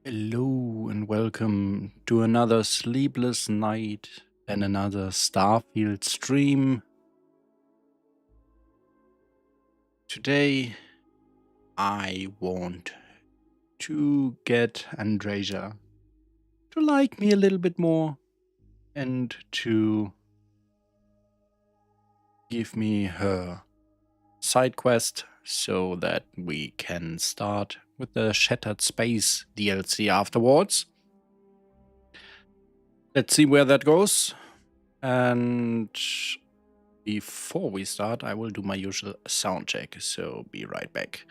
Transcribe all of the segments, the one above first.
Hello and welcome to another sleepless night and another Starfield stream. Today I want to get Andreja to like me a little bit more and to give me her side quest so that we can start with the Shattered Space DLC afterwards. Let's see where that goes. And before we start, I will do my usual sound check, so be right back.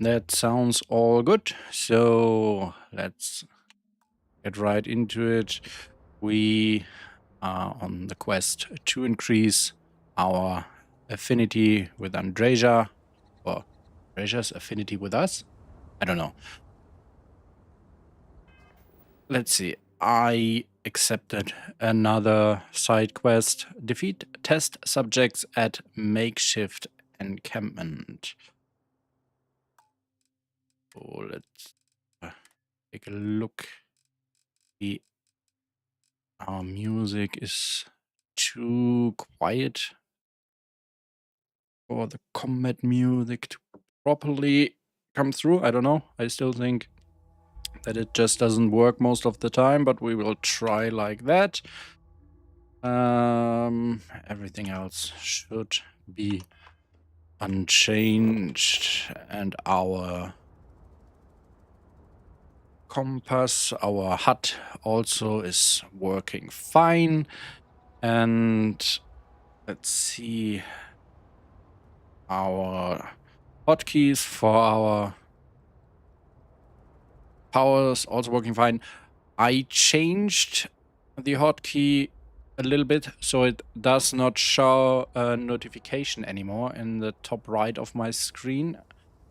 That sounds all good, so let's get right into it. We are on the quest to increase our affinity with Andreja, or Andreja's affinity with us. I don't know. Let's see. I accepted another side quest. Defeat test subjects at makeshift encampment. So let's take a look. Our music is too quiet for the combat music to properly come through. I don't know. I still think that it just doesn't work most of the time, but we will try like that. Everything else should be unchanged, and our compass, our HUD also is working fine. And let's see, our hotkeys for our power is also working fine. I changed the hotkey a little bit so it does not show a notification anymore in the top right of my screen,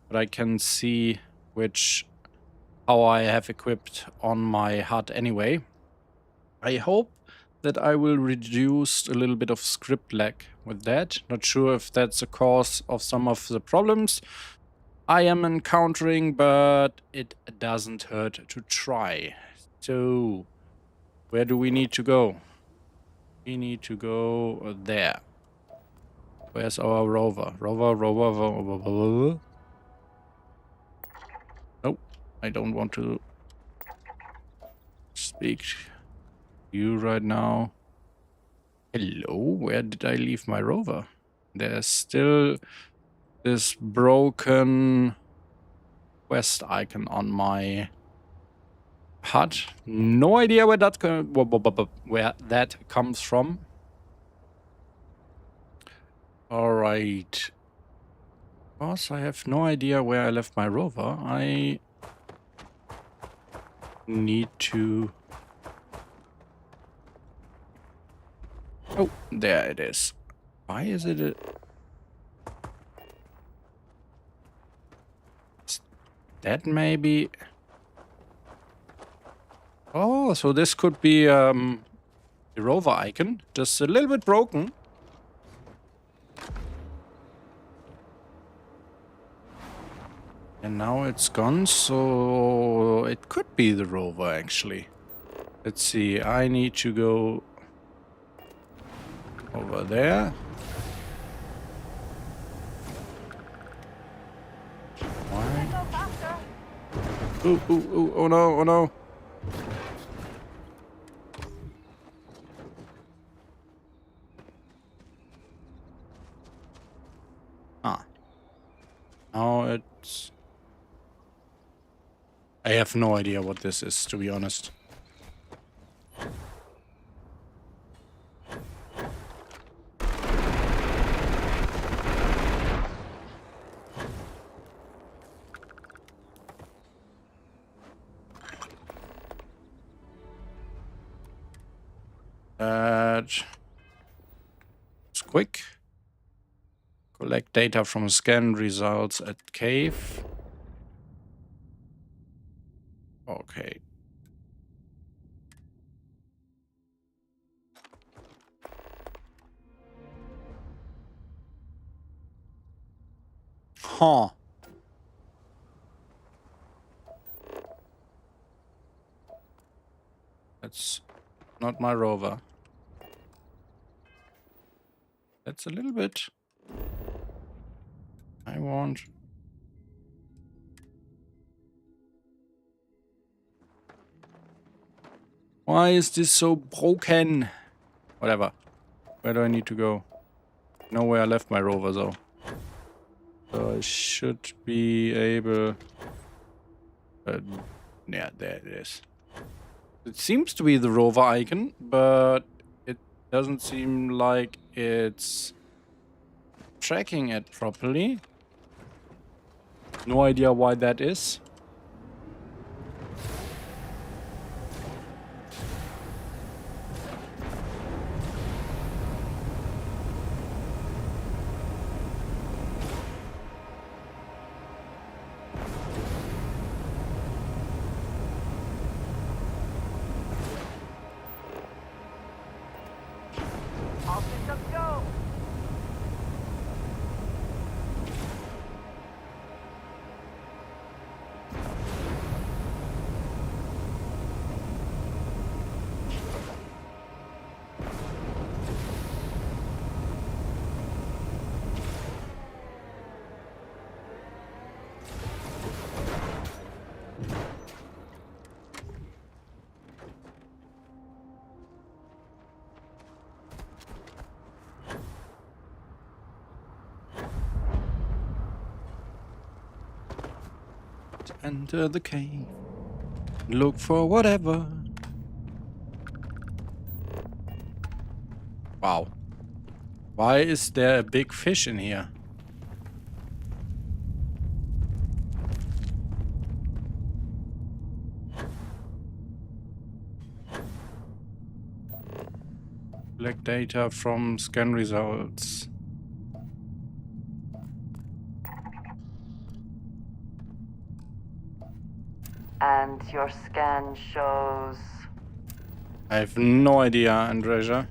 but I can see how I have equipped on my HUD anyway. I hope that I will reduce a little bit of script lag with that. Not sure if that's the cause of some of the problems I am encountering, but it doesn't hurt to try. So, where do we need to go? We need to go there. Where's our rover? Rover. Nope, I don't want to speak to you right now. Hello, where did I leave my rover? There's still this broken quest icon on my HUD. No idea where that comes from. All right. Because I have no idea where I left my rover, I need to... Oh, there it is. Why is it that maybe... Oh, so this could be the rover icon, just a little bit broken. And now it's gone, so it could be the rover actually. Let's see, I need to go over there. Why? Oh no, oh no. Ah. Now it's... I have no idea what this is, to be honest. It's quick. Collect data from scan results at cave. Okay. Huh. That's not my rover. That's a little bit. I want. Why is this so broken? Whatever. Where do I need to go? Nowhere I left my rover though. So I should be able. Yeah, there it is. It seems to be the rover icon, but it doesn't seem like it's tracking it properly. No idea why that is. All systems go! Enter the cave. Look for whatever. Wow. Why is there a big fish in here? Collect data from scan results. And your scan shows... I have no idea, Andreja.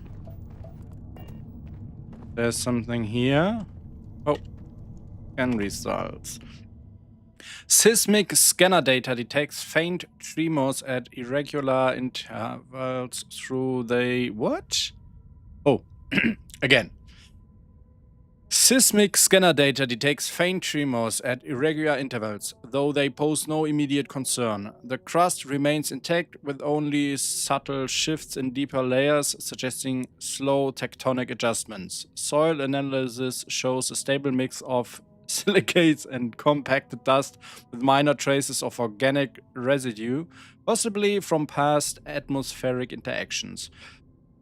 There's something here. Oh, scan results. Seismic scanner data detects faint tremors at irregular intervals through the... What? Oh, again. Seismic scanner data detects faint tremors at irregular intervals, though they pose no immediate concern. The crust remains intact with only subtle shifts in deeper layers, suggesting slow tectonic adjustments. Soil analysis shows a stable mix of silicates and compacted dust with minor traces of organic residue, possibly from past atmospheric interactions.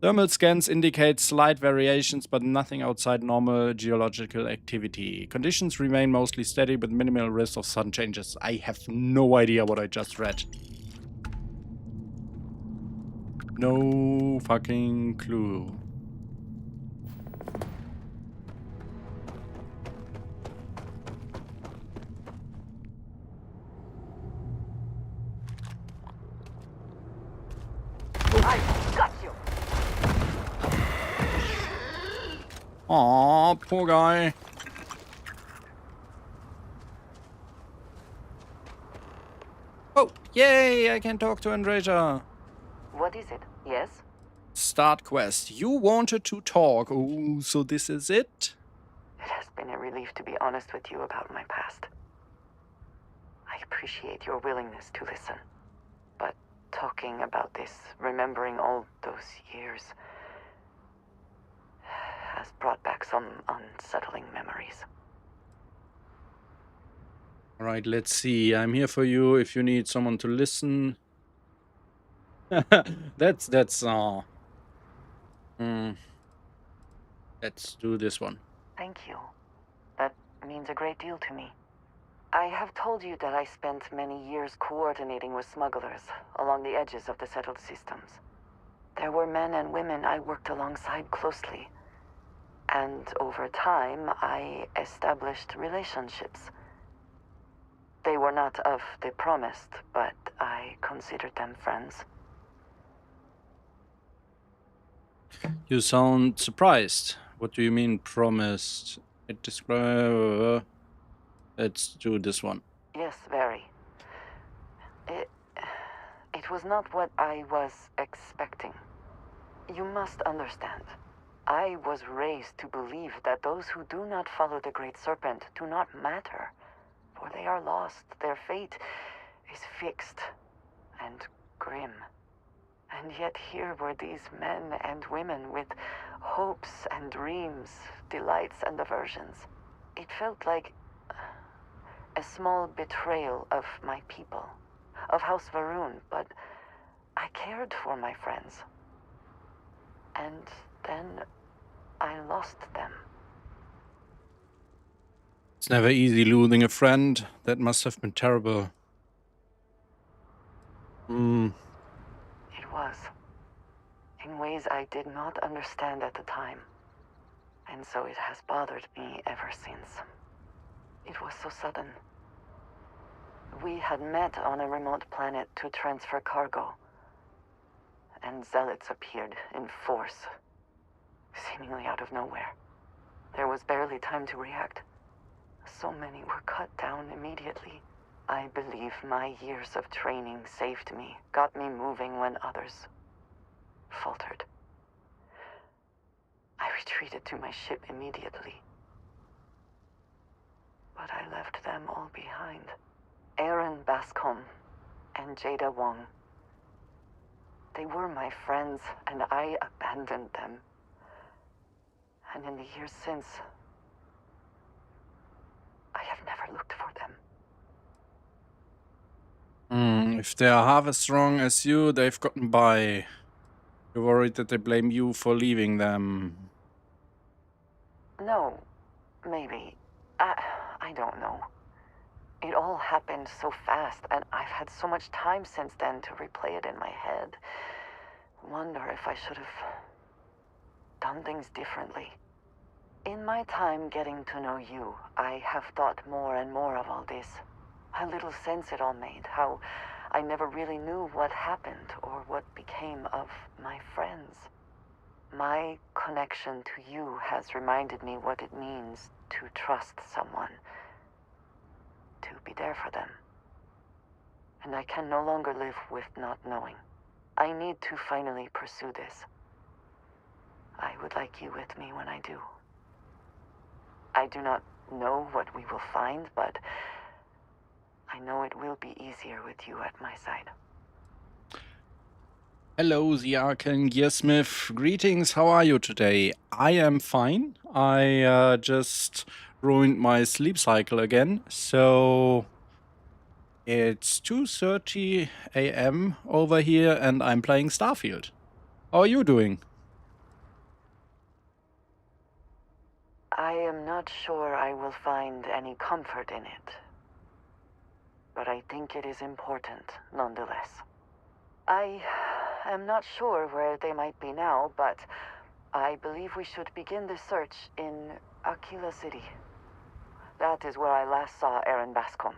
Thermal scans indicate slight variations, but nothing outside normal geological activity. Conditions remain mostly steady, with minimal risk of sudden changes. I have no idea what I just read. No fucking clue. I got you! Aw, poor guy. Oh, yay! I can talk to Andreja. What is it? Yes? Start quest. You wanted to talk. Oh, so this is it? It has been a relief to be honest with you about my past. I appreciate your willingness to listen. But talking about this, remembering all those years, has brought back some unsettling memories. All right, let's see. I'm here for you if you need someone to listen. Let's do this one. Thank you. That means a great deal to me. I have told you that I spent many years coordinating with smugglers along the edges of the settled systems. There were men and women I worked alongside closely. And over time, I established relationships. They were not of the promised, but I considered them friends. You sound surprised. What do you mean, promised? Let's do this one. Yes, very. It was not what I was expecting. You must understand. I was raised to believe that those who do not follow the Great Serpent do not matter, for they are lost. Their fate is fixed and grim. And yet here were these men and women with hopes and dreams, delights and aversions. It felt like a small betrayal of my people, of House Varun, but I cared for my friends. And then I lost them. It's never easy losing a friend. That must have been terrible. It was. In ways I did not understand at the time. And so it has bothered me ever since. It was so sudden. We had met on a remote planet to transfer cargo. And zealots appeared in force, seemingly out of nowhere. There was barely time to react. So many were cut down immediately. I believe my years of training saved me, got me moving when others faltered. I retreated to my ship immediately. But I left them all behind. Aaron Bascom and Jada Wong. They were my friends, and I abandoned them. And in the years since, I have never looked for them. If they are half as strong as you, they've gotten by. You're worried that they blame you for leaving them. No, maybe. I don't know. It all happened so fast, and I've had so much time since then to replay it in my head. Wonder if I should have done things differently. In my time getting to know you, I have thought more and more of all this. How little sense it all made, how I never really knew what happened or what became of my friends. My connection to you has reminded me what it means to trust someone, to be there for them. And I can no longer live with not knowing. I need to finally pursue this. I would like you with me when I do. I do not know what we will find, but I know it will be easier with you at my side. Hello, the Arcan Gearsmith. Greetings, how are you today? I am fine. I just ruined my sleep cycle again, so it's 2:30 a.m. over here and I'm playing Starfield. How are you doing? I am not sure I will find any comfort in it, but I think it is important nonetheless. I am not sure where they might be now, but I believe we should begin the search in Aquila City. That is where I last saw Aaron Bascom.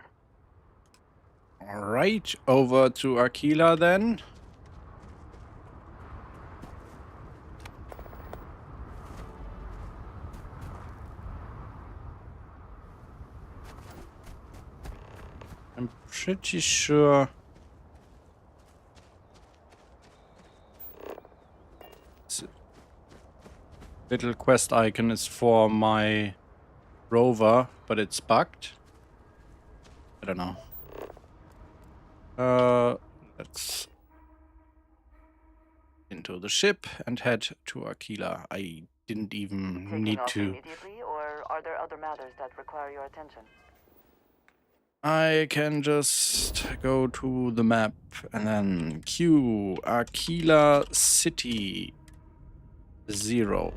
Alright, over to Aquila then. I'm pretty sure this little quest icon is for my rover, but it's bugged. I don't know. Let's into the ship and head to Aquila. I didn't even need to. Immediately, or are there other matters that require your attention? I can just go to the map and then Q Aquila City 0.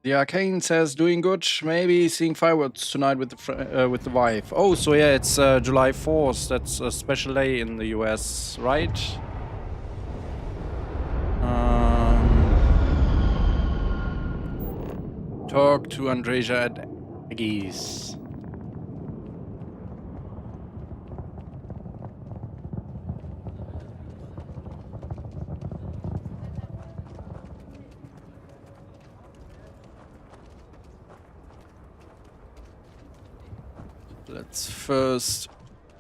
The Arcane says doing good. Maybe seeing fireworks tonight with the wife. Oh, so yeah, it's July 4th. That's a special day in the US, right? Talk to Andrejas at Aggies. Let's first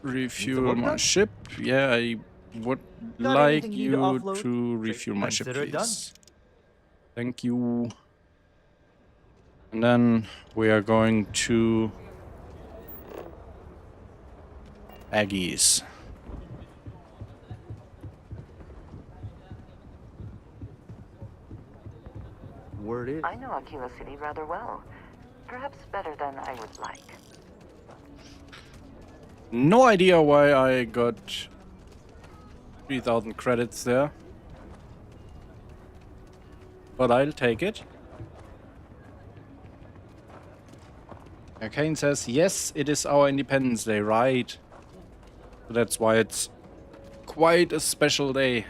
refuel my ship. Yeah, I would like you to refuel my ship, please. Thank you. And then we are going to Aggies. Word is. I know Aquila City rather well. Perhaps better than I would like. No idea why I got 3,000 credits there. But I'll take it. Arcane says, yes, it is our Independence Day, right? So that's why it's quite a special day.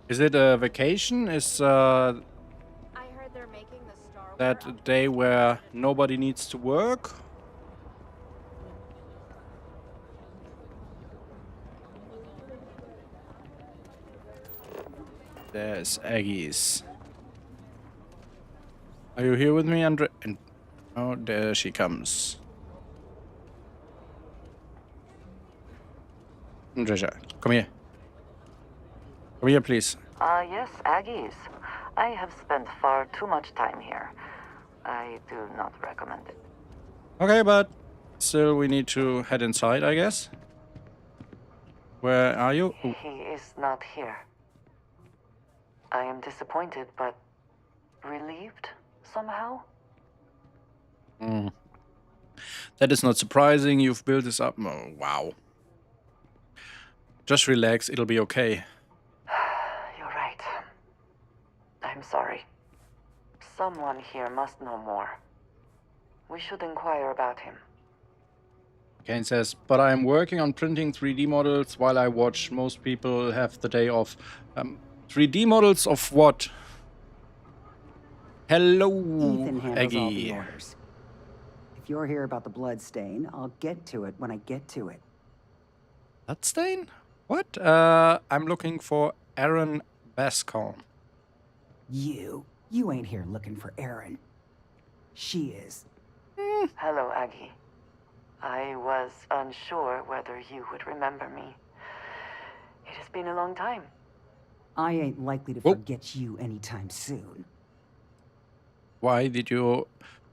Is it a vacation? Is I heard they're making the Star Wars that a day where nobody needs to work? There's Aggies. Are you here with me, Andre? Oh, there she comes. Andreja, come here. Come here, please. Yes, Aggies. I have spent far too much time here. I do not recommend it. Okay, but still we need to head inside, I guess. Where are you? Ooh. He is not here. I am disappointed, but relieved somehow. That is not surprising. You've built this up. Oh, wow. Just relax. It'll be okay. You're right. I'm sorry. Someone here must know more. We should inquire about him. Kane says, but I'm working on printing 3D models while I watch. Most people have the day off. 3D models of what? Hello, Ethan handles all the Aggie. orders. If you're here about the blood stain, I'll get to it when I get to it. Bloodstain? What? I'm looking for Aaron Bascom. You ain't here looking for Erin. She is. Hello, Aggie. I was unsure whether you would remember me. It has been a long time. I ain't likely to forget you anytime soon. Why did you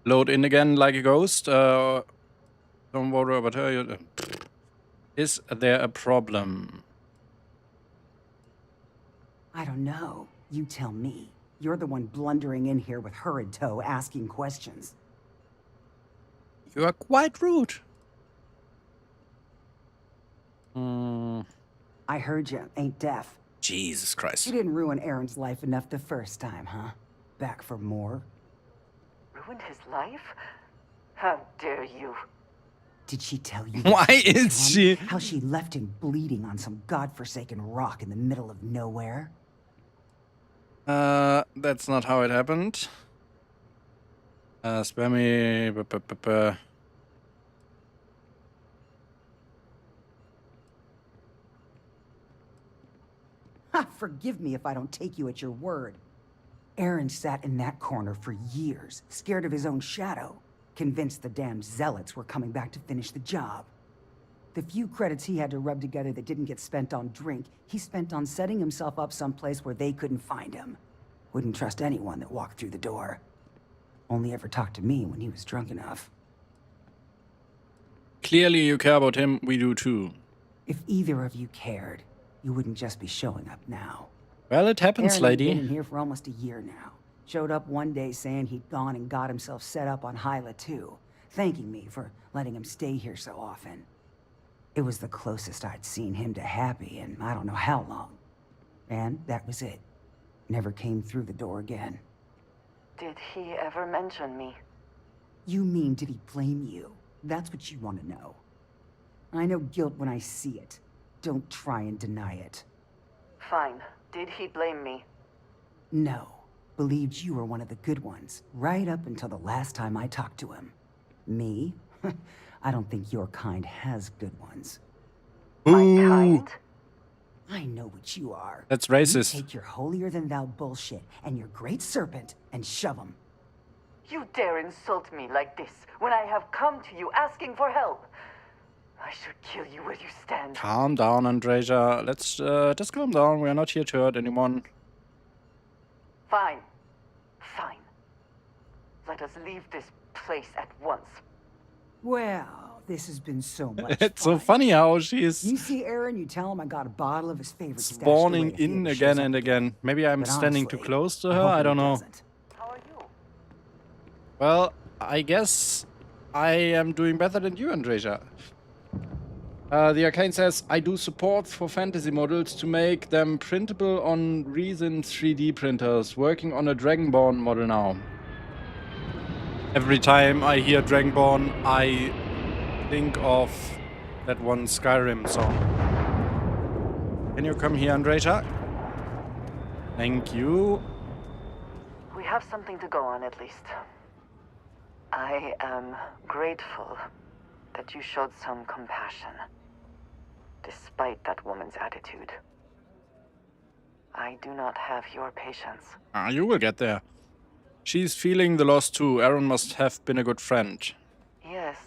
load in again like a ghost? Don't worry about her. Is there a problem? I don't know. You tell me. You're the one blundering in here with her in tow, asking questions. You are quite rude. I heard you ain't deaf. Jesus Christ. You didn't ruin Aaron's life enough the first time, huh? Back for more? Ruined his life? How dare you? Did she tell you? Why what is done? she? How she left him bleeding on some godforsaken rock in the middle of nowhere? That's not how it happened. Spare me. Ha! Forgive me if I don't take you at your word. Aaron sat in that corner for years, scared of his own shadow, convinced the damn zealots were coming back to finish the job. The few credits he had to rub together that didn't get spent on drink, he spent on setting himself up someplace where they couldn't find him. Wouldn't trust anyone that walked through the door. Only ever talked to me when he was drunk enough. Clearly you care about him. We do too. If either of you cared, you wouldn't just be showing up now. Well, it happens, Aaron lady. had been in here for almost a year now. Showed up one day saying he'd gone and got himself set up on Hyla too, thanking me for letting him stay here so often. It was the closest I'd seen him to happy in I don't know how long. And that was it. Never came through the door again. Did he ever mention me? You mean, did he blame you? That's what you want to know. I know guilt when I see it. Don't try and deny it. Fine. Did he blame me? No. Believed you were one of the good ones, right up until the last time I talked to him. Me? I don't think your kind has good ones. My kind? I know what you are. That's racist. You take your holier-than-thou bullshit and your great serpent and shove them. You dare insult me like this when I have come to you asking for help. I should kill you where you stand. Calm down, Andreja. Let's just calm down. We are not here to hurt anyone. Fine. Fine. Let us leave this place at once. Well, this has been so much It's so fun. funny how she is You see Aaron, you tell him I got a bottle of his favorite stashed spawning away if he in ever again shows and up again. Maybe I'm But standing too honestly, close to I her. hope I he don't know. doesn't. How are you? Well, I guess I am doing better than you, Andreja. The Arcane says, I do support for fantasy models to make them printable on Ryzen 3D printers. Working on a Dragonborn model now. Every time I hear Dragonborn, I think of that one Skyrim song. Can you come here, Andreja? Thank you. We have something to go on at least. I am grateful that you showed some compassion, despite that woman's attitude. I do not have your patience. You will get there. She's feeling the loss too. Aaron must have been a good friend. Yes,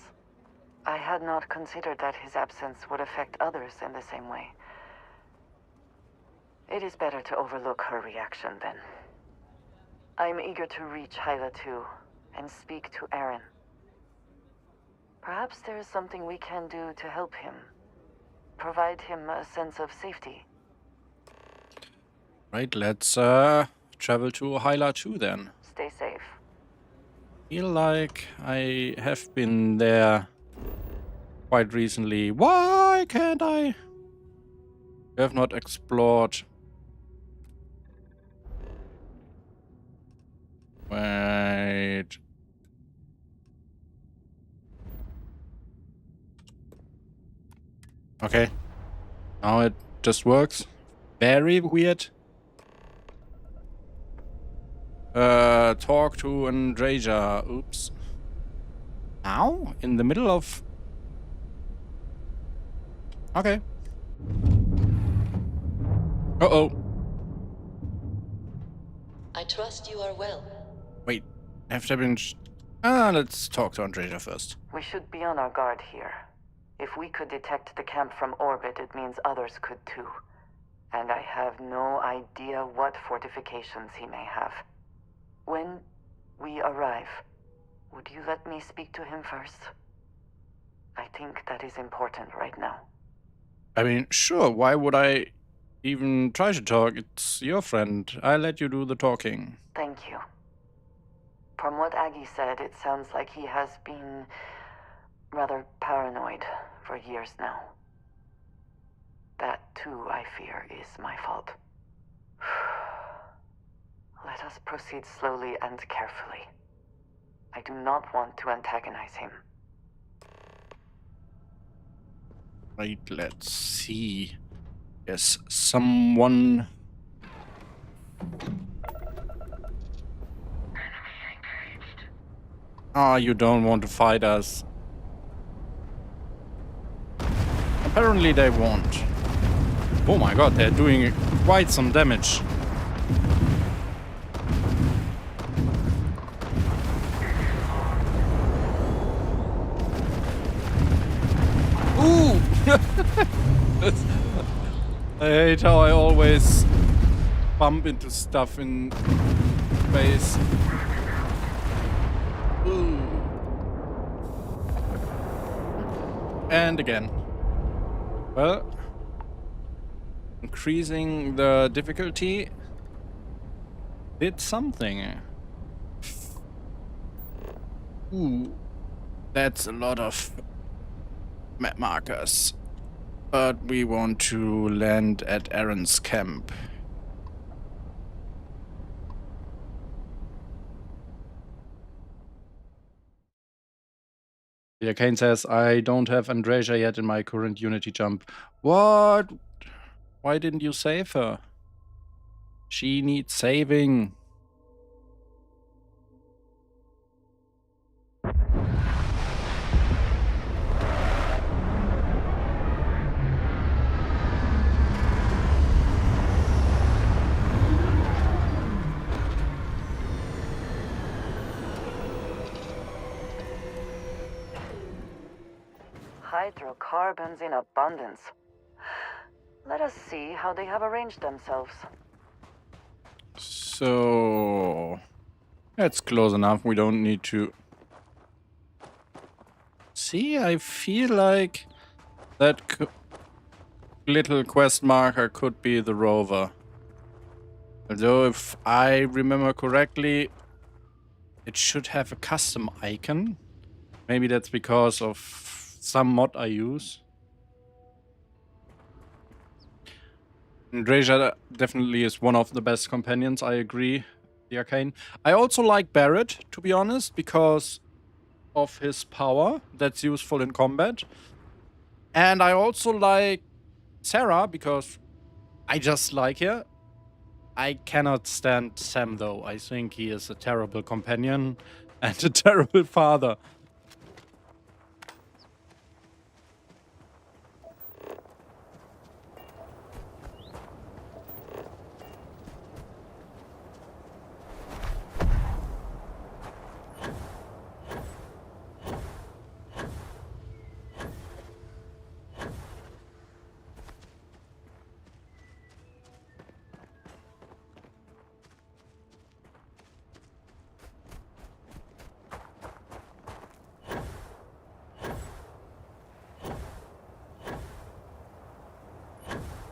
I had not considered that his absence would affect others in the same way. It is better to overlook her reaction then. I'm eager to reach Hyla too, and speak to Aaron. Perhaps there is something we can do to help him. Provide him a sense of safety. Right, let's travel to Hyla too then. Stay safe. Feel like I have been there quite recently. Why can't I? We have not explored. Wait. Okay. Now it just works. Very weird. Talk to Andreja. Oops. Now? In the middle of... Okay. Uh-oh. I trust you are well. Wait. Have to been... let's talk to Andreja first. We should be on our guard here. If we could detect the camp from orbit, it means others could too. And I have no idea what fortifications he may have. When we arrive, would you let me speak to him first? I think that is important right now. I mean, sure, why would I even try to talk? It's your friend. I'll let you do the talking. Thank you. From what Aggie said, it sounds like he has been rather paranoid for years now. That, too, I fear, is my fault. Let us proceed slowly and carefully. I do not want to antagonize him. Right, let's see. Yes, someone... Ah, you don't want to fight us. Apparently they won't. Oh my god, they're doing quite some damage. Ooh! I hate how I always bump into stuff in space. Ooh. And again. Well, increasing the difficulty did something. Ooh, that's a lot of map markers. But we want to land at Aaron's camp. Yeah, Kane says, I don't have Andreja yet in my current Unity jump. What? Why didn't you save her? She needs saving. Hydrocarbons in abundance. Let us see how they have arranged themselves. So that's close enough. We don't need to. See, I feel like that little quest marker could be the rover. Although, if I remember correctly, it should have a custom icon. Maybe that's because of some mod I use. Andreja definitely is one of the best companions, I agree. The Arcane. I also like Barrett, to be honest, because of his power that's useful in combat. And I also like Sarah because I just like her. I cannot stand Sam, though. I think he is a terrible companion and a terrible father.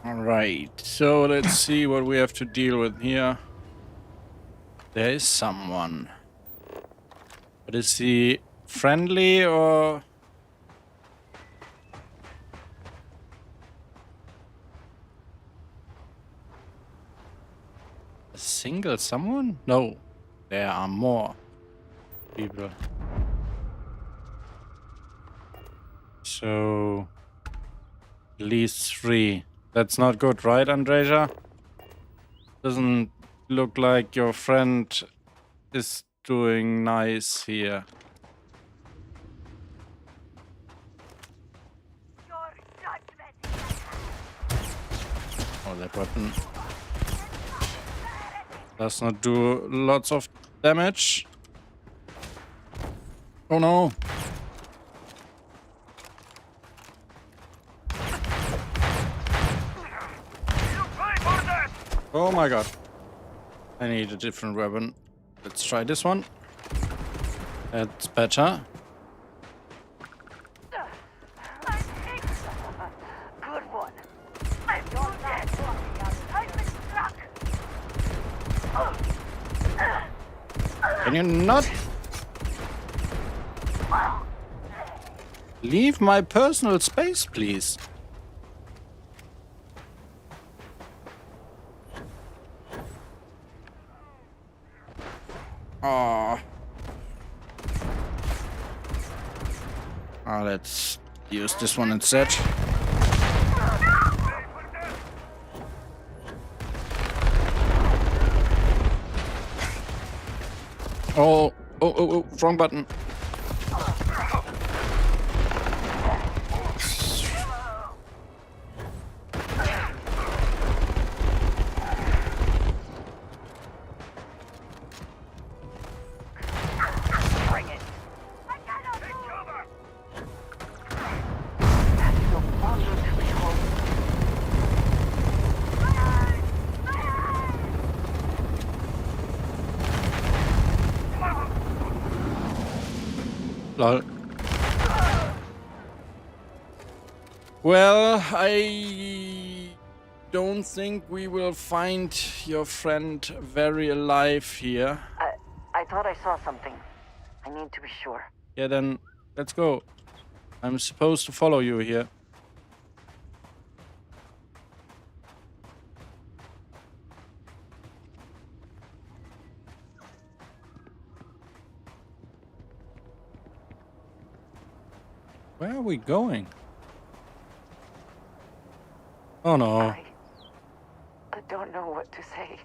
Alright, so let's see what we have to deal with here. There is someone. But is he friendly or... a single someone? No, there are more people. So... at least 3. That's not good, right, Andreja? Doesn't look like your friend is doing nice here. Oh, that weapon does not do lots of damage. Oh no. Oh my god. I need a different weapon. Let's try this one. That's better. Good one. I'm not dead. I've been struck. Can you not leave my personal space, please? Oh. Let's use this one instead. Oh, wrong button. Lol. Well, I don't think we will find your friend very alive here. I thought I saw something. I need to be sure. Yeah, then let's go. I'm supposed to follow you here. Where are we going? Oh no. I don't know what to say.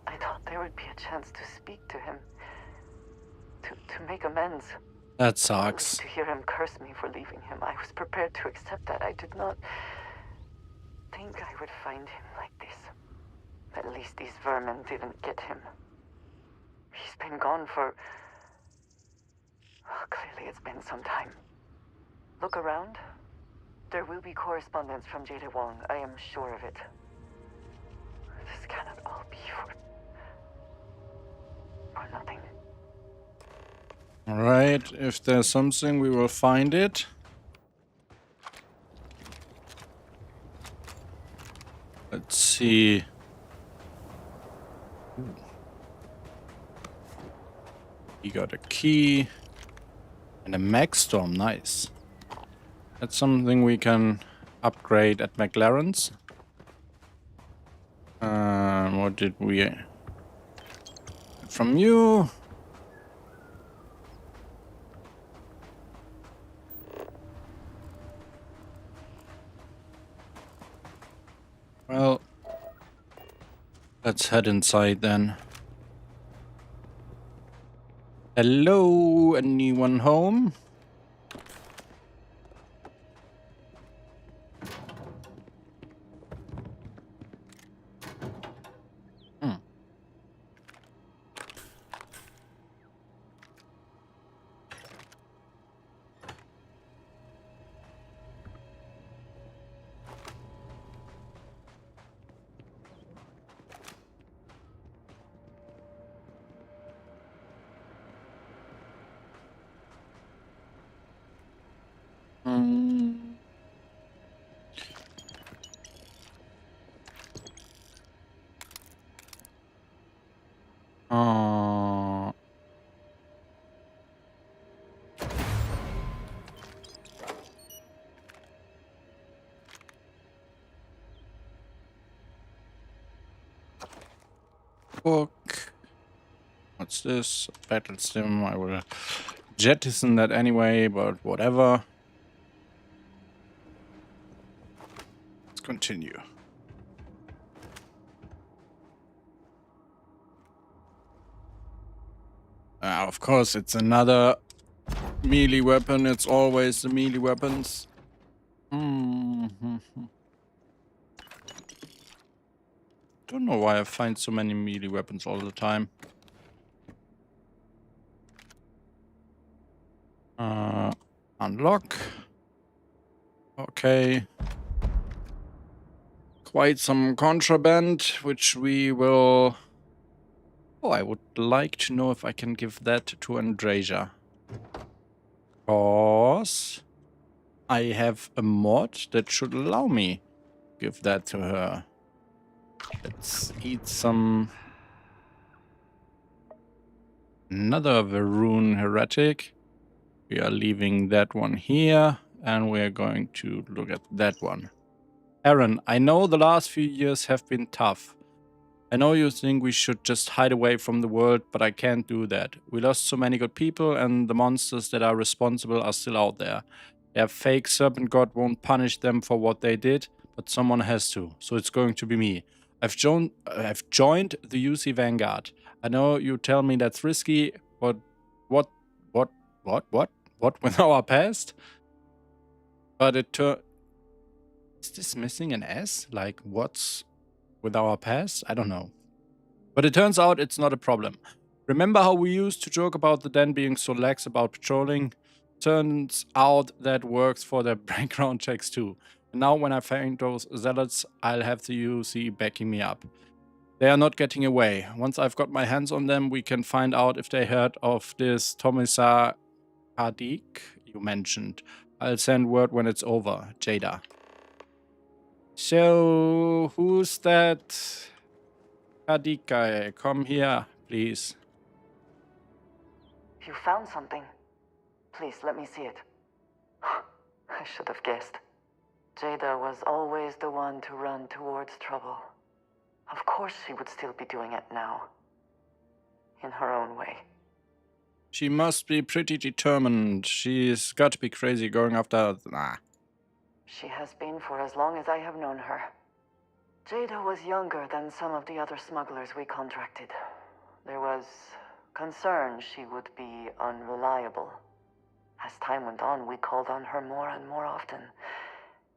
I thought there would be a chance to speak to him. To make amends. That Or at sucks. least to hear him curse me for leaving him. I was prepared to accept that. I did not think I would find him like this. At least these vermin didn't get him. He's been gone for... Clearly it's been some time. Look around. There will be correspondence from Jada Wong. I am sure of it. This cannot all be for nothing. Alright, if there's something, we will find it. Let's see. Ooh. He got a key. And a mag storm, nice. That's something we can upgrade at McLaren's. What did we get from you? Well, let's head inside then. Hello, anyone home? Uh, book. What's this? Battle sim. I will jettison that anyway, but whatever. Let's continue. Of course, it's another melee weapon. It's always the melee weapons. Don't know why I find so many melee weapons all the time. Unlock. Okay. Quite some contraband, which we will... Oh, I would like to know if I can give that to Andreja. Because I have a mod that should allow me to give that to her. Let's eat some... Another Varun Heretic. We are leaving that one here, and we are going to look at that one. Aaron, I know the last few years have been tough. I know you think we should just hide away from the world, but I can't do that. We lost so many good people, and the monsters that are responsible are still out there. Their fake serpent god won't punish them for what they did, but someone has to, so it's going to be me. I've joined the UC Vanguard. I know you tell me that's risky, but what with our past? But is this missing an S? Like, what's with our past? I don't know. But it turns out it's not a problem. Remember how we used to joke about the Den being so lax about patrolling? Turns out that works for their background checks too. And now when I find those zealots, I'll have the UC backing me up. They are not getting away. Once I've got my hands on them, we can find out if they heard of this Tomisa Kadik you mentioned. I'll send word when it's over. Jada. So, who's that Kadik guy? Come here, please. You found something. Please, let me see it. I should have guessed. Jada was always the one to run towards trouble. Of course she would still be doing it now. In her own way. She must be pretty determined. She's got to be crazy going after... Nah. She has been for as long as I have known her. Jada was younger than some of the other smugglers we contracted. There was concern she would be unreliable. As time went on, we called on her more and more often,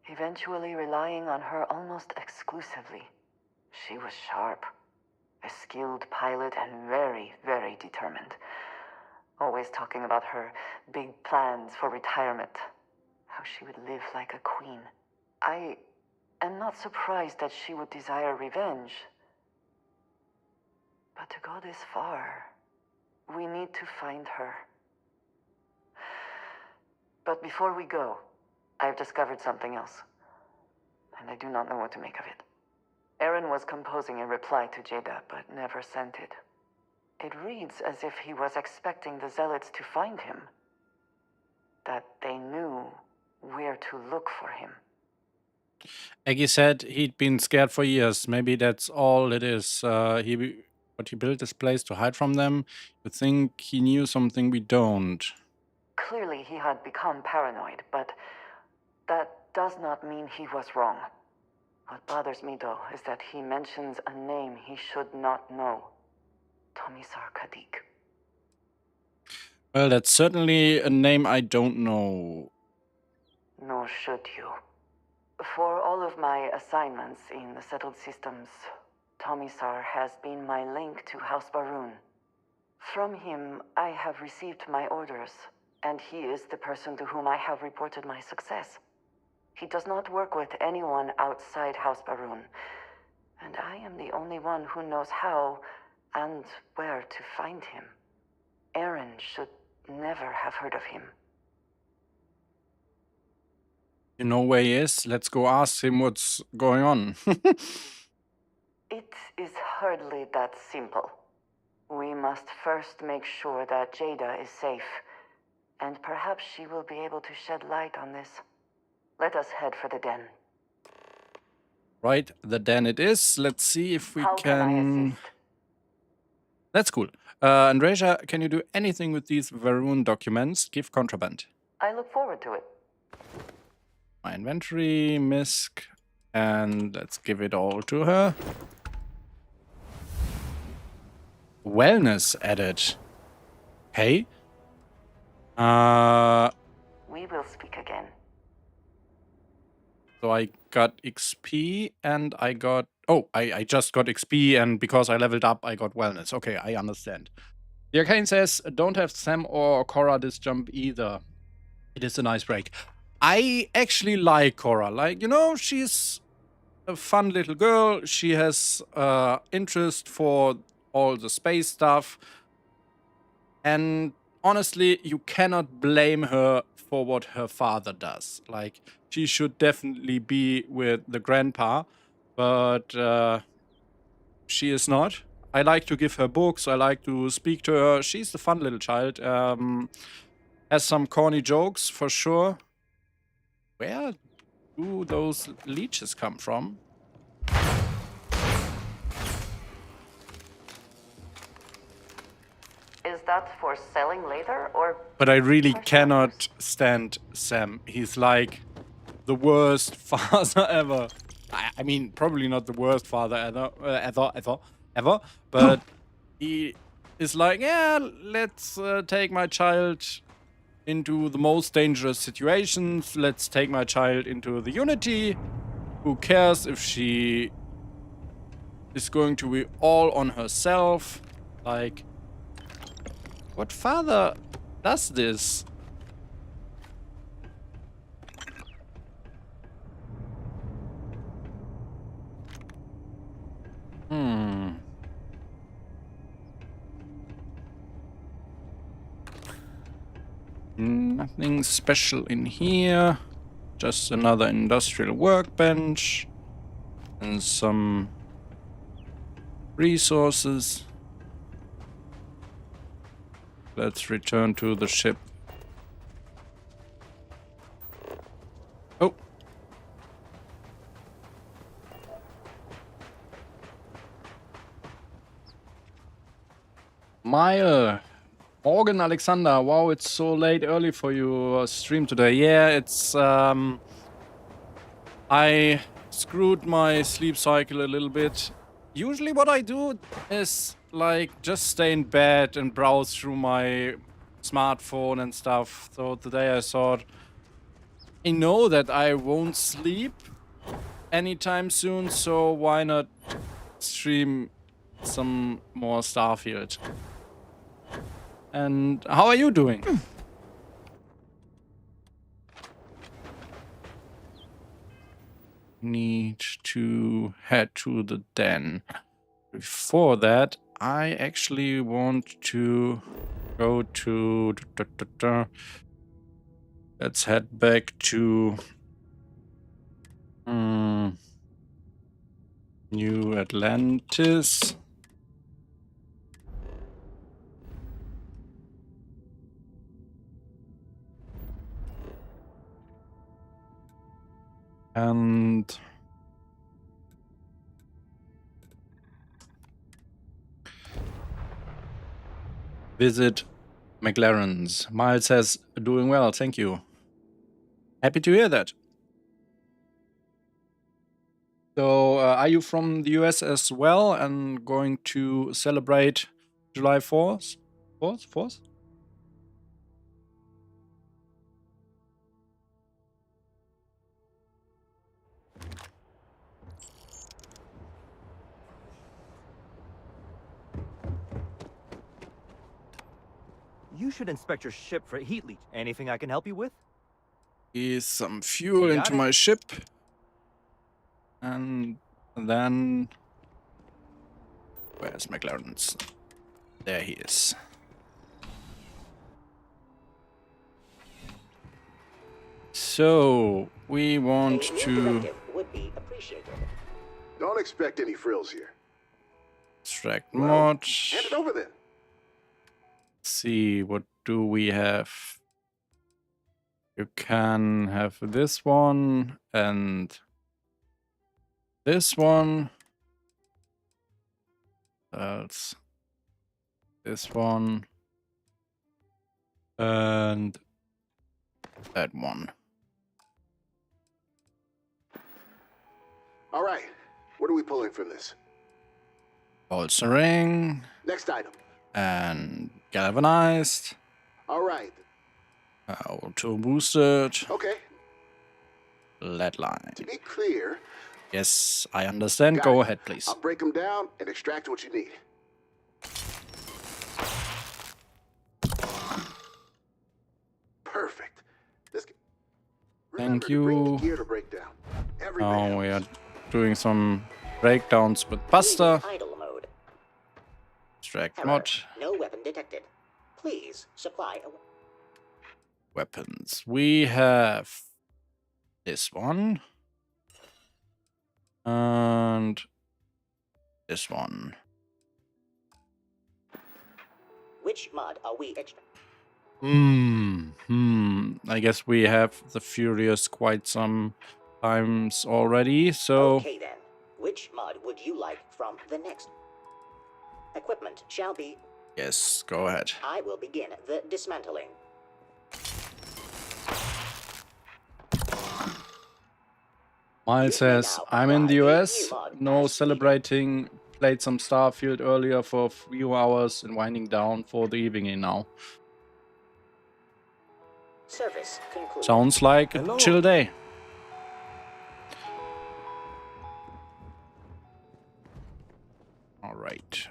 eventually relying on her almost exclusively. She was sharp, a skilled pilot, and very, very determined. Always talking about her big plans for retirement, how she would live like a queen. I am not surprised that she would desire revenge. But to go this far, we need to find her. But before we go, I've discovered something else, and I do not know what to make of it. Aaron was composing a reply to Jada, but never sent it. It reads as if he was expecting the Zealots to find him. That they knew where to look for him. Eggy said he'd been scared for years. Maybe that's all it is. But he built this place to hide from them. You think he knew something we don't. Clearly he had become paranoid, but that does not mean he was wrong. What bothers me, though, is that he mentions a name he should not know. Tomisar Kadik. Well, that's certainly a name I don't know. Nor should you. For all of my assignments in the settled systems, Tomisar has been my link to House Baroon. From him, I have received my orders, and he is the person to whom I have reported my success. He does not work with anyone outside House Baroon, and I am the only one who knows how and where to find him. Aaron should never have heard of him. You know where he is? Let's go ask him what's going on. It is hardly that simple. We must first make sure that Jada is safe, and perhaps she will be able to shed light on this. Let us head for the den. Right, the den it is. Let's see if we How can I assist? That's cool. Andreja, can you do anything with these Varun documents? Give contraband. I look forward to it. My inventory, MISC, and let's give it all to her. Wellness added. Okay. We will speak again. So I got XP and I got... Oh, I just got XP and because I leveled up, I got wellness. Okay, I understand. The Arcane says, don't have Sam or Cora this jump either. It is a nice break. I actually like Cora. Like, you know, she's a fun little girl. She has interest for all the space stuff. And honestly, you cannot blame her for what her father does. Like, she should definitely be with the grandpa, but she is not. I like to give her books. I like to speak to her. She's a fun little child. Has some corny jokes, for sure. Where do those leeches come from? Is that for selling later, or... But I really cannot stand Sam. He's like the worst father ever. I mean, probably not the worst father ever. But he is like, yeah, let's take my child into the most dangerous situations. Let's take my child into the Unity. Who cares if she is going to be all on herself? Like, what father does this? Nothing special in here. Just another industrial workbench. And some resources. Let's return to the ship. Oh. Mile. Morgan Alexander, wow, it's so late early for you stream today. Yeah, it's I screwed my sleep cycle a little bit. Usually what I do is like just stay in bed and browse through my smartphone and stuff. So today I thought, I know that I won't sleep anytime soon, so why not stream some more Starfield? And how are you doing? Need to head to the den. Before that, I actually want to go to... Let's head back to New Atlantis. And visit McLaren's. Miles says, doing well, thank you. Happy to hear that. So, are you from the US as well and going to celebrate July 4th? 4th? You should inspect your ship for heat leak. Anything I can help you with? Is some fuel Got into it. my ship. And then... Where's McLaren's? There he is. So, we want to would be appreciated. Don't expect any frills here. extract Well, mod. hand it over then. See, what do we have? You can have this one and this one. That's this one and that one. All right. What are we pulling from this? Bolstering Next item. and galvanized. All right. Auto boosted. Okay. Lead line. To be clear, Yes, I understand. Got Go it. ahead, please. I'll break them down and extract what you need. Perfect. This. Remember to bring you. the gear to break down. Every Now man we are helps. doing some breakdowns with Buster. Idle mode. Extract Error. mod. No weapon detected. Please supply a Weapons. We have this one. And this one. Which mod are we I guess we have the Furious quite some times already, so... Okay then. Which mod would you like from the next? Equipment shall be. Yes, go ahead. I will begin the dismantling. Miles says, I'm in the US, no celebrating, played some Starfield earlier for a few hours and winding down for the evening now. Service concluded. Sounds like a chill day. Alright,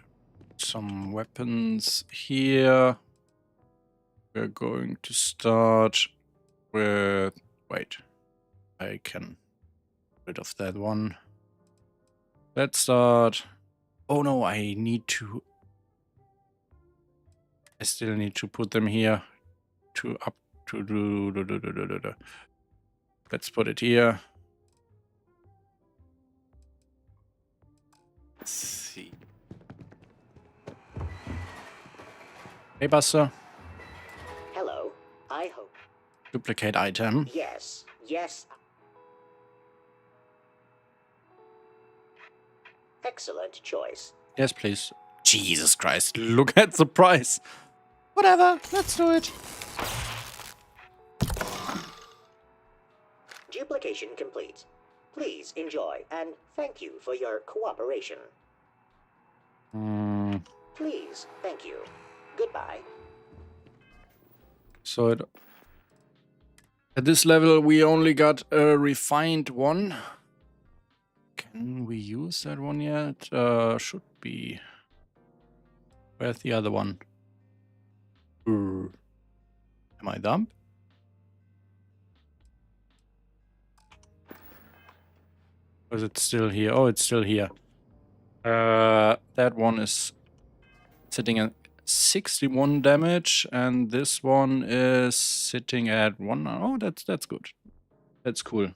some weapons here. We're going to start with... Wait, I can... rid of that one. Let's start. Oh no, I still need to put them here to up to do. Let's put it here. Let's see. Hey, Buster. Hello. I hope. Duplicate item. Yes. Yes. Excellent choice. Yes, please. Jesus Christ, look at the price. Whatever, let's do it. Duplication complete. Please enjoy, and thank you for your cooperation. Please, thank you. Goodbye. So at this level, we only got a refined one. Can we use that one yet? Should be. Where's the other one? Am I dumb? Or is it still here? Oh, it's still here. That one is sitting at 61 damage, and this one is sitting at 1. Oh, that's good. That's cool.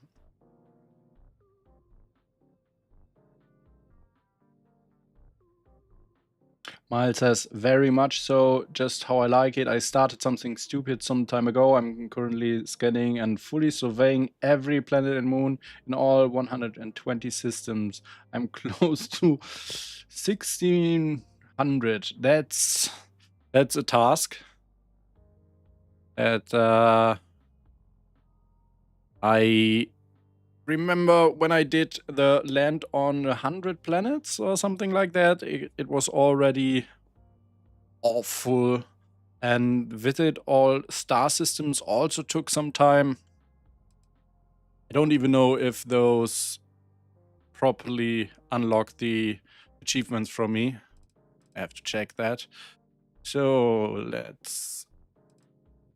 Miles says, very much so, just how I like it. I started something stupid some time ago. I'm currently scanning and fully surveying every planet and moon in all 120 systems. I'm close to 1600. That's a task. That I remember when I did the land on 100 planets or something like that, it was already awful. And with it, all star systems also took some time. I don't even know if those properly unlock the achievements from me. I have to check that. So let's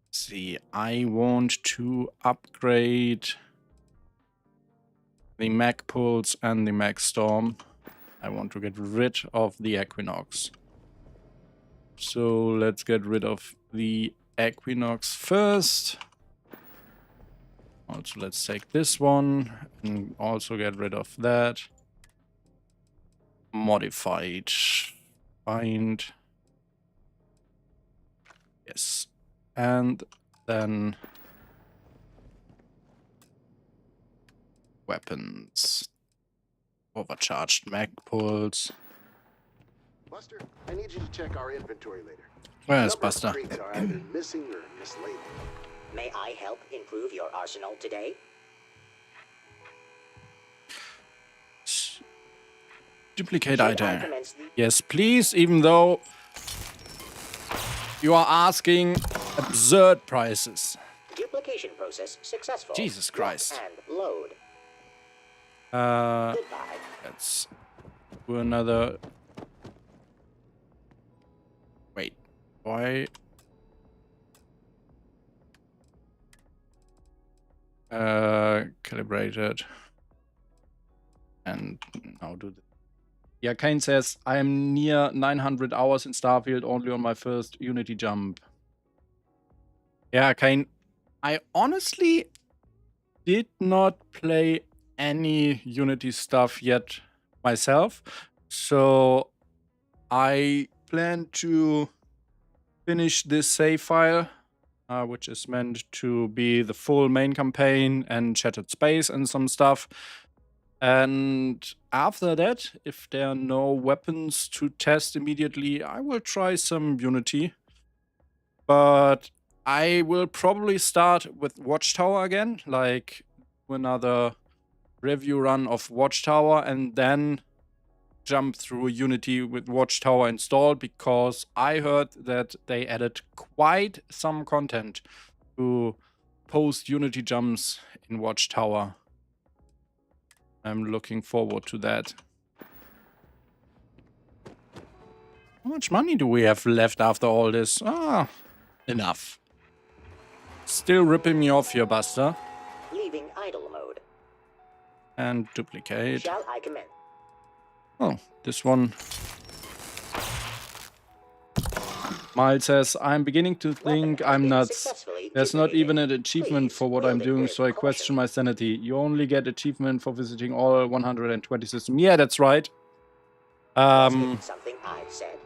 see. I want to upgrade the Mag Pulse and the Mag Storm. I want to get rid of the Equinox. So let's get rid of the Equinox first. Also, let's take this one and also get rid of that. Modified. Find. Yes. And then weapons. Overcharged Mag Pulse. Buster, I need you to check our inventory later. Where's Number of Buster? crates are either missing or mislabeled. May I help improve your arsenal today? Duplicate Should I item. commence the- Yes, please, even though you are asking absurd prices. Duplication process successful. Jesus Lock Christ. And load. Let's Goodbye. do another. Wait, why? Calibrated. And now do this. Yeah, Kane says, I am near 900 hours in Starfield, only on my first Unity jump. Yeah, Kane, I honestly did not play any Unity stuff yet myself. So I plan to finish this save file, which is meant to be the full main campaign and Shattered Space and some stuff. And after that, if there are no weapons to test immediately, I will try some Unity. But I will probably start with Watchtower again, like another review run of Watchtower, and then jump through Unity with Watchtower installed, because I heard that they added quite some content to post Unity jumps in Watchtower. I'm looking forward to that. How much money do we have left after all this? Ah, enough. Still ripping me off here, Buster. Leaving idle mode. And duplicate. Shall I commence? Oh, this one. Miles says, I'm beginning to think I'm nuts. There's not even an achievement for what I'm doing, so I question my sanity. You only get achievement for visiting all 120 systems. Yeah, that's right. Something I've said.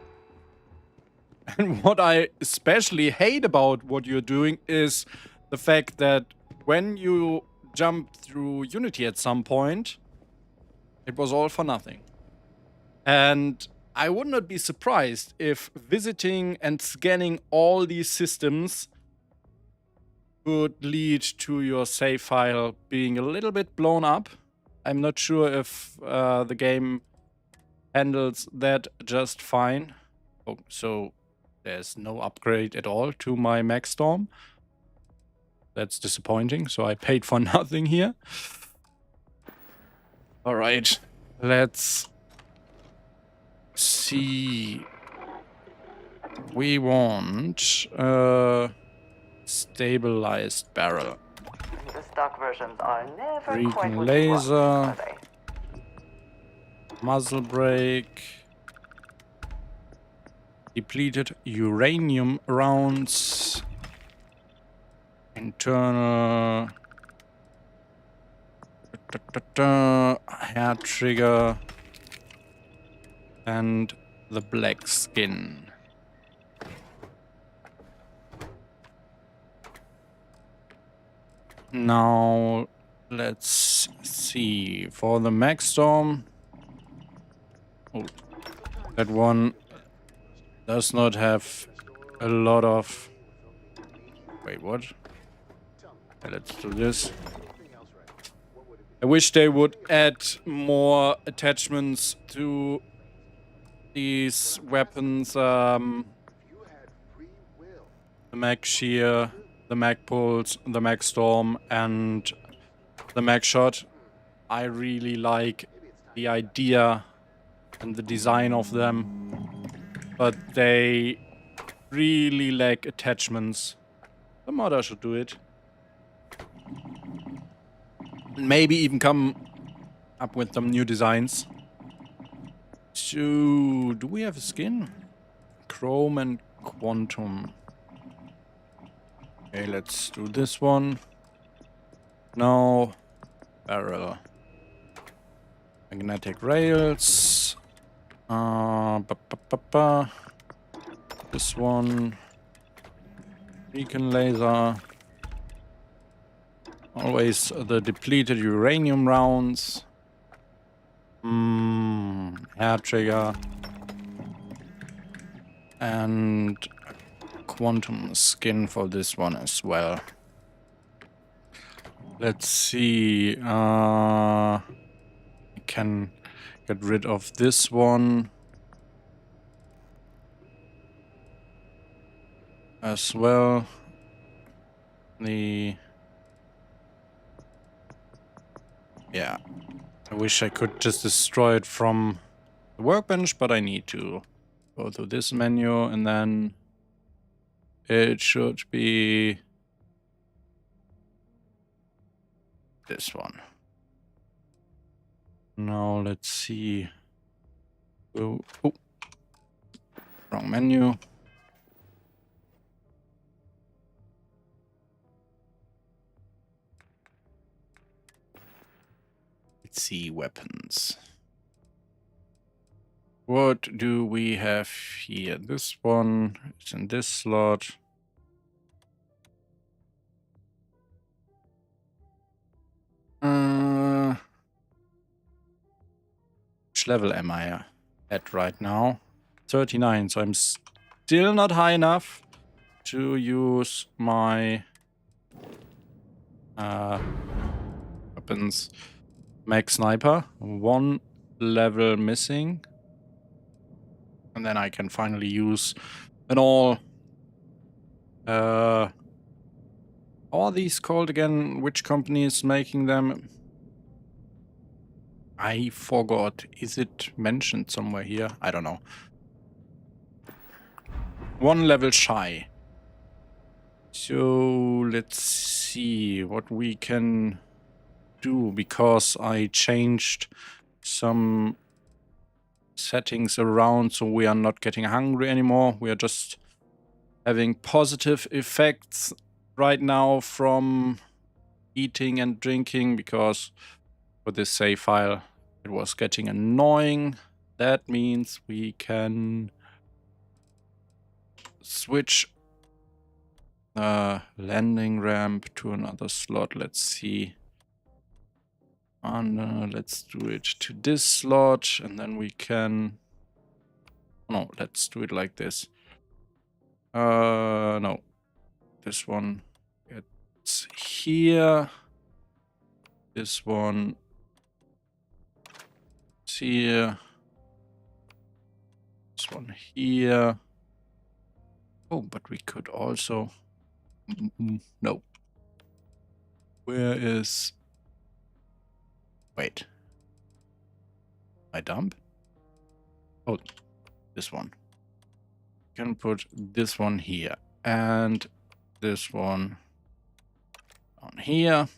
And what I especially hate about what you're doing is the fact that when you jump through Unity at some point, it was all for nothing. And I would not be surprised if visiting and scanning all these systems would lead to your save file being a little bit blown up. I'm not sure if the game handles that just fine. Oh, so there's no upgrade at all to my Maxstorm. That's disappointing, so I paid for nothing here. Alright, let's see. We want a stabilized barrel. The stock versions are never Recon quite what you want, laser. are they? Muzzle brake. Depleted uranium rounds. Internal. Hair trigger. And the black skin. Now, let's see. For the Maxstorm. Oh, that one does not have a lot of... Wait, what? Okay, let's do this. I wish they would add more attachments to these weapons. The mag shear, the mag pulse, the mag storm, and the mag shot. I really like the idea and the design of them, but they really lack attachments. The modder should do it. Maybe even come up with some new designs. So, do we have a skin? Chrome and Quantum. Okay, let's do this one. Now, barrel. Magnetic rails. This one. Beacon laser. Always the depleted uranium rounds. Hair trigger. And quantum skin for this one as well. Let's see. I can get rid of this one as well. Yeah, I wish I could just destroy it from the workbench, but I need to go through this menu, and then it should be this one. Now let's see. Oh, wrong menu. Let's see, weapons. What do we have here? This one is in this slot. Which level am I at right now? 39, so I'm still not high enough to use my weapons. Mag sniper, 1 level missing. And then I can finally use an all. How are these called again? Which company is making them? I forgot. Is it mentioned somewhere here? I don't know. 1 level shy. So let's see what we can do, because I changed some settings around so we are not getting hungry anymore. We are just having positive effects right now from eating and drinking, because for this save file it was getting annoying. That means we can switch the landing ramp to another slot. Let's see. And let's do it to this slot, and then we can No, let's do it like this. No. This one gets here. This one is here. This one here. Oh, but we could also... No. Where is... Wait. My dump? Oh, this one. Can put this one here. And this one on here.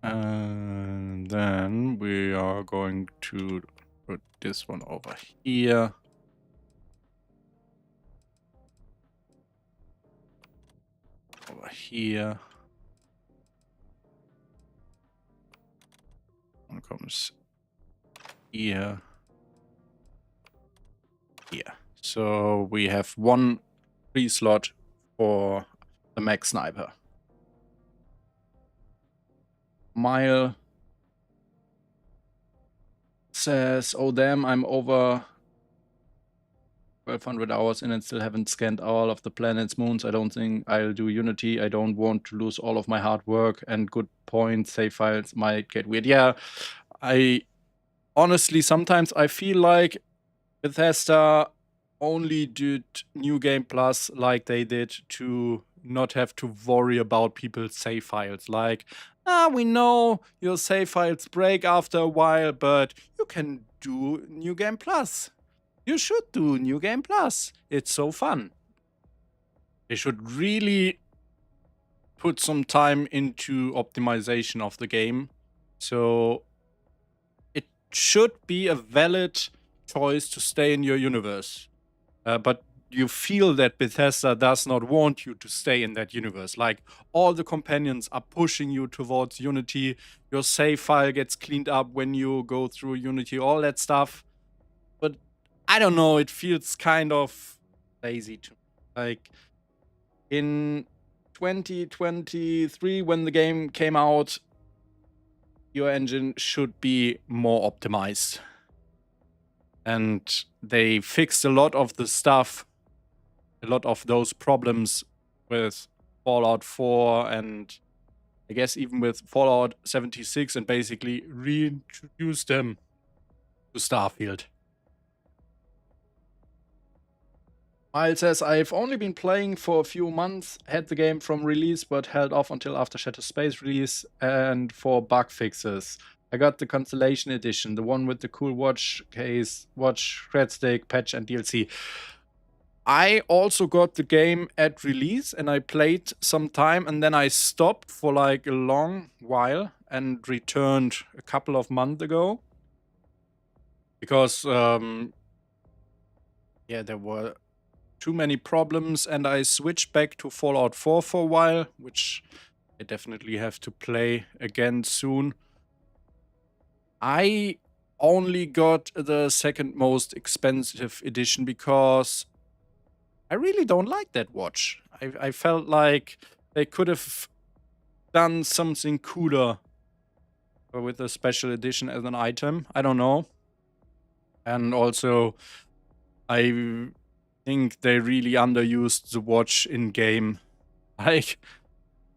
And then we are going to put this one over here. Over here. One comes here. Here. So we have one free slot for the Mech Sniper. Mile says, oh damn, I'm over 1200 hours in and still haven't scanned all of the planets, moons. I don't think I'll do Unity. I don't want to lose all of my hard work and good points. Save files might get weird. Yeah, I honestly, sometimes I feel like Bethesda only did New Game Plus like they did to not have to worry about people's save files. Like, we know your save files break after a while, but you can do New Game Plus. You should do New Game Plus. It's so fun. They should really put some time into optimization of the game. So it should be a valid choice to stay in your universe. But you feel that Bethesda does not want you to stay in that universe. Like, all the companions are pushing you towards Unity. Your save file gets cleaned up when you go through Unity, all that stuff. But I don't know, it feels kind of lazy to me. Like, in 2023, when the game came out, your engine should be more optimized. And they fixed a lot of the stuff, a lot of those problems with Fallout 4 and I guess even with Fallout 76, and basically reintroduced them to Starfield. Miles says, I've only been playing for a few months, had the game from release, but held off until after Shattered Space release and for bug fixes. I got the Constellation Edition, the one with the cool watch case, watch, thread stick, patch, and DLC. I also got the game at release, and I played some time, and then I stopped for like a long while and returned a couple of months ago. Because, yeah, there were too many problems, and I switched back to Fallout 4 for a while, which I definitely have to play again soon. I only got the second most expensive edition because I really don't like that watch. I felt like they could have done something cooler with a special edition as an item. I don't know. And also, I think they really underused the watch in game. Like,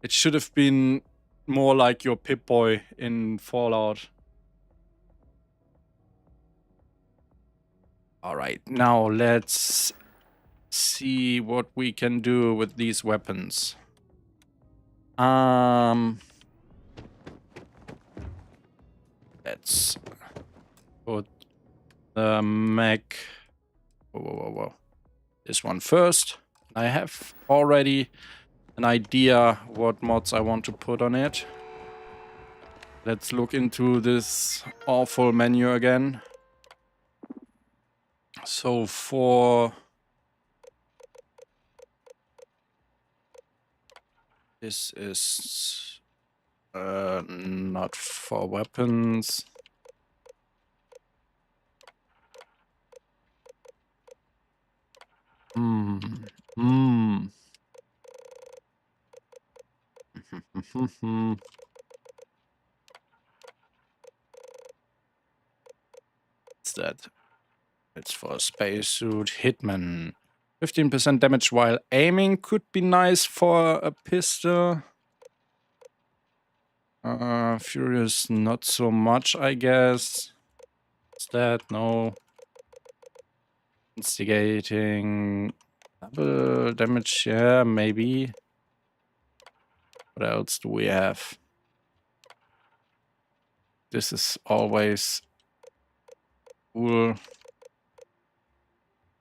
it should have been more like your Pip-Boy in Fallout. Alright, now let's see what we can do with these weapons. Let's put the mech... Whoa. This one first. I have already an idea what mods I want to put on it. Let's look into this awful menu again. So for... This is not for weapons. What's that? It's for a spacesuit hitman. 15% damage while aiming could be nice for a pistol. Furious, not so much, I guess. What's that? No. Instigating. Double damage, yeah, maybe. What else do we have? This is always cool.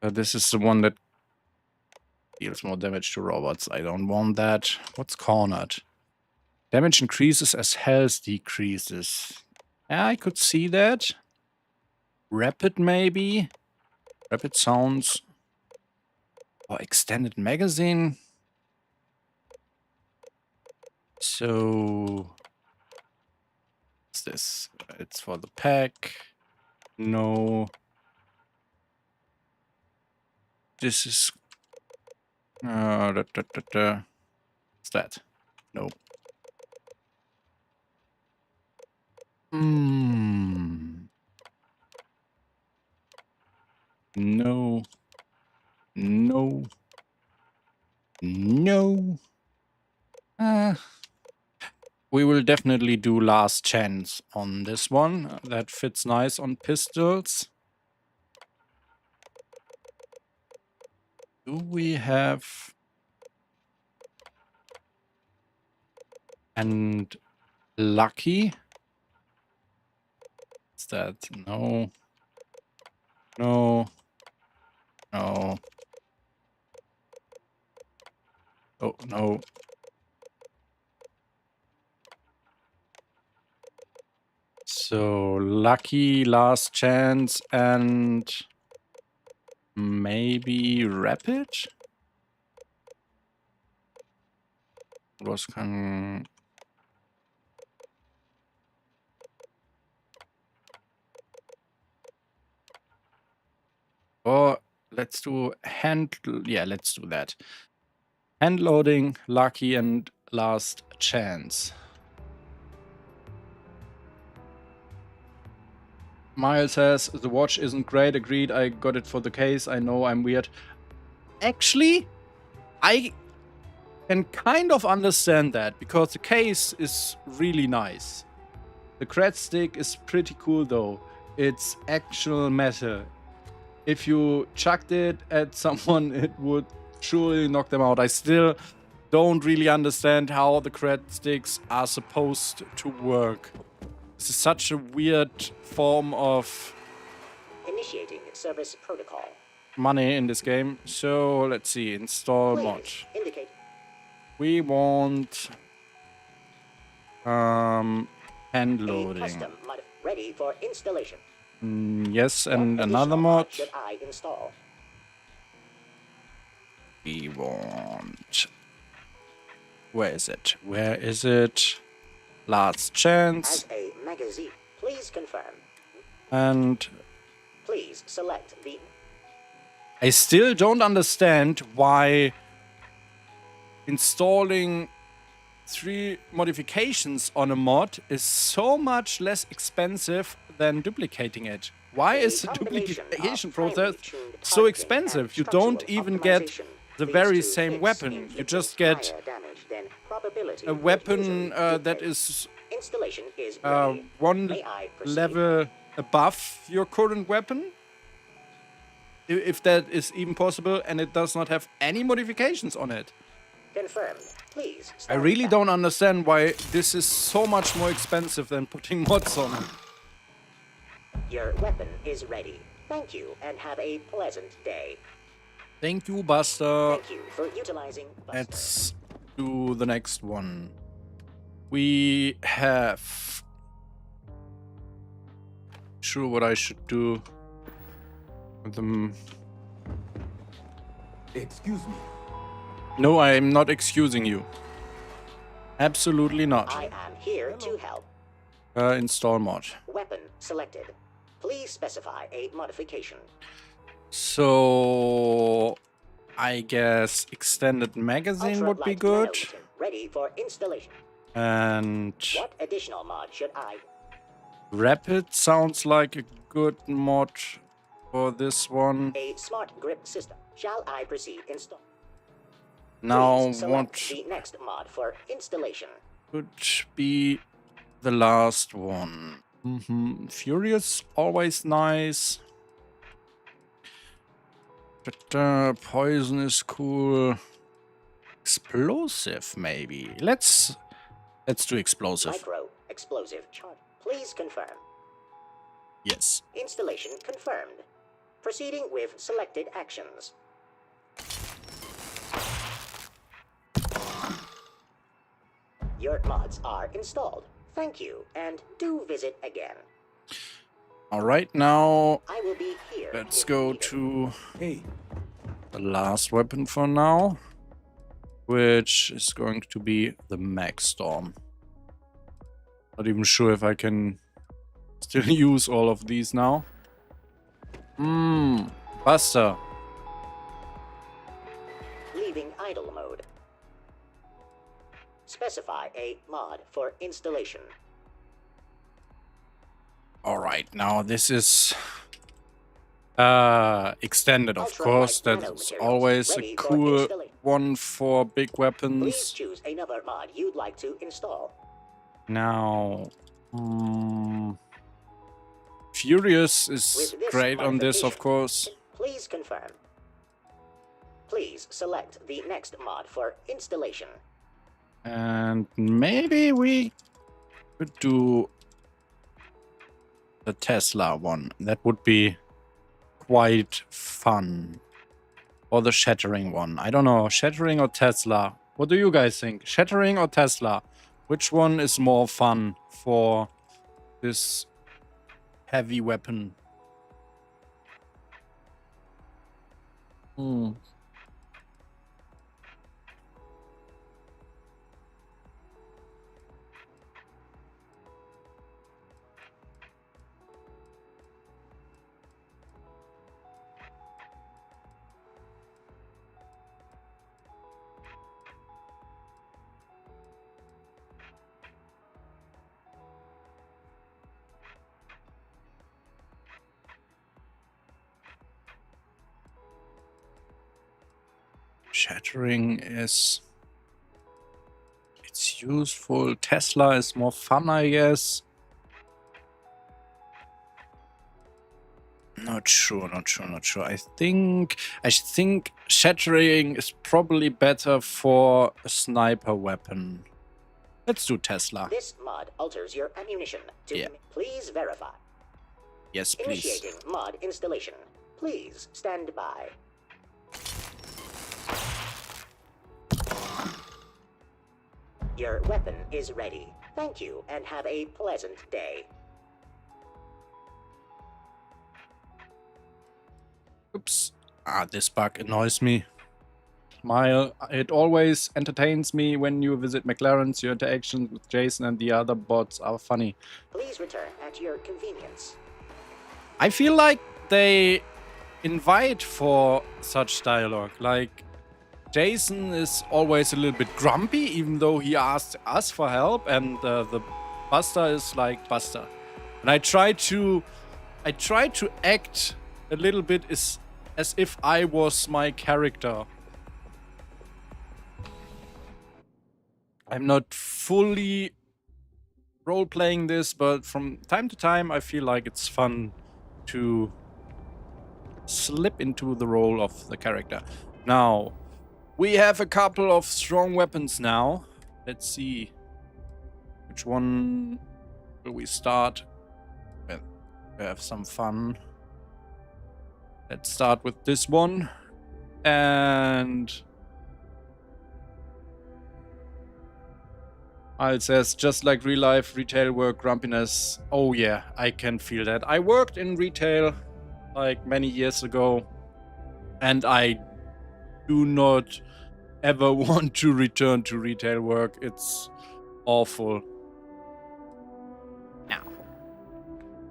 This is the one that deals more damage to robots. I don't want that. What's cornered? Damage increases as health decreases. Yeah, I could see that. Rapid, maybe? Rapid sounds. Or extended magazine. So... what's this? It's for the pack. No. This is... What's that? No. No. No. No. We will definitely do last chance on this one. That fits nice on pistols. Do we have... and lucky? Is that... no. No. No. Oh, no. So, lucky, last chance, and maybe rapid? Was can... or let's do hand... yeah, let's do that. Hand loading, lucky, and last chance. Miles says, the watch isn't great. Agreed, I got it for the case. I know I'm weird. Actually, I can kind of understand that, because the case is really nice. The cred stick is pretty cool though. It's actual metal. If you chucked it at someone, it would surely knock them out. I still don't really understand how the cred sticks are supposed to work. This is such a weird form of Initiating service protocol. money in this game. So let's see, install mod. Indicate. We want hand loading. Custom mod ready for installation. Yes, and What another additional mod. should I install? We want... where is it? Where is it? Last chance. As a magazine, please confirm. And Please select the I still don't understand why installing 3 modifications on a mod is so much less expensive than duplicating it. Why is the duplication process so expensive? You don't even get the very same weapon. You just get a weapon that is installation is one May I proceed? level above your current weapon. If that is even possible, and it does not have any modifications on it. Confirmed. Please. I stand really back. don't understand why this is so much more expensive than putting mods on it. Your weapon is ready. Thank you, and have a pleasant day. Thank you, Buster. Thank you for utilizing Buster. Let's do the next one. We have... sure what I should do with them. Excuse me. No, I am not excusing you. Absolutely not. I am here to help. Install mod. Weapon selected. Please specify a modification. So I guess extended magazine would be Ultralight good. nanoroutine ready for installation. And What additional mod should I? rapid sounds like a good mod for this one. A smart grip system. Shall I proceed install? Now, Please select what the next mod for installation. could be the last one? Furious, always nice. Poison is cool. Explosive, maybe. Let's do explosive. Micro explosive charge. Please confirm. Yes. Installation confirmed. Proceeding with selected actions. Your mods are installed. Thank you, and do visit again. All right, now I will be here. let's if go needed. to the last weapon for now, which is going to be the Mag Storm. Not even sure if I can still use all of these now. Buster. Leaving idle mode. Specify a mod for installation. Alright, now this is extended, of course. That's always a cool one for big Please weapons. choose another mod you'd like to install. Now, Furious is With this great on this, of modification, course. Please confirm. Please select the next mod for installation. And maybe we could do the Tesla one. That would be quite fun. Or the Shattering one. I don't know. Shattering or Tesla? What do you guys think? Shattering or Tesla? Which one is more fun for this heavy weapon? Shattering is... it's useful. Tesla is more fun, I guess. Not sure. I think Shattering is probably better for a sniper weapon. Let's do Tesla. This mod alters your ammunition. Please verify. Yes, please. Initiating mod installation. Please stand by. Your weapon is ready. Thank you, and have a pleasant day. Oops. This bug annoys me. It always entertains me when you visit McLaren's. Your interactions with Jason and the other bots are funny. Please return at your convenience. I feel like they invite for such dialogue. Like, Jason is always a little bit grumpy, even though he asked us for help, and the Buster is like Buster. And I try to act a little bit as if I was my character. I'm not fully role-playing this, but from time to time I feel like it's fun to slip into the role of the character. Now, we have a couple of strong weapons now. Let's see. Which one will we start with? We have some fun. Let's start with this one. And it says, just like real life, retail work, grumpiness. Oh yeah, I can feel that. I worked in retail like many years ago, and I do not ever want to return to retail work. It's awful. Now,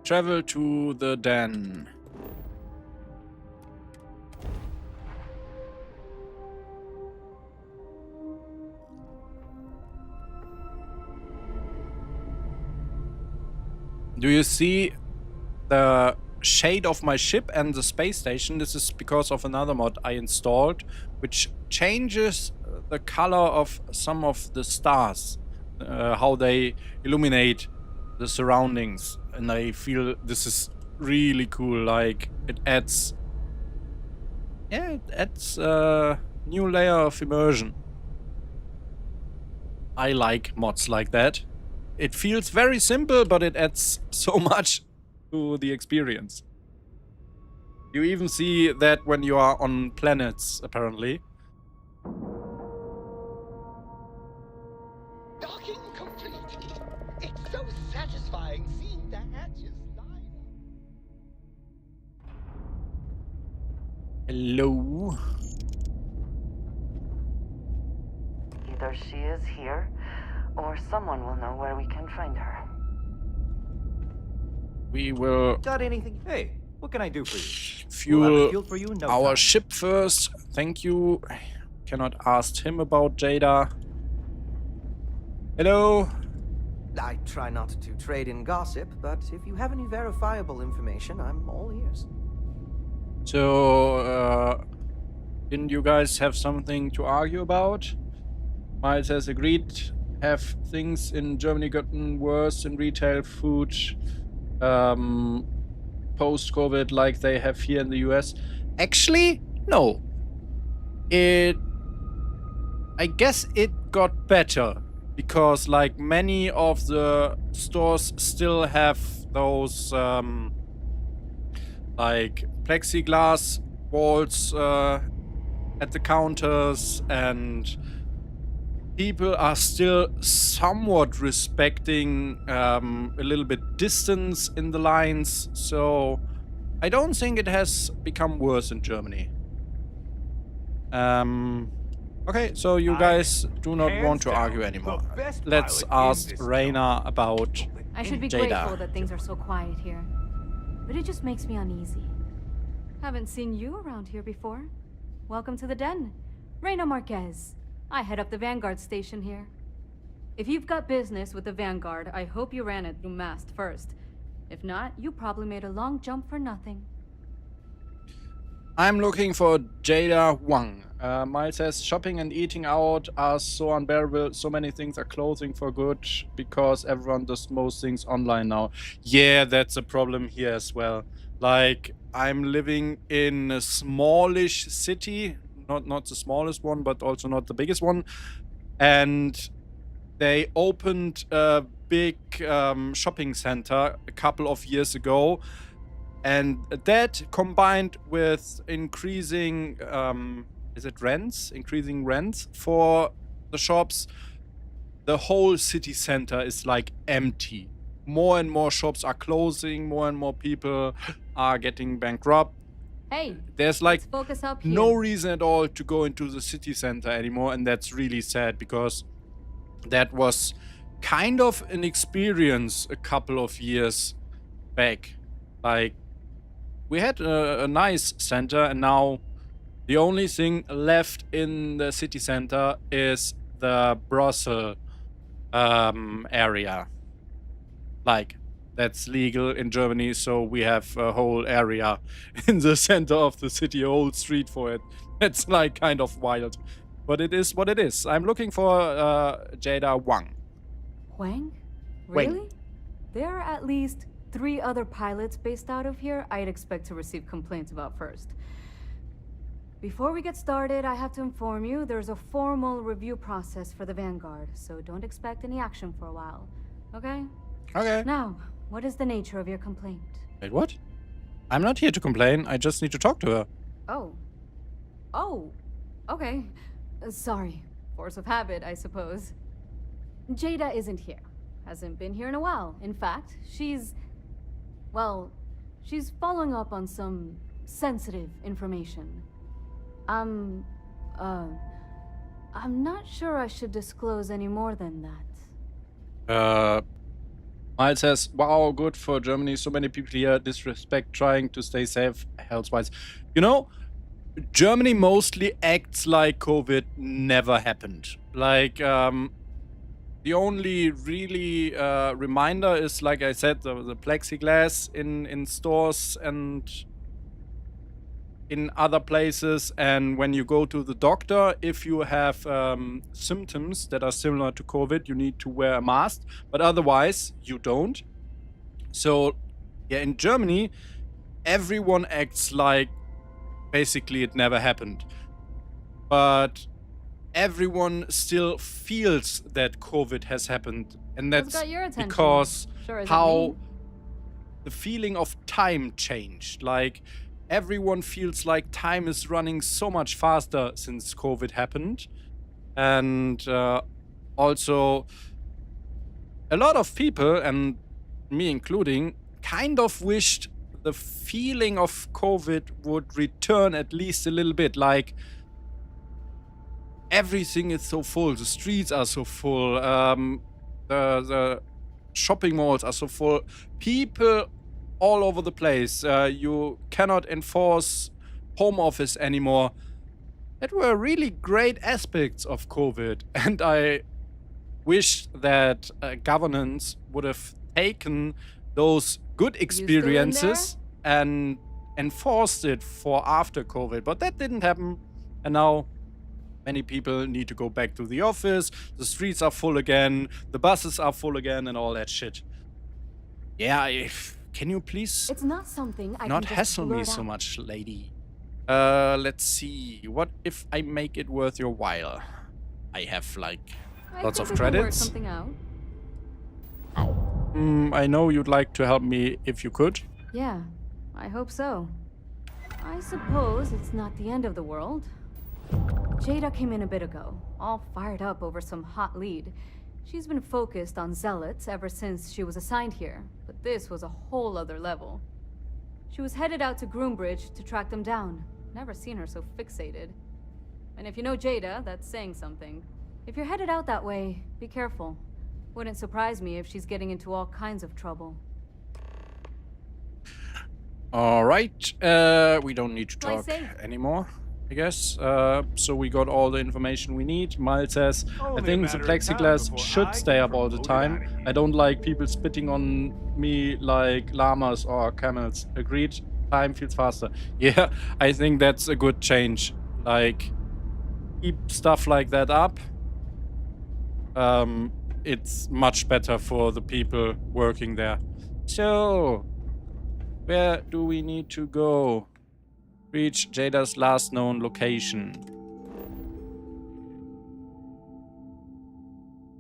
travel to the den. Do you see the shade of my ship and the space station. This is because of another mod I installed, which changes the color of some of the stars, how they illuminate the surroundings. And I feel this is really cool. Like, it adds... yeah, it adds a new layer of immersion. I like mods like that. It feels very simple, but it adds so much to the experience. You even see that when you are on planets, apparently. Docking complete. It's so satisfying seeing the hatches line up. Hello. Either she is here, or someone will know where we can find her. We will Got anything? Hey, what can I do for you? fuel We'll have a fuel for you in no our time. ship first. Thank you. Cannot ask him about Jada. Hello. I try not to trade in gossip, but if you have any verifiable information, I'm all ears. So, didn't you guys have something to argue about? Miles has agreed. Have things in Germany gotten worse in retail food post-COVID like they have here in the US? Actually, no. I guess it got better because like many of the stores still have those like plexiglass walls at the counters, and people are still somewhat respecting a little bit distance in the lines, so I don't think it has become worse in Germany. Okay, so you guys do not want to argue anymore. Let's ask Reyna about I should be Jada. grateful that things are so quiet here. But it just makes me uneasy. Haven't seen you around here before. Welcome to the den. Reyna Marquez. I head up the Vanguard station here. If you've got business with the Vanguard, I hope you ran it through Mast first. If not, you probably made a long jump for nothing. I'm looking for Jada Wang. Miles says shopping and eating out are so unbearable. So many things are closing for good because everyone does most things online now. Yeah, that's a problem here as well. Like, I'm living in a smallish city, not the smallest one, but also not the biggest one, and they opened a big shopping center a couple of years ago. And that combined with increasing, increasing rents for the shops, the whole city center is like empty. More and more shops are closing, more and more people are getting bankrupt. Hey, there's like let's focus up here. no reason at all to go into the city center anymore, and that's really sad because that was kind of an experience a couple of years back. Like, we had a nice center, and now the only thing left in the city center is the brothel area. Like, that's legal in Germany, so we have a whole area in the center of the city, a whole street for it. It's like kind of wild, but it is what it is. I'm looking for Jada Wang. Wang? Wang. Really? There are at least 3 other pilots based out of here I'd expect to receive complaints about first. Before we get started, I have to inform you there's a formal review process for the Vanguard, so don't expect any action for a while, okay? Okay. Now, what is the nature of your complaint? Wait, what? I'm not here to complain. I just need to talk to her. Oh, okay. Sorry. Force of habit, I suppose. Jada isn't here. Hasn't been here in a while. In fact, she's following up on some sensitive information. I'm not sure I should disclose any more than that. Miles says, wow, good for Germany. So many people here disrespect trying to stay safe health-wise. You know, Germany mostly acts like COVID never happened. Like, The only really reminder is, like I said, the plexiglass in stores and in other places. And when you go to the doctor, if you have symptoms that are similar to COVID, you need to wear a mask. But otherwise, you don't. So, yeah, in Germany, everyone acts like basically it never happened. But everyone still feels that COVID has happened. And What's that's got your attention? because Sure isn't how me. the feeling of time changed. Like, everyone feels like time is running so much faster since COVID happened. And also, a lot of people, and me including, kind of wished the feeling of COVID would return at least a little bit. Like, everything is so full. The streets are so full. The shopping malls are so full. People all over the place. You cannot enforce home office anymore. That were really great aspects of COVID. And I wish that governance would have taken those good experiences and enforced it for after COVID. But that didn't happen. And now many people need to go back to the office. The streets are full again. The buses are full again and all that shit. Yeah, can you please It's not something I not can just hassle me blurt so out. much, lady? Let's see. What if I make it worth your while? I have, like, lots of I think we can work credits. something out. I know you'd like to help me if you could. Yeah, I hope so. I suppose it's not the end of the world. Jada came in a bit ago, all fired up over some hot lead. She's been focused on zealots ever since she was assigned here, but this was a whole other level. She was headed out to Groombridge to track them down. Never seen her so fixated. And if you know Jada, that's saying something. If you're headed out that way, be careful. Wouldn't surprise me if she's getting into all kinds of trouble. All right. We don't need to Play talk safe. anymore, I guess. So we got all the information we need. Miles says, I think the plexiglass should stay up all the time. I don't like people spitting on me like llamas or camels. Agreed. Time feels faster. Yeah, I think that's a good change. Like, keep stuff like that up. It's much better for the people working there. So, where do we need to go? Reach Jada's last known location.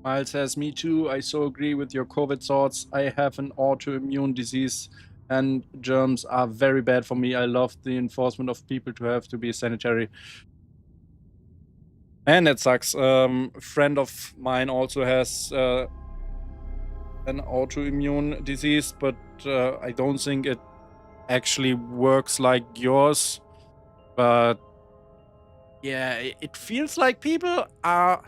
Miles says, me too. I so agree with your COVID thoughts. I have an autoimmune disease and germs are very bad for me. I love the enforcement of people to have to be sanitary. And that sucks. A friend of mine also has an autoimmune disease, but I don't think it actually works like yours. But yeah, it feels like people are...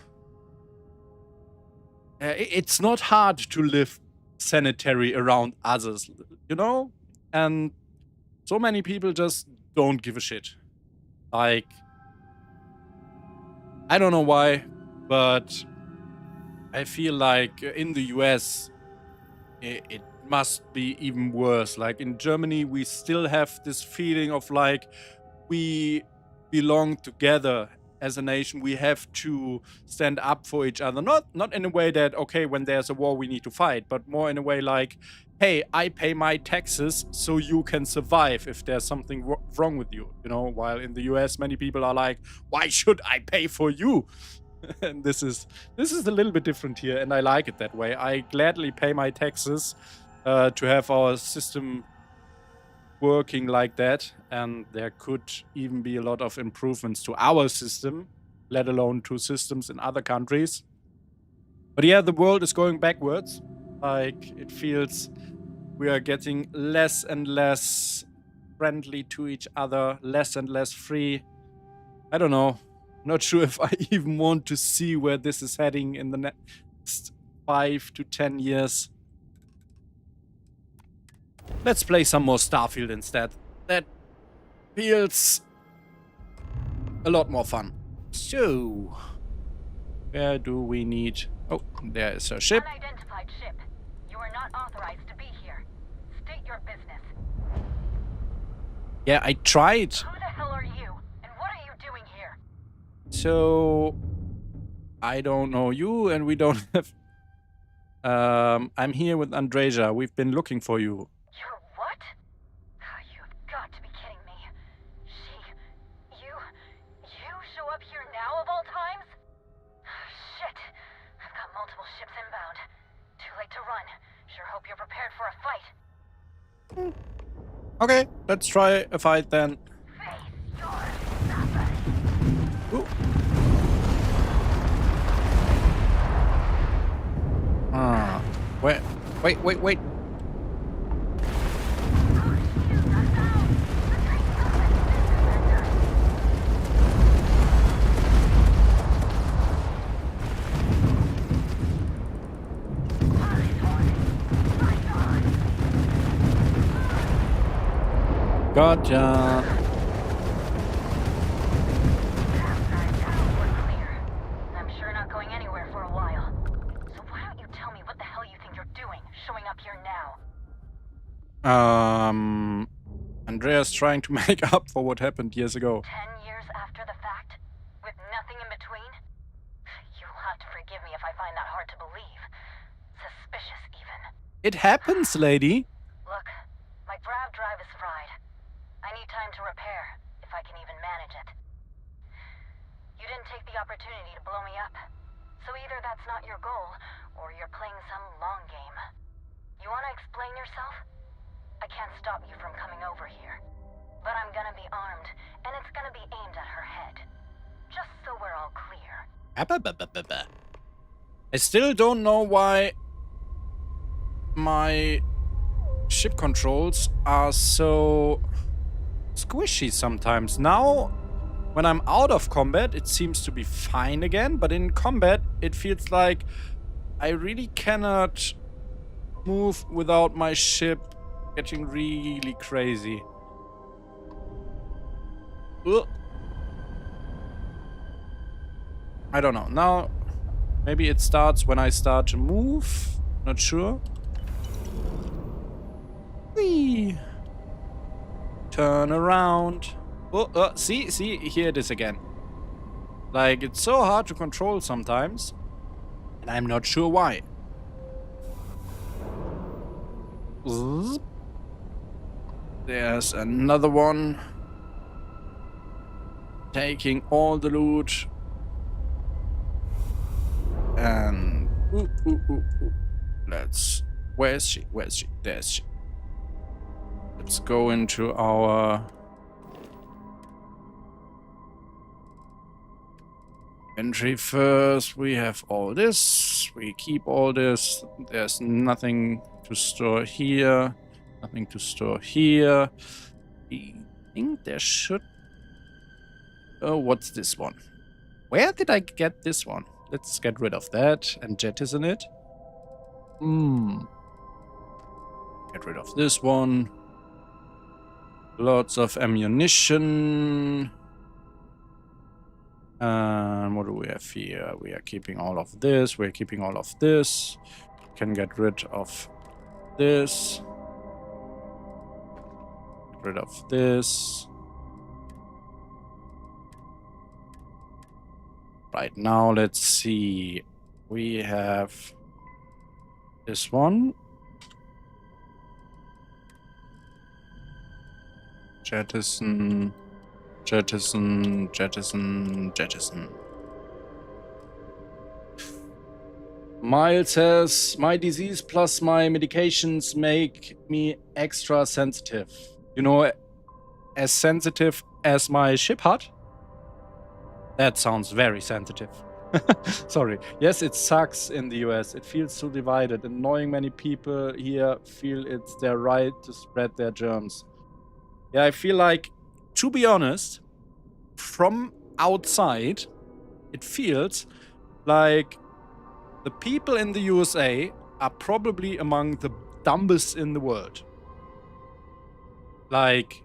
it's not hard to live sanitary around others, you know? And so many people just don't give a shit. Like, I don't know why, but I feel like in the US, it must be even worse. Like, in Germany, we still have this feeling of, like, we belong together as a nation. We have to stand up for each other. Not in a way that, okay, when there's a war, we need to fight, but more in a way like, hey, I pay my taxes so you can survive if there's something wrong with you, you know? While in the US, many people are like, why should I pay for you? And this is a little bit different here, and I like it that way. I gladly pay my taxes to have our system working like that, and there could even be a lot of improvements to our system, let alone to systems in other countries. But yeah, the world is going backwards. Like, it feels we are getting less and less friendly to each other, less and less free. I don't know. Not sure if I even want to see where this is heading in the next 5 to 10 years. Let's play some more Starfield instead. That feels a lot more fun. So, where do we need... Oh, there is a ship. Unidentified ship. You are not authorized to be here. State your business. Yeah, I tried. Who the hell are you? And what are you doing here? So I don't know you, and we don't have. I'm here with Andreja. We've been looking for you. You're what? You've got to be kidding me. You show up here now of all times? Shit. I've got multiple ships inbound. Too late to run. Sure hope you're prepared for a fight. Okay, let's try a fight then. Face your suffering. Ooh. Wait. Gotcha. I'm sure not going anywhere for a while. So why don't you tell me what the hell you think you're doing, showing up here now? Andreas trying to make up for what happened years ago. 10 years after the fact? With nothing in between? You'll have to forgive me if I find that hard to believe. Suspicious, even. It happens, lady. Look, my grav drive is fried. I need time to repair, if I can even manage it. You didn't take the opportunity to blow me up. So either that's not your goal, or you're playing some long game. You want to explain yourself? I can't stop you from coming over here. But I'm gonna be armed, and it's gonna be aimed at her head. Just so we're all clear. I still don't know why my ship controls are so squishy sometimes. Now, when I'm out of combat, it seems to be fine again, but in combat, it feels like I really cannot move without my ship getting really crazy. Ugh. I don't know. Now, maybe it starts when I start to move. Not sure. Whee! Turn around. Oh, see, here it is again. Like, it's so hard to control sometimes, and I'm not sure why. There's another one. Taking all the loot. And let's. Where's she? There's she. Let's go into our entry first. We have all this. We keep all this. There's nothing to store here. Nothing to store here. I think there should. Oh, what's this one? Where did I get this one? Let's get rid of that and jettison it. Get rid of this one. Lots of ammunition. What do we have here? We are keeping all of this. We're keeping all of this. Can get rid of this. Get rid of this. Right now, let's see. We have this one. Jettison, jettison, jettison, jettison. Miles says, my disease plus my medications make me extra sensitive. You know, as sensitive as my ship heart? That sounds very sensitive. Sorry. Yes, it sucks in the US. It feels so divided. Annoying many people here feel it's their right to spread their germs. Yeah, I feel like, to be honest, from outside, it feels like the people in the USA are probably among the dumbest in the world. Like,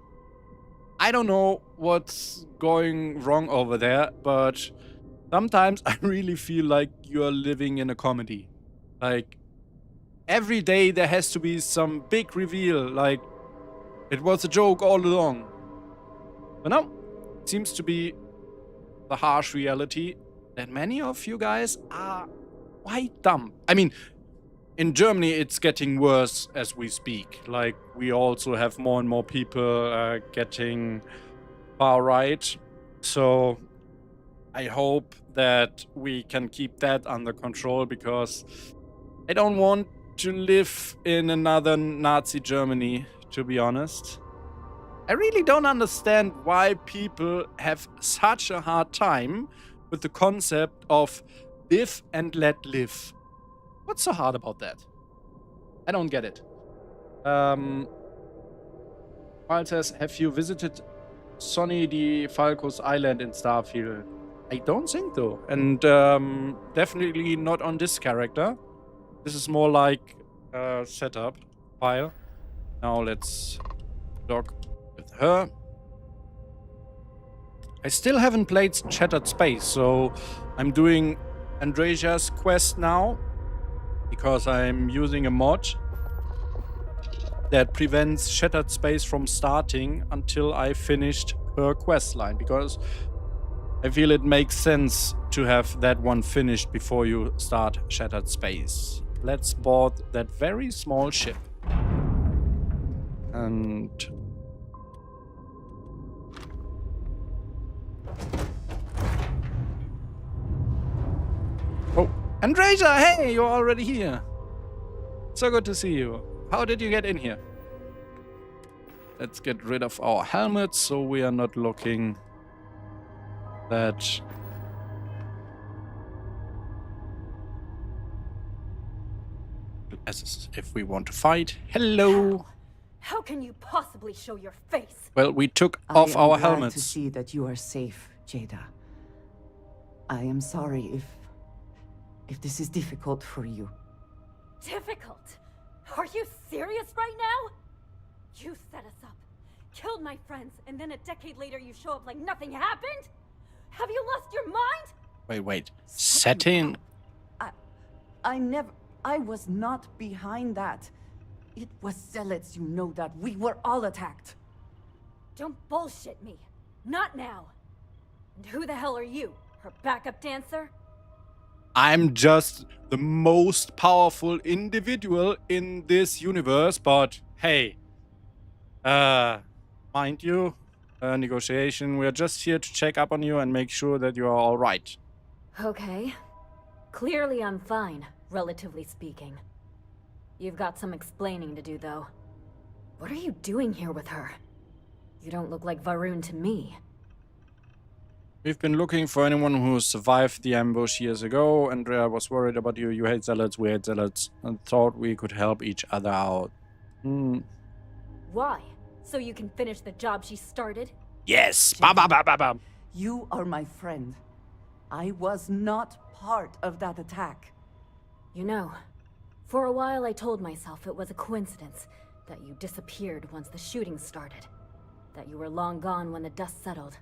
I don't know what's going wrong over there, but sometimes I really feel like you're living in a comedy. Like, every day there has to be some big reveal, like, it was a joke all along. But no, it seems to be the harsh reality that many of you guys are quite dumb. I mean, in Germany, it's getting worse as we speak. Like, we also have more and more people getting far right. So I hope that we can keep that under control, because I don't want to live in another Nazi Germany, to be honest. I really don't understand why people have such a hard time with the concept of live and let live. What's so hard about that? I don't get it. While says, have you visited Sonny the Falco's Island in Starfield? I don't think so. And definitely not on this character. This is more like a setup file. Now let's dock with her. I still haven't played Shattered Space, so I'm doing Andrejas' quest now, because I'm using a mod that prevents Shattered Space from starting until I finished her quest line, because I feel it makes sense to have that one finished before you start Shattered Space. Let's board that very small ship. And oh, Andreja, hey, you're already here. So good to see you. How did you get in here? Let's get rid of our helmets so we are not looking that as if we want to fight. Hello. How can you possibly show your face? Well, we took off our I am glad helmets. to see that you are safe, Jada. I am sorry if this is difficult for you. Difficult? Are you serious right now? You set us up, killed my friends, and then a decade later you show up like nothing happened? Have you lost your mind? Wait. Setting? I was not behind that. It was zealots, you know that. We were all attacked. Don't bullshit me. Not now. And who the hell are you? Her backup dancer? I'm just the most powerful individual in this universe, but hey, mind you, negotiation, we're just here to check up on you and make sure that you are all right. Okay. Clearly I'm fine, relatively speaking. You've got some explaining to do, though. What are you doing here with her? You don't look like Varun to me. We've been looking for anyone who survived the ambush years ago. Andrea was worried about you. You hate zealots, we hate zealots, and thought we could help each other out. Why? So you can finish the job she started? Yes! Ba-ba-ba-ba-ba! You are my friend. I was not part of that attack. You know, for a while I told myself it was a coincidence that you disappeared once the shooting started. That you were long gone when the dust settled.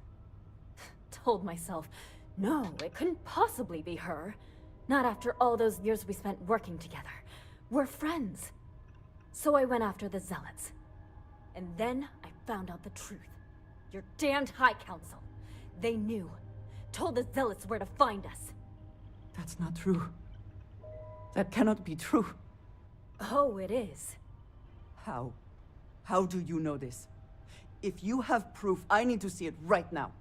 Told myself, no, it couldn't possibly be her. Not after all those years we spent working together. We're friends. So I went after the zealots. And then I found out the truth. Your damned High Council. They knew. Told the zealots where to find us. That's not true. That cannot be true. Oh, it is. How? How do you know this? If you have proof, I need to see it right now.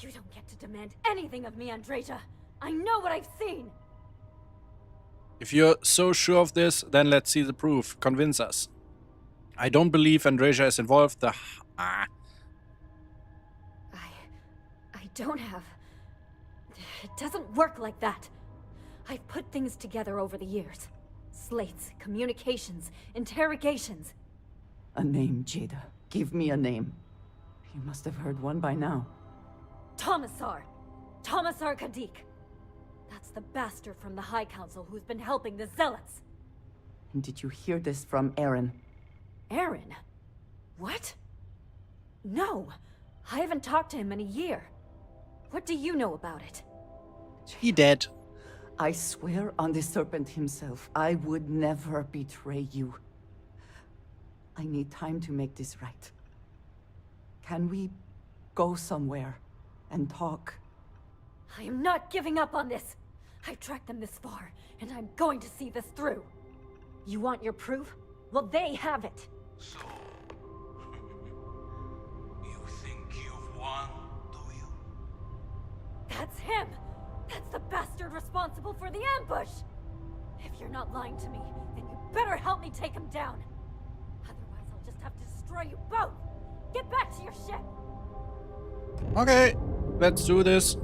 You don't get to demand anything of me, Andreja. I know what I've seen. If you're so sure of this, then let's see the proof. Convince us. I don't believe Andreja is involved. I don't have... It doesn't work like that. I've put things together over the years. Slates, communications, interrogations. A name, Jada. Give me a name. You must have heard one by now. Tomasar Kadik. That's the bastard from the High Council who's been helping the zealots. And did you hear this from Aaron? Aaron? What? No, I haven't talked to him in a year. What do you know about it? He dead. I swear on the serpent himself, I would never betray you. I need time to make this right. Can we go somewhere and talk? I am not giving up on this. I've tracked them this far, and I'm going to see this through. You want your proof? Well, they have it. So, you think you've won, do you? That's him! That's the bastard responsible for the ambush! If you're not lying to me, then you better help me take him down. Otherwise, I'll just have to destroy you both! Get back to your ship! Okay, let's do this.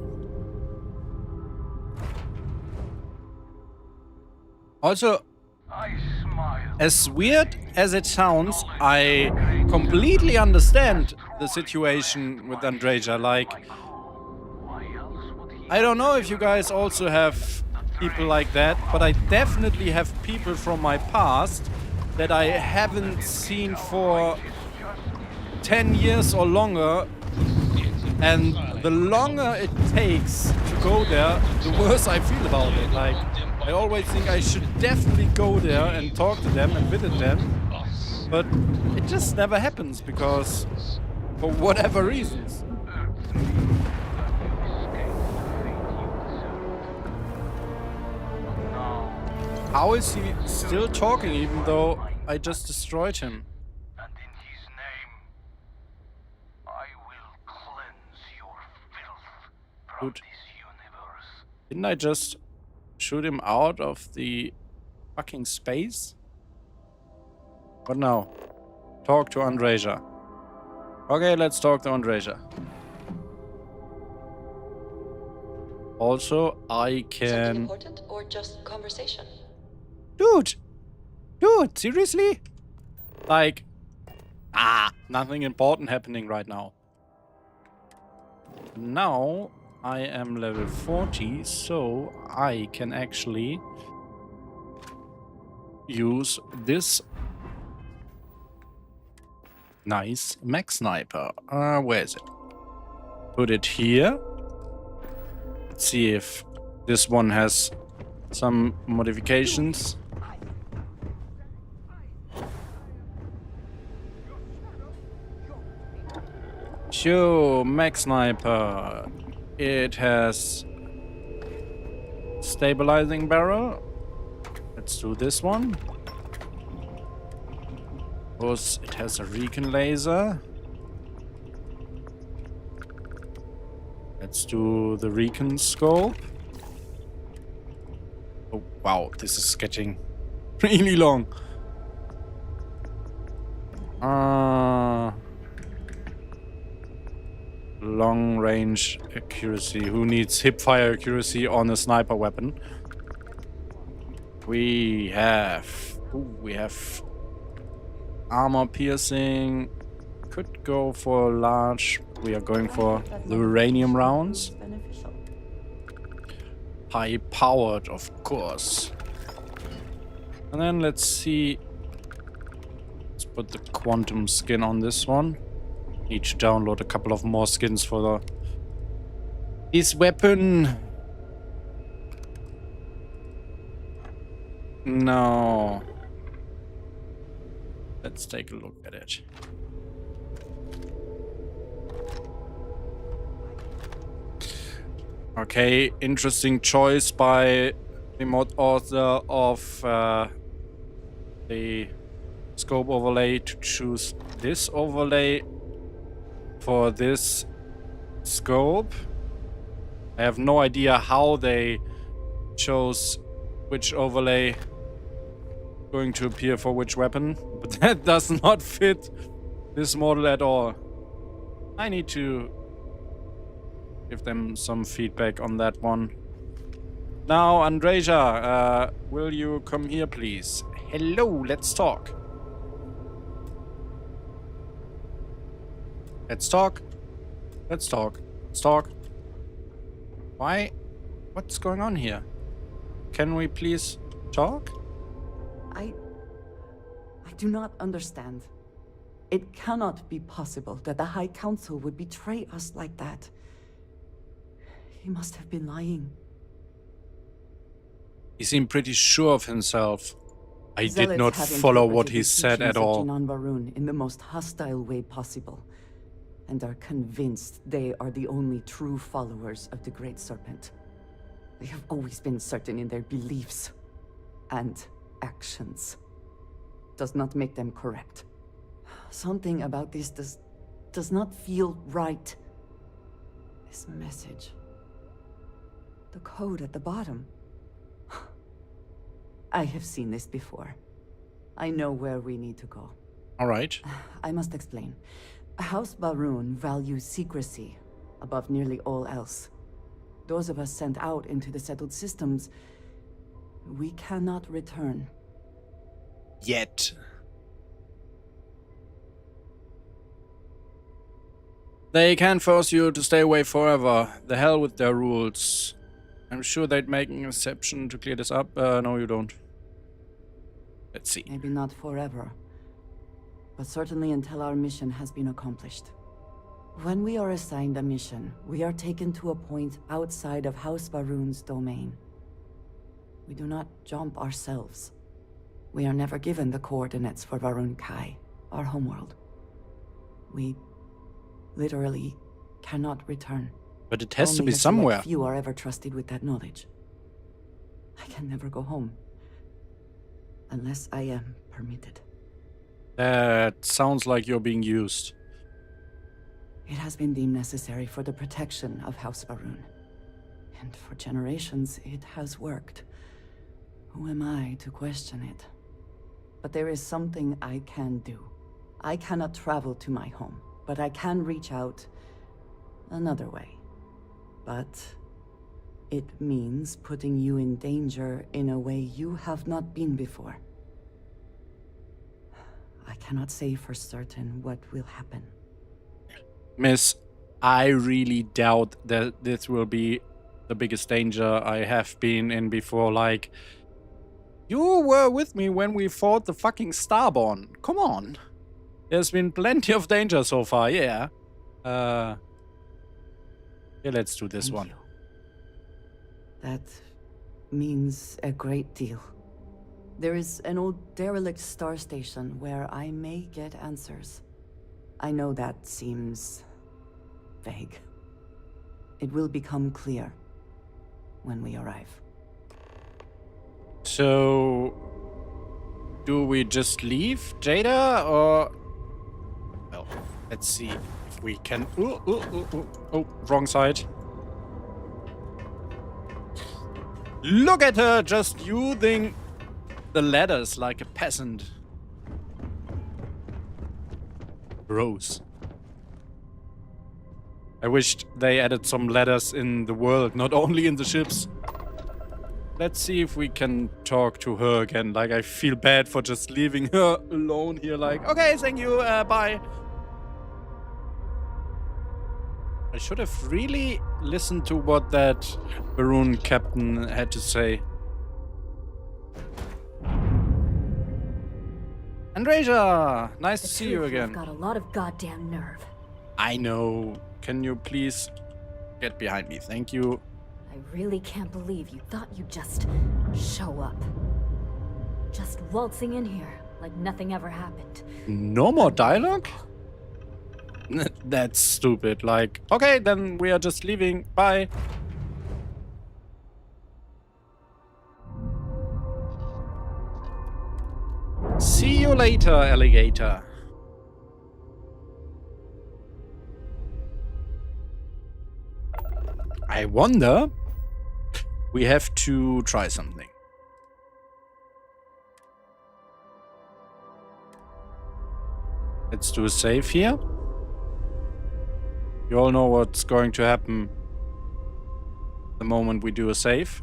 Also, as weird as it sounds, I completely understand the situation with Andreja. Like, I don't know if you guys also have people like that, but I definitely have people from my past that I haven't seen for 10 years or longer. And the longer it takes to go there, the worse I feel about it. Like, I always think I should definitely go there and talk to them and visit them. But it just never happens because, for whatever reasons. How is he still talking even though I just destroyed him? Dude, didn't I just shoot him out of the fucking space? What now? Talk to Andreja. Okay, let's talk to Andreja. Also, I can... Something important or just conversation? Dude! Dude, seriously? Like... nothing important happening right now. Now... I am level 40, so I can actually use this nice mech sniper. Where is it? Put it here. Let's see if this one has some modifications. Sure, mech sniper. It has stabilizing barrel. Let's do this one. Of course, it has a recon laser. Let's do the recon scope. Oh, wow, this is getting really long. Long range accuracy. Who needs hip fire accuracy on a sniper weapon? We have armor piercing. Could go for large. We are going for the uranium rounds. High powered, of course. And then let's see. Let's put the quantum skin on this one. Need to download a couple of more skins for this weapon. No. Let's take a look at it. Okay, interesting choice by the mod author of the scope overlay to choose this overlay for this scope. I have no idea how they chose which overlay going to appear for which weapon, but that does not fit this model at all. I need to give them some feedback on that one. Now, Andreja, will you come here, please? Hello, let's talk. Let's talk. Let's talk. Let's talk. Why? What's going on here? Can we please talk? I do not understand. It cannot be possible that the High Council would betray us like that. He must have been lying. He seemed pretty sure of himself. I did Zealots not have follow what interpreted he the said at teachings of all. Jinan Varun in the most hostile way possible, and are convinced they are the only true followers of the Great Serpent. They have always been certain in their beliefs and actions. Does not make them correct. Something about this does not feel right. This message. The code at the bottom. I have seen this before. I know where we need to go. All right. I must explain. House Varun values secrecy above nearly all else. Those of us sent out into the settled systems, we cannot return. Yet. They can't force you to stay away forever. The hell with their rules. I'm sure they'd make an exception to clear this up. No, you don't. Let's see. Maybe not forever, but certainly until our mission has been accomplished. When we are assigned a mission, we are taken to a point outside of House Varun's domain. We do not jump ourselves. We are never given the coordinates for Varun Kai, our homeworld. We literally cannot return. But it has to Only be a somewhere. select few are ever trusted with that knowledge. I can never go home. Unless I am permitted. That sounds like you're being used. It has been deemed necessary for the protection of House Varun. And for generations, it has worked. Who am I to question it? But there is something I can do. I cannot travel to my home, but I can reach out another way. But it means putting you in danger in a way you have not been before. I cannot say for certain what will happen. Miss, I really doubt that this will be the biggest danger I have been in before. Like, you were with me when we fought the fucking Starborn. Come on. There's been plenty of danger so far, yeah. Yeah, let's do this one. You. That means a great deal. There is an old derelict star station where I may get answers. I know that seems vague. It will become clear when we arrive. So, do we just leave Jada, or... Well, let's see if we can... Oh, wrong side. Look at her, just using the ladders like a peasant. Gross. I wished they added some ladders in the world, not only in the ships. Let's see if we can talk to her again. Like, I feel bad for just leaving her alone here. Like, okay, thank you, bye. I should have really listened to what that Varun captain had to say. Andreja! Nice to see you again. You've got a lot of goddamn nerve. I know. Can you please get behind me? Thank you. I really can't believe you thought you'd just show up. Just waltzing in here like nothing ever happened. No more dialogue? That's stupid. Like, okay, then we are just leaving. Bye. See you later, alligator. I wonder... We have to try something. Let's do a save here. You all know what's going to happen the moment we do a save.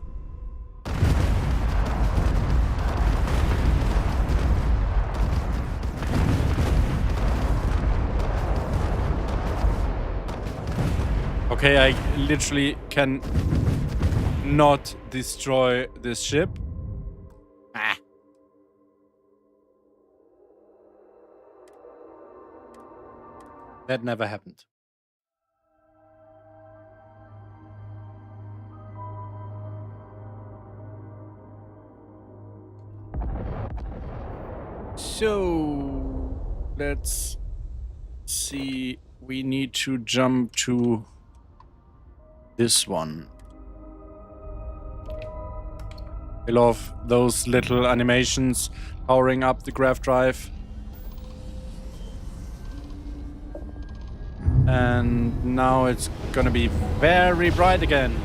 Okay, I literally can not destroy this ship. Ah. That never happened. So let's see. We need to jump to this one. I love those little animations powering up the graph drive. And now it's gonna be very bright again.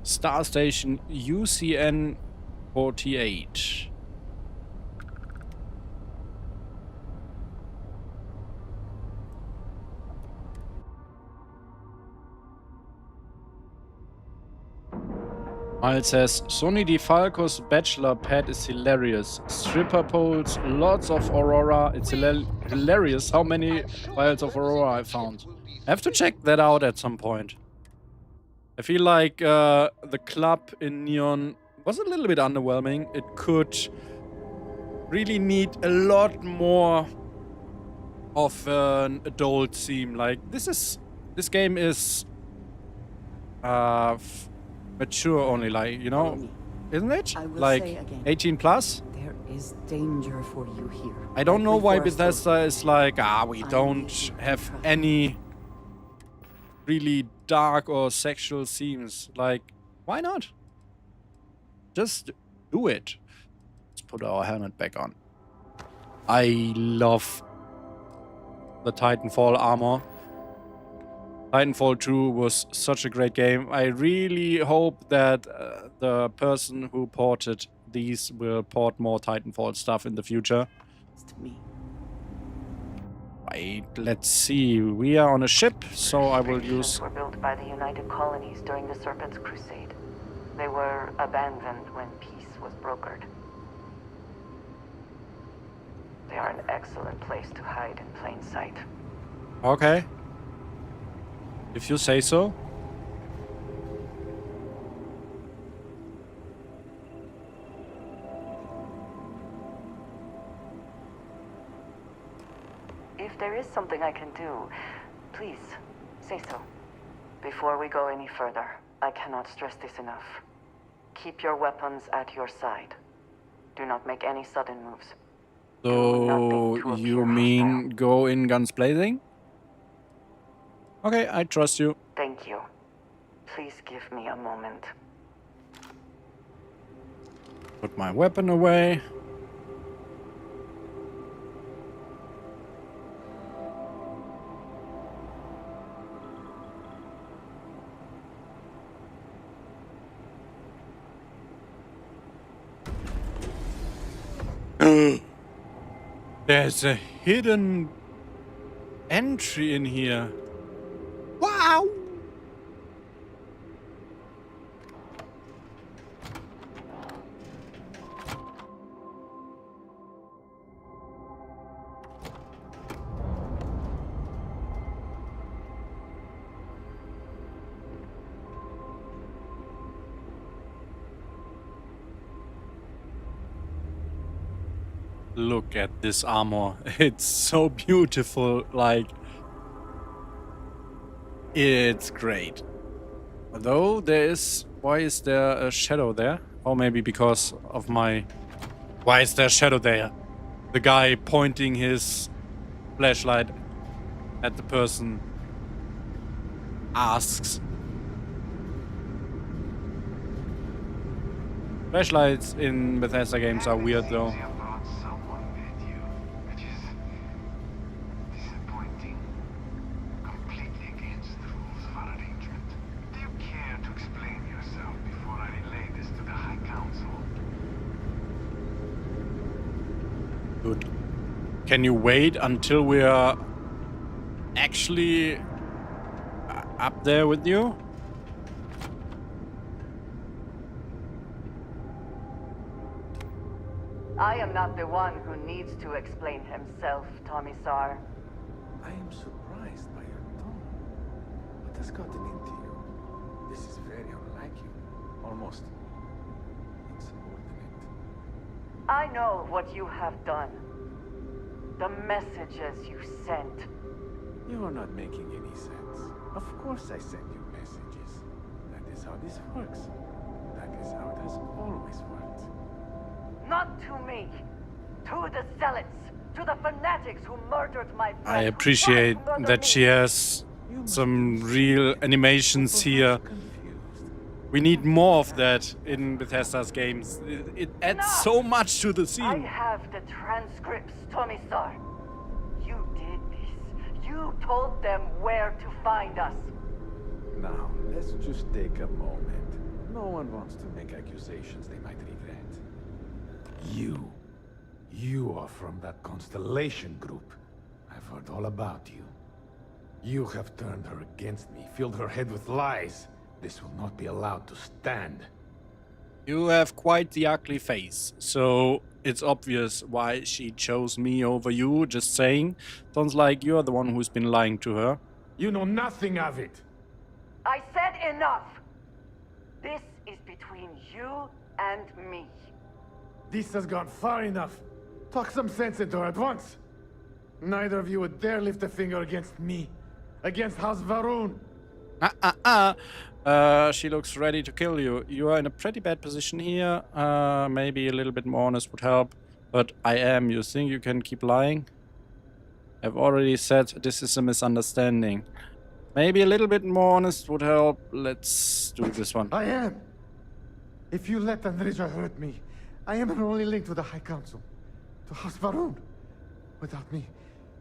Star Station UCN 48. Miles says, Sonny DeFalco's bachelor pad is hilarious. Stripper poles, lots of Aurora. It's hilarious how many files of Aurora I found. I have to check that out at some point. I feel like the club in Neon was a little bit underwhelming. It could really need a lot more of an adult theme. Like, this game is mature only, like, you know, isn't it? Like 18 plus? There is danger for you here. I don't know why Bethesda is like, we don't have any really dark or sexual themes. Like, why not? Just do it. Let's put our helmet back on. I love the Titanfall armor. Titanfall 2 was such a great game. I really hope that the person who ported these will port more Titanfall stuff in the future. Right, let's see. We are on a ship, so I will use... were built by the United Colonies during the Serpent's Crusade. They were abandoned when peace was brokered. They are an excellent place to hide in plain sight. Okay. If you say so. If there is something I can do, please, say so. Before we go any further, I cannot stress this enough. Keep your weapons at your side. Do not make any sudden moves. So, you mean go in guns blazing? Okay, I trust you. Thank you. Please give me a moment. Put my weapon away. There's a hidden entry in here. Wow! Look at this armor. It's so beautiful. Like, it's great. Although there is... Why is there a shadow there? Or maybe because of my... Why is there a shadow there? The guy pointing his flashlight at the person asks. Flashlights in Bethesda games are weird though. Good. Can you wait until we are actually up there with you? I am not the one who needs to explain himself, Tommysar. I am surprised by your tone. What has gotten into you? This is very unlike you. Almost insubordinate. I know what you have done. The messages you sent. You are not making any sense. Of course I send you messages. That is how this works. That is how it has always worked. Not to me. To the zealots. To the fanatics who murdered my friend. I appreciate that she has some real animations here. We need more of that in Bethesda's games. It adds so much to the I scene. have the transcripts, Tomisar. You did this. You told them where to find us. Now, let's just take a moment. No one wants to make accusations they might regret. You are from that Constellation group. I've heard all about you. You have turned her against me, filled her head with lies. This will not be allowed to stand. You have quite the ugly face, so it's obvious why she chose me over you, just saying. Sounds like you're the one who's been lying to her. You know nothing of it! I said enough! This is between you and me. This has gone far enough. Talk some sense into her at once. Neither of you would dare lift a finger against me. Against House Varun. She looks ready to kill you. You are in a pretty bad position here. Maybe a little bit more honest would help. But I am. You think you can keep lying? I've already said this is a misunderstanding. Maybe a little bit more honest would help. Let's do this one. I am. If you let Andreja hurt me, I am her only link to the High Council. To House Varun. Without me,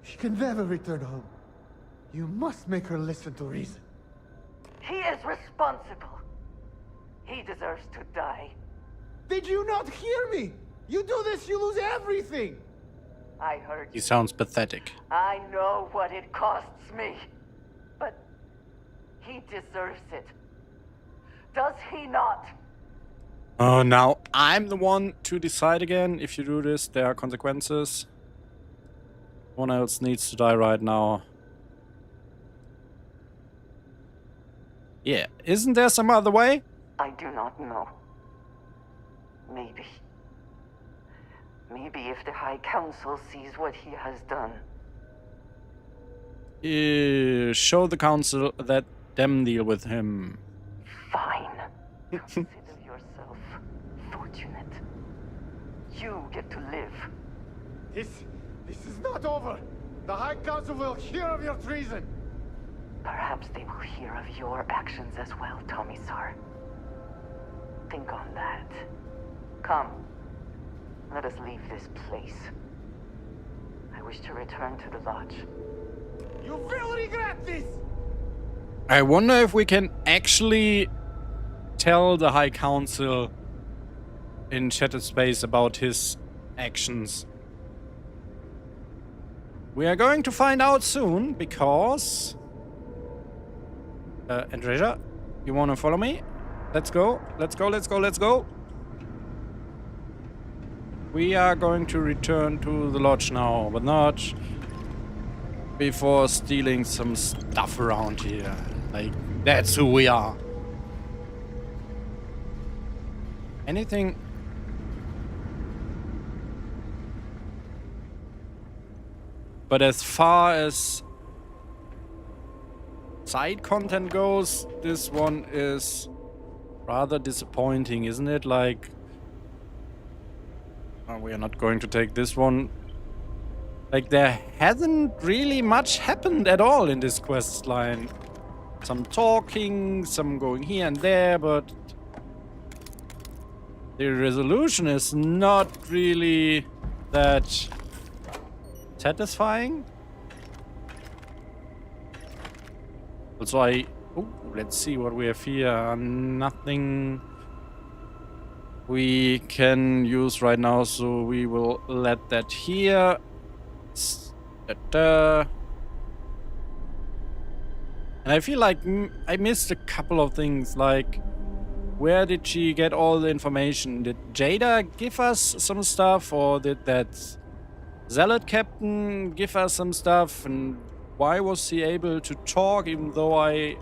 she can never return home. You must make her listen to reason. He is responsible. He deserves to die. Did you not hear me? You do this, you lose everything. I heard He you. sounds pathetic. I know what it costs me. But he deserves it. Does he not? Oh, now I'm the one to decide again. If you do this, there are consequences. No one else needs to die right now. Yeah, isn't there some other way? I do not know. Maybe. Maybe if the High Council sees what he has done. Show the council that them deal with him. Fine. Consider yourself fortunate. You get to live. This is not over. The High Council will hear of your treason. Perhaps they will hear of your actions as well, Tomisar. Think on that. Come. Let us leave this place. I wish to return to the lodge. You will regret this! I wonder if we can actually tell the High Council in Shattered Space about his actions. We are going to find out soon, because... Andreja, you want to follow me? Let's go, let's go, let's go, let's go. We are going to return to the lodge now, but not before stealing some stuff around here. Like, that's who we are. Anything? But as far as side content goes, this one is rather disappointing, isn't it? Like, we are not going to take this one. Like, there hasn't really much happened at all in this quest line. Some talking, some going here and there, but the resolution is not really that satisfying. Also, oh, let's see what we have here. Nothing we can use right now, so we will let that here. And I feel like I missed a couple of things, like, where did she get all the information? Did Jada give us some stuff, or did that Zealot Captain give us some stuff? And why was he able to talk even though I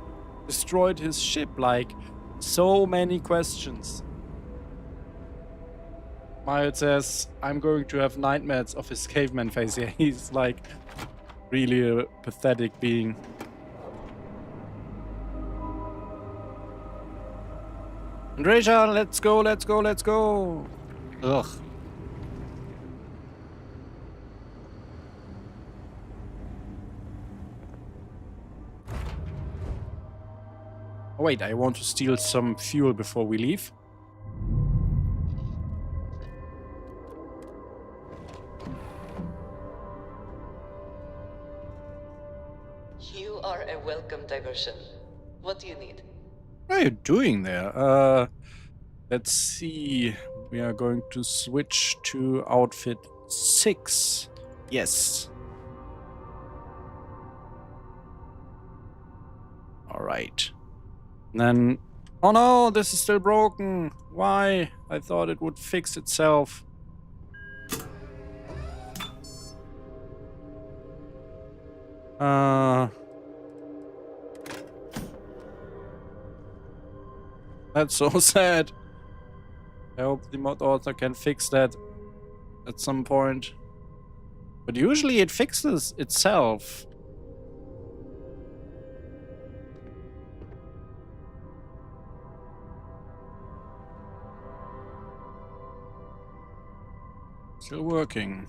destroyed his ship? Like, so many questions. Miles says, I'm going to have nightmares of his caveman face. Yeah, he's like really a pathetic being. Andreja, let's go, let's go, let's go. Ugh. Oh, wait, I want to steal some fuel before we leave. You are a welcome diversion. What do you need? What are you doing there? Let's see. We are going to switch to outfit 6. Yes. Alright. Then... Oh no, this is still broken. Why? I thought it would fix itself. That's so sad. I hope the mod author can fix that at some point. But usually it fixes itself. Still working.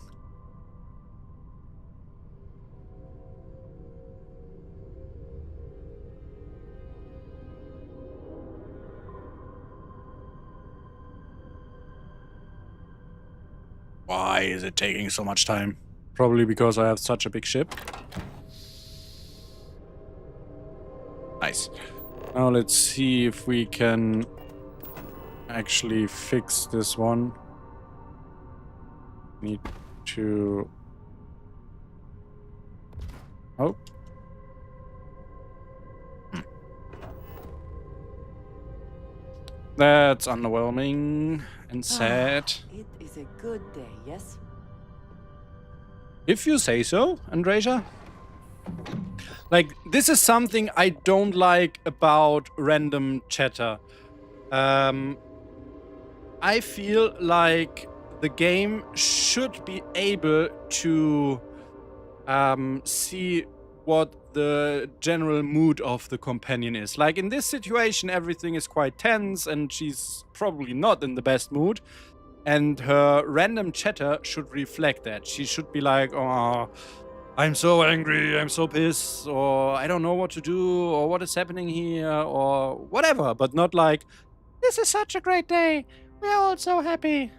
Why is it taking so much time? Probably because I have such a big ship. Nice. Now let's see if we can actually fix this one. Need to... Oh. That's underwhelming and sad. It is a good day, yes? If you say so, Andreja. Like, this is something I don't like about random chatter. I feel like the game should be able to see what the general mood of the companion is. Like, in this situation, everything is quite tense and she's probably not in the best mood. And her random chatter should reflect that. She should be like, oh, I'm so angry, I'm so pissed, or I don't know what to do, or what is happening here, or whatever. But not like, this is such a great day, we're all so happy.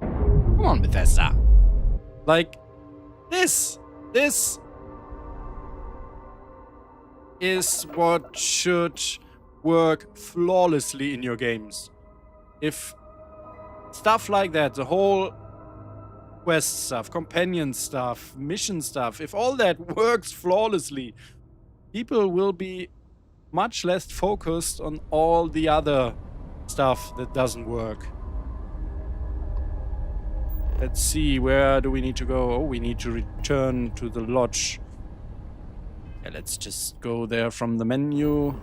Come on, Bethesda. Like, this is what should work flawlessly in your games. If stuff like that, the whole quest stuff, companion stuff, mission stuff, if all that works flawlessly, people will be much less focused on all the other stuff that doesn't work. Let's see, where do we need to go? Oh, we need to return to the lodge. Yeah, let's just go there from the menu.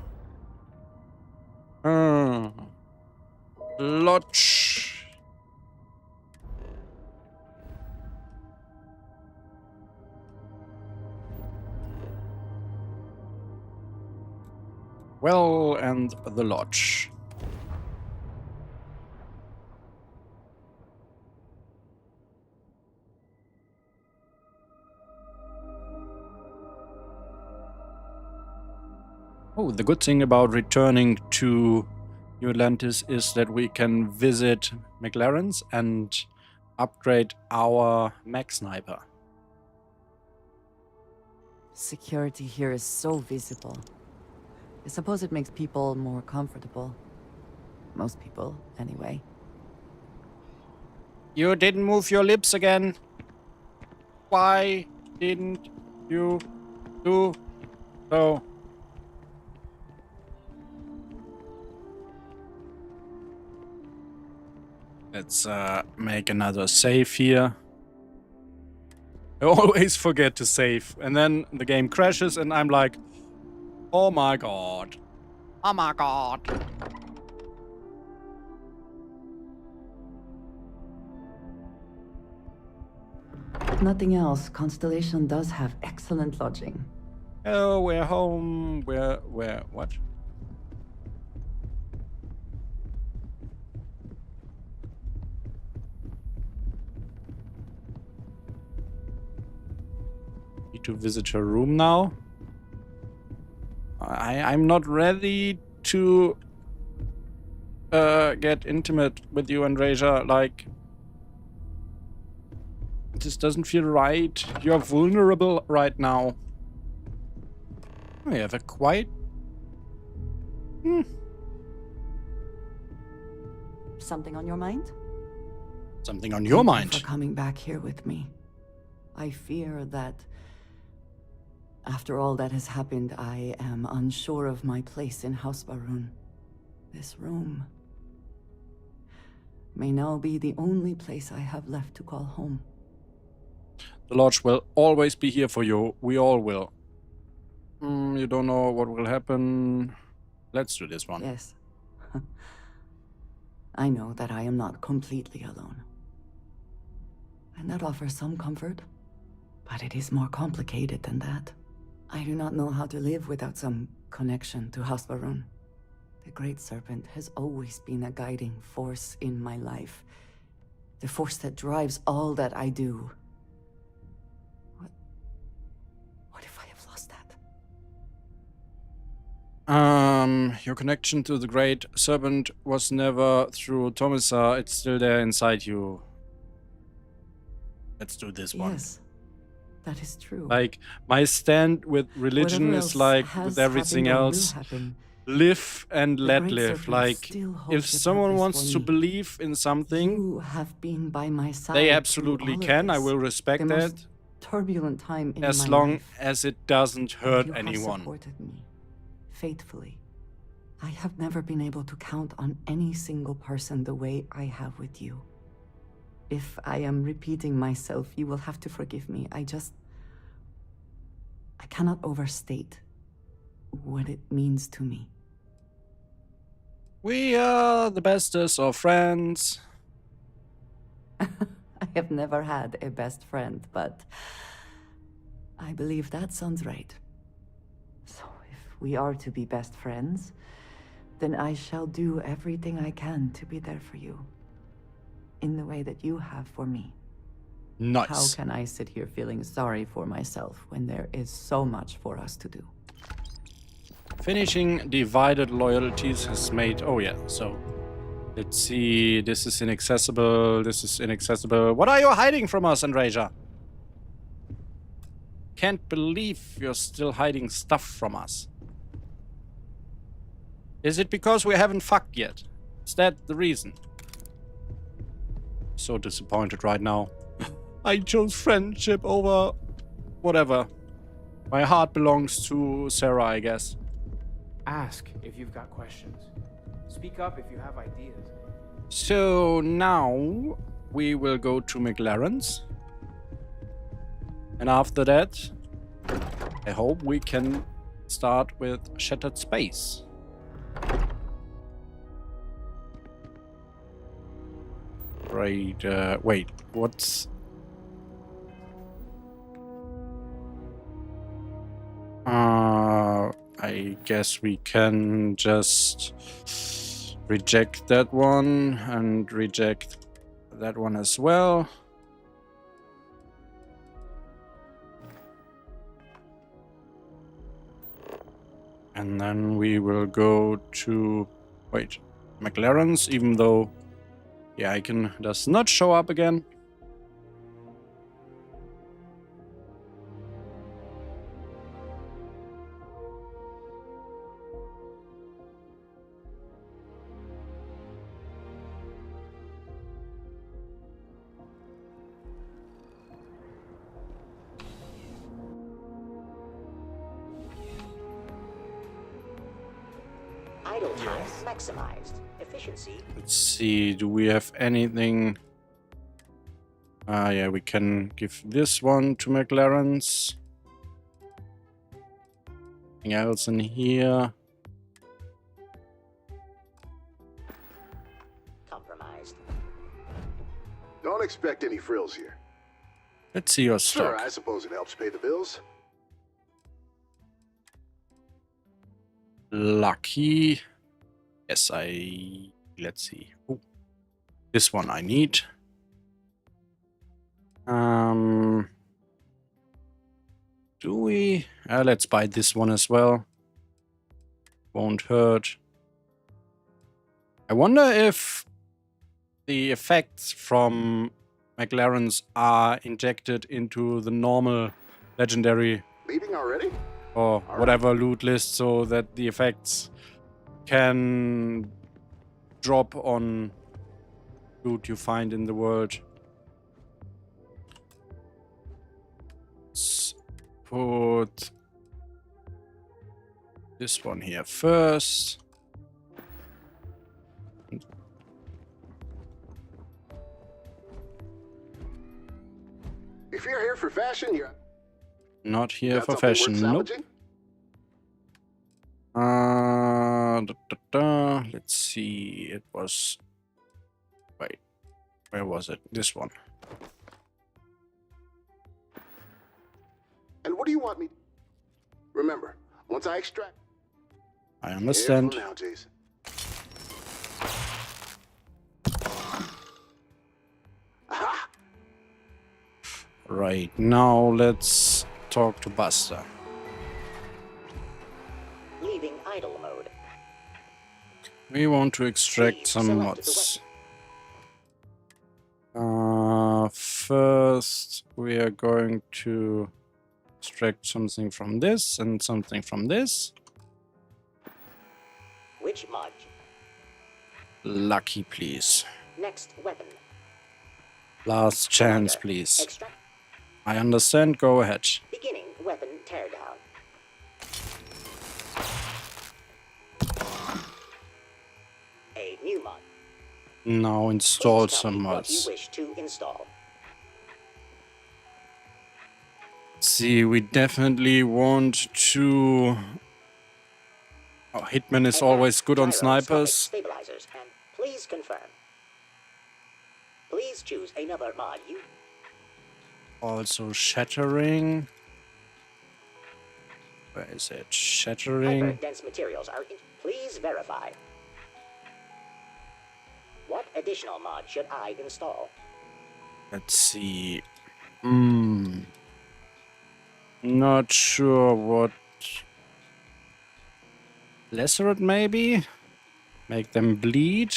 Lodge. Well, and the lodge. Oh, the good thing about returning to New Atlantis is that we can visit McLaren's and upgrade our mag sniper. Security here is so visible. I suppose it makes people more comfortable. Most people, anyway. You didn't move your lips again. Why didn't you do so? Let's make another save here. I always forget to save, and then the game crashes and I'm like, oh my god. Oh my god. If nothing else, Constellation does have excellent lodging. Oh, we're home. We're what? Need to visit her room now. I'm not ready to get intimate with you, Andreja. Like, this doesn't feel right. You're vulnerable right now. We have a quiet. Something on your mind? Something on your Thank mind. you for coming back here with me. I fear that after all that has happened, I am unsure of my place in House Baroon. This room may now be the only place I have left to call home. The Lodge will always be here for you. We all will. You don't know what will happen. Let's do this one. Yes. I know that I am not completely alone. And that offers some comfort. But it is more complicated than that. I do not know how to live without some connection to House Baroon. The Great Serpent has always been a guiding force in my life. The force that drives all that I do. What if I have lost that? Your connection to the Great Serpent was never through Thomisa. It's still there inside you. Let's do this one. Yes, that is true. Like, my stand with religion is like with everything else. Live and let live. Like, if someone wants to believe in something, you have been by my side. They absolutely can. I will respect that. Turbulent time in as my long life. as it doesn't hurt You anyone. have supported me faithfully. I have never been able to count on any single person the way I have with you. If I am repeating myself, you will have to forgive me. I cannot overstate what it means to me. We are the bestest of friends. I have never had a best friend, but I believe that sounds right. So if we are to be best friends, then I shall do everything I can to be there for you. In the way that you have for me. Nice. How can I sit here feeling sorry for myself when there is so much for us to do? Finishing divided loyalties has made... Oh yeah, so... Let's see, this is inaccessible, this is inaccessible. What are you hiding from us, Andreja? Can't believe you're still hiding stuff from us. Is it because we haven't fucked yet? Is that the reason? So disappointed right now. I chose friendship over... whatever. My heart belongs to Sarah, I guess. Ask if you've got questions. Speak up if you have ideas. So now we will go to McLaren's. And after that, I hope we can start with Shattered Space. Right, wait, what's... I guess we can just reject that one and reject that one as well. And then we will go to, wait, McLaren's, even though the icon does not show up again. Idle time maximized. Efficiency. Let's see, do we have anything? Yeah, we can give this one to McLaren's. Anything else in here? Compromised. Don't expect any frills here. Let's see your Sure, stock. I suppose it helps pay the bills. Lucky. Yes, let's see. Oh, this one I need. Do we? Let's buy this one as well. Won't hurt. I wonder if the effects from McLaren's are injected into the normal legendary Leaving already? or whatever loot list, so that the effects can drop on loot you find in the world. Let's put this one here first. If you're here for fashion, you're Not here got for something worth fashion. Nope. salvaging? Let's see. It was. Wait, where was it? This one. And what do you want me? Remember, once I extract. I understand. Careful now, Jason. Aha! Right, now let's talk to Buster. Leaving idle mode. We want to extract Please some select the mods. First, we are going to extract something from this and something from this. Which mod? Lucky, please. Next weapon. Last chance, please. Extract. I understand, go ahead. Beginning weapon teardown. A new mod. Now install Please tell some me what you mods. wish to install. See, we definitely want to... Oh, Hitman is always good on snipers. Stabilizers and please confirm. Please choose another mod you. Also shattering. Where is it? Shattering. Hyper-dense materials are in. Please verify. What additional mod should I install? Let's see. Not sure what. Lacerate maybe? Make them bleed?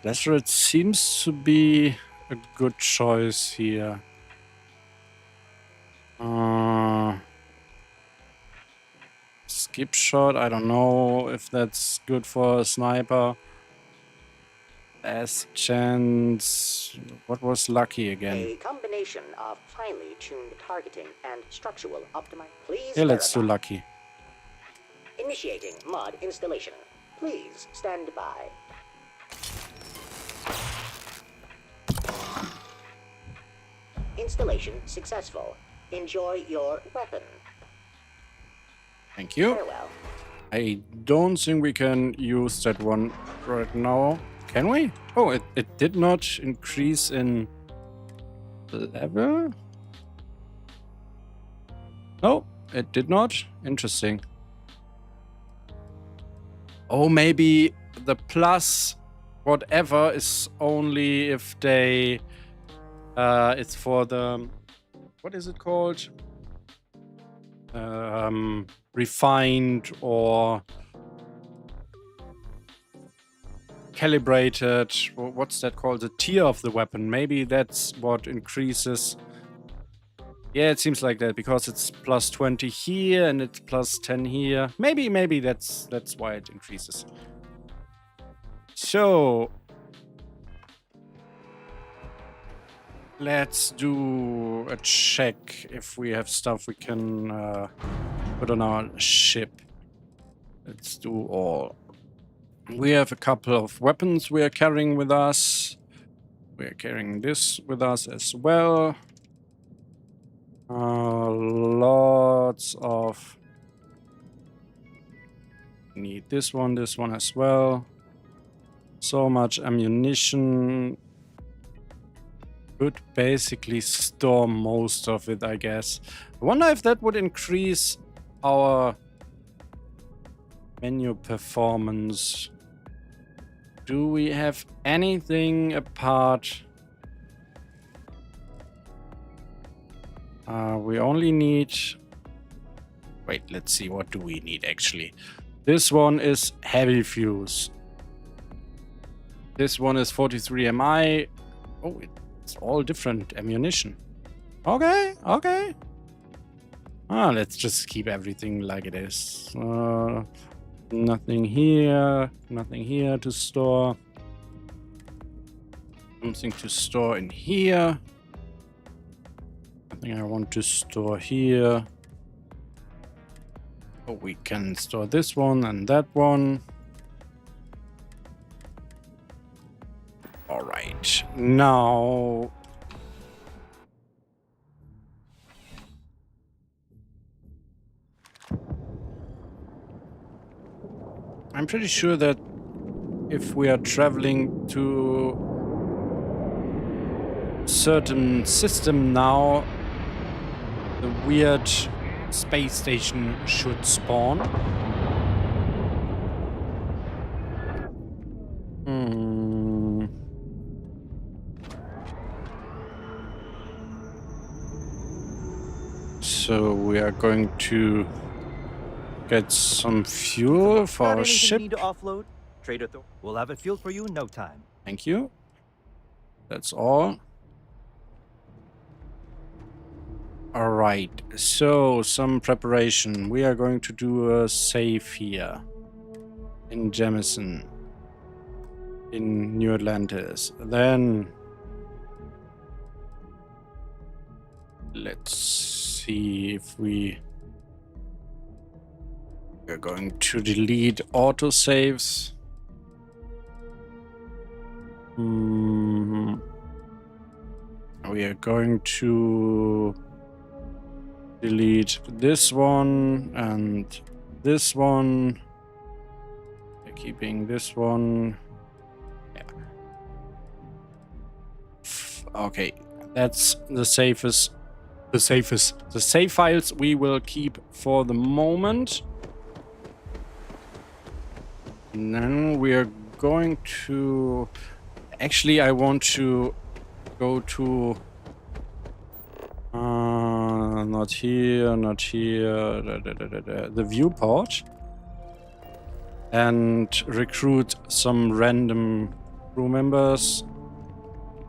Lacerate seems to be a good choice here. Skip shot, I don't know if that's good for a sniper. Last chance. What was lucky again? A combination of finely tuned targeting and structural optimization. Please Yeah, let's do verify. lucky. Initiating mod installation. Please stand by. Installation successful. Enjoy your weapon. Thank you. Farewell. I don't think we can use that one right now. Can we? Oh, it did not increase in level? No, it did not. Interesting. Oh, maybe the plus whatever is only if they... it's for the... What is it called? Refined or calibrated. What's that called? The tier of the weapon. Maybe that's what increases. Yeah, it seems like that because it's plus 20 here and it's plus 10 here. Maybe that's why it increases. So let's do a check if we have stuff we can put on our ship. Let's do all. We have a couple of weapons we are carrying with us. We are carrying this with us as well. Lots of... Need this one as well. So much ammunition. Could basically store most of it, I guess. I wonder if that would increase our menu performance. Do we have anything apart? We only need... Wait, let's see. What do we need actually? This one is heavy fuse. This one is 43 MI. Oh, it's all different ammunition. Okay, okay. Let's just keep everything like it is. Nothing here to store. Something to store in here. Nothing I want to store here. Oh, we can store this one and that one. All right, now I'm pretty sure that if we are traveling to a certain system now, the weird space station should spawn. So we are going to get some fuel for our ship. You need to offload? Trader we'll have it fueled for you in no time. Thank you. That's all. All right. So some preparation. We are going to do a save here in Jemison, in New Atlantis. Then let's see if we are going to delete autosaves. We are going to delete this one and this one. We're keeping this one. Yeah. Okay, that's the safest. The save files we will keep for the moment. And then we are going to... Actually, I want to go to... not here, not here. The viewport. And recruit some random crew members.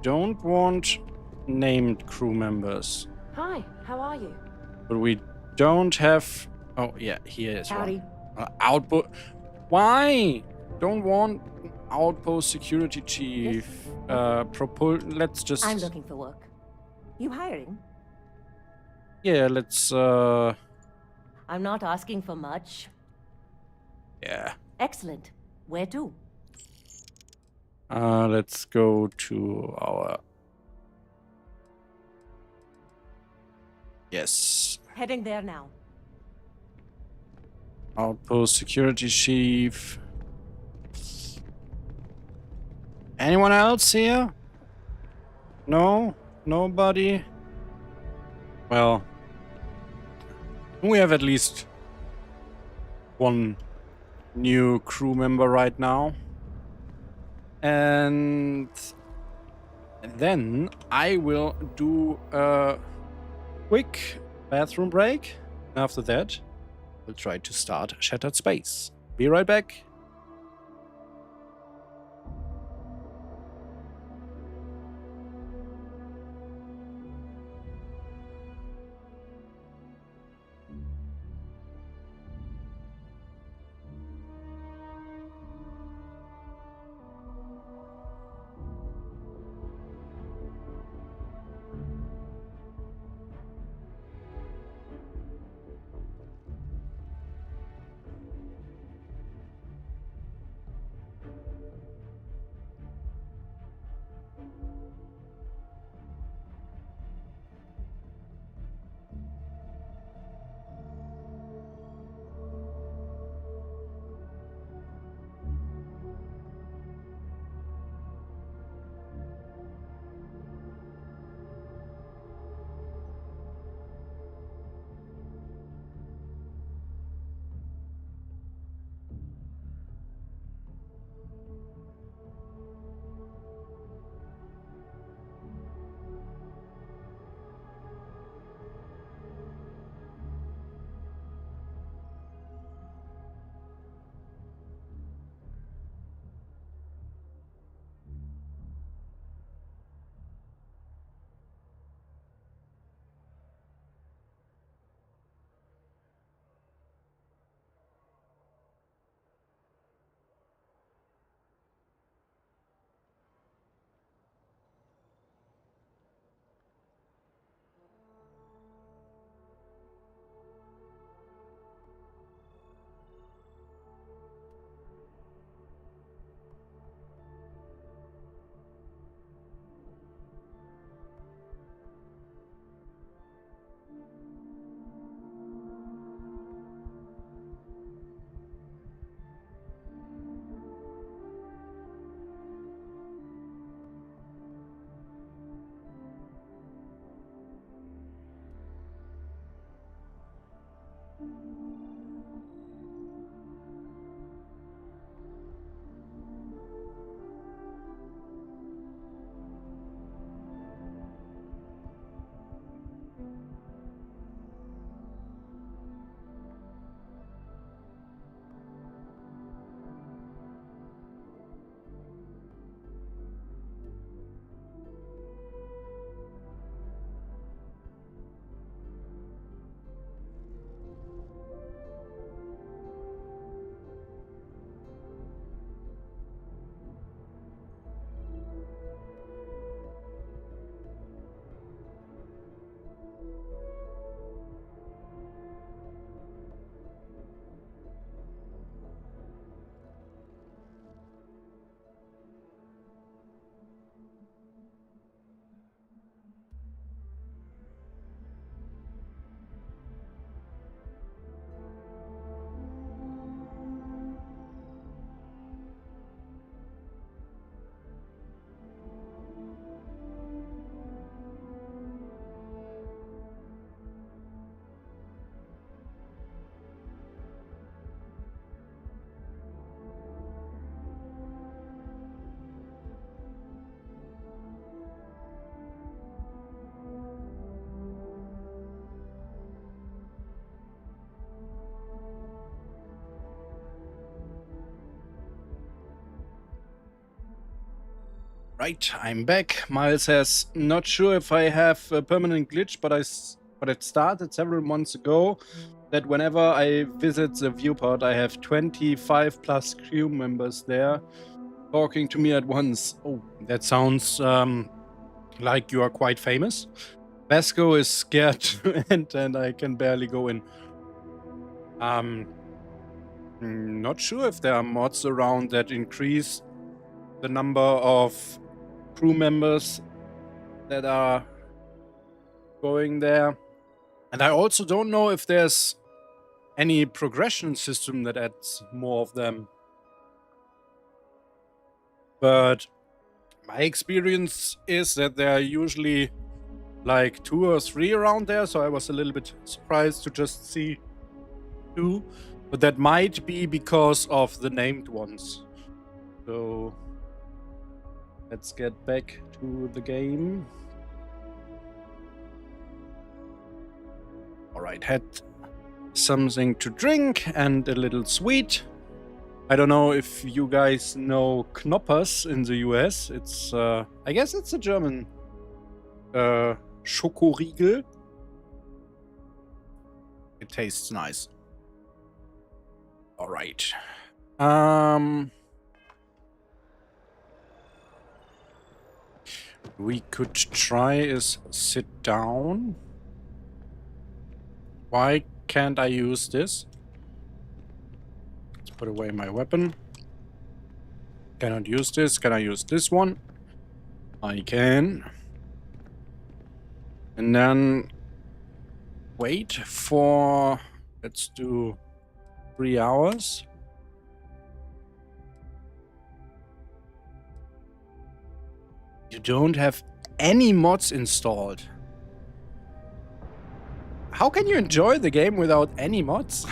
Don't want named crew members. Hi, how are you? But we don't have... Oh, yeah, here is Howdy. one. Outpost... Why? Don't want outpost security chief. Let's just... I'm looking for work. You hiring? Yeah, let's... I'm not asking for much. Yeah. Excellent. Where to? Let's go to our... Yes. Heading there now. Outpost security chief. Anyone else here? No? Nobody? Well, we have at least one new crew member right now. And then I will do a quick bathroom break. After that, we'll try to start Shattered Space. Be right back. Right, I'm back. Miles says, not sure if I have a permanent glitch, but it started several months ago that whenever I visit the viewport, I have 25 plus crew members there talking to me at once. Oh, that sounds like you are quite famous. Vasco is scared to enter and I can barely go in. Not sure if there are mods around that increase the number of crew members that are going there. And I also don't know if there's any progression system that adds more of them. But my experience is that there are usually like 2 or 3 around there, so I was a little bit surprised to just see 2. But that might be because of the named ones. So let's get back to the game. Alright, had something to drink and a little sweet. I don't know if you guys know Knoppers in the US. It's, I guess it's a German Schokoriegel. It tastes nice. Alright. We could try is sit down. Why can't I use this? Let's put away my weapon. Cannot use this. Can I use this one? I can. And then wait for, let's do 3 hours. You don't have any mods installed. How can you enjoy the game without any mods?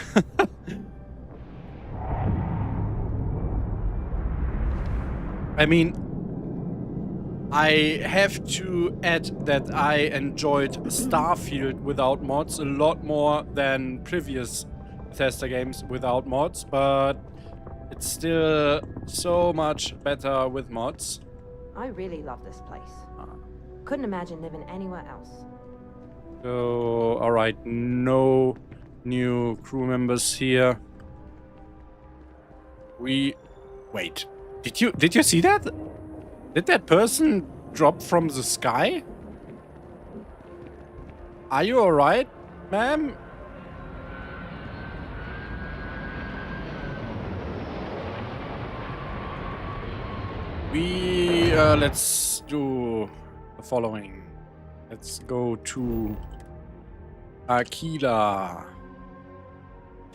I mean, I have to add that I enjoyed Starfield without mods a lot more than previous Bethesda games without mods, but it's still so much better with mods. I really love this place. Couldn't imagine living anywhere else. So, alright, no new crew members here. Wait, did you see that? Did that person drop from the sky? Are you alright, ma'am? Let's do the following. Let's go to Aquila.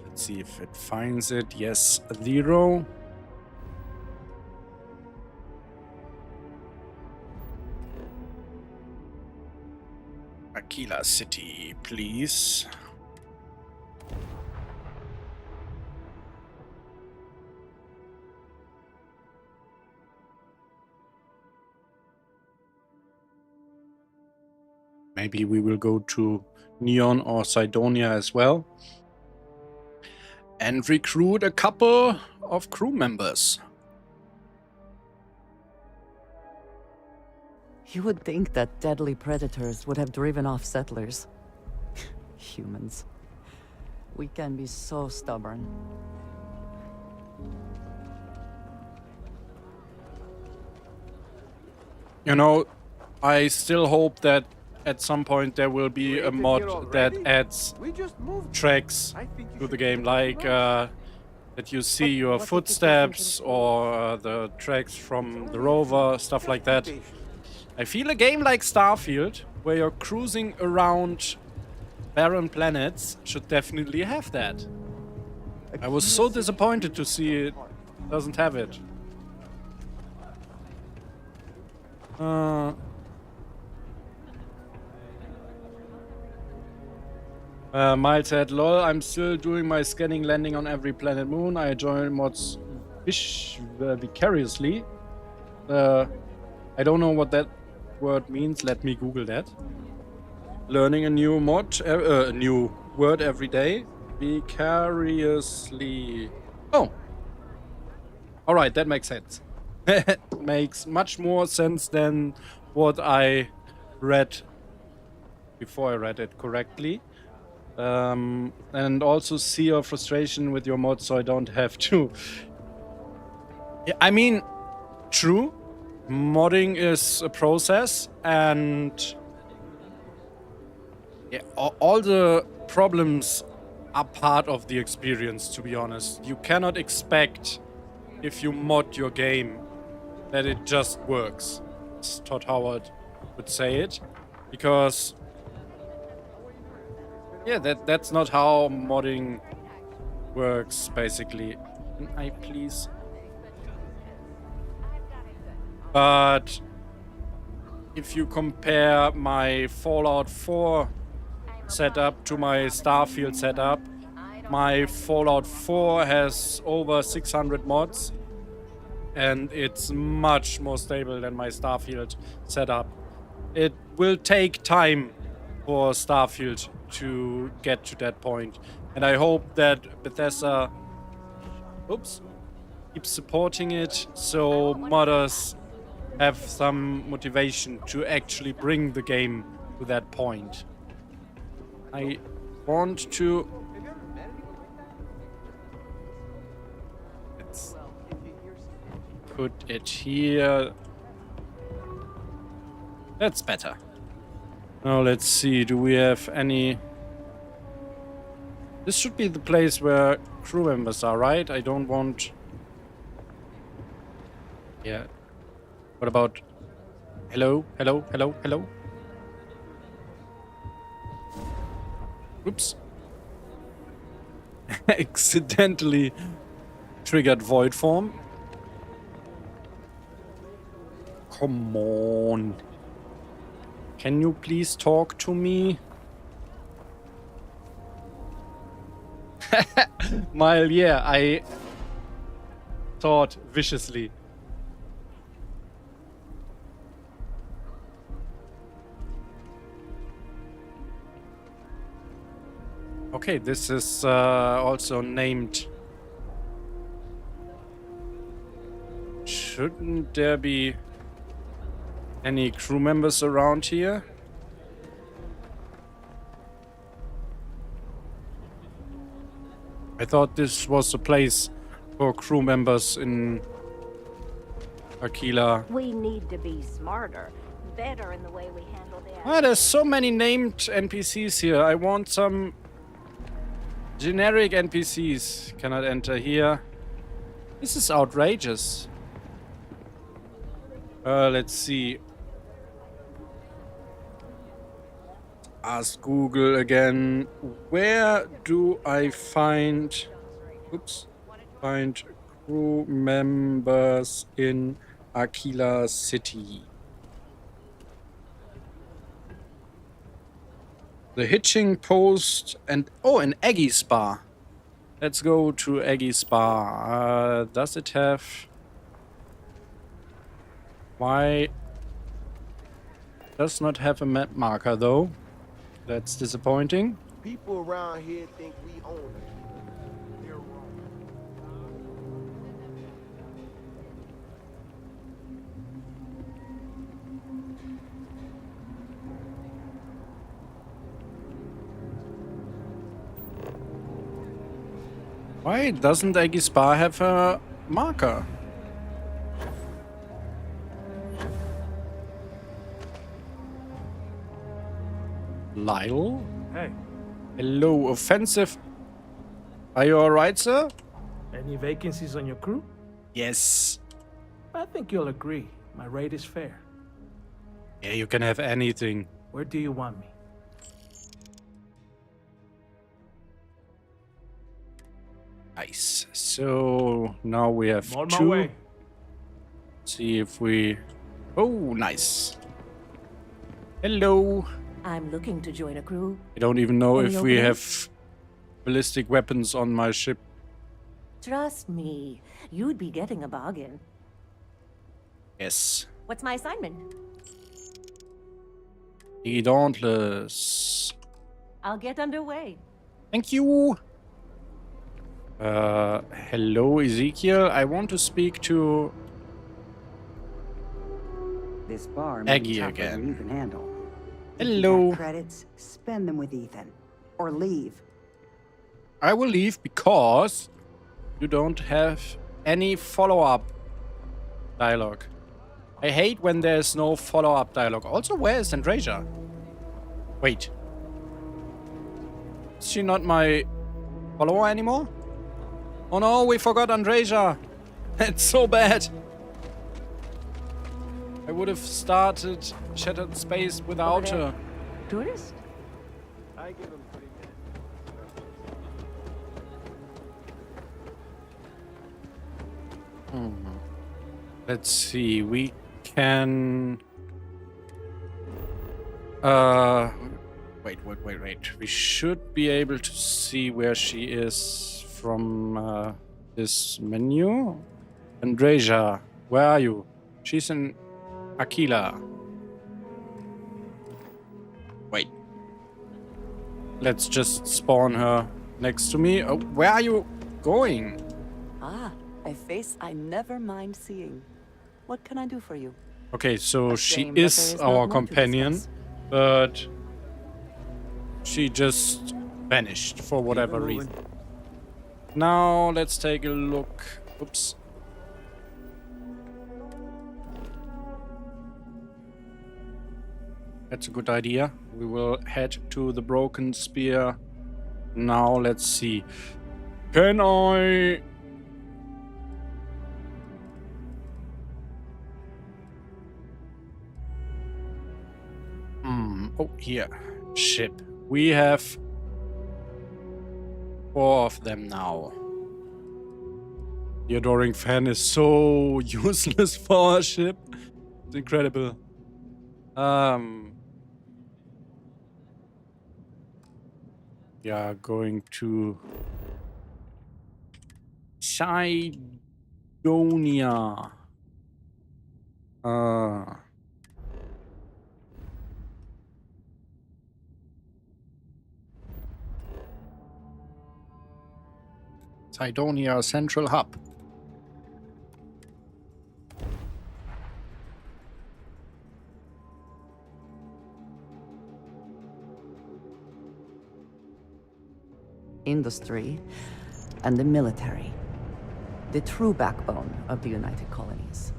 Let's see if it finds it. Yes, 0. Aquila City, please. Maybe we will go to Neon or Cydonia as well. And recruit a couple of crew members. You would think that deadly predators would have driven off settlers. Humans. We can be so stubborn. You know, I still hope that at some point there will be a mod that adds tracks to the game, like that you see your footsteps or the tracks from the rover, stuff like that. I feel a game like Starfield, where you're cruising around barren planets, should definitely have that. I was so disappointed to see it doesn't have it. Miles said, lol, I'm still doing my scanning landing on every planet moon. I join mods vicariously. I don't know what that word means. Let me Google that. Learning a new mod, a new word every day. Vicariously. Oh. Alright, that makes sense. makes much more sense than what I read before I read it correctly. And also see your frustration with your mod, so I don't have to. Yeah, I mean, true, modding is a process, and yeah, all the problems are part of the experience, to be honest. You cannot expect, if you mod your game, that it just works. As Todd Howard would say it, because yeah, that's not how modding works, basically. Can I please? But if you compare my Fallout 4 setup to my Starfield setup, my Fallout 4 has over 600 mods, and it's much more stable than my Starfield setup. It will take time for Starfield to get to that point, and I hope that Bethesda keeps supporting it, so modders have some motivation to actually bring the game to that point. I want to... Let's put it here. That's better. Now let's see, do we have any... This should be the place where crew members are, right? I don't want... Yeah. What about... Hello? Hello? Hello? Hello? Oops. Accidentally triggered void form. Come on. Can you please talk to me? Mile, yeah, I thought viciously. Okay, this is also named. Shouldn't there be any crew members around here? I thought this was a place for crew members in Aquila. We need to be smarter, better in the way we handle the... Ah, there's so many named NPCs here. I want some generic NPCs. Cannot enter here. This is outrageous. Let's see. Ask Google again. Where do I find... Oops. Find crew members in Aquila City? The hitching post and... Oh, an Aggie's Bar. Let's go to Aggie's Bar. Does it have... Why... Does not have a map marker, though. That's disappointing. People around here think we own it. They're wrong. Why doesn't Aggie's Bar have a marker? Lyle? Hey. Hello, offensive. Are you alright, sir? Any vacancies on your crew? Yes. I think you'll agree. My rate is fair. Yeah, you can have anything. Where do you want me? Nice. So now we have I'm on my two. way. See if we... Oh, nice. Hello. I'm looking to join a crew. I don't even know Any if we openings? have ballistic weapons on my ship. Trust me, you'd be getting a bargain. Yes. What's my assignment? The Dauntless. I'll get underway. Thank you. Hello, Ezekiel. I want to speak to this bar may be Aggie tougher than you again. can handle. If Hello. you got credits, spend them with Ethan. Or leave. I will leave because you don't have any follow-up dialogue. I hate when there's no follow-up dialogue. Also, where is Andreja? Wait. Is she not my follower anymore? Oh no, we forgot Andreja. It's so bad. I would have started Shattered Space without her. Tourist? I give him 3 minutes. Let's see, we can... Wait. We should be able to see where she is from this menu. Andreja, where are you? She's in Aquila. Wait. Let's just spawn her next to me. Oh, where are you going? Ah, a face I never mind seeing. What can I do for you? Okay, so A she shame that is there is not our more to companion, discuss. but she just vanished for whatever reason. Now let's take a look. Oops. That's a good idea. We will head to the Broken Spear. Now let's see. Can I... Oh, here. Ship. We have 4 of them now. The Adoring Fan is so useless for our ship. It's incredible. Yeah, going to Sidonia. Sidonia Central Hub. Industry and the military. The true backbone of the United Colonies.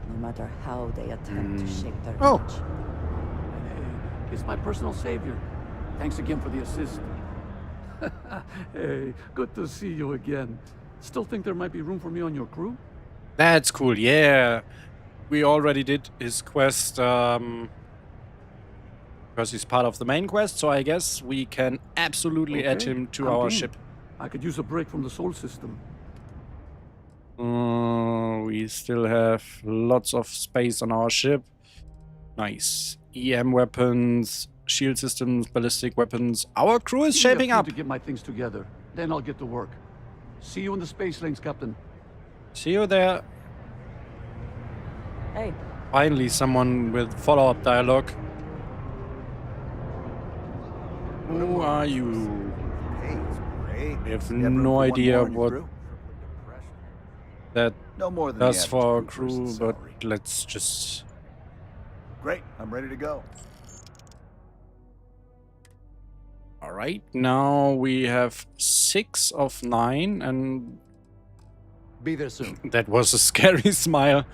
No matter how they attempt to shape their image. Hey, it's my personal savior. Thanks again for the assist. Hey, good to see you again. Still think there might be room for me on your crew? That's cool, yeah. We already did his quest, because he's part of the main quest, so I guess we can absolutely add him to our ship. I could use a break from the Sol system. We still have lots of space on our ship. Nice. EM weapons, shield systems, ballistic weapons. Our crew is shaping up. To get my things together, then I'll get to work. See you in the space lanes, Captain. See you there. Hey. Finally, someone with follow-up dialogue. Who are you? Hey, it's great. I have no idea what that No more than does the for our average crew crew, person's but salary. let's just... Great, I'm ready to go. Alright, now we have 6 of 9, and... Be there soon. That was a scary smile.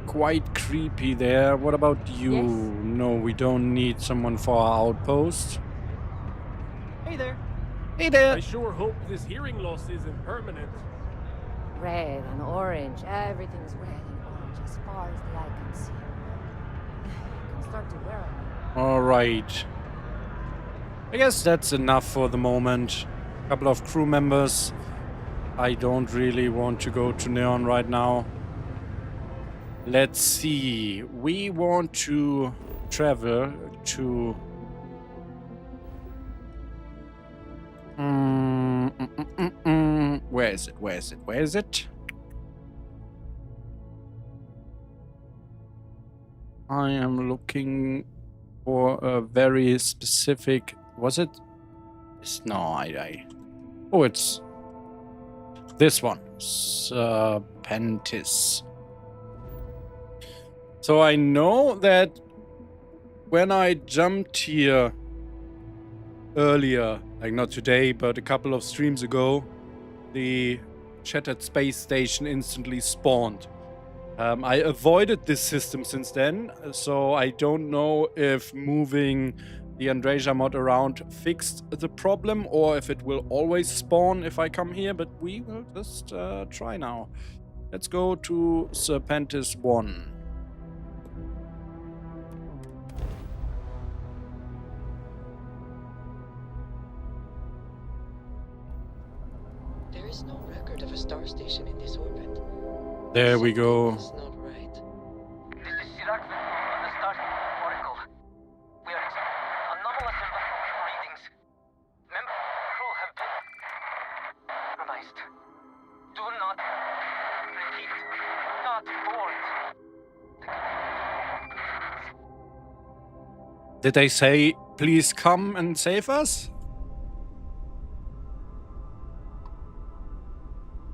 Quite creepy there. What about you? Yes? No, we don't need someone for our outpost. Hey there. Hey there. I sure hope this hearing loss isn't permanent. Red and orange. Everything's red and orange as far as the eye can see. You can start to wear them. Alright. I guess that's enough for the moment. A couple of crew members. I don't really want to go to Neon right now. Let's see. We want to travel to... Where is it? Where is it? Where is it? I am looking for a very specific... Was it? No, Oh, it's this one. Serpentis. So I know that when I jumped here earlier, like not today, but a couple of streams ago, the shattered space station instantly spawned. I avoided this system since then, so I don't know if moving the Andreja mod around fixed the problem or if it will always spawn if I come here, but we will just try now. Let's go to Serpentis 1. There is no record of a star station in this orbit. There we go. It's not right. This is Sirac on the Starfield Oracle. We are anomalous readings. Member crew have been compromised. Do not repeat. Not board. Did they say, please come and save us?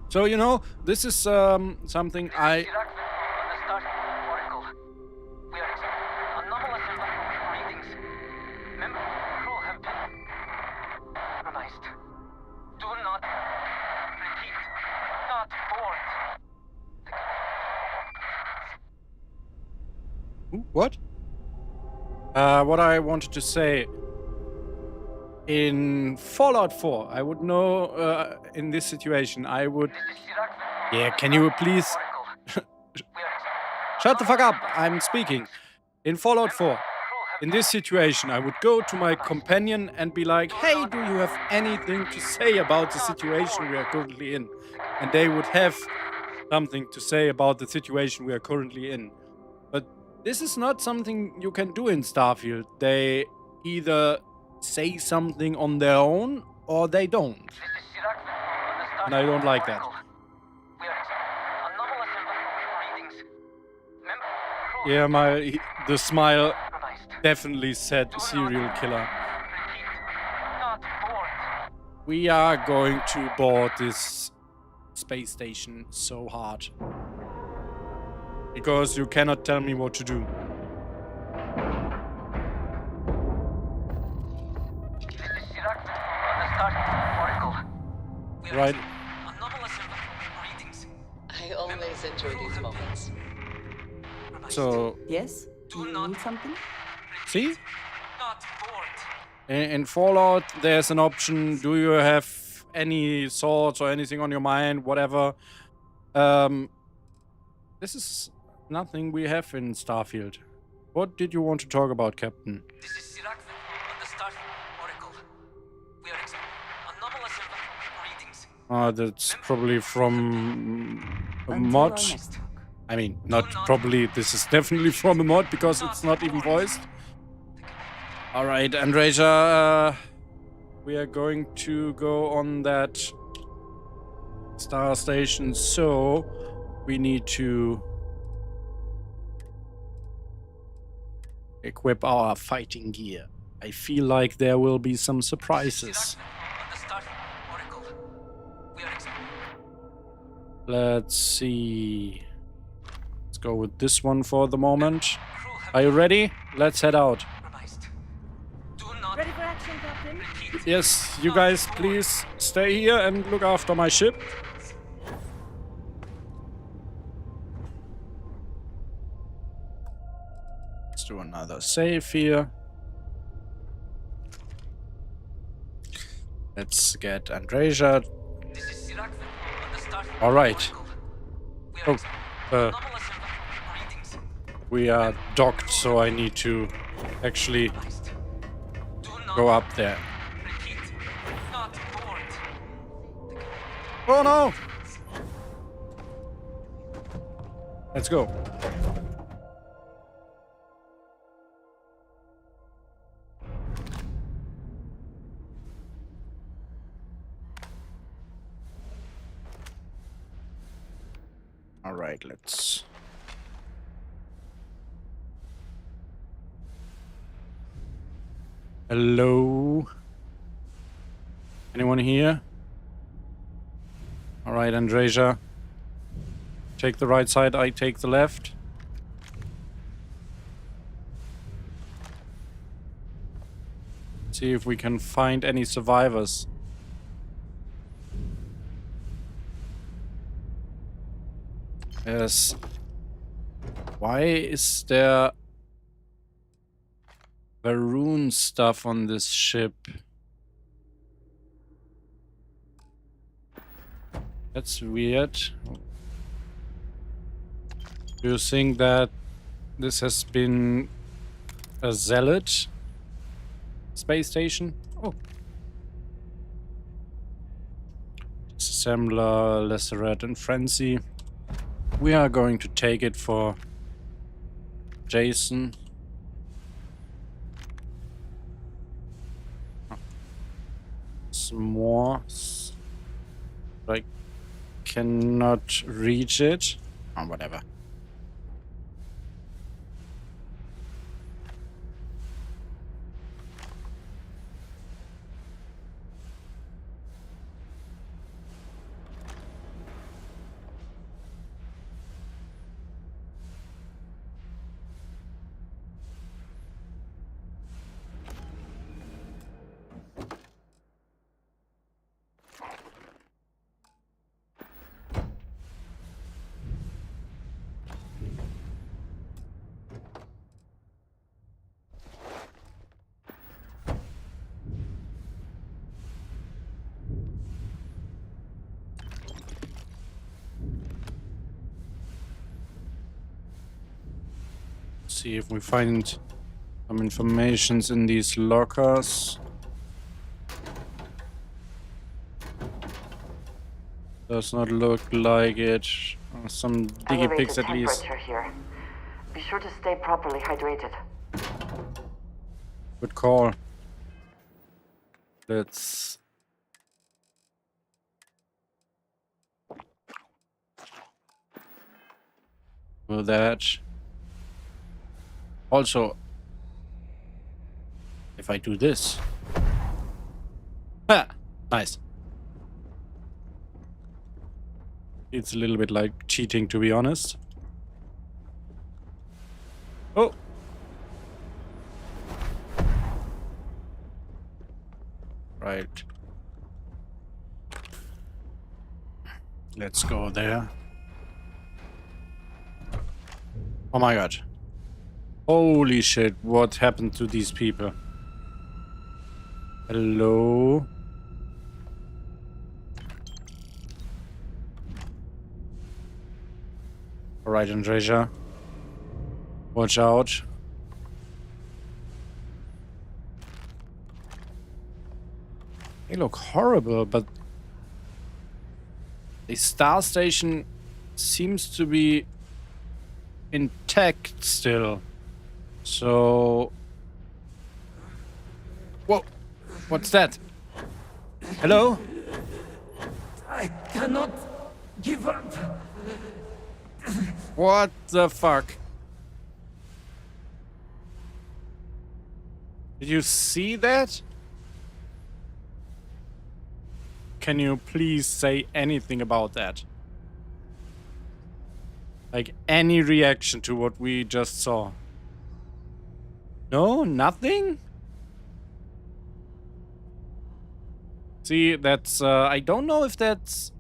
So, you know, this is something I... What? What I wanted to say, in Fallout 4, I would know, in this situation, I would... Yeah, can you please... Shut the fuck up, I'm speaking. In Fallout 4, in this situation, I would go to my companion and be like, hey, do you have anything to say about the situation we are currently in? And they would have something to say about the situation we are currently in. But this is not something you can do in Starfield. They either say something on their own or they don't. And I don't like that. Yeah, the smile definitely said serial killer. We are going to board this space station so hard. Because you cannot tell me what to do. Right. I always enjoy these moments. So... Yes? Do you need something? See? In Fallout, there's an option. Do you have any thoughts or anything on your mind? Whatever. This is nothing we have in Starfield. What did you want to talk about, Captain? This is Sirac on the Starfield Oracle. We are anomalous readings. That's probably from a mod. I mean, not probably, this is definitely from a mod because it's not even voiced. Alright, Andreja, we are going to go on that star station, so we need to equip our fighting gear. I feel like there will be some surprises. Let's see. Let's go with this one for the moment. Are you ready? Let's head out. Ready for action, Captain? Yes, you guys please stay here and look after my ship. Let's do another save here. Let's get Andreja. Alright. Oh, we are docked, so I need to actually go up there. Oh no! Let's go. All right, let's... Hello? Anyone here? All right, Andreja. Take the right side, I take the left. See if we can find any survivors. Yes. Why is there Varun stuff on this ship? That's weird. Do you think that this has been a zealot space station? Oh. Disassembler, Laceret and Frenzy. We are going to take it for Jason. Some more. I cannot reach it. Oh, whatever. See if we find some informations in these lockers. Does not look like it. Some diggy pics at least. Temperature here. Be sure to stay properly hydrated. Good call. Let's do that. Also, if I do this. Ha! Nice. It's a little bit like cheating, to be honest. Oh! Right. Let's go there. Oh my god. Holy shit, what happened to these people? Hello? Alright, Andreja. Watch out. They look horrible, but the star station seems to be intact still. So... Whoa! What's that? Hello? I cannot give up. What the fuck? Did you see that? Can you please say anything about that? Like any reaction to what we just saw? No, nothing? See, that's, I don't know if that's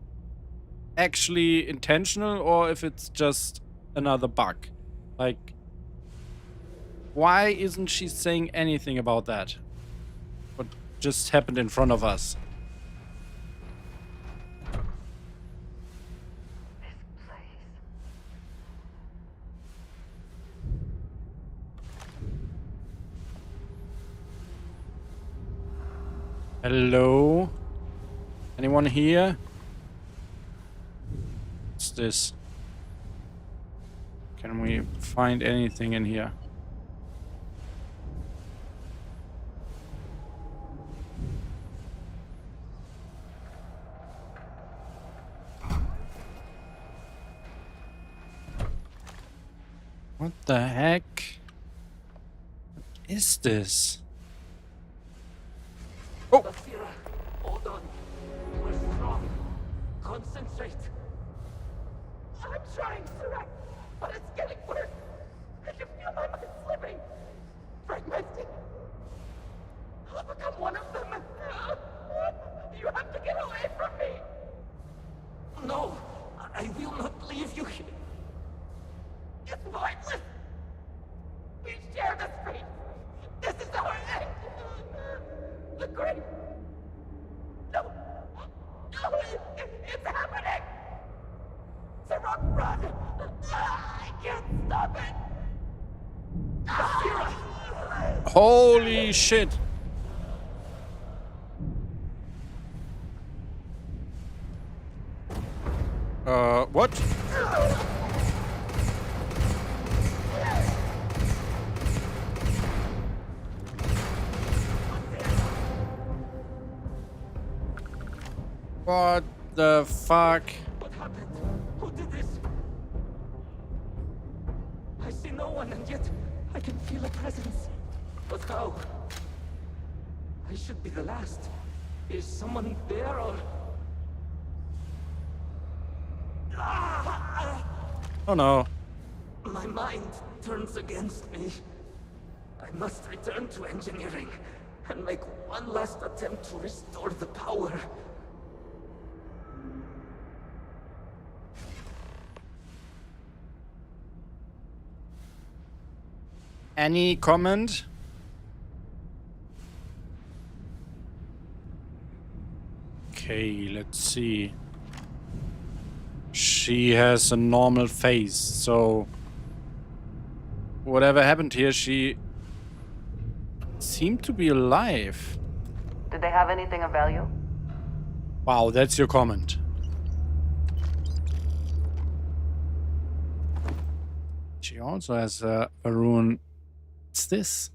actually intentional or if it's just another bug. Like, why isn't she saying anything about that? What just happened in front of us? Hello? Anyone here? What's this? Can we find anything in here? What the heck? What is this? Oh! Basira, hold on. You are strong. Concentrate. I'm trying, Surak, but it's getting worse. I can feel my mind slipping. Fragmenting. I'll become Holy shit. What? What the fuck? What happened? Who did this? I see no one, and yet I can feel a presence. But how? I should be the last. Is someone there, or... Oh no. My mind turns against me. I must return to engineering and make one last attempt to restore the power. Any comment? Okay, let's see. She has a normal face, so whatever happened here, she seemed to be alive. Did they have anything of value? Wow, that's your comment. She also has a rune. What's this?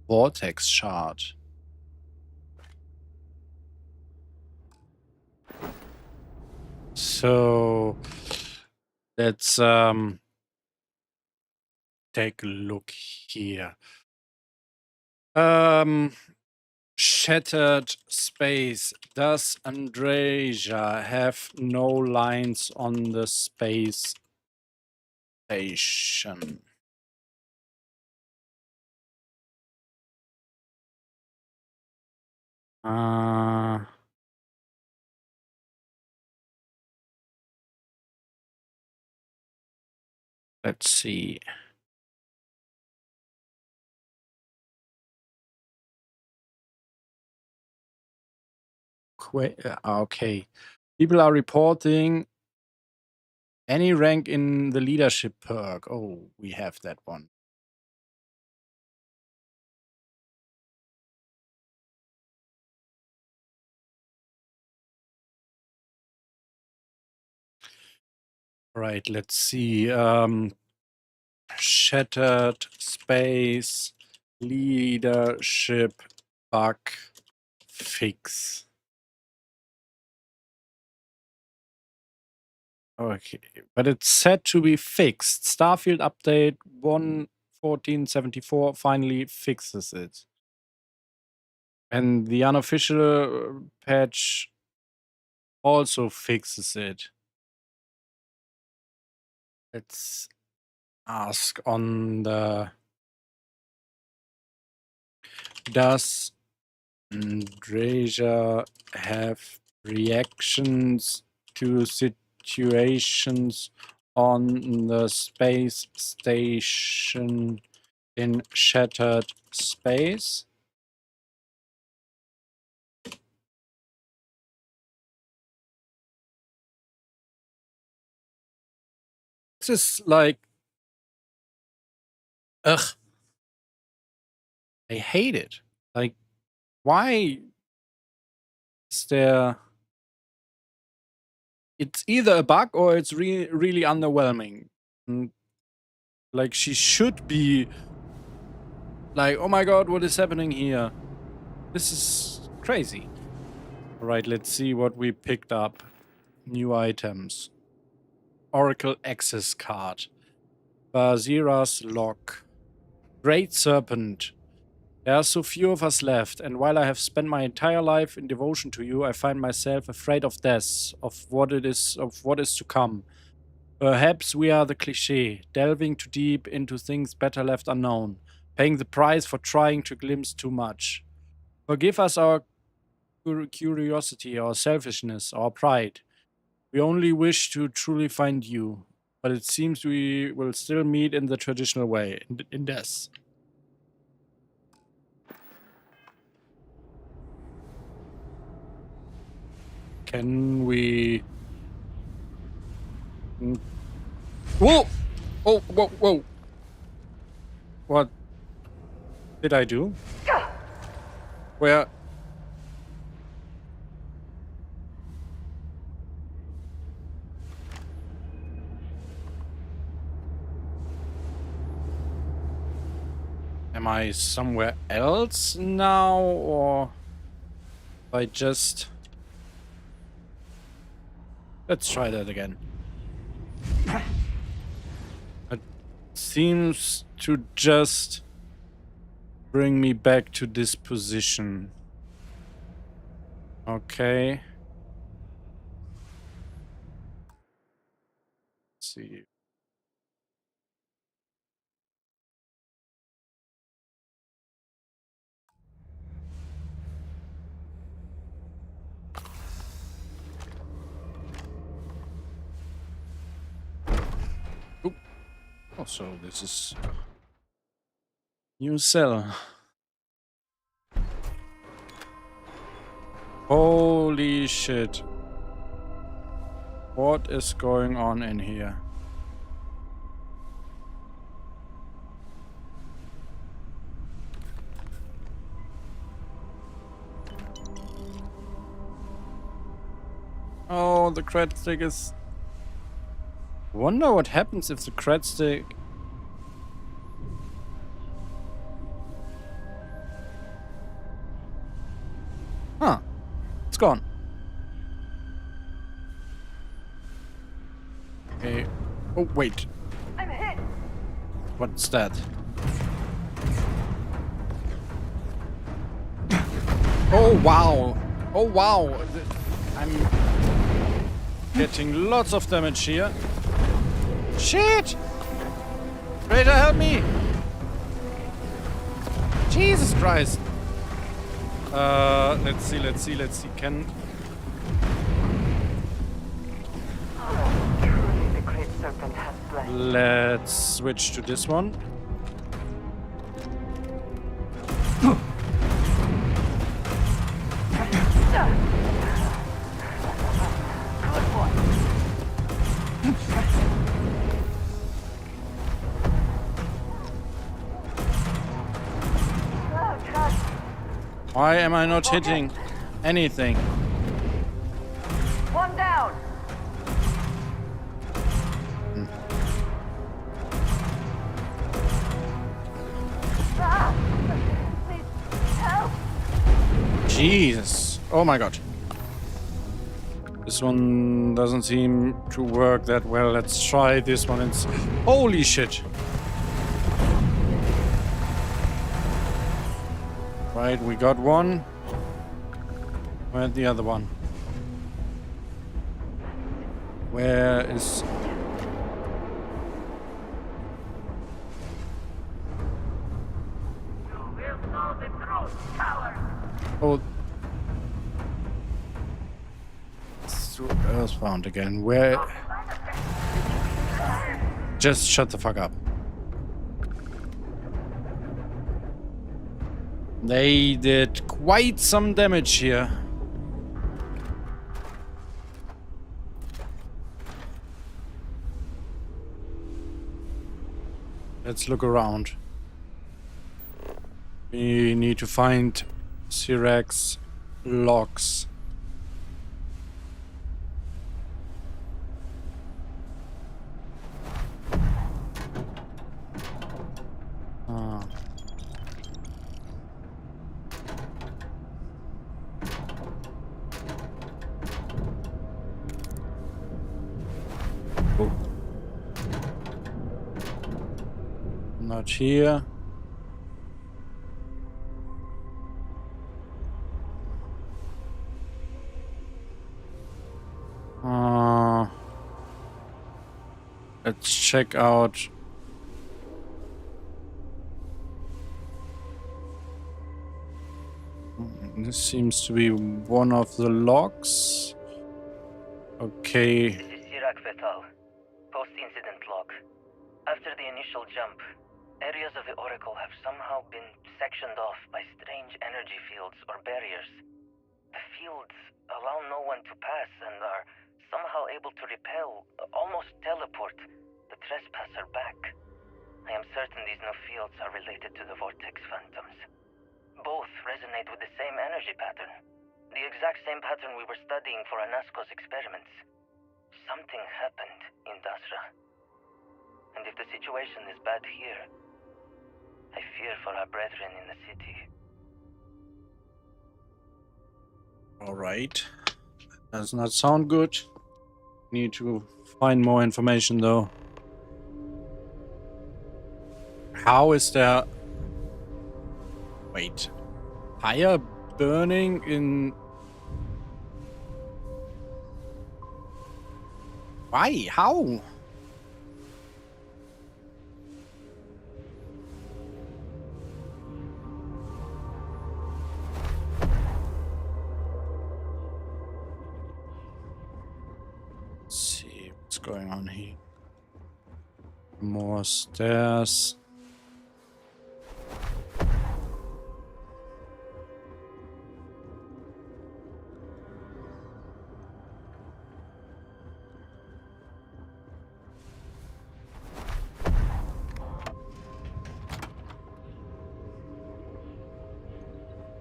Vortex shard. So let's take a look here. Shattered space. Does Andreja have no lines on the space station? Let's see. Okay. People are reporting any rank in the leadership perk. Oh, we have that one. Right, let's see. Shattered space leadership bug fix. Okay, but it's said to be fixed. Starfield update 1.14.74 finally fixes it. And the unofficial patch also fixes it. Let's ask on the... Does Andreja have reactions to situations on the space station in shattered space? This is like... Ugh. I hate it. Like, why is there... It's either a bug or it's really underwhelming. And, like, she should be like, oh my god, what is happening here? This is crazy. Alright, let's see what we picked up. New items. Oracle access card. Bazira's lock. Great Serpent. There are so few of us left, and while I have spent my entire life in devotion to you, I find myself afraid of death, of what is to come. Perhaps we are the cliché, delving too deep into things better left unknown, paying the price for trying to glimpse too much. Forgive us our curiosity, our selfishness, our pride. We only wish to truly find you, but it seems we will still meet in the traditional way, in death. Can we... Whoa! Oh, whoa, whoa. What did I do? Where? Am I somewhere else now, or I just... Let's try that again. It seems to just bring me back to this position. Okay. Let's see. Oop. Oh, so this is new cell. Holy shit. What is going on in here? Oh, the cred stick is... Wonder what happens if the cred stick... Huh. It's gone. Okay. Oh, wait. I'm hit. What's that? Oh, wow. Oh, wow. I'm getting lots of damage here. Shit! Raider, help me! Jesus Christ! Let's see. Can... Truly, the great serpent has blessed. Let's switch to this one. Why am I not hitting anything? One down. Please help. Jesus. Oh my god. This one doesn't seem to work that well. Let's try this one. It's... Holy shit. Right, we got one. Where's the other one? Where is... Oh. It's Earthbound again. Where... Just shut the fuck up. They did quite some damage here. Let's look around. We need to find Cyrax logs. Not here. Let's check out. This seems to be one of the logs. Okay. This is Sirac Vital. Post-incident log. After the initial jump, areas of the Oracle have somehow been sectioned off by strange energy fields or barriers. The fields allow no one to pass and are somehow able to repel, almost teleport, the trespasser back. I am certain these new fields are related to the vortex phantoms. Both resonate with the same energy pattern. The exact same pattern we were studying for Anasco's experiments. Something happened in Dasra. And if the situation is bad here, I fear for our brethren in the city. Alright. Does not sound good. Need to find more information though. How is there... Wait. Fire burning in... Why? How? Let's see what's going on here. More stairs.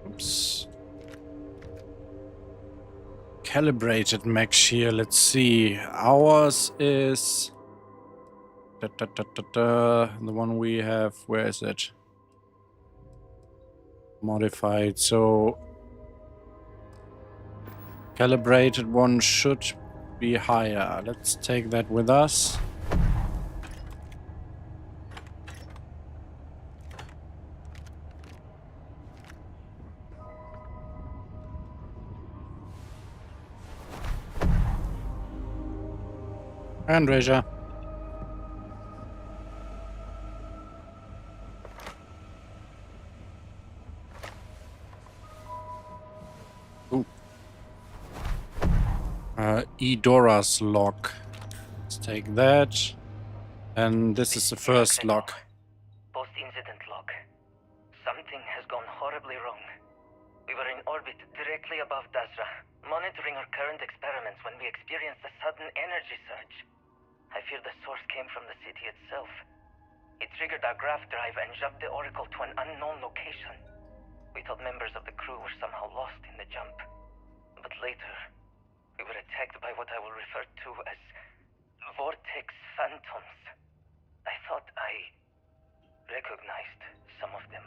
Oops. Calibrated mech here. Let's see. Ours is the one we have. Where is it? Modified. So calibrated one should be higher. Let's take that with us. Andrejas. Ooh. Edora's log. Let's take that. And this is the first log. Post-incident log. Something has gone horribly wrong. We were in orbit directly above Dasra, monitoring our current experiments when we experienced a sudden energy surge. I fear the source came from the city itself. It triggered our graph drive and jumped the Oracle to an unknown location. We thought members of the crew were somehow lost in the jump. But later, we were attacked by what I will refer to as vortex phantoms. I thought I recognized some of them.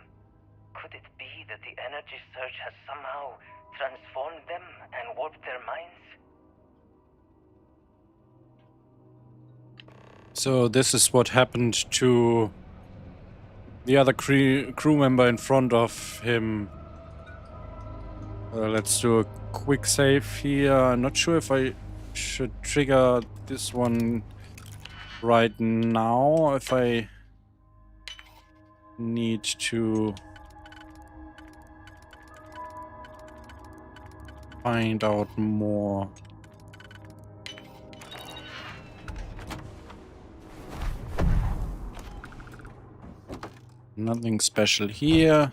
Could it be that the energy surge has somehow transformed them and warped their minds? So this is what happened to the other crew member in front of him. Let's do a quick save here. I'm not sure if I should trigger this one right now, if I need to find out more. Nothing special here.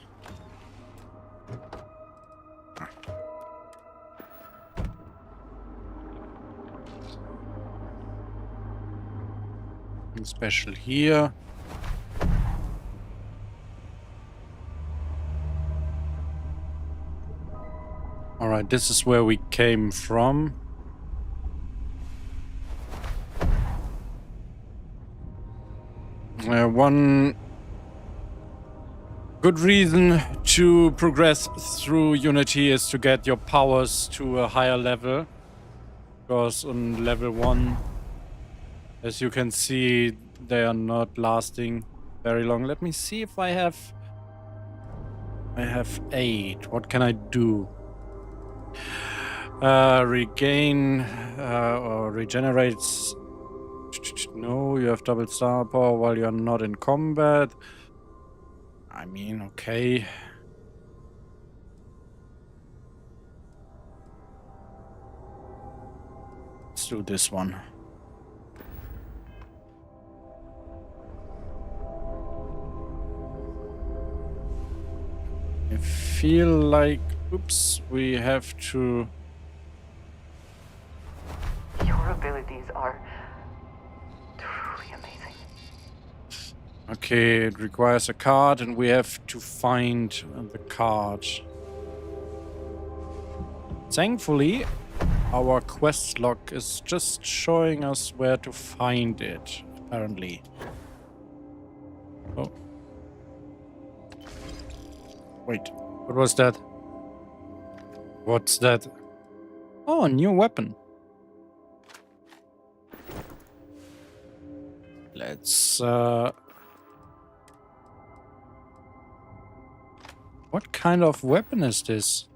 Nothing special here. All right, this is where we came from. One good reason to progress through Unity is to get your powers to a higher level. Because on level 1, as you can see, they are not lasting very long. Let me see if I have 8. What can I do? Regain or regenerates. No, you have double star power while you're not in combat. I mean, okay. Let's do this one. I feel like, oops, we have to... Your abilities are truly amazing. Okay, it requires a card, and we have to find the card. Thankfully, our quest log is just showing us where to find it, apparently. Oh. Wait, what was that? What's that? Oh, a new weapon. Let's, what kind of weapon is this?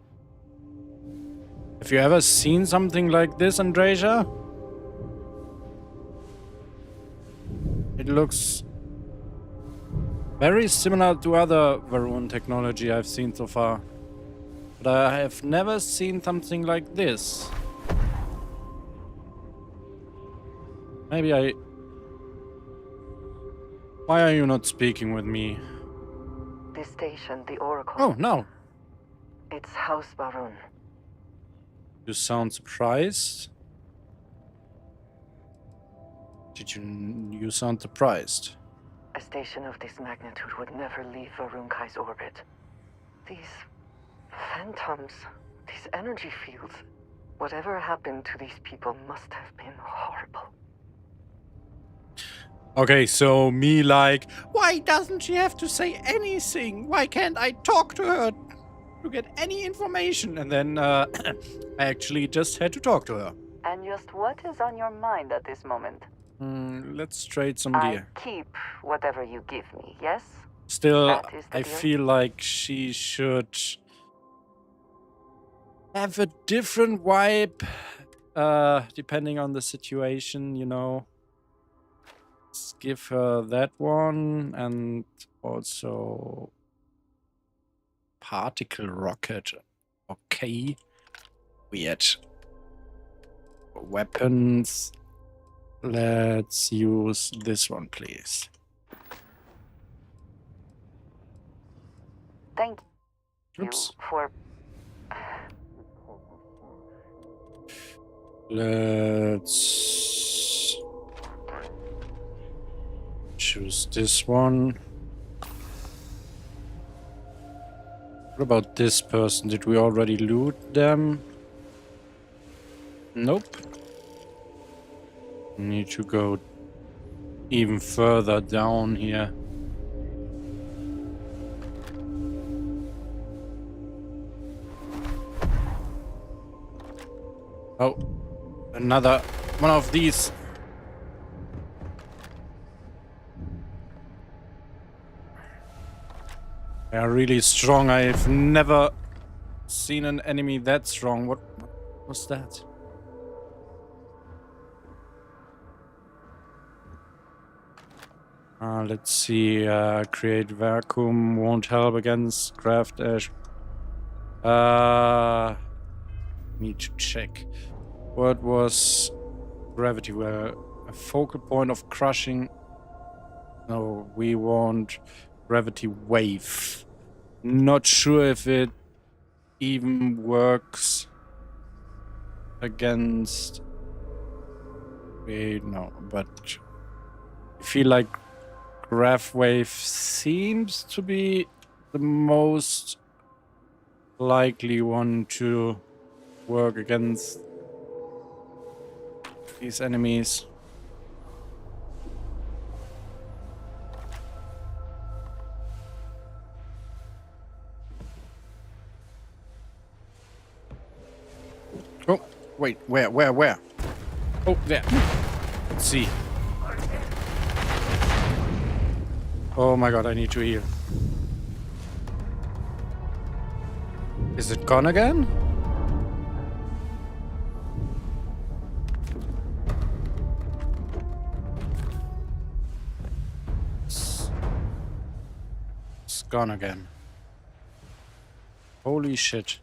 Have you ever seen something like this, Andreja? It looks very similar to other Varun technology I've seen so far. But I have never seen something like this. Maybe I... Why are you not speaking with me? This station, the Oracle. Oh, no. It's House Varun. You sound surprised. You sound surprised? A station of this magnitude would never leave Varunkai's orbit. These phantoms, these energy fields, whatever happened to these people must have been horrible. Okay, so me like, why doesn't she have to say anything? Why can't I talk to her to get any information? And then I actually just had to talk to her. And just what is on your mind at this moment? Let's trade some I gear. keep whatever you give me, yes? Still, That is the I deal? feel like she should have a different vibe, depending on the situation, you know. Let's give her that one, and also particle rocket. Okay. Weird. Weapons. Let's use this one, please. Thank Oops. you for... Let's choose this one. What about this person? Did we already loot them? Nope. Need to go even further down here. Oh, another one of these. They are really strong. I've never seen an enemy that strong. What was that? Let's see. Create vacuum won't help against craft ash. Need to check. What was gravity? Well, a focal point of crushing. No, we want gravity wave. Not sure if it even works against. Wait, no, but I feel like grav wave seems to be the most likely one to work against these enemies. Oh, wait, where? Oh, there. Let's see. Oh my god, I need to heal. Is it gone again? It's gone again. Holy shit.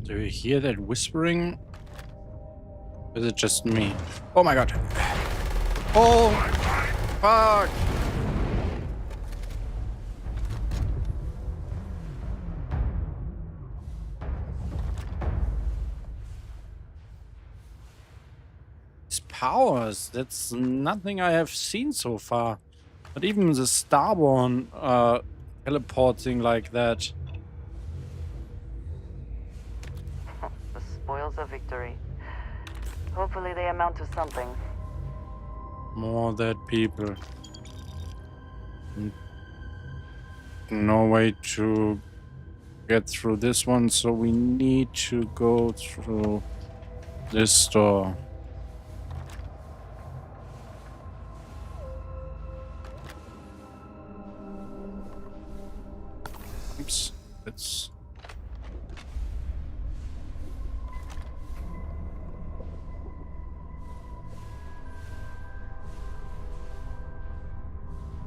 Do you hear that whispering? Or is it just me? Oh my god. Oh, fuck. These powers, that's nothing I have seen so far. But even the Starborn teleporting like that. The spoils of victory. Hopefully they amount to something. More dead people. No way to get through this one, so we need to go through this door. Oops, it's...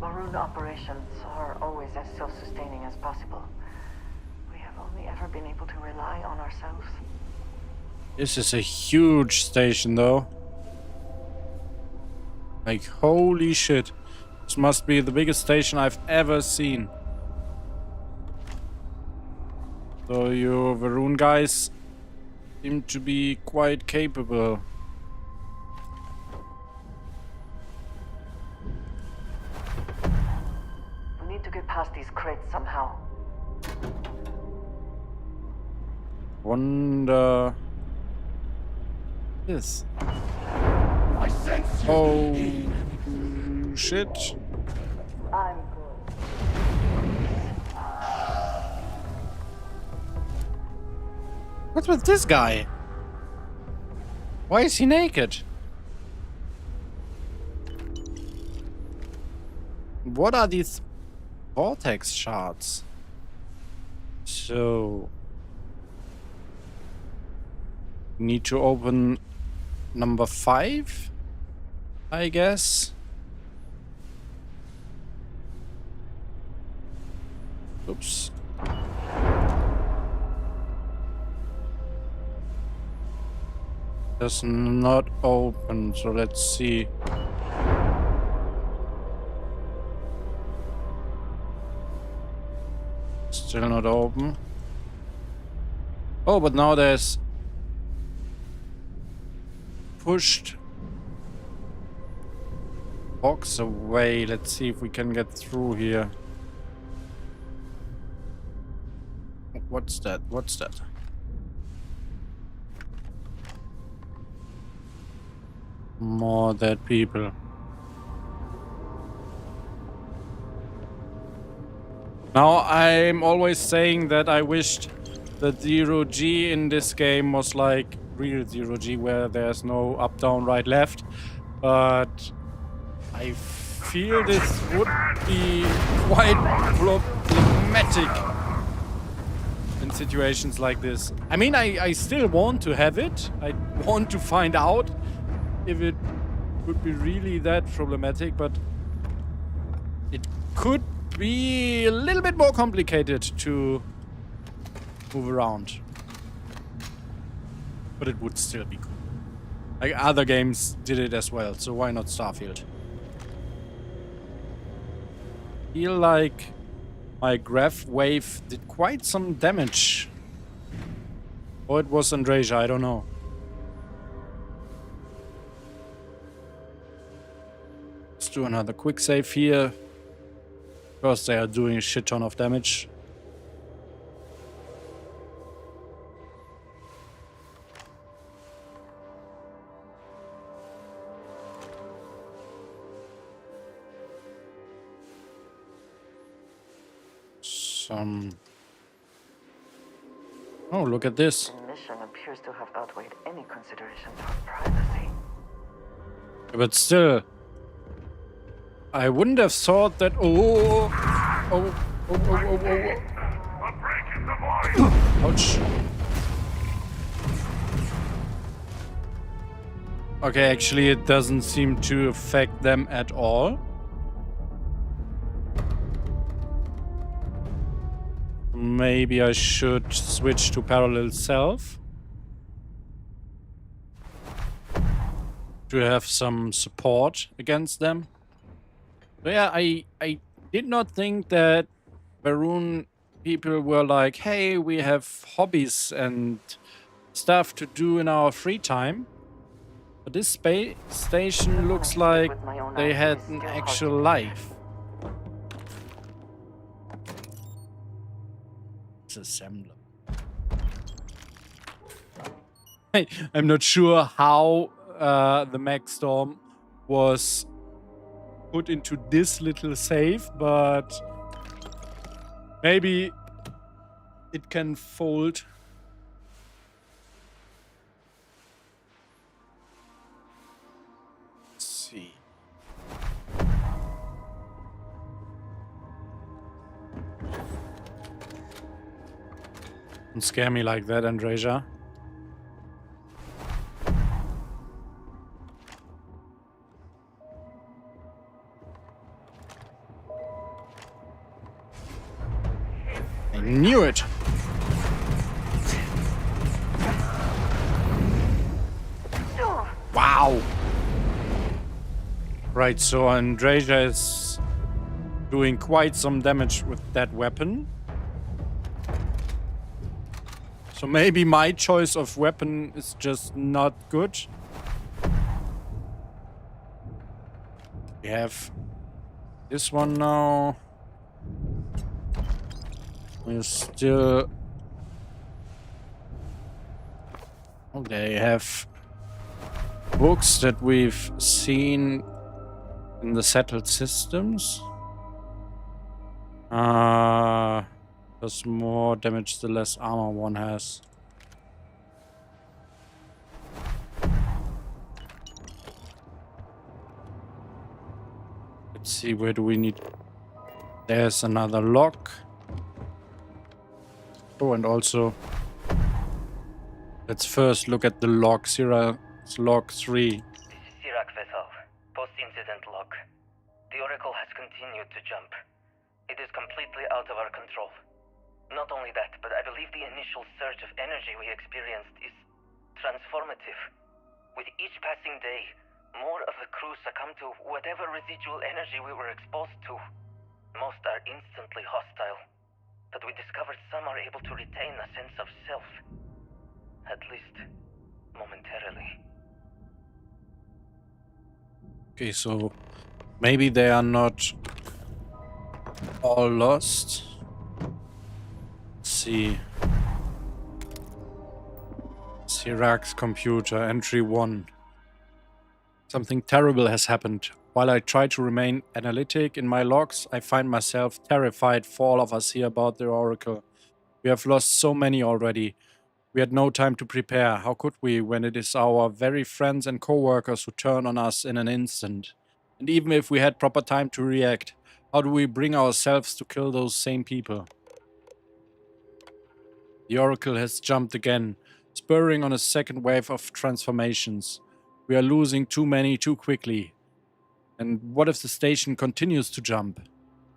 Maroon operations are always as self-sustaining as possible. We have only ever been able to rely on ourselves. This is a huge station, though. Like, holy shit. This must be the biggest station I've ever seen. So you Varun guys seem to be quite capable. We need to get past these crates somehow. Wonder... This. I sense you. Oh shit. I'm What's with this guy? Why is he naked? What are these vortex shards? So... need to open number 5, I guess. Oops. Does not open, so let's see. Still not open. Oh, but now there's pushed box away. Let's see if we can get through here. What's that? What's that? More dead people. Now, I'm always saying that I wished that 0G in this game was like real 0G, where there's no up, down, right, left. But I feel this would be quite problematic in situations like this. I mean, I still want to have it. I want to find out if it would be really that problematic, but it could be a little bit more complicated to move around. But it would still be cool. Like, other games did it as well, so why not Starfield? Feel like my graph wave did quite some damage. Or it was Andrejas, I don't know. Let's do another quick save here. Because they are doing a shit ton of damage. Oh, look at this. The mission appears to have outweighed any consideration for privacy. But still, I wouldn't have thought that. Ouch. Okay, actually, it doesn't seem to affect them at all. Maybe I should switch to parallel self to have some support against them. So yeah, I did not think that Varun people were like, hey, we have hobbies and stuff to do in our free time. But this space station looks like they had an actual life. Disassembler. I'm not sure how the Max Storm was put into this little safe, but maybe it can fold. Let's see. Don't scare me like that, Andreja. I knew it! Wow! Right, so Andreja is doing quite some damage with that weapon. So maybe my choice of weapon is just not good. We have this one now. We're still... Oh, they have books that we've seen in the settled systems. Does more damage the less armor one has. Let's see, where do we need... There's another lock. Oh, and also... Let's first look at the log. Syrah's log 3. This is Sirach vessel. Post-incident log. The Oracle has continued to jump. It is completely out of our control. Not only that, but I believe the initial surge of energy we experienced is transformative. With each passing day, more of the crew succumb to whatever residual energy we were exposed to. Most are instantly hostile, but we discovered some are able to retain a sense of self. At least, momentarily. Okay, so maybe they are not all lost. Let's see. Sirach's computer, entry 1. Something terrible has happened. While I try to remain analytic in my logs, I find myself terrified for all of us here about the Oracle. We have lost so many already. We had no time to prepare. How could we, when it is our very friends and co-workers who turn on us in an instant? And even if we had proper time to react, how do we bring ourselves to kill those same people? The Oracle has jumped again, spurring on a second wave of transformations. We are losing too many too quickly. And what if the station continues to jump?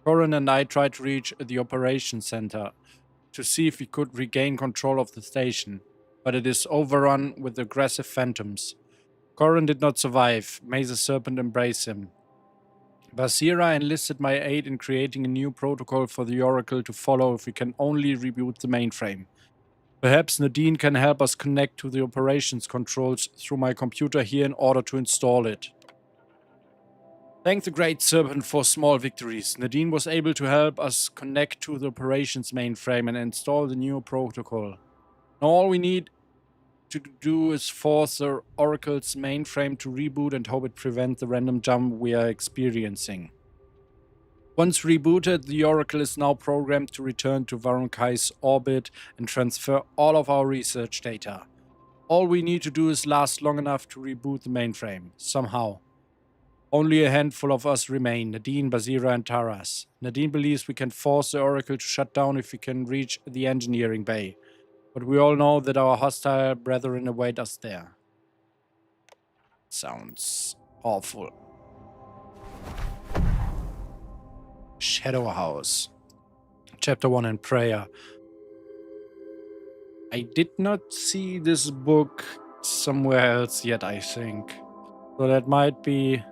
Corin and I tried to reach the operations center to see if we could regain control of the station, but it is overrun with aggressive phantoms. Corin did not survive. May the Serpent embrace him. Basira enlisted my aid in creating a new protocol for the Oracle to follow if we can only reboot the mainframe. Perhaps Nadine can help us connect to the operations controls through my computer here in order to install it. Thank the Great Serpent for small victories. Nadine was able to help us connect to the operations mainframe and install the new protocol. Now all we need to do is force the Oracle's mainframe to reboot and hope it prevents the random jump we are experiencing. Once rebooted, the Oracle is now programmed to return to Varunkai's orbit and transfer all of our research data. All we need to do is last long enough to reboot the mainframe, somehow. Only a handful of us remain, Nadine, Basira and Taras. Nadine believes we can force the Oracle to shut down if we can reach the engineering bay. But we all know that our hostile brethren await us there. Sounds awful. Shadow House. Chapter 1 in Prayer. I did not see this book somewhere else yet, I think. So that might be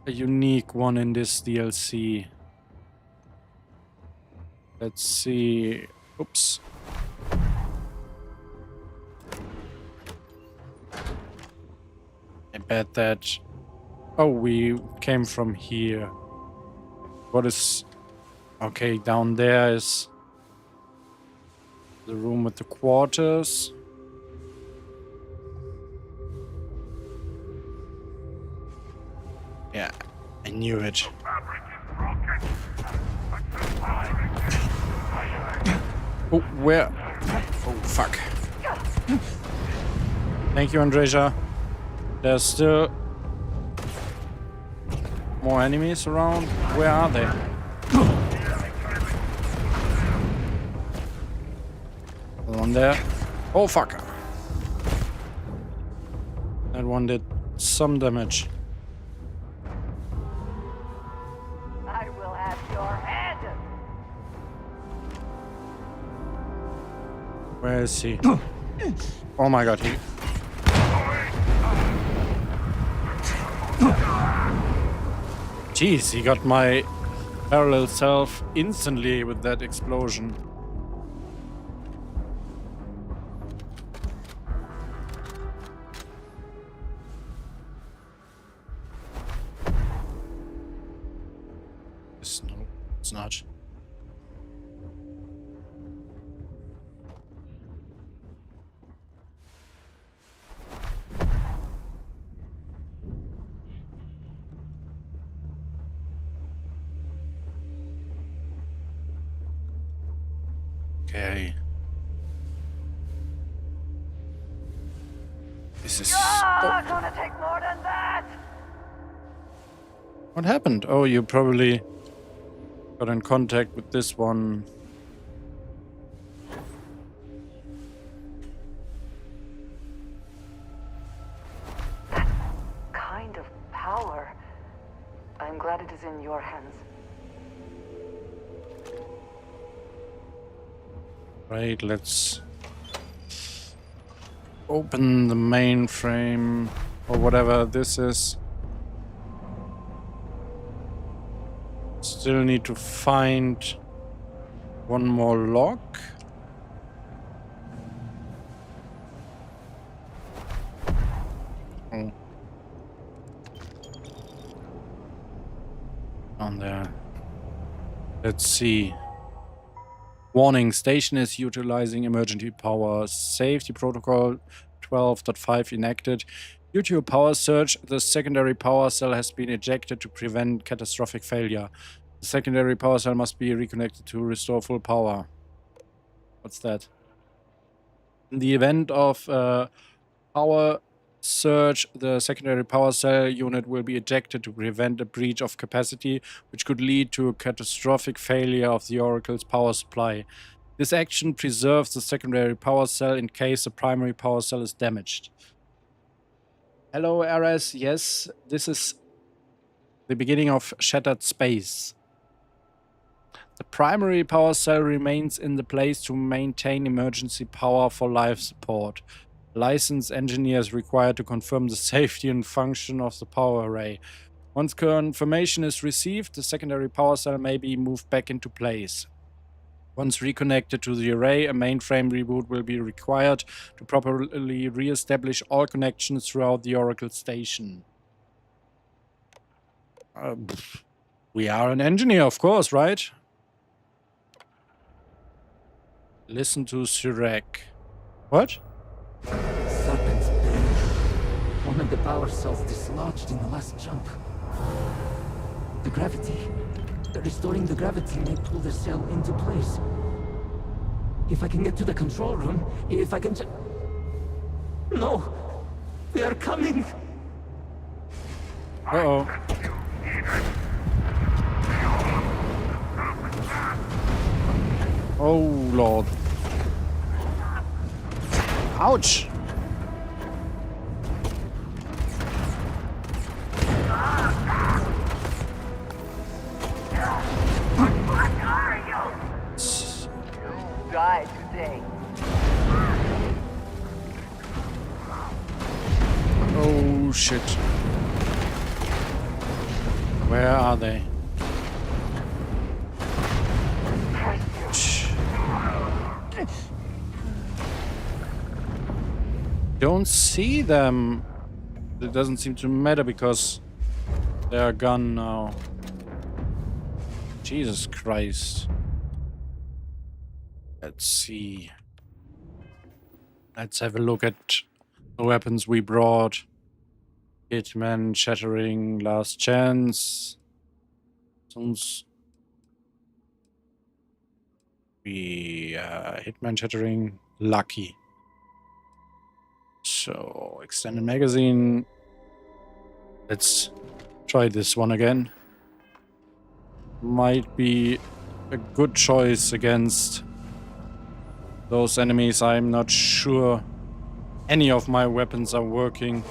a unique one in this DLC. Let's see. Oops. I bet that... Oh, we came from here. What is... Okay, down there is the room with the quarters. Yeah, I knew it. Oh, where? Oh, fuck. Thank you, Andrejas. There's still more enemies around. Where are they? One there. Oh, fuck. That one did some damage. I will have your head. Where is he? Oh my god, he... Jeez, he got my parallel self instantly with that explosion. No, it's not. Okay. This is... You're gonna take more than that! What happened? Oh, you probably got in contact with this one. That kind of power. I'm glad it is in your hands. Right, let's open the mainframe or whatever this is. Still need to find one more lock. Oh. Down there. Let's see. Warning, station is utilizing emergency power. Safety protocol 12.5 enacted. Due to a power surge, the secondary power cell has been ejected to prevent catastrophic failure. The secondary power cell must be reconnected to restore full power. What's that? In the event of power surge, the secondary power cell unit will be ejected to prevent a breach of capacity, which could lead to a catastrophic failure of the Oracle's power supply. This action preserves the secondary power cell in case the primary power cell is damaged. Hello, Andrejas. Yes, this is the beginning of Shattered Space. The primary power cell remains in the place to maintain emergency power for life support. Licensed engineers required to confirm the safety and function of the power array. Once confirmation is received, the secondary power cell may be moved back into place. Once reconnected to the array, a mainframe reboot will be required to properly re-establish all connections throughout the Oracle station. We are an engineer, of course, right? Listen to Sirek. What? Serpent's pen. One of the power cells dislodged in the last jump. The gravity. Restoring the gravity may pull the cell into place. If I can get to the control room, if I can No! They are coming! Uh-oh. Oh, Lord. Ouch! day. Oh shit. Where are they? Don't see them. It doesn't seem to matter because they are gone now. Jesus Christ. Let's see. Let's have a look at the weapons we brought. Hitman, Shattering, Last Chance. Sonst Hitman, Shattering, Lucky. So, extended magazine. Let's try this one again. Might be a good choice against those enemies. I'm not sure any of my weapons are working.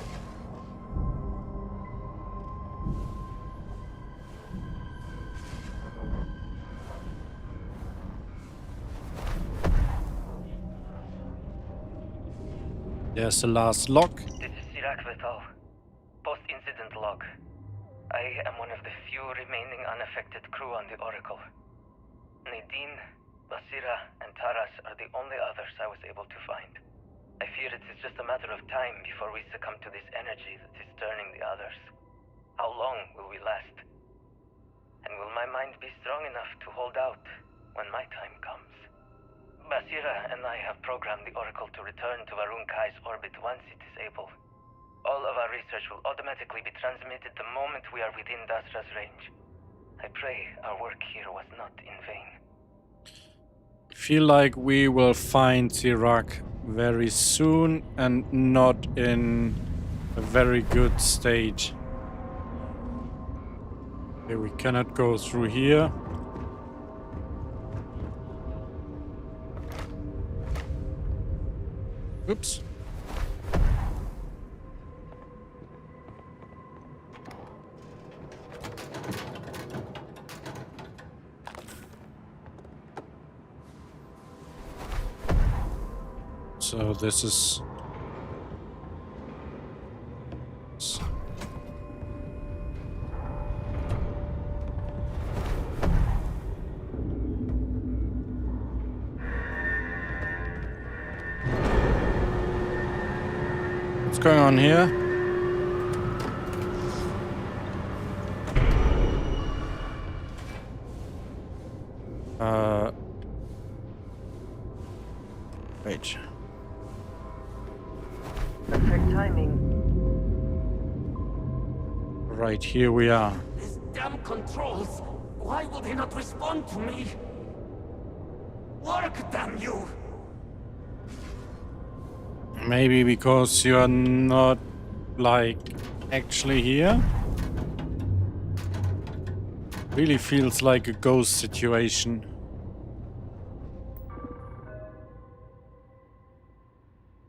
There's the last log. This is Sirach Vital. Post-incident log. I am one of the few remaining unaffected crew on the Oracle. Nadine, Basira, and Taras are the only others I was able to find. I fear it is just a matter of time before we succumb to this energy that is turning the others. How long will we last? And will my mind be strong enough to hold out when my time comes? Basira and I have programmed the Oracle to return to Varun Kai's orbit once it is able. All of our research will automatically be transmitted the moment we are within Dasra's range. I pray our work here was not in vain. Feel like we will find Sirach very soon and not in a very good state. Okay, we cannot go through here. Oops. So this is... What's going on here? Wait. Perfect timing. Right, here we are. These damn controls! Why will they not respond to me? Work, damn you! Maybe because you are not, like, actually here? Really feels like a ghost situation.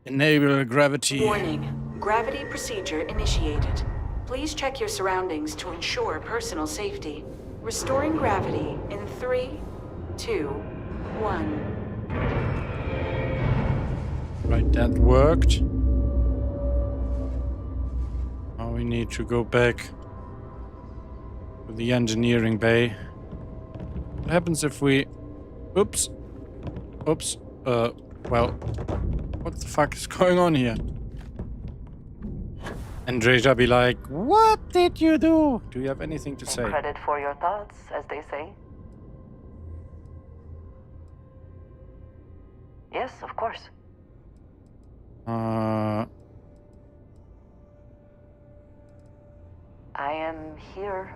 Enable gravity. Warning. Gravity procedure initiated. Please check your surroundings to ensure personal safety. Restoring gravity in 3, 2, 1. Right, that worked. Now we need to go back to the engineering bay. What happens if we... Oops. Oops. Well... What the fuck is going on here? Andrejas be like, what did you do? Do you have anything to say? Credit for your thoughts, as they say. Yes, of course. I am here.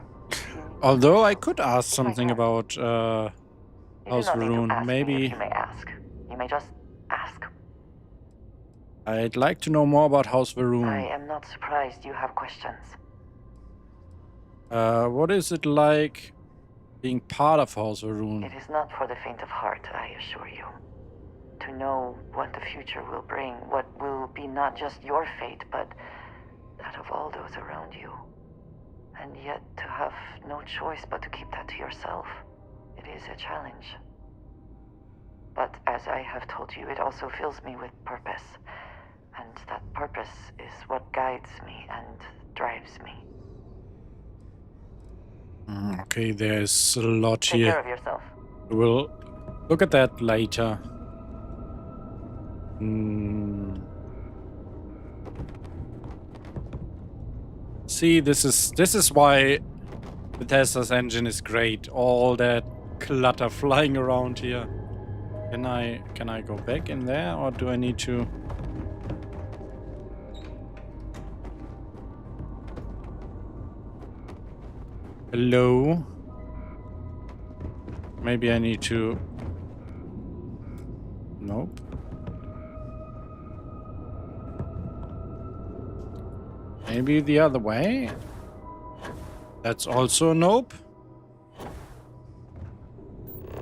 Although I could ask something about You House do not need to Varun. ask me Maybe if you may ask. You may just ask. I'd like to know more about House Varun. I am not surprised you have questions. What is it like being part of House Varun? It is not for the faint of heart, I assure you. To know what the future will bring, what will be not just your fate, but that of all those around you. And yet to have no choice but to keep that to yourself. It is a challenge. But as I have told you, it also fills me with purpose. And that purpose is what guides me and drives me. Okay, there's a lot Take here. care of yourself. We'll look at that later. See, this is why Bethesda's engine is great. All that clutter flying around here. Can I go back in there, or do I need to? Hello? Maybe I need to... Nope. Maybe the other way? That's also a nope.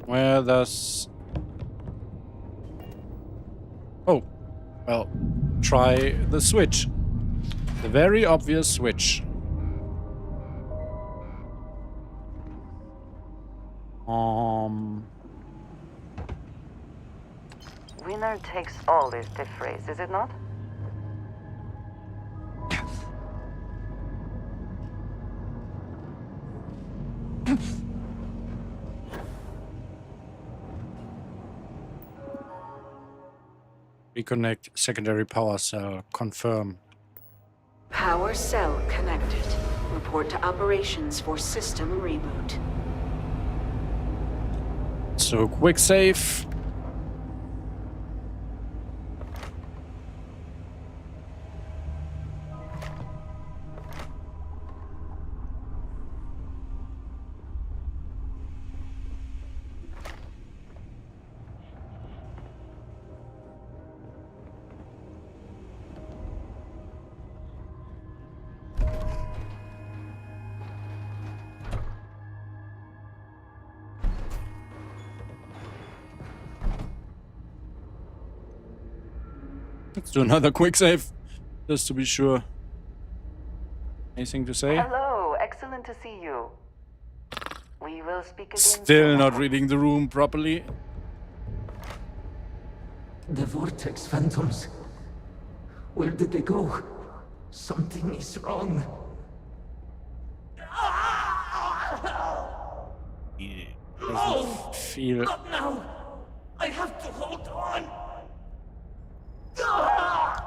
Where does... Oh. Well, try the switch. The very obvious switch. Winner takes all is the phrase, is it not? Reconnect secondary power cell. Confirm. Power cell connected. Report to operations for system reboot. So quick save. Let's do another quick save, just to be sure. Anything to say? Hello, excellent to see you. We will speak again. Still not reading the room properly. The vortex phantoms. Where did they go? Something is wrong. He doesn't feel... Not now! I have to hold on!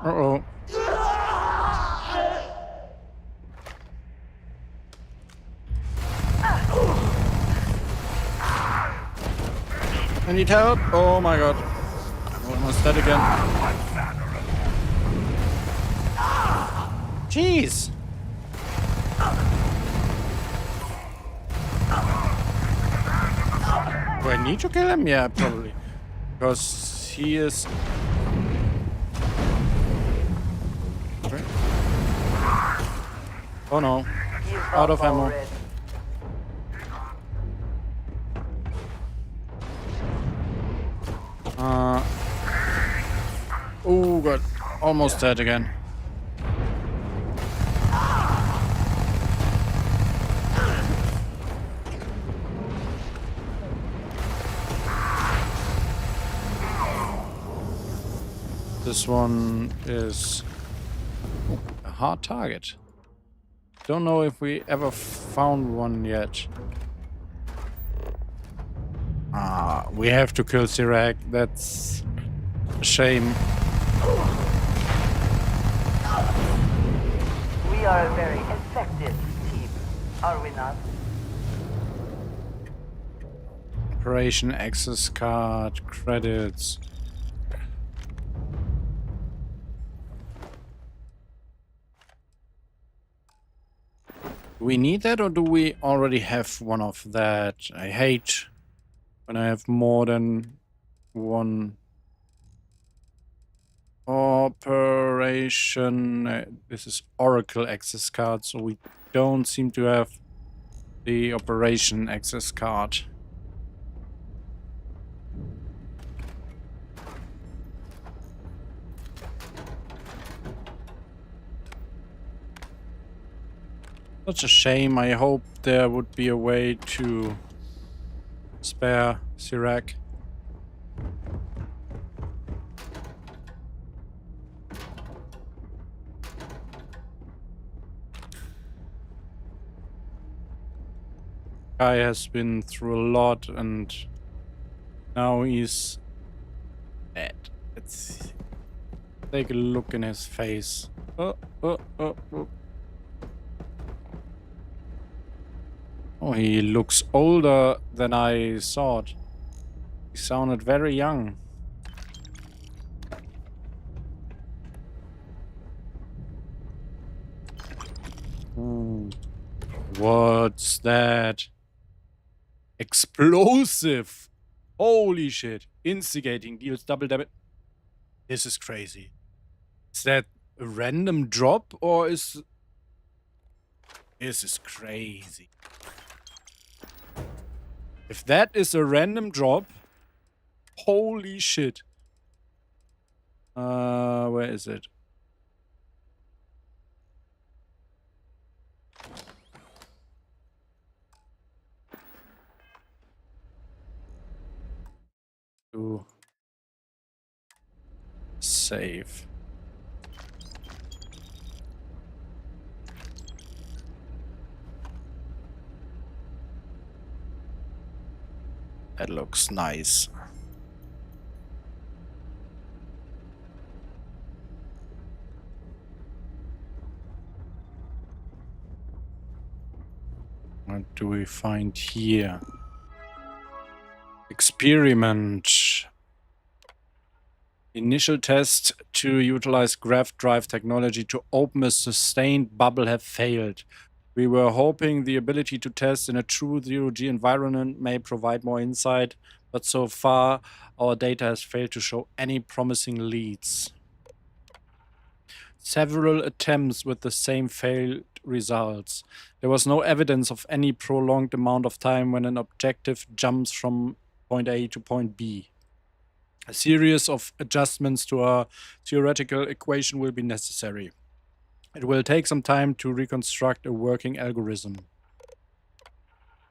Uh-oh. I need help. Oh my god. Almost dead again. Jeez. Do I need to kill him? Yeah, probably. Because he is... Oh no. Out of ammo. Oh god. Almost dead again. This one is a hard target. Don't know if we ever found one yet. We have to kill Sirac. That's a shame. We are a very effective team, are we not? Operation access card, credits. Do we need that, or do we already have one of that? I hate when I have more than one operation. This is Oracle access card, so we don't seem to have the operation access card. Such a shame. I hope there would be a way to spare Sirac. guy has been through a lot and now he's dead. Let's take a look in his face. Oh. Oh, he looks older than I thought. He sounded very young. What's that? Explosive! Holy shit. Instigating deals double damage. This is crazy. Is that a random drop or is... This is crazy. If that is a random drop, holy shit. Where is it? To save. That looks nice. What do we find here? Experiment. Initial test to utilize graph drive technology to open a sustained bubble have failed. We were hoping the ability to test in a true zero-G environment may provide more insight, but so far our data has failed to show any promising leads. Several attempts with the same failed results. There was no evidence of any prolonged amount of time when an objective jumps from point A to point B. A series of adjustments to our theoretical equation will be necessary. It will take some time to reconstruct a working algorithm.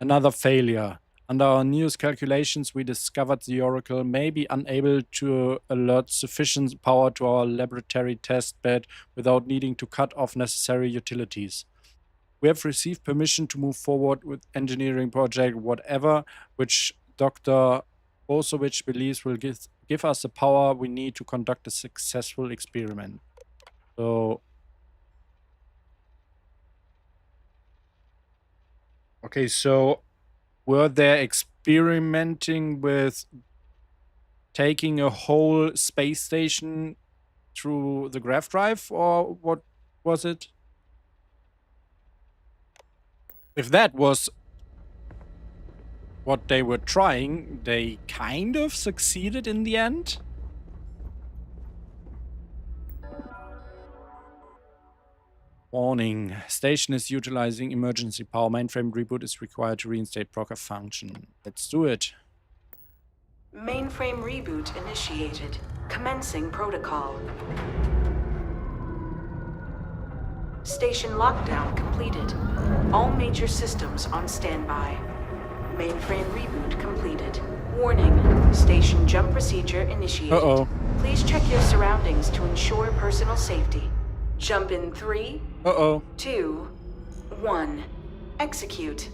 Another failure. Under our newest calculations, we discovered the Oracle may be unable to alert sufficient power to our laboratory test bed without needing to cut off necessary utilities. We have received permission to move forward with engineering project whatever, which Dr. Bosowicz believes will give us the power we need to conduct a successful experiment. So... Okay, so were they experimenting with taking a whole space station through the graph drive, or what was it? If that was what they were trying, they kind of succeeded in the end. Warning. Station is utilizing emergency power. Mainframe reboot is required to reinstate proper function. Let's do it. Mainframe reboot initiated. Commencing protocol. Station lockdown completed. All major systems on standby. Mainframe reboot completed. Warning. Station jump procedure initiated. Uh-oh. Please check your surroundings to ensure personal safety. Jump in 3, 2, 1. Execute.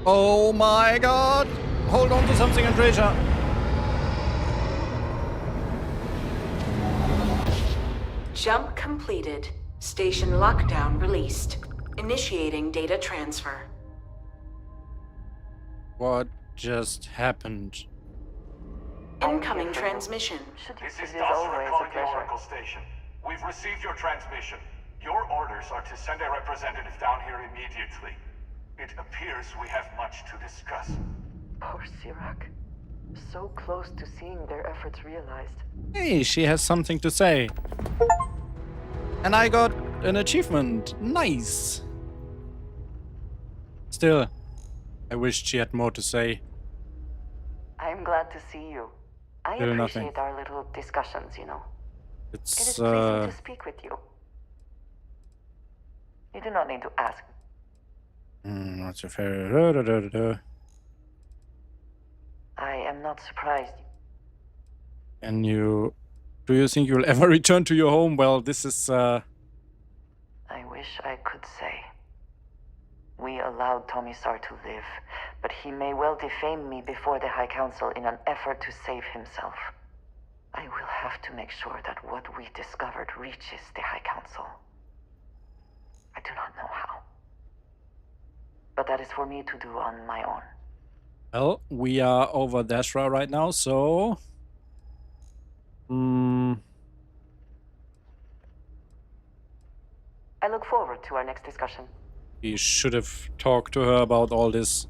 Oh my god! Hold on to something, Andrejas. Jump completed. Station lockdown released. Initiating data transfer. What just happened? Incoming transmission. This is Dustin calling the Oracle Station. We've received your transmission. Your orders are to send a representative down here immediately. It appears we have much to discuss. Poor Sirac. So close to seeing their efforts realized. Hey, she has something to say. And I got an achievement. Nice. Still, I wished she had more to say. I'm glad to see you. I Still appreciate nothing. our little discussions, you know. It It's, is pleasing to speak with you. You do not need to ask. What's your favorite? I am not surprised. And do you think you'll ever return to your home? Well, this is, I wish I could say. We allowed Tomisar to live, but he may well defame me before the High Council in an effort to save himself. I will have to make sure that what we discovered reaches the High Council. I do not know how. But that is for me to do on my own. Well, we are over Dashra right now, so... I look forward to our next discussion. We should have talked to her about all this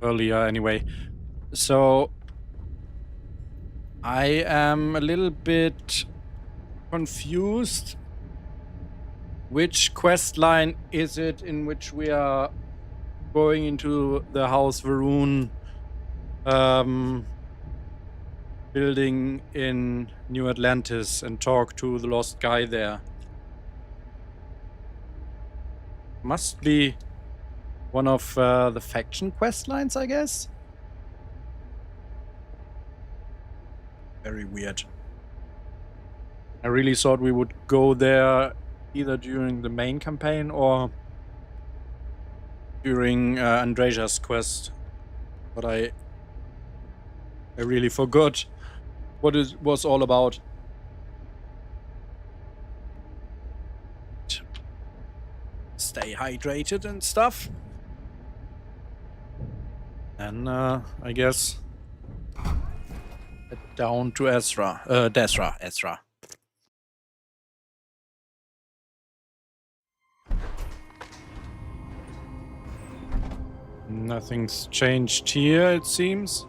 earlier anyway. So... I am a little bit confused. Which quest line is it in which we are going into the House Varun building in New Atlantis and talk to the lost guy there? Must be one of the faction quest lines, I guess. Very weird. I really thought we would go there either during the main campaign or during Andrejas' quest, but I really forgot what it was all about. Stay hydrated and stuff. And I guess head down to Desra. Nothing's changed here, it seems.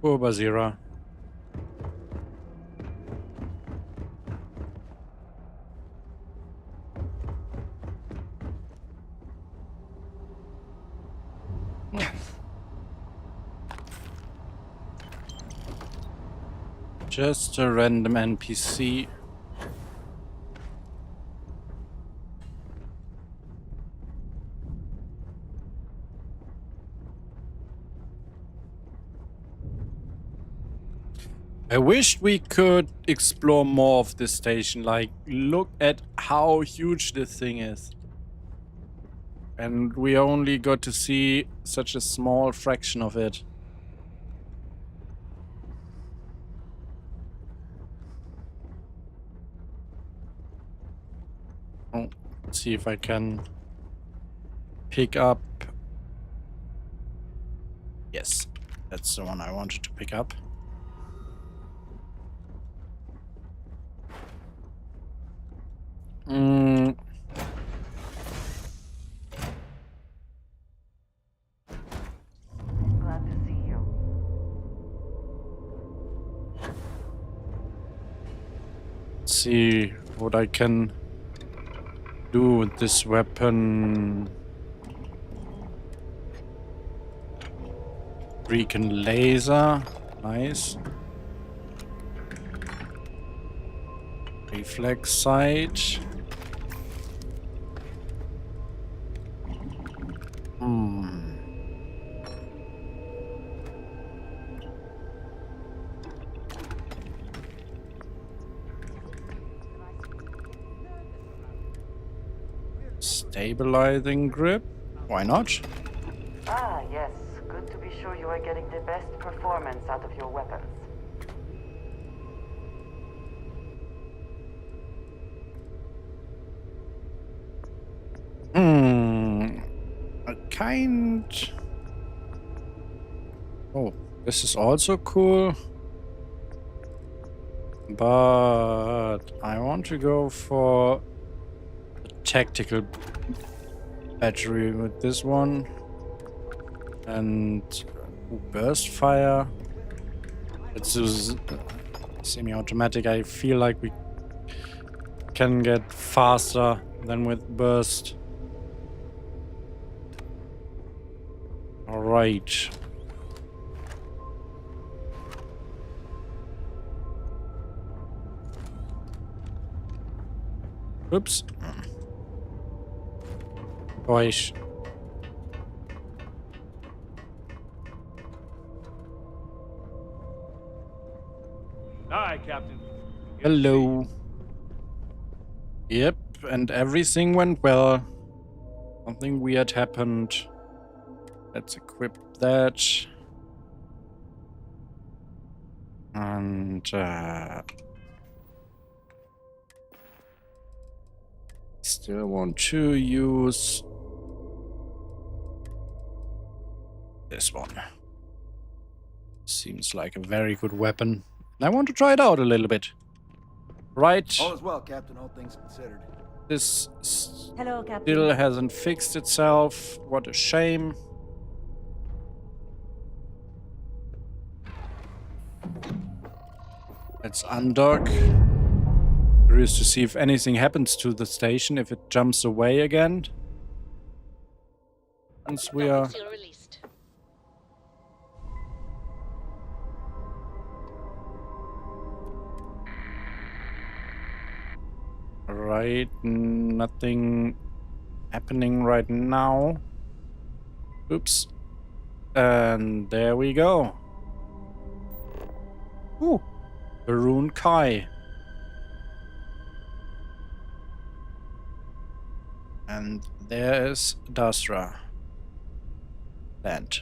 Poor Bazira. Just a random NPC. I wished we could explore more of this station. Like, look at how huge this thing is. And we only got to see such a small fraction of it. Oh, let's see if I can pick up. Yes, that's the one I wanted to pick up. Glad to see you. Let's see what I can do with this weapon. Recon laser, nice. Reflex sight. Stabilizing grip? Why not? Ah, yes. Good to be sure you are getting the best performance out of your weapons. Oh, this is also cool. But I want to go for a tactical battery with this one. And burst fire. It's semi-automatic. I feel like we can get faster than with burst. All right. Oops. Gosh. Aye, Captain. Hello. Yep, and everything went well. Nothing weird happened. Let's equip that. And still want to use this one. Seems like a very good weapon. I want to try it out a little bit. Right. All is well, Captain, all things considered. This Hello, Captain. still hasn't fixed itself. What a shame. Let's undock. Curious to see if anything happens to the station, if it jumps away again. Once we are... Right, nothing happening right now. Oops. And there we go. Ooh. Varun Kai. And there's Dasra. Land.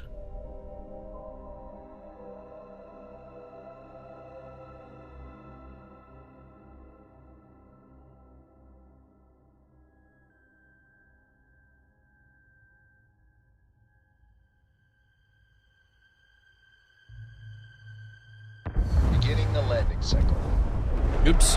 Beginning the landing cycle. Oops.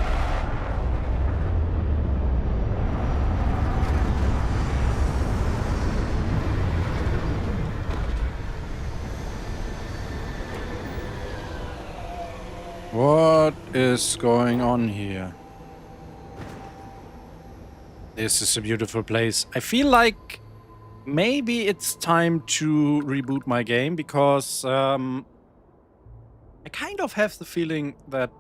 What is going on here? This is a beautiful place. I feel like maybe it's time to reboot my game because I kind of have the feeling that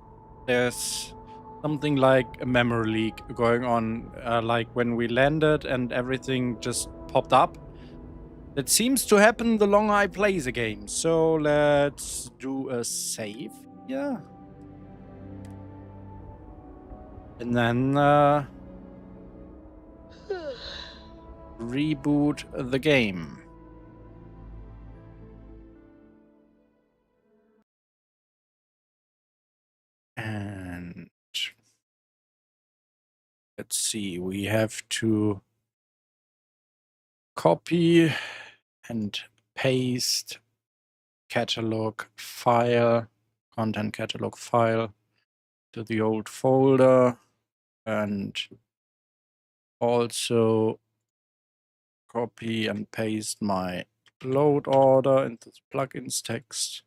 there's something like a memory leak going on, like when we landed and everything just popped up. That seems to happen the longer I play the game. So let's do a save. Yeah. And then reboot the game. And let's see, we have to copy and paste catalog file, content catalog file to the old folder, and also copy and paste my load order into the plugins text.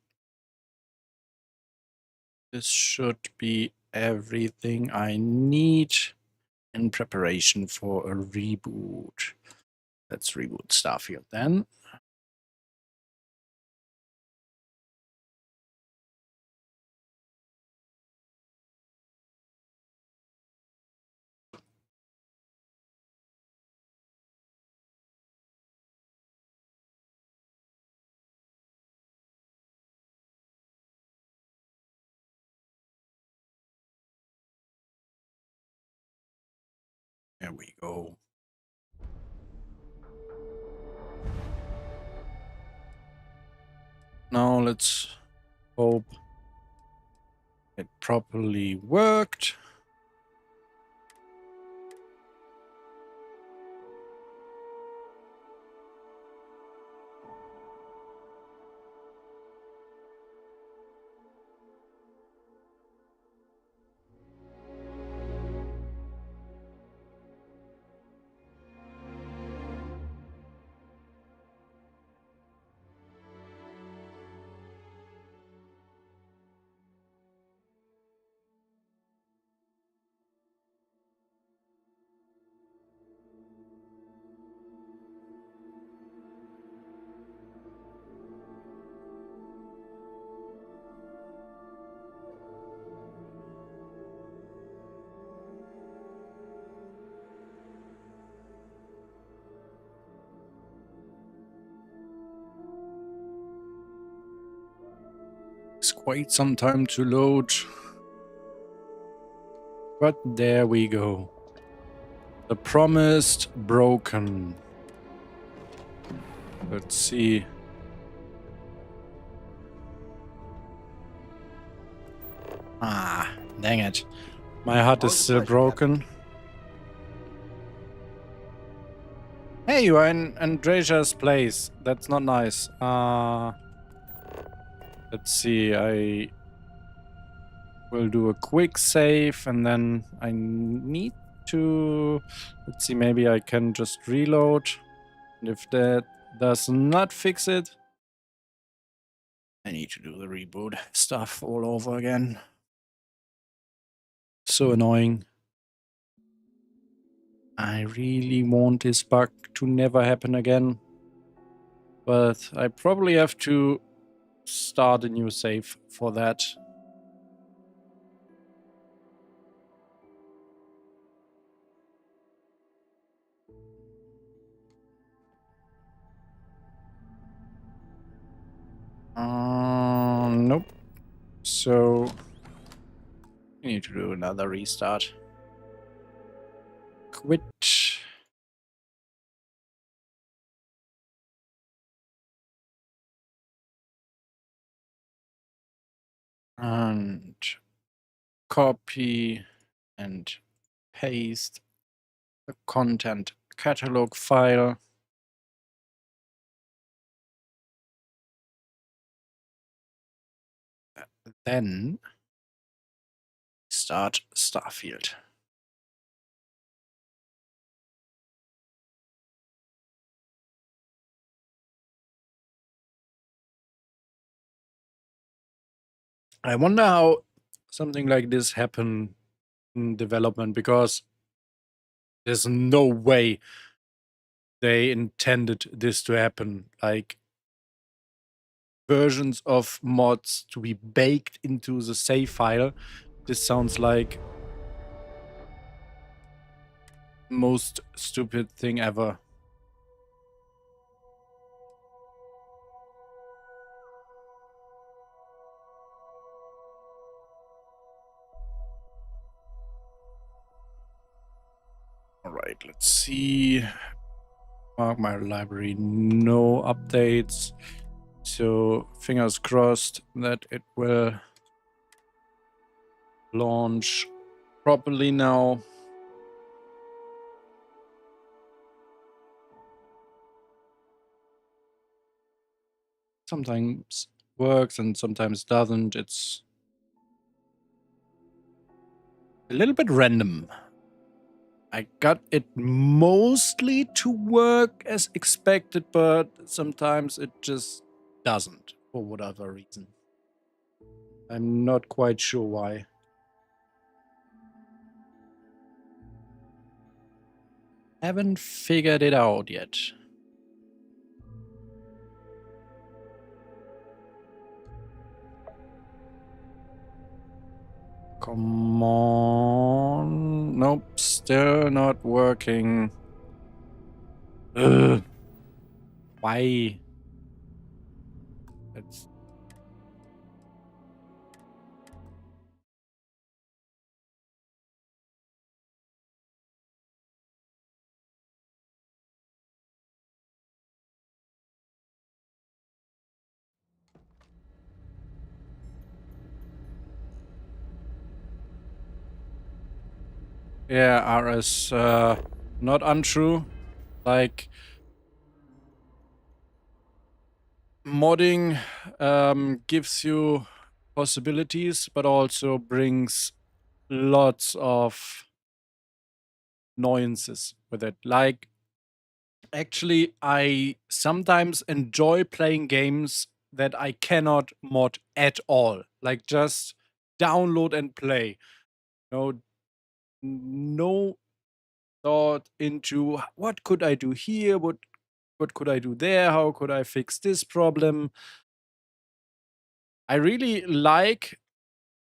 This should be everything I need in preparation for a reboot. Let's reboot Starfield then. There we go. Now let's hope it properly worked. Takes quite some time to load. But there we go. The promised broken. Let's see. Ah, dang it. My heart is still broken. Hey, you are in Andrejas' place. That's not nice. Let's see. I will do a quick save and then I need to... Let's see, maybe I can just reload. And if that does not fix it, I need to do the reboot stuff all over again. So annoying. I really want this bug to never happen again. But I probably have to start a new save for that. Nope. So I need to do another restart. Quit. And copy and paste the content catalog file. Then start Starfield. I wonder how something like this happened in development, because there's no way they intended this to happen. Like, versions of mods to be baked into the save file. This sounds like most stupid thing ever. Alright, let's see. Mark my library, no updates. So fingers crossed that it will launch properly now. Sometimes works and sometimes doesn't. It's a little bit random. I got it mostly to work as expected, but sometimes it just doesn't for whatever reason. I'm not quite sure why. Haven't figured it out yet. Come on. Nope, still not working. Ugh. Why? It's... Yeah, RS, not untrue. Like, modding gives you possibilities, but also brings lots of annoyances with it. Like, actually, I sometimes enjoy playing games that I cannot mod at all. Like, just download and play. No thought into what could I do here, what could I do there, how could I fix this problem. I really like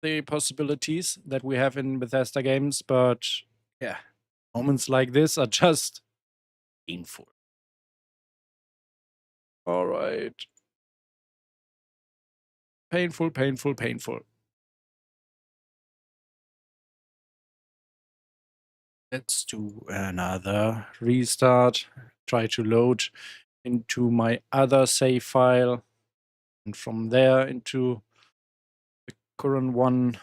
the possibilities that we have in Bethesda games, but yeah, moments like this are just painful. All right. Painful, painful, painful. Let's do another restart. Try to load into my other save file. And from there into the current one.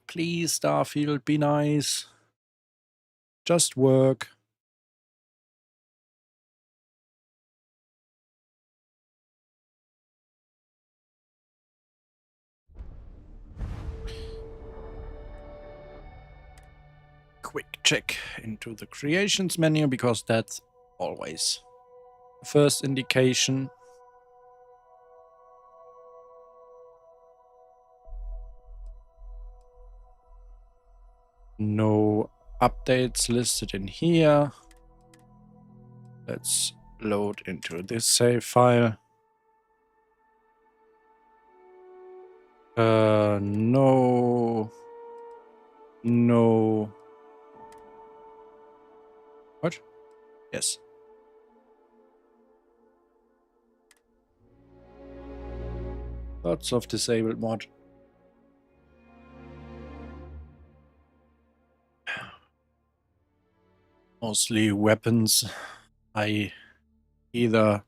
Please, Starfield, be nice. Just work. Quick check into the creations menu, because that's always the first indication. No updates listed in here. Let's load into this save file. No. No. What? Yes. Lots of disabled mod. Mostly weapons I either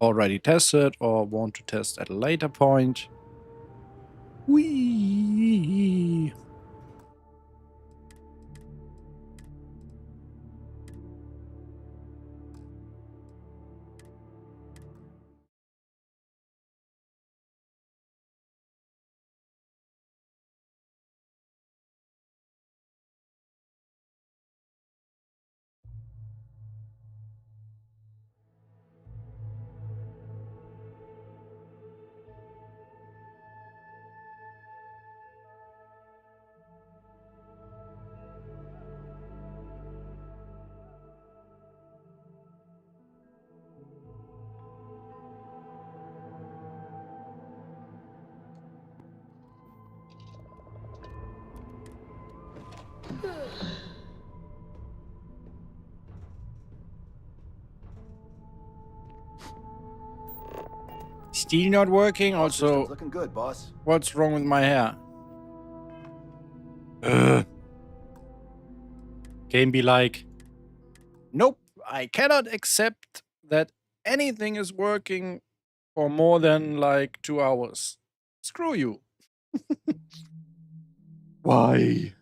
already tested or want to test at a later point. Whee! Still not working. Also, looking good, boss. What's wrong with my hair? Ugh. Game be like, nope, I cannot accept that anything is working for more than like 2 hours. Screw you. Why?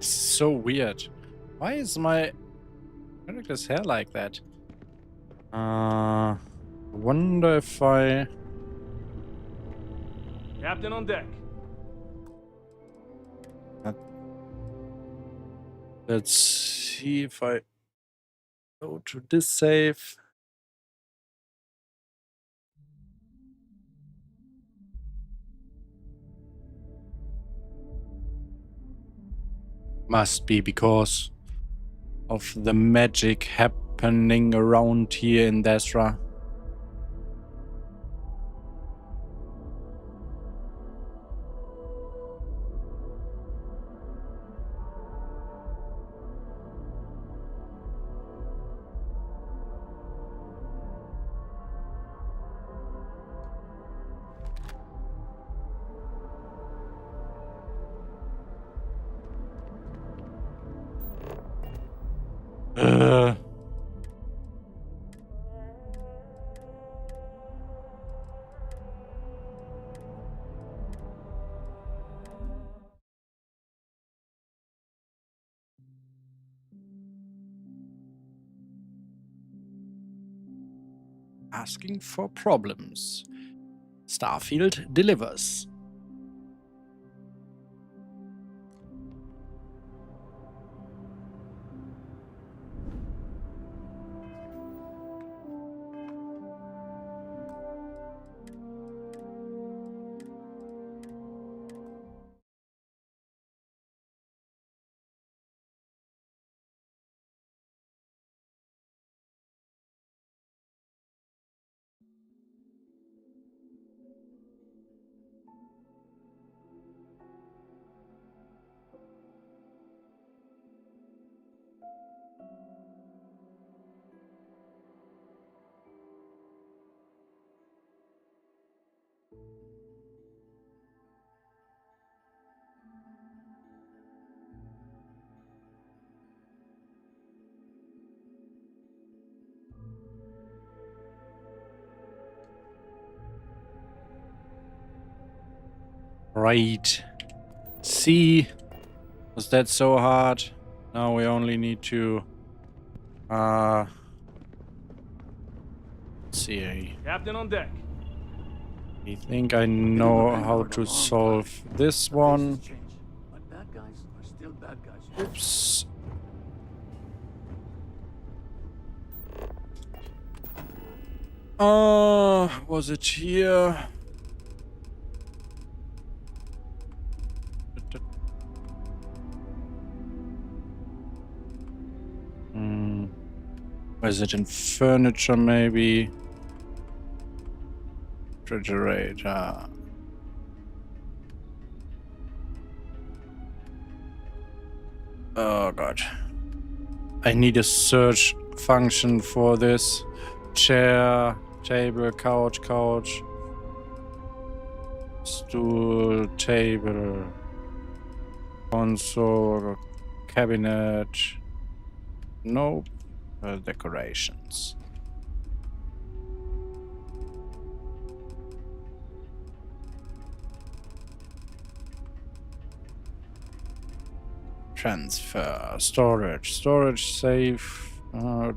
So weird. Why is my character's hair like that? Wonder if I... Captain on deck. Let's see if I go to this save. Must be because of the magic happening around here in Desra. Asking for problems. Starfield delivers. Right. C. Was that so hard? Now we only need to see. Captain on deck. I think I know how to solve this one. But bad guys are still bad guys. Oops. Was it here? Was it in furniture maybe? Refrigerator. Oh god. I need a search function for this. Chair, table, couch, stool, table, console, cabinet. Nope. Decorations. Transfer, storage safe, wall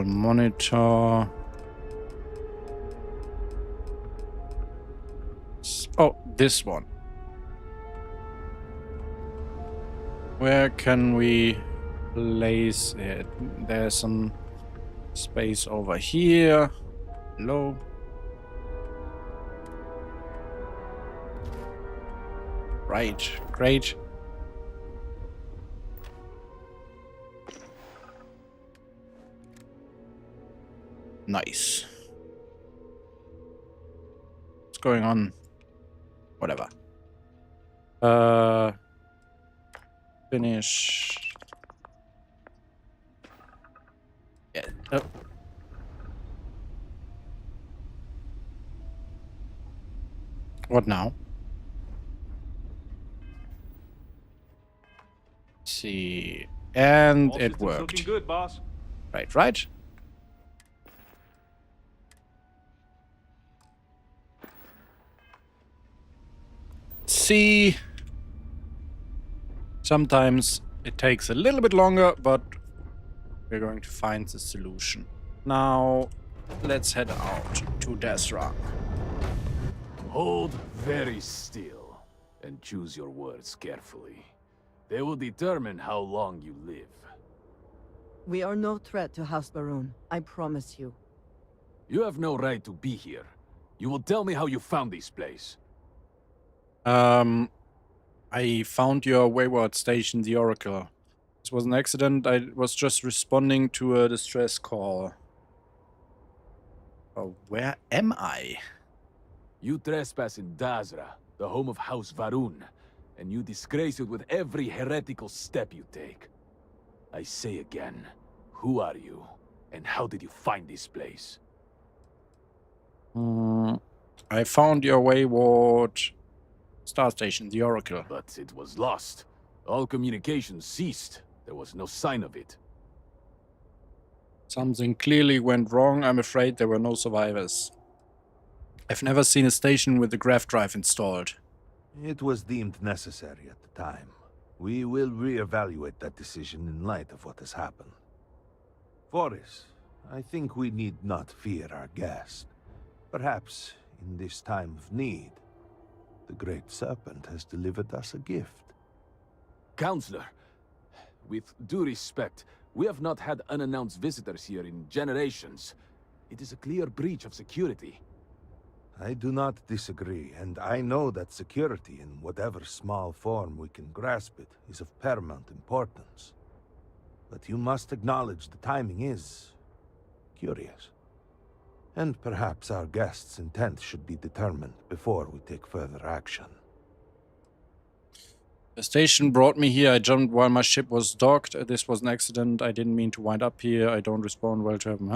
monitor. Oh, this one. Where can we place it? There's some space over here. Low. Right, great. Nice. What's going on? Whatever. Finish. Yeah. Oh. What now? See, and All it systems worked. Looking good, boss. Right. See, sometimes it takes a little bit longer, but we're going to find the solution. Now, let's head out to Desra. Hold very still and choose your words carefully. They will determine how long you live. We are no threat to House Baroon, I promise you. You have no right to be here. You will tell me how you found this place. I found your wayward station, the Oracle. This was an accident. I was just responding to a distress call. Oh, where am I? You trespass in Dazra, the home of House Varun, and you disgrace it with every heretical step you take. I say again, who are you, and how did you find this place? I found your wayward star station, the Oracle. But it was lost. All communication ceased. There was no sign of it. Something clearly went wrong. I'm afraid there were no survivors. I've never seen a station with the graph drive installed. It was deemed necessary at the time. We will reevaluate that decision in light of what has happened. Forrest, I think we need not fear our guest. Perhaps, in this time of need, the Great Serpent has delivered us a gift. Counselor, with due respect, we have not had unannounced visitors here in generations. It is a clear breach of security. I do not disagree, and I know that security, in whatever small form we can grasp it, is of paramount importance. But you must acknowledge the timing is curious. And perhaps our guest's intent should be determined before we take further action. The station brought me here. I jumped while my ship was docked. This was an accident. I didn't mean to wind up here. I don't respond well to him.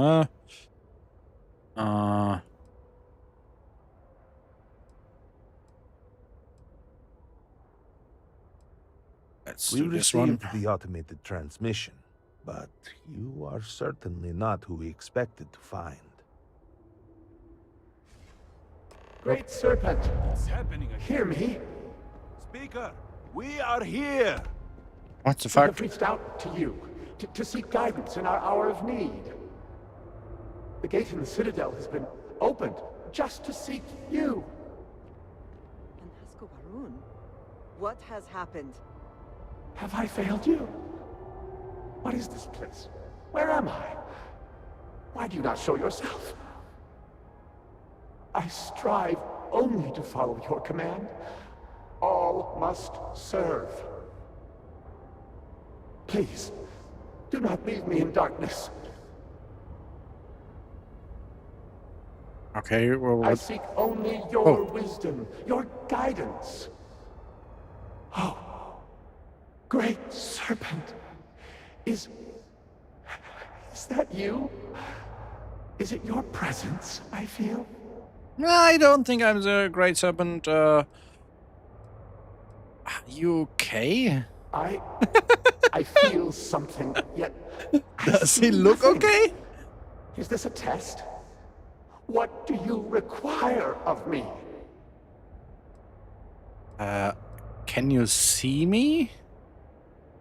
Let's do this one. We received the automated transmission, but you are certainly not who we expected to find. Great Serpent, What's happening again? hear me. Speaker, we are here. What the We fuck? have reached out to you to seek guidance in our hour of need. The gate in the Citadel has been opened just to seek you. Andrejas Varun, what has happened? Have I failed you? What is this place? Where am I? Why do you not show yourself? I strive only to follow your command. All must serve. Please, do not leave me in darkness. Okay, well, I what? seek only your wisdom, your guidance. Oh, Great Serpent, is that you? Is it your presence I feel? I don't think I'm the Great Serpent. Are you okay? I feel something, yet Does he look okay? Is this a test? What do you require of me? Can you see me?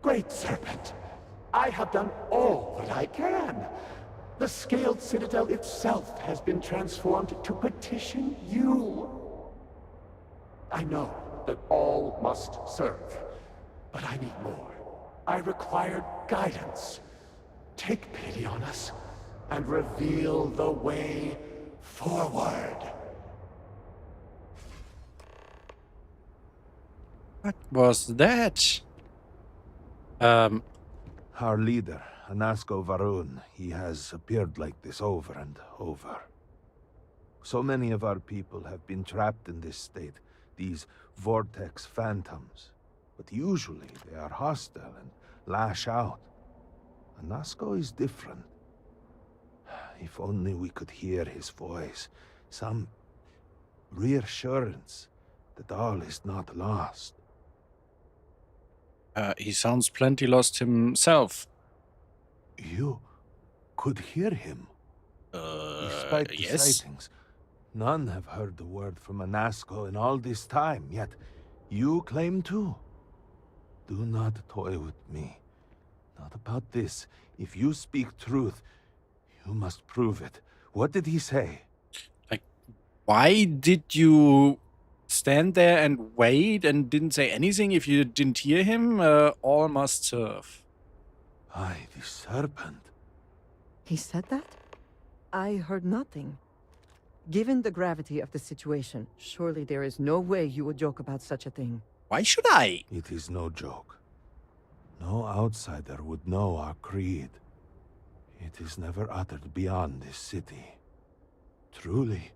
Great Serpent, I have done all that I can. The scaled citadel itself has been transformed to petition you. I know that all must serve, but I need more. I require guidance. Take pity on us and reveal the way forward. What was that? Our leader, Anasco Varun, he has appeared like this over and over. So many of our people have been trapped in this state, these vortex phantoms. But usually they are hostile and lash out. Anasco is different. If only we could hear his voice, some reassurance that all is not lost. He sounds plenty lost himself. You could hear him? Despite the yes. sightings, none have heard the word from Anasco in all this time, yet you claim to. Do not toy with me. Not about this. If you speak truth, you must prove it. What did he say? Like, why did you stand there and wait and didn't say anything if you didn't hear him? All must serve. Aye, the serpent. He said that? I heard nothing. Given the gravity of the situation, surely there is no way you would joke about such a thing. Why should I? It is no joke. No outsider would know our creed. It is never uttered beyond this city. Truly,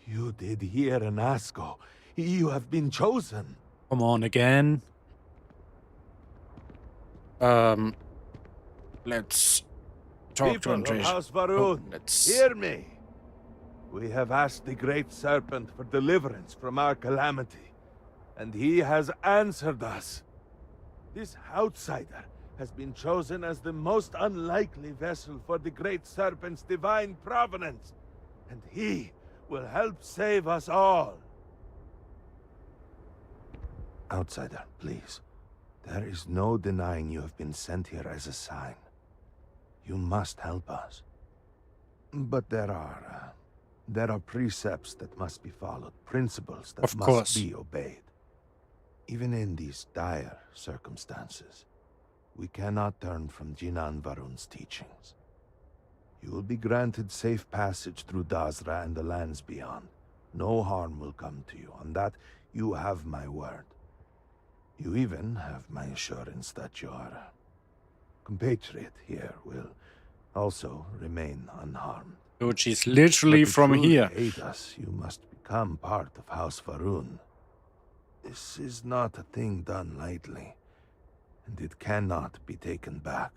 you did hear Anasco. You have been chosen. Come on again. Let's talk People to of Andrejas. House Varun, let's hear me. We have asked the Great Serpent for deliverance from our calamity, and he has answered us. This outsider has been chosen as the most unlikely vessel for the Great Serpent's divine providence, and he will help save us all. Outsider, please. There is no denying you have been sent here as a sign. You must help us. But there are precepts that must be followed, principles that must be obeyed. Even in these dire circumstances, we cannot turn from Jinan Varun's teachings. You will be granted safe passage through Dazra and the lands beyond. No harm will come to you. On that, you have my word. You even have my assurance that your compatriot here will also remain unharmed. Which is literally from here. To aid us, you must become part of House Varun. This is not a thing done lightly, and it cannot be taken back.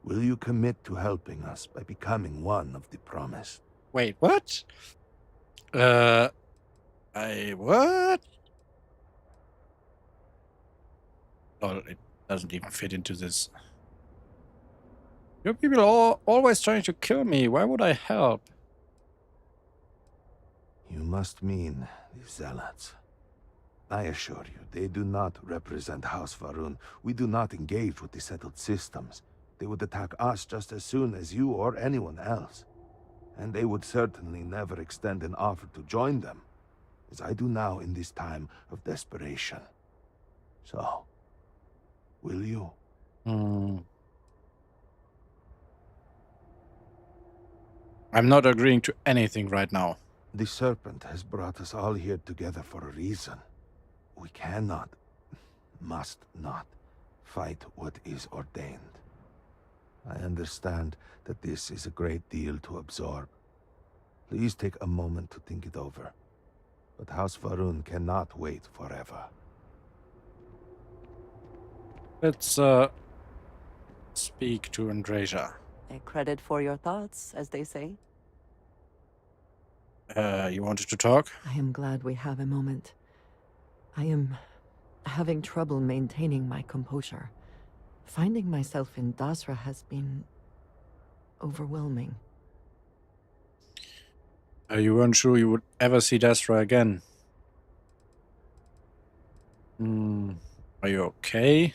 Will you commit to helping us by becoming one of the promised? Wait, what? What? Oh, it doesn't even fit into this. You people are always trying to kill me. Why would I help? You must mean the Zealots. I assure you, they do not represent House Varun. We do not engage with the settled systems. They would attack us just as soon as you or anyone else. And they would certainly never extend an offer to join them, as I do now in this time of desperation. So, will you? I'm not agreeing to anything right now. The Serpent has brought us all here together for a reason. We cannot, must not, fight what is ordained. I understand that this is a great deal to absorb. Please take a moment to think it over. But House Varun cannot wait forever. Let's speak to Andreja. A credit for your thoughts, as they say. You wanted to talk? I am glad we have a moment. I am having trouble maintaining my composure. Finding myself in Dasra has been overwhelming. You weren't sure you would ever see Dasra again. Are you okay?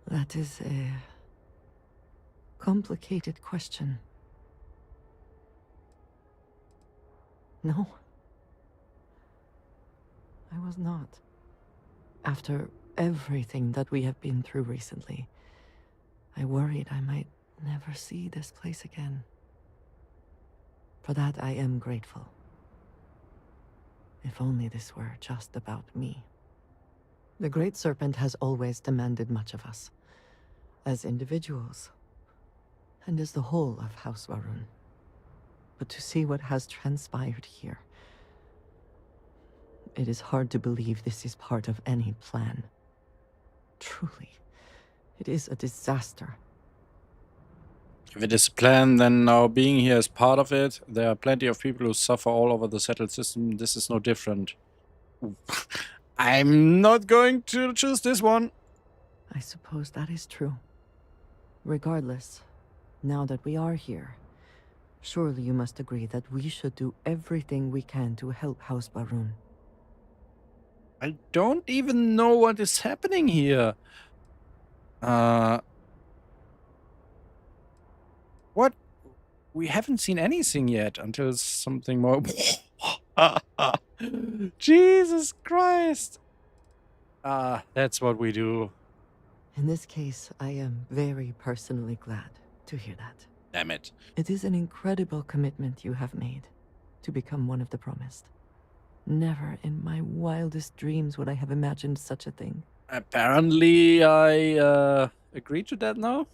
That is a complicated question. No. I was not. After everything that we have been through recently, I worried I might never see this place again. For that I am grateful. If only this were just about me. The Great Serpent has always demanded much of us, as individuals, and as the whole of House Varun. But to see what has transpired here, it is hard to believe this is part of any plan. Truly, it is a disaster. If it is a plan, then our being here is part of it. There are plenty of people who suffer all over the settled system. This is no different. I'm not going to choose this one. I suppose that is true. Regardless, now that we are here, surely you must agree that we should do everything we can to help House Varun. I don't even know what is happening here. What? We haven't seen anything yet until something more... Jesus Christ! That's what we do. In this case, I am very personally glad to hear that. Damn it. It is an incredible commitment you have made to become one of the promised. Never in my wildest dreams would I have imagined such a thing. Apparently, I agreed to that now.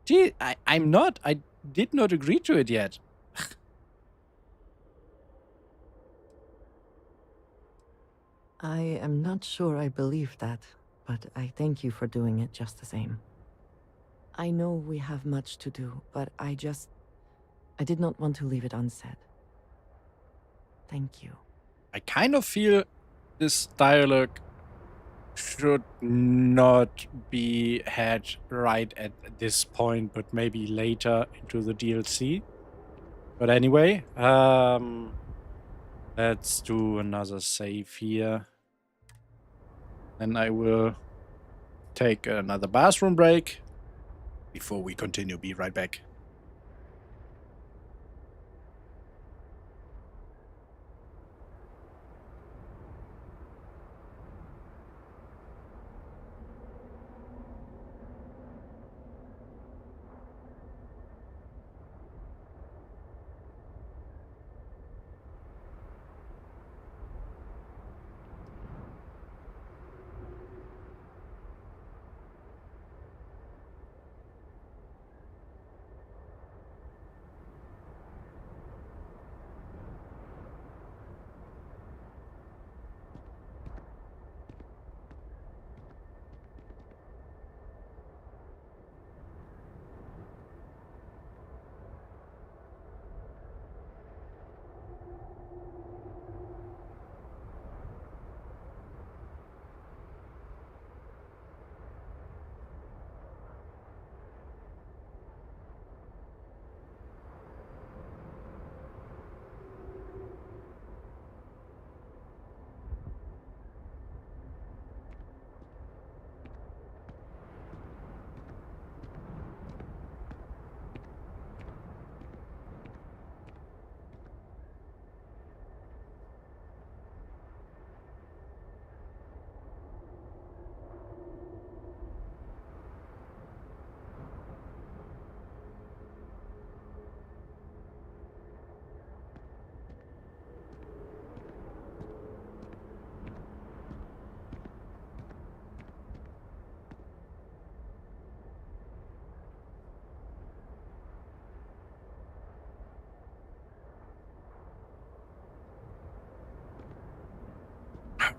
Gee, I'm not. I did not agree to it yet. I am not sure I believe that, but I thank you for doing it just the same. I know we have much to do, but I did not want to leave it unsaid. Thank you. I kind of feel this dialogue should not be had right at this point, but maybe later into the DLC. But anyway, let's do another save here. And I will take another bathroom break before we continue. Be right back.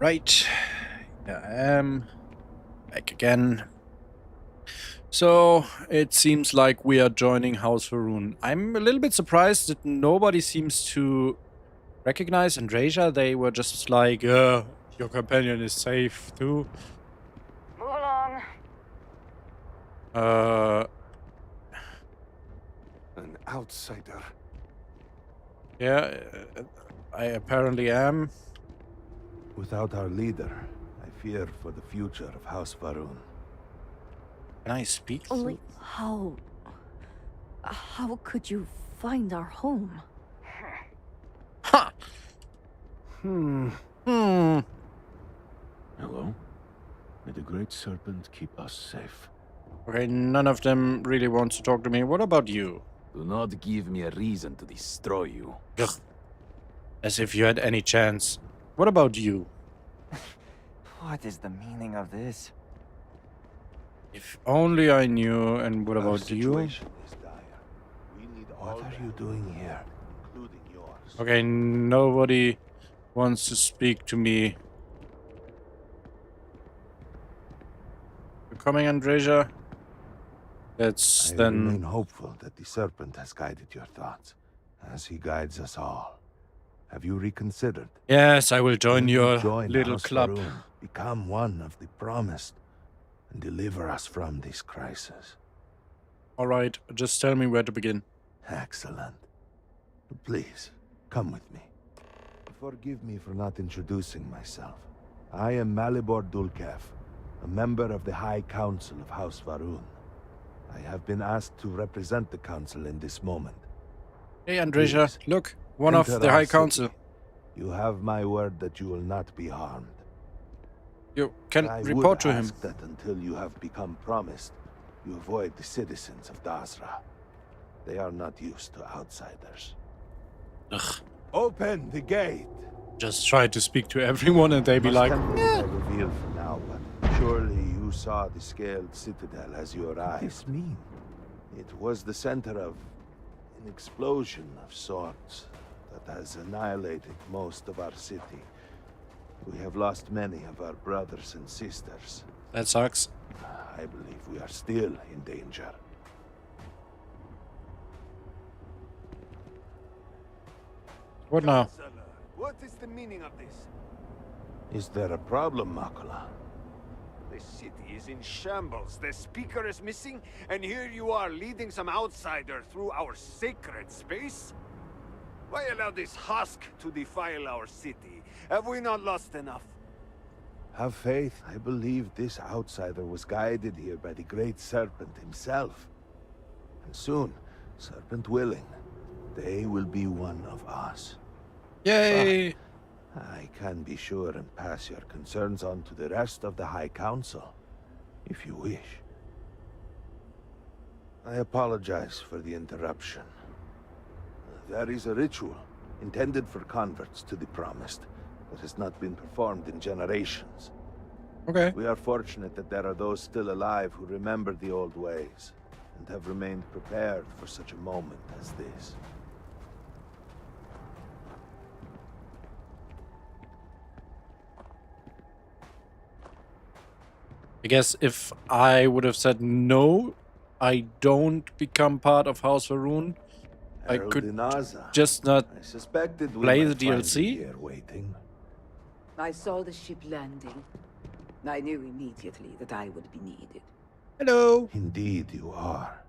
Right. Here I am. Back again. So, it seems like we are joining House Varun. I'm a little bit surprised that nobody seems to recognize Andreja. They were just like, your companion is safe too. Move along. An outsider. Yeah, I apparently am. Without our leader, I fear for the future of House Varun. Can I speak? Only how could you find our home? Ha! Hello? May the Great Serpent keep us safe. Okay, none of them really wants to talk to me. What about you? Do not give me a reason to destroy you. Ugh. As if you had any chance. What about you? What is the meaning of this? If only I knew. And what Our about you? situation is dire. We need all what are you doing here, including yours? Okay, nobody wants to speak to me. You coming, Andreja? Let's I then... remain hopeful that the Serpent has guided your thoughts, as he guides us all. Have you reconsidered? Yes, I will join your Join little House club. Varun, become one of the promised, and deliver us from this crisis. Alright, just tell me where to begin. Excellent. Please, come with me. Forgive me for not introducing myself. I am Malibor Dulkev, a member of the High Council of House Varun. I have been asked to represent the Council in this moment. Hey, Andreja, Please, look, one of enter the our High city. Council. You have my word that you will not be harmed. You can I report to would him. ask that until you have become promised, you avoid the citizens of Dasra. They are not used to outsiders. Ugh. Open the gate! Just try to speak to everyone and they be like, Must I reveal for now, but surely you saw the scaled citadel as you arrived. What does this mean? It was the center of an explosion of sorts that has annihilated most of our city. We have lost many of our brothers and sisters. That sucks. I believe we are still in danger. What now? What is the meaning of this? Is there a problem, Makula? The city is in shambles. The speaker is missing, and here you are leading some outsider through our sacred space? Why allow this husk to defile our city? Have we not lost enough? Have faith. I believe this outsider was guided here by the Great Serpent himself. And soon, Serpent willing, they will be one of us. Yay! I can be sure and pass your concerns on to the rest of the High Council, if you wish. I apologize for the interruption. There is a ritual intended for converts to the Promised that has not been performed in generations. Okay. We are fortunate that there are those still alive who remember the old ways and have remained prepared for such a moment as this. I guess if I would have said no, I don't become part of House Varun, I could just not play the DLC. I saw the ship landing. I knew immediately that I would be needed. Hello. Indeed you are.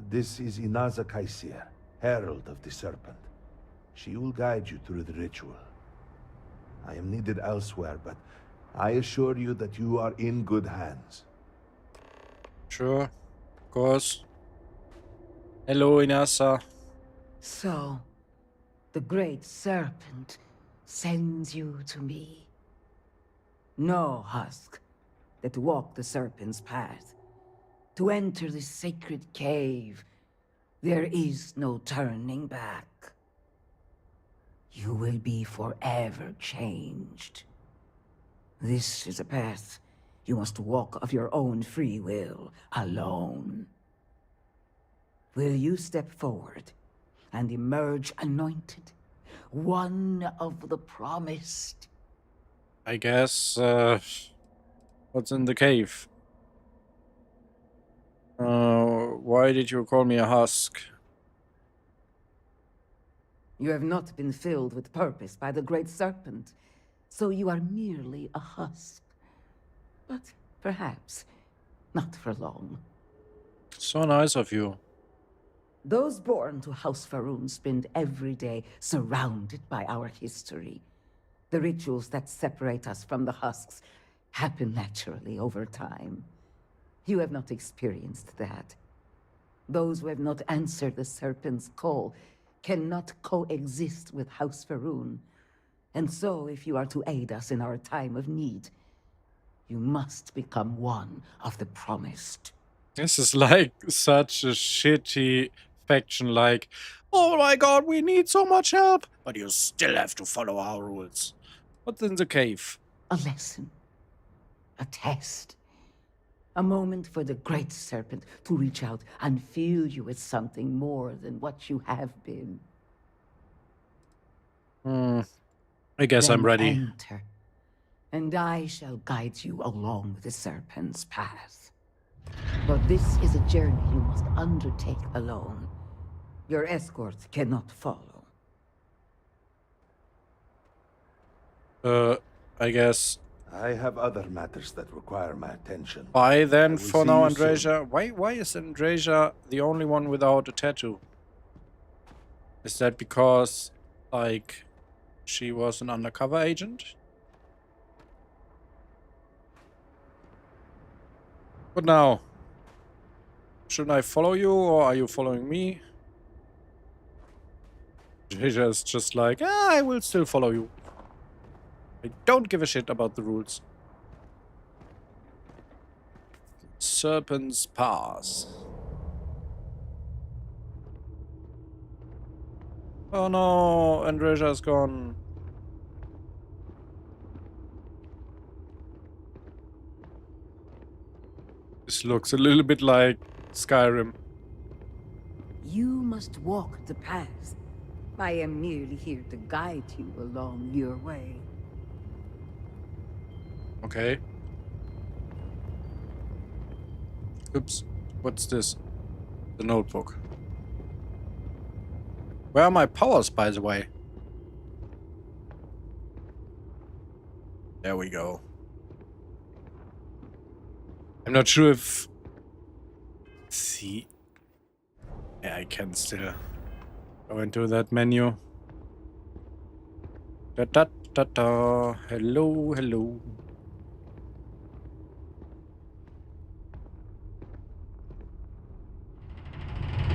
This is Inaza Kaisir, Herald of the Serpent. She will guide you through the ritual. I am needed elsewhere, but I assure you that you are in good hands. Sure, of course. Hello, Inasa. So, the Great Serpent sends you to me. Know, Husk, that to walk the Serpent's path, to enter the sacred cave, there is no turning back. You will be forever changed. This is a path you must walk of your own free will, alone. Will you step forward and emerge anointed, one of the promised? I guess, what's in the cave? Why did you call me a husk? You have not been filled with purpose by the Great Serpent, so you are merely a husk. But perhaps not for long. So nice of you. Those born to House Va'ruun spend every day surrounded by our history. The rituals that separate us from the husks happen naturally over time. You have not experienced that. Those who have not answered the Serpent's call cannot coexist with House Va'ruun. And so, if you are to aid us in our time of need, you must become one of the promised. This is like such a shitty faction, like, oh my god, we need so much help, but you still have to follow our rules. What's in the cave? A lesson. A test. A moment for the Great Serpent to reach out and fill you with something more than what you have been. I guess Then I'm ready. Enter, and I shall guide you along the Serpent's path. But this is a journey you must undertake alone. Your escort cannot follow. I guess. I have other matters that require my attention. Bye then will for see now, you soon. Andreja. Why is Andreja the only one without a tattoo? Is that because, like, she was an undercover agent? What now? Shouldn't I follow you, or are you following me? Andreja is just like, I will still follow you. I don't give a shit about the rules. Serpent's Pass. Oh no, Andreja's gone. This looks a little bit like Skyrim. You must walk the path. I am merely here to guide you along your way. Okay. Oops. What's this? The notebook. Where are my powers, by the way? There we go. I'm not sure if... See... Yeah, I can still go into that menu. Da-da-da-da. Hello, hello.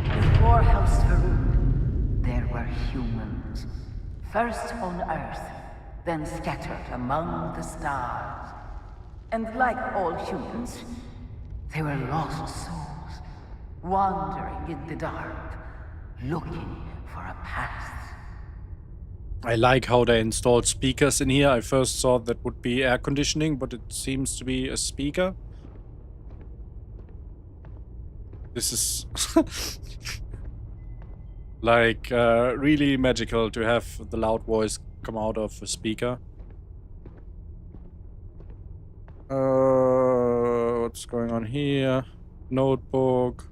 Before House Va'ruun, there were humans. First on Earth, then scattered among the stars. And like all humans, they were lost souls, wandering in the dark, looking for a path. I like how they installed speakers in here. I first thought that would be air conditioning, but it seems to be a speaker. This is like really magical to have the loud voice come out of a speaker. What's going on here? Notebook.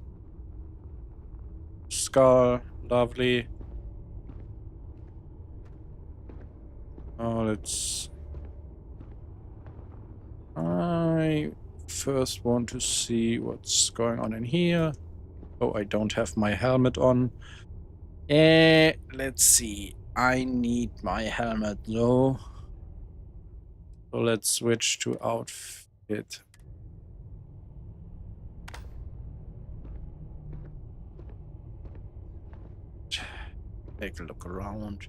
Skull. Lovely. Oh, let's... I first want to see what's going on in here. Oh, I don't have my helmet on. Let's see. I need my helmet though. So let's switch to outfit. Take a look around.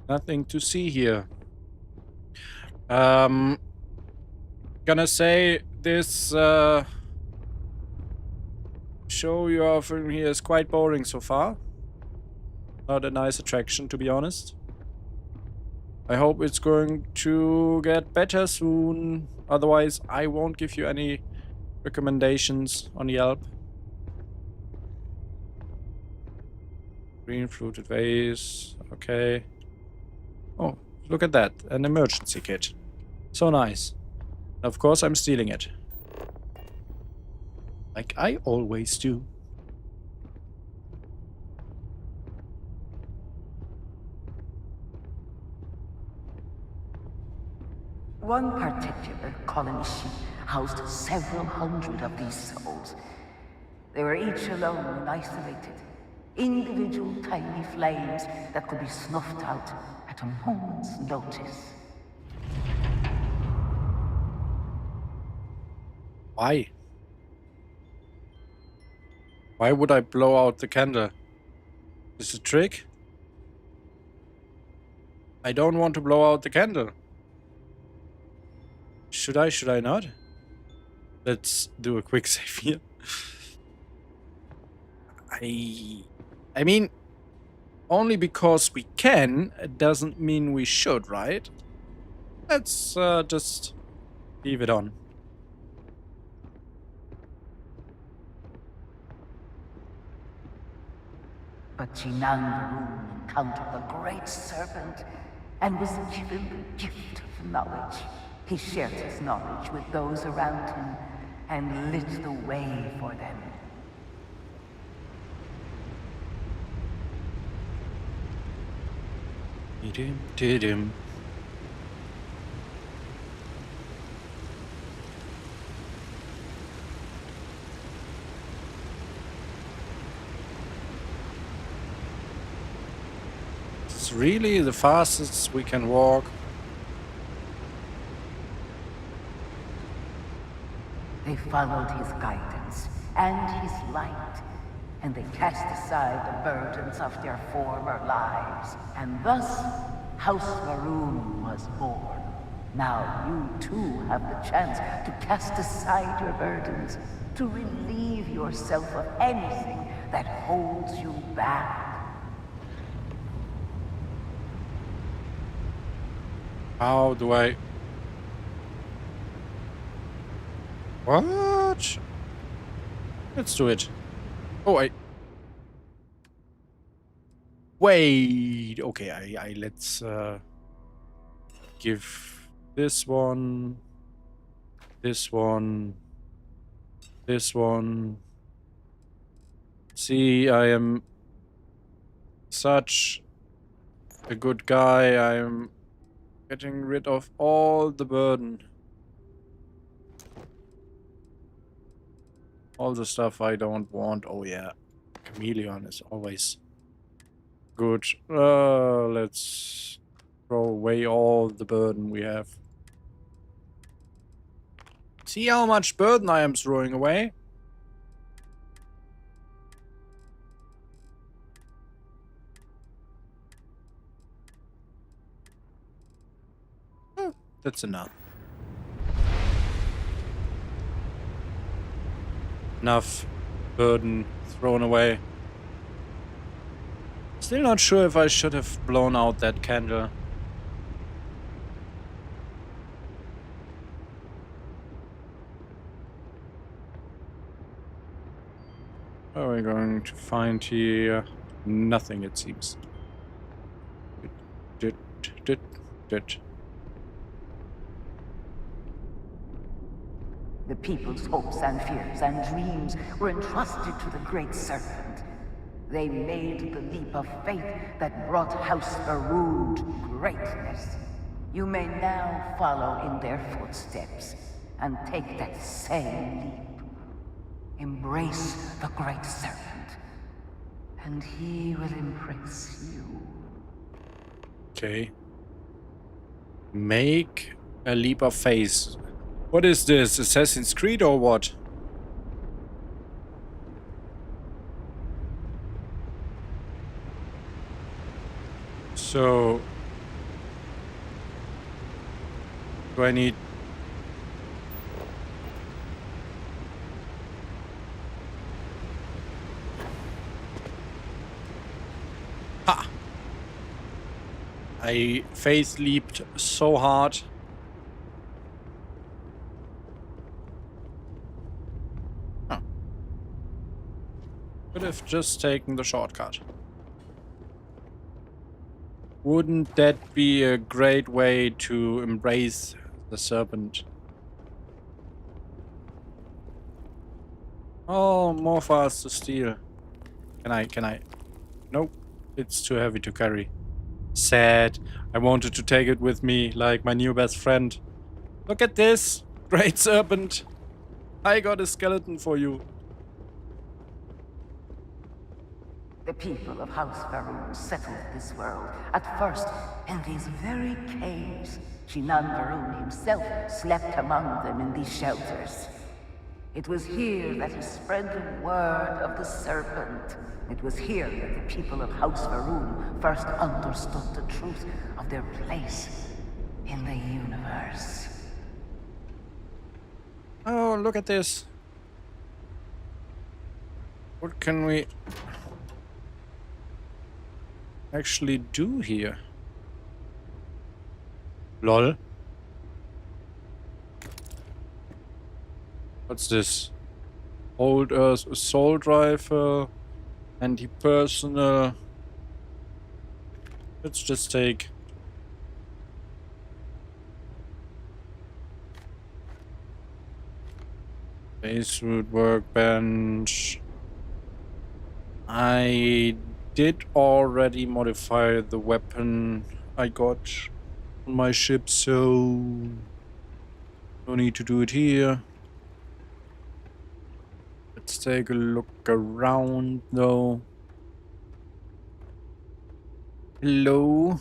Nothing to see here. Gonna say this show you're offering here is quite boring so far. Not a nice attraction, to be honest. I hope it's going to get better soon. Otherwise, I won't give you any recommendations on Yelp. Green fluted vase. Okay. Oh, look at that. An emergency kit. So nice. Of course I'm stealing it. Like I always do. One particular colony ship housed several hundred of these souls. They were each alone and isolated. Individual tiny flames that could be snuffed out at a moment's notice. Why? Why would I blow out the candle? Is it a trick? I don't want to blow out the candle. Should I? Should I not? Let's do a quick save here. I mean, only because we can, it doesn't mean we should, right? Let's just leave it on. But Jinang encountered the Great Serpent and was given the gift of knowledge. He shared his knowledge with those around him and lit the way for them. Did-him. It's really the fastest we can walk. They followed his guidance and his light, and they cast aside the burdens of their former lives. And thus, House Varun was born. Now you too have the chance to cast aside your burdens, to relieve yourself of anything that holds you back. How do I... What? Let's do it. Oh, Wait. Okay, I let's give this one, this one, this one. See, I am such a good guy. I am getting rid of all the burden. All the stuff I don't want. Oh yeah, chameleon is always good. Let's throw away all the burden we have. See how much burden I am throwing away? That's enough. Enough burden thrown away. Still not sure if I should have blown out that candle. What are we going to find here? Nothing, it seems. The people's hopes and fears and dreams were entrusted to the Great Serpent. They made the leap of faith that brought House Varun to greatness. You may now follow in their footsteps and take that same leap. Embrace the Great Serpent, and he will embrace you. Okay. Make a leap of faith. What is this? Assassin's Creed or what? So... do I need... Ha! I faith leaped so hard. Could have just taken the shortcut. Wouldn't that be a great way to embrace the serpent? Oh, more for us to steal. Can I? Nope. It's too heavy to carry. Sad. I wanted to take it with me, like my new best friend. Look at this! Great serpent! I got a skeleton for you. The people of House Varun settled this world, at first in these very caves. Shinan Varun himself slept among them in these shelters. It was here that he spread the word of the serpent. It was here that the people of House Varun first understood the truth of their place in the universe. Oh, look at this. What can we actually do here? Lol. What's this? Old Earth assault rifle, anti-personnel. Let's just take base root workbench. I did already modify the weapon I got on my ship, so no need to do it here. Let's take a look around though. Hello.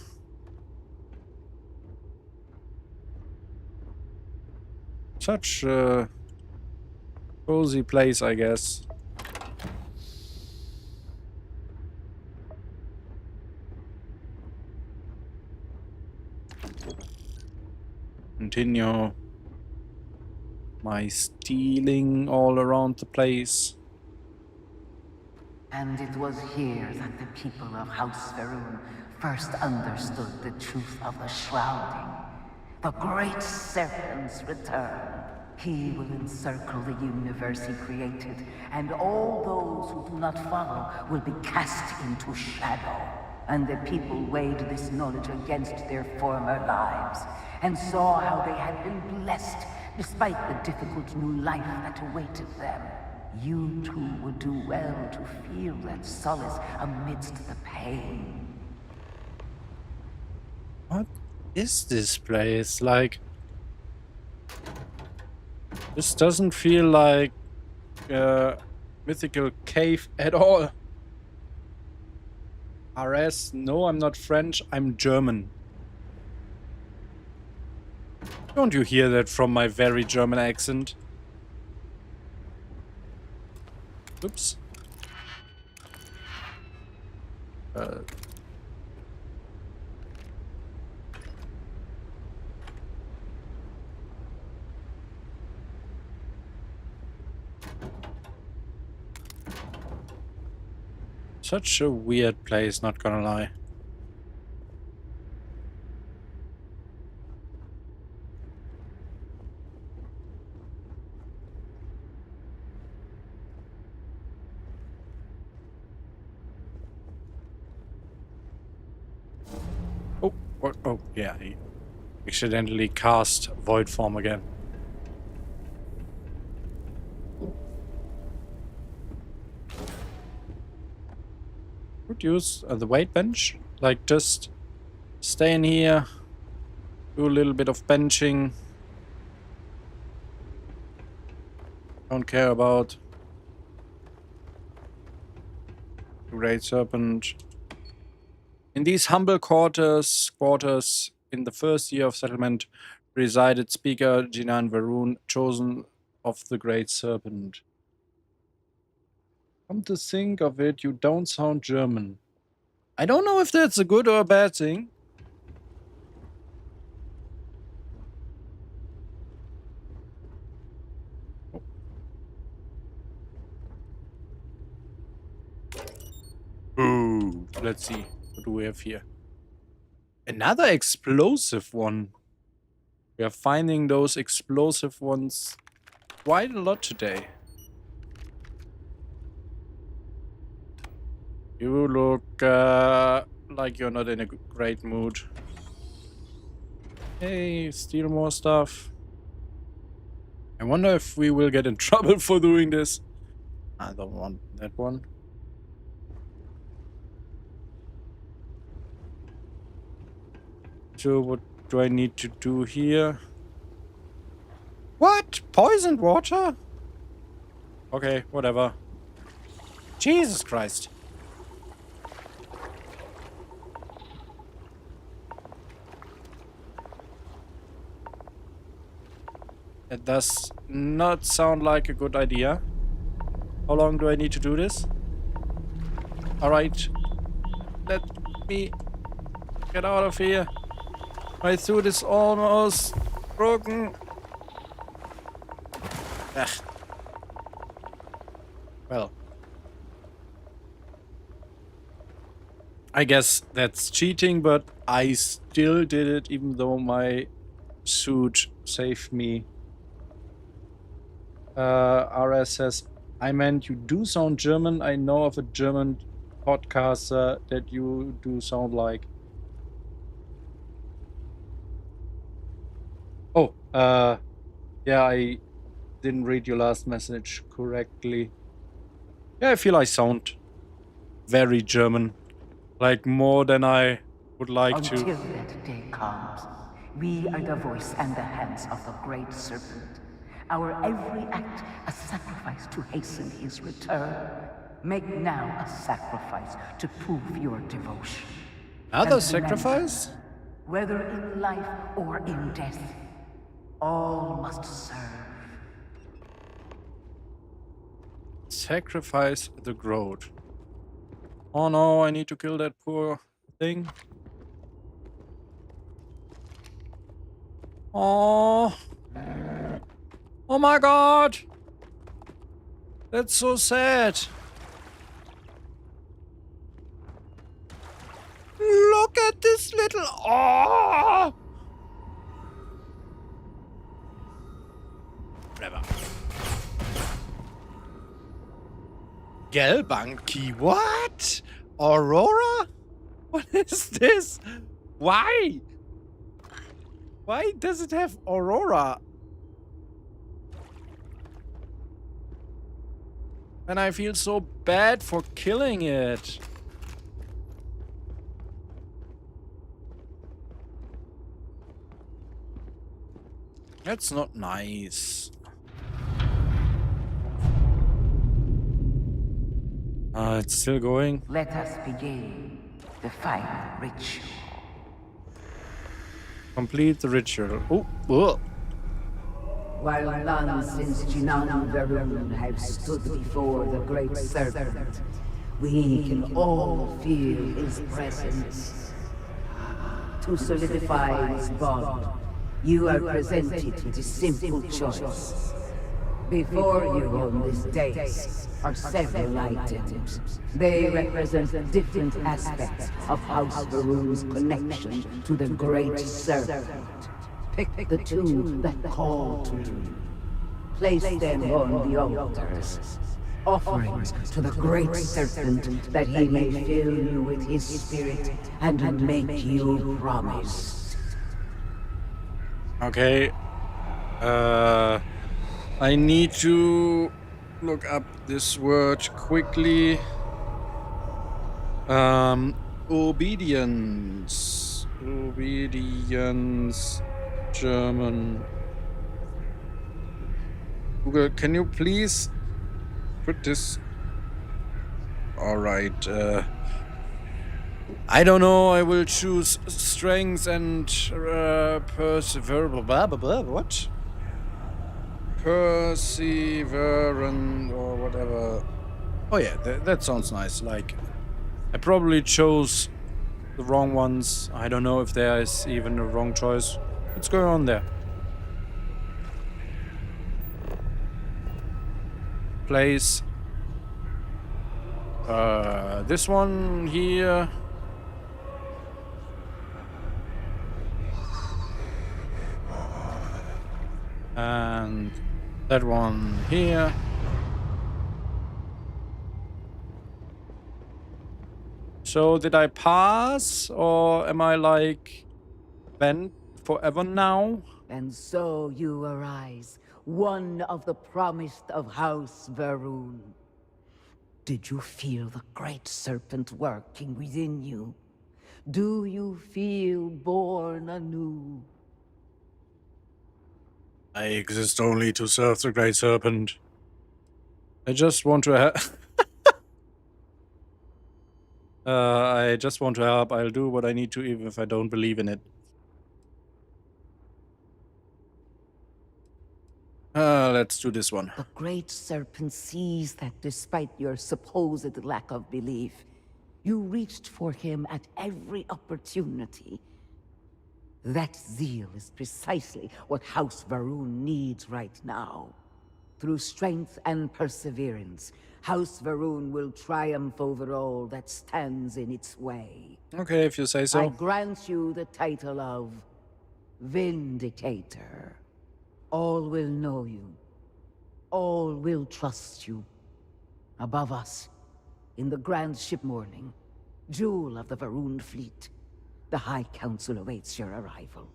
Such a cozy place, I guess. Continue my stealing all around the place. And it was here that the people of House Varun first understood the truth of the shrouding. The great serpent's return. He will encircle the universe he created, and all those who do not follow will be cast into shadow. And the people weighed this knowledge against their former lives, and saw how they had been blessed despite the difficult new life that awaited them. You too would do well to feel that solace amidst the pain. What is this place? Like, this doesn't feel like a mythical cave at all. RS, no, I'm not French, I'm German. Don't you hear that from my very German accent? Oops. Such a weird place, not gonna lie. Oh, what? Oh, yeah, he accidentally cast Void Form again. Could use the weight bench, like just stay in here, do a little bit of benching. Don't care about the Great Serpent. In these humble quarters in the first year of settlement resided Speaker Jinan Varun, chosen of the Great Serpent. Come to think of it, you don't sound German. I don't know if that's a good or a bad thing. Ooh, let's see. What do we have here? Another explosive one. We are finding those explosive ones quite a lot today. You look like you're not in a great mood. Hey, steal more stuff. I wonder if we will get in trouble for doing this. I don't want that one. So what do I need to do here? What? Poisoned water? Okay, whatever. Jesus Christ. It does not sound like a good idea. How long do I need to do this? Alright. Let me get out of here. My suit is almost broken. Ugh. Well. I guess that's cheating, but I still did it even though my suit saved me. RS says, I meant you do sound German. I know of a German podcaster that you do sound like. Oh, yeah, I didn't read your last message correctly. Yeah, I feel I sound very German. Like more than I would like to. Until that day comes, we are the voice and the hands of the Great Serpent. Our every act a sacrifice to hasten his return. Make now a sacrifice to prove your devotion. Another And sacrifice? remember, whether in life or in death, all must serve. Sacrifice the growth. Oh no, I need to kill that poor thing. Oh. Oh my god. That's so sad. Look at this little... Oh. Whatever. Gelbanki, what? Aurora? What is this? Why? Why does it have Aurora? And I feel so bad for killing it. That's not nice. It's still going. Let us begin the final ritual. Complete the ritual. Oh, whoa. While none since Jinan Varun have stood before the Great Serpent, we can all feel his presence. To solidify his bond, you are presented with a simple choice. Before you on this dais are several items. They represent different aspects of House Varun's connection to the Great Serpent. Pick the two that call to you. Place them on the altars. Offerings to the Great Serpent that he may fill you with his spirit and make you promise. Okay. I need to look up this word quickly. Obedience. Obedience. German. Google, can you please put this? Alright. I don't know. I will choose strength and perseverable. Blah, blah, blah. What? Perseverance or whatever. Oh yeah, that sounds nice. Like, I probably chose the wrong ones. I don't know if there is even a wrong choice. What's going on there? Place. This one here. And that one here. So did I pass, or am I like banned forever now? And so you arise, one of the promised of House Varun. Did you feel the great serpent working within you? Do you feel born anew? I exist only to serve the great serpent. I just want to help. I just want to help. I'll do what I need to, even if I don't believe in it. Let's do this one. The great serpent sees that despite your supposed lack of belief, you reached for him at every opportunity. That zeal is precisely what House Varun needs right now. Through strength and perseverance, House Varun will triumph over all that stands in its way. Okay, if you say so. I grant you the title of Vindicator. All will know you. All will trust you. Above us, in the grand ship morning, jewel of the Varun fleet, the High Council awaits your arrival.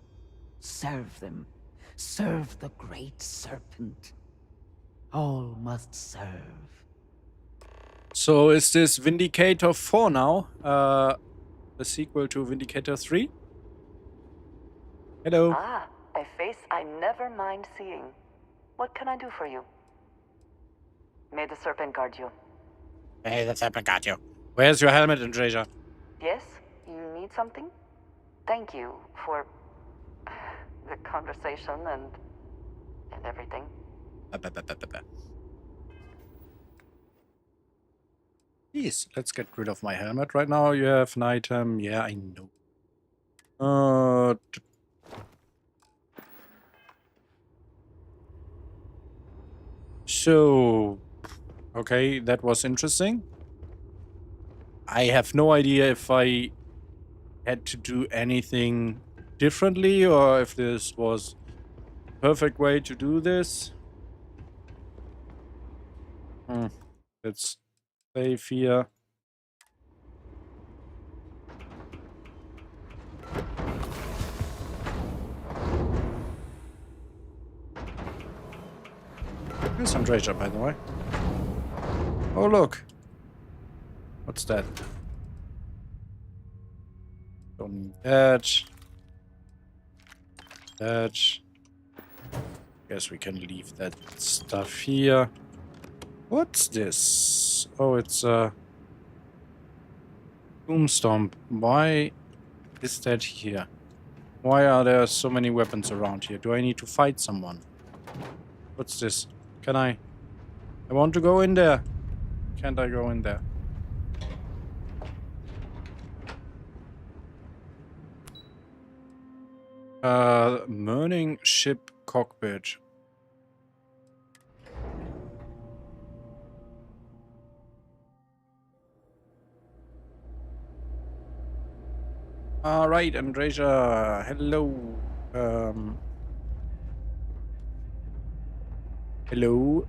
Serve them. Serve the great serpent. All must serve. So is this Vindicator 4 now? The sequel to Vindicator 3? Hello. Ah, a face I never mind seeing. What can I do for you? May the serpent guard you. Hey, the serpent guard you. Where's your helmet, Andreja? Yes? You need something? Thank you for the conversation and everything. Please, let's get rid of my helmet right now. You have an item. Yeah, I know. So, okay, that was interesting. I have no idea if I had to do anything differently or if this was the perfect way to do this. Let's save here. Here's Andreja, by the way. Oh, look. What's that? Don't need that. That. Guess we can leave that stuff here. What's this? Oh, it's a Tombstone. Why is that here? Why are there so many weapons around here? Do I need to fight someone? What's this? Can I want to go in there. Can't I go in there? Morning ship cockpit. All right, Andreja. Hello. Hello.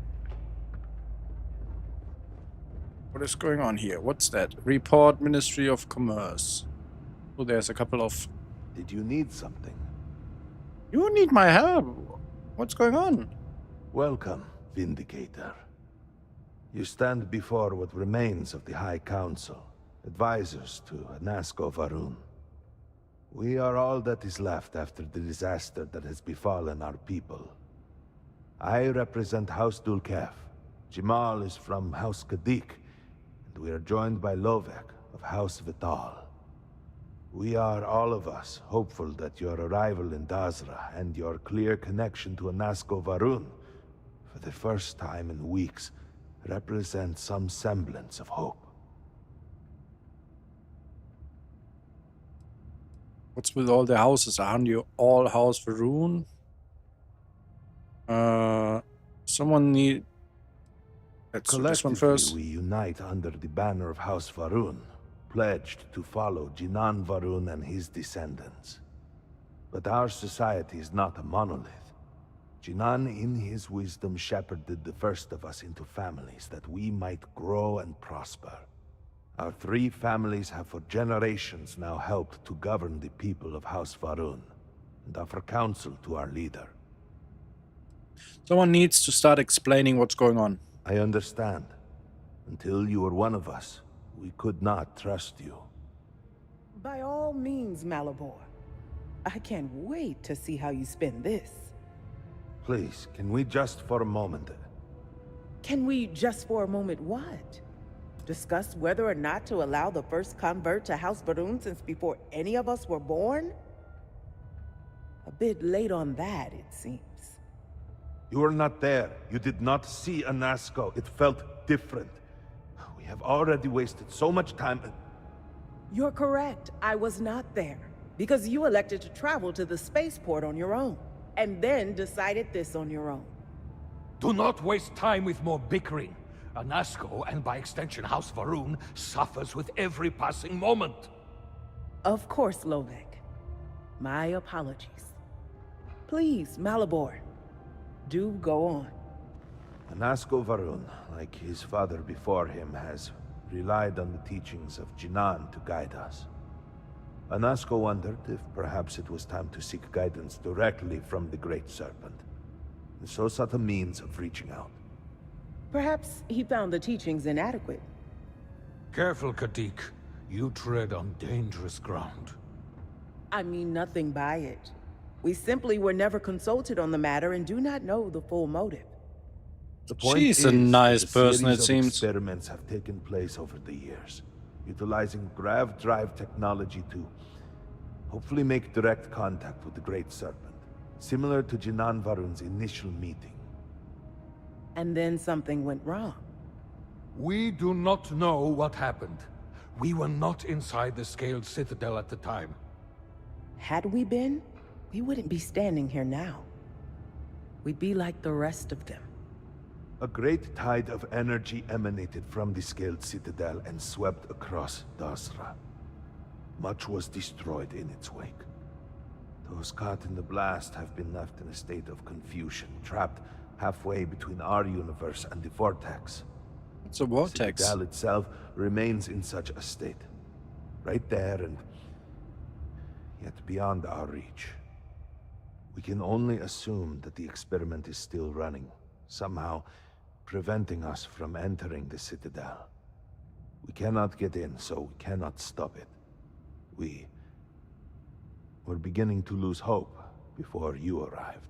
What is going on here? What's that? Report Ministry of Commerce. Oh, there's a couple of... Did you need something? You need my help. What's going on? Welcome, Vindicator. You stand before what remains of the High Council, advisors to Anasco Varun. We are all that is left after the disaster that has befallen our people. I represent House Dulkev. Jamal is from House Kadik, and we are joined by Lovek of House Vital. We are, all of us, hopeful that your arrival in Dazra and your clear connection to Anasco Varun, for the first time in weeks, represent some semblance of hope. What's with all the houses? Aren't you all House Varun? Someone need... Let's do this one first. We unite under the banner of House Varun, pledged to follow Jinan Varun and his descendants. But our society is not a monolith. Jinan, in his wisdom, shepherded the first of us into families that we might grow and prosper. Our three families have for generations now helped to govern the people of House Varun, and offer counsel to our leader. Someone needs to start explaining what's going on. I understand. Until you were one of us, we could not trust you. By all means, Malabor. I can't wait to see how you spend this. Please, can we just for a moment... Can we just for a moment what? Discuss whether or not to allow the first convert to House Varun since before any of us were born? A bit late on that, it seems. You were not there. You did not see Anasco. It felt different. We have already wasted so much time... You're correct. I was not there. Because you elected to travel to the spaceport on your own. And then decided this on your own. Do not waste time with more bickering. Anasco, and by extension House Varun, suffers with every passing moment. Of course, Lovek. My apologies. Please, Malabor. Do go on. Anasco Varun, like his father before him, has relied on the teachings of Jinan to guide us. Anasco wondered if perhaps it was time to seek guidance directly from the Great Serpent, and so sought a means of reaching out. Perhaps he found the teachings inadequate. Careful, Kadik. You tread on dangerous ground. I mean nothing by it. We simply were never consulted on the matter and do not know the full motive. The point She's is, a nice person, it series of seems. Experiments have taken place over the years, utilizing grav drive technology to hopefully make direct contact with the Great Serpent, similar to Jinan Varun's initial meeting. And then something went wrong. We do not know what happened. We were not inside the Scaled Citadel at the time. Had we been, we wouldn't be standing here now. We'd be like the rest of them. A great tide of energy emanated from the Scaled Citadel and swept across Dasra. Much was destroyed in its wake. Those caught in the blast have been left in a state of confusion, trapped halfway between our universe and the Vortex. It's a vortex. The Citadel itself remains in such a state. Right there and yet beyond our reach. We can only assume that the experiment is still running, somehow preventing us from entering the Citadel. We cannot get in, so we cannot stop it. We're beginning to lose hope before you arrived.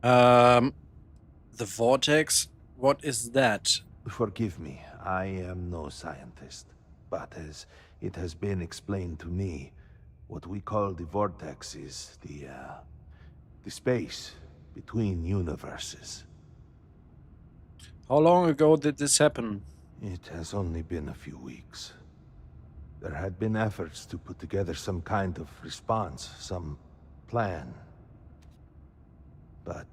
The vortex? What is that? Forgive me, I am no scientist. But as it has been explained to me, what we call the vortex is the space between universes. How long ago did this happen? It has only been a few weeks. There had been efforts to put together some kind of response, some plan. But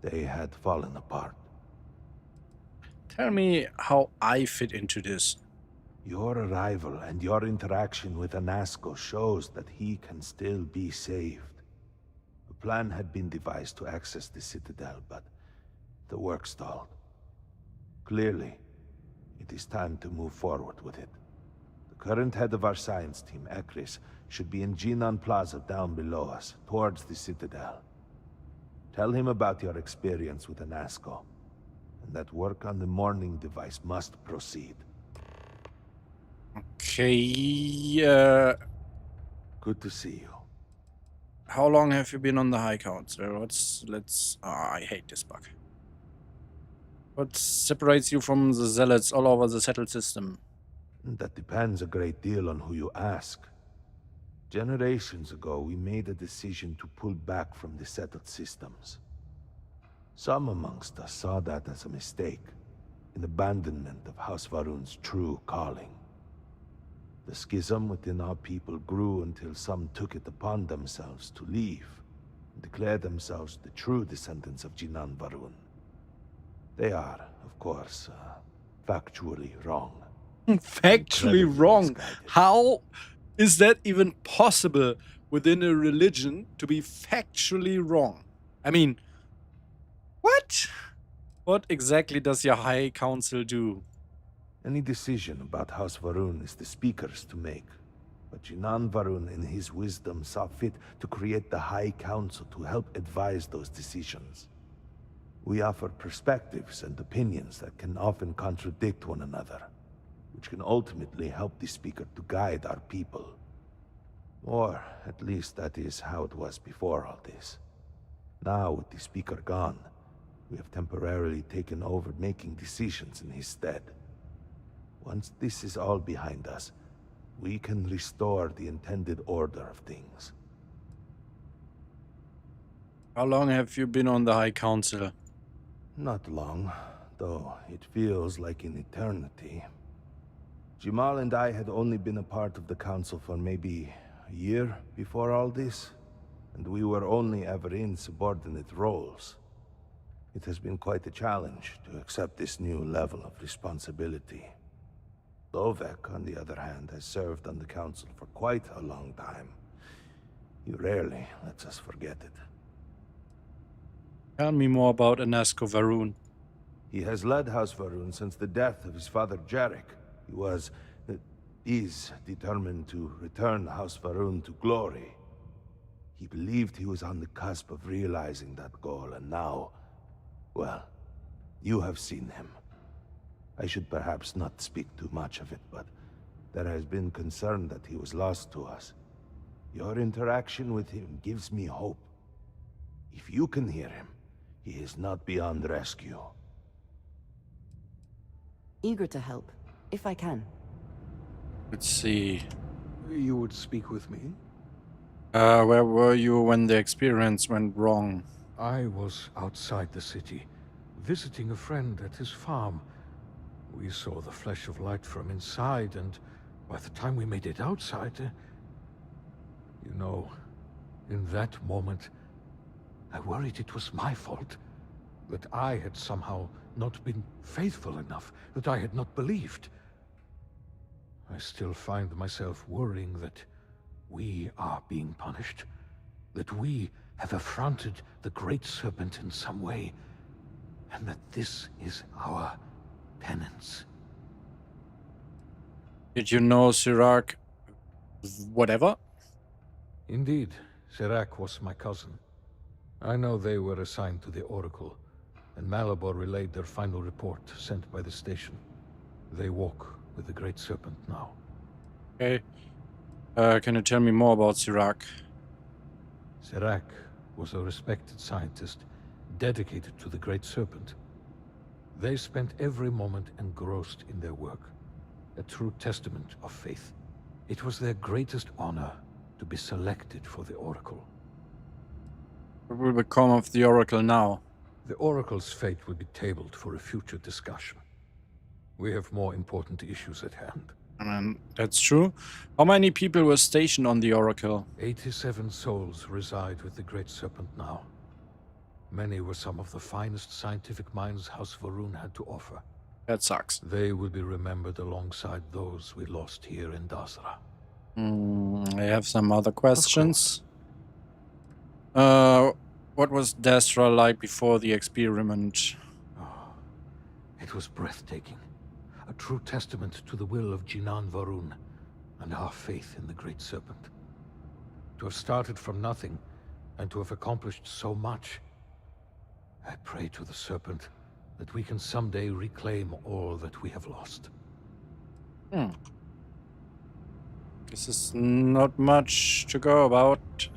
they had fallen apart. Tell me how I fit into this. Your arrival and your interaction with Anasco shows that he can still be saved. A plan had been devised to access the Citadel, but the work stalled. Clearly, it is time to move forward with it. The current head of our science team, Ekris, should be in Jinan Plaza down below us, towards the Citadel. Tell him about your experience with Anasco, and that work on the morning device must proceed. Okay, Good to see you. how long have you been on the High Council? I hate this bug. What separates you from the zealots all over the settled system? That depends a great deal on who you ask. Generations ago, we made a decision to pull back from the settled systems. Some amongst us saw that as a mistake, an abandonment of House Varun's true calling. The schism within our people grew until some took it upon themselves to leave, and declare themselves the true descendants of Jinan Varun. They are, of course, factually wrong. Factually wrong? How is that even possible within a religion to be factually wrong? I mean, what? What exactly does your High Council do? Any decision about House Varun is the Speaker's to make. But Jinan Varun in his wisdom saw fit to create the High Council to help advise those decisions. We offer perspectives and opinions that can often contradict one another, which can ultimately help the Speaker to guide our people. Or, at least that is how it was before all this. Now, with the Speaker gone, we have temporarily taken over making decisions in his stead. Once this is all behind us, we can restore the intended order of things. How long have you been on the High Council? Not long, though it feels like an eternity. Jamal and I had only been a part of the council for maybe a year before all this, and we were only ever in subordinate roles. It has been quite a challenge to accept this new level of responsibility. Lovek, on the other hand, has served on the council for quite a long time. He rarely lets us forget it. Tell me more about Anasko Varun. He has led House Varun since the death of his father Jarek. He is determined to return House Varun to glory. He believed he was on the cusp of realizing that goal, and now, well, you have seen him. I should perhaps not speak too much of it, but there has been concern that he was lost to us. Your interaction with him gives me hope. If you can hear him, he is not beyond rescue. Eager to help, if I can. Let's see. You would speak with me? Where were you when the experience went wrong? I was outside the city, visiting a friend at his farm. We saw the flash of light from inside, and by the time we made it outside, you know, in that moment, I worried it was my fault. That I had somehow not been faithful enough, that I had not believed. I still find myself worrying that we are being punished, that we have affronted the Great Serpent in some way, and that this is our penance. Did you know Sirac whatever? Indeed, Sirac was my cousin. I know they were assigned to the Oracle, and Malabor relayed their final report sent by the station. They walk with the Great Serpent now. Okay. Can you tell me more about Sirac? Sirac was a respected scientist dedicated to the Great Serpent. They spent every moment engrossed in their work, a true testament of faith. It was their greatest honor to be selected for the Oracle. What will become of the Oracle now? The Oracle's fate will be tabled for a future discussion. We have more important issues at hand. That's true. How many people were stationed on the Oracle? 87 souls reside with the Great Serpent now. Many were some of the finest scientific minds House Varun had to offer. That sucks. They will be remembered alongside those we lost here in Dasra. I have some other questions. What was Dasra like before the experiment? Oh, it was breathtaking. A true testament to the will of Jinan Varun and our faith in the Great Serpent. To have started from nothing and to have accomplished so much, I pray to the Serpent that we can someday reclaim all that we have lost. This is not much to go about.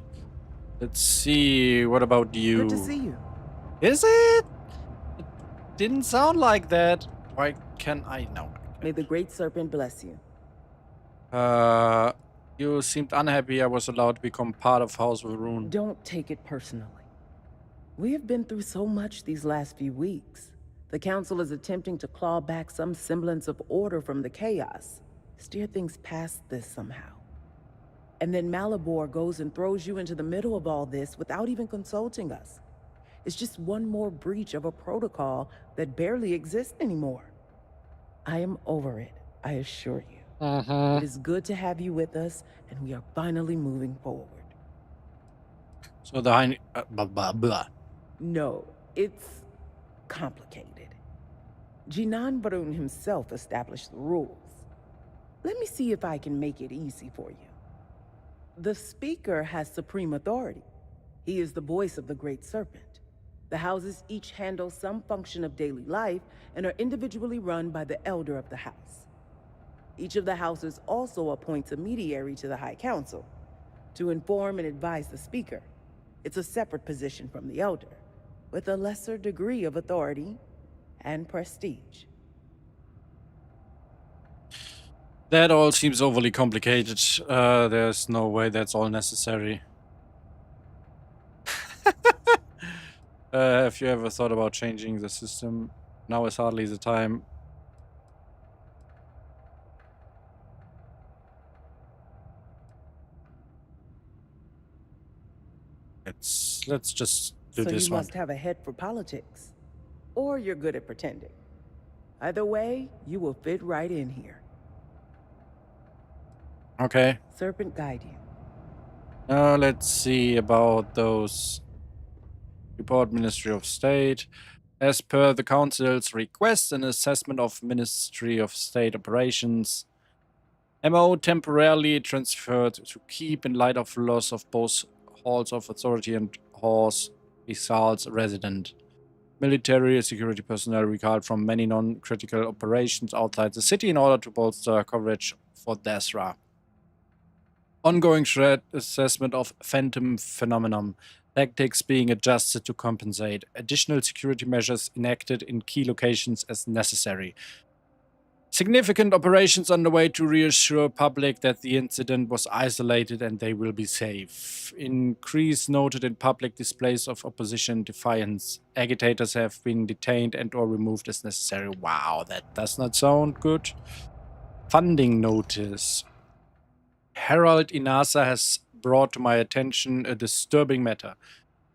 Let's see, what about you? Good to see you. Is it? It didn't sound like that. Why can I know? May the Great Serpent bless you. You seemed unhappy I was allowed to become part of House Varun. Don't take it personally. We have been through so much these last few weeks. The Council is attempting to claw back some semblance of order from the chaos. Steer things past this somehow. And then Malabor goes and throws you into the middle of all this without even consulting us. It's just one more breach of a protocol that barely exists anymore. I am over it, I assure you. It is good to have you with us, and we are finally moving forward. So the blah blah blah. No, it's complicated. Jinan Barun himself established the rules. Let me see if I can make it easy for you. The Speaker has supreme authority. He is the voice of the Great Serpent. The houses each handle some function of daily life and are individually run by the Elder of the House. Each of the houses also appoints a mediary to the High Council to inform and advise the Speaker. It's a separate position from the Elder, with a lesser degree of authority and prestige. That all seems overly complicated. There's no way that's all necessary. Have you ever thought about changing the system? Now is hardly the time. Let's just do So this you one. must have a head for politics. Or you're good at pretending. Either way, you will fit right in here. Okay. Serpent guide you. Now let's see about those. Report Ministry of State. As per the Council's request, an assessment of Ministry of State operations. MO temporarily transferred to keep in light of loss of both halls of authority and halls results resident. Military security personnel recalled from many non-critical operations outside the city in order to bolster coverage for Dasra. Ongoing threat assessment of phantom phenomenon. Tactics being adjusted to compensate. Additional security measures enacted in key locations as necessary. Significant operations underway to reassure public that the incident was isolated and they will be safe. Increase noted in public displays of opposition defiance. Agitators have been detained and or removed as necessary. Wow, that does not sound good. Funding notice. Herald Inasa has brought to my attention a disturbing matter.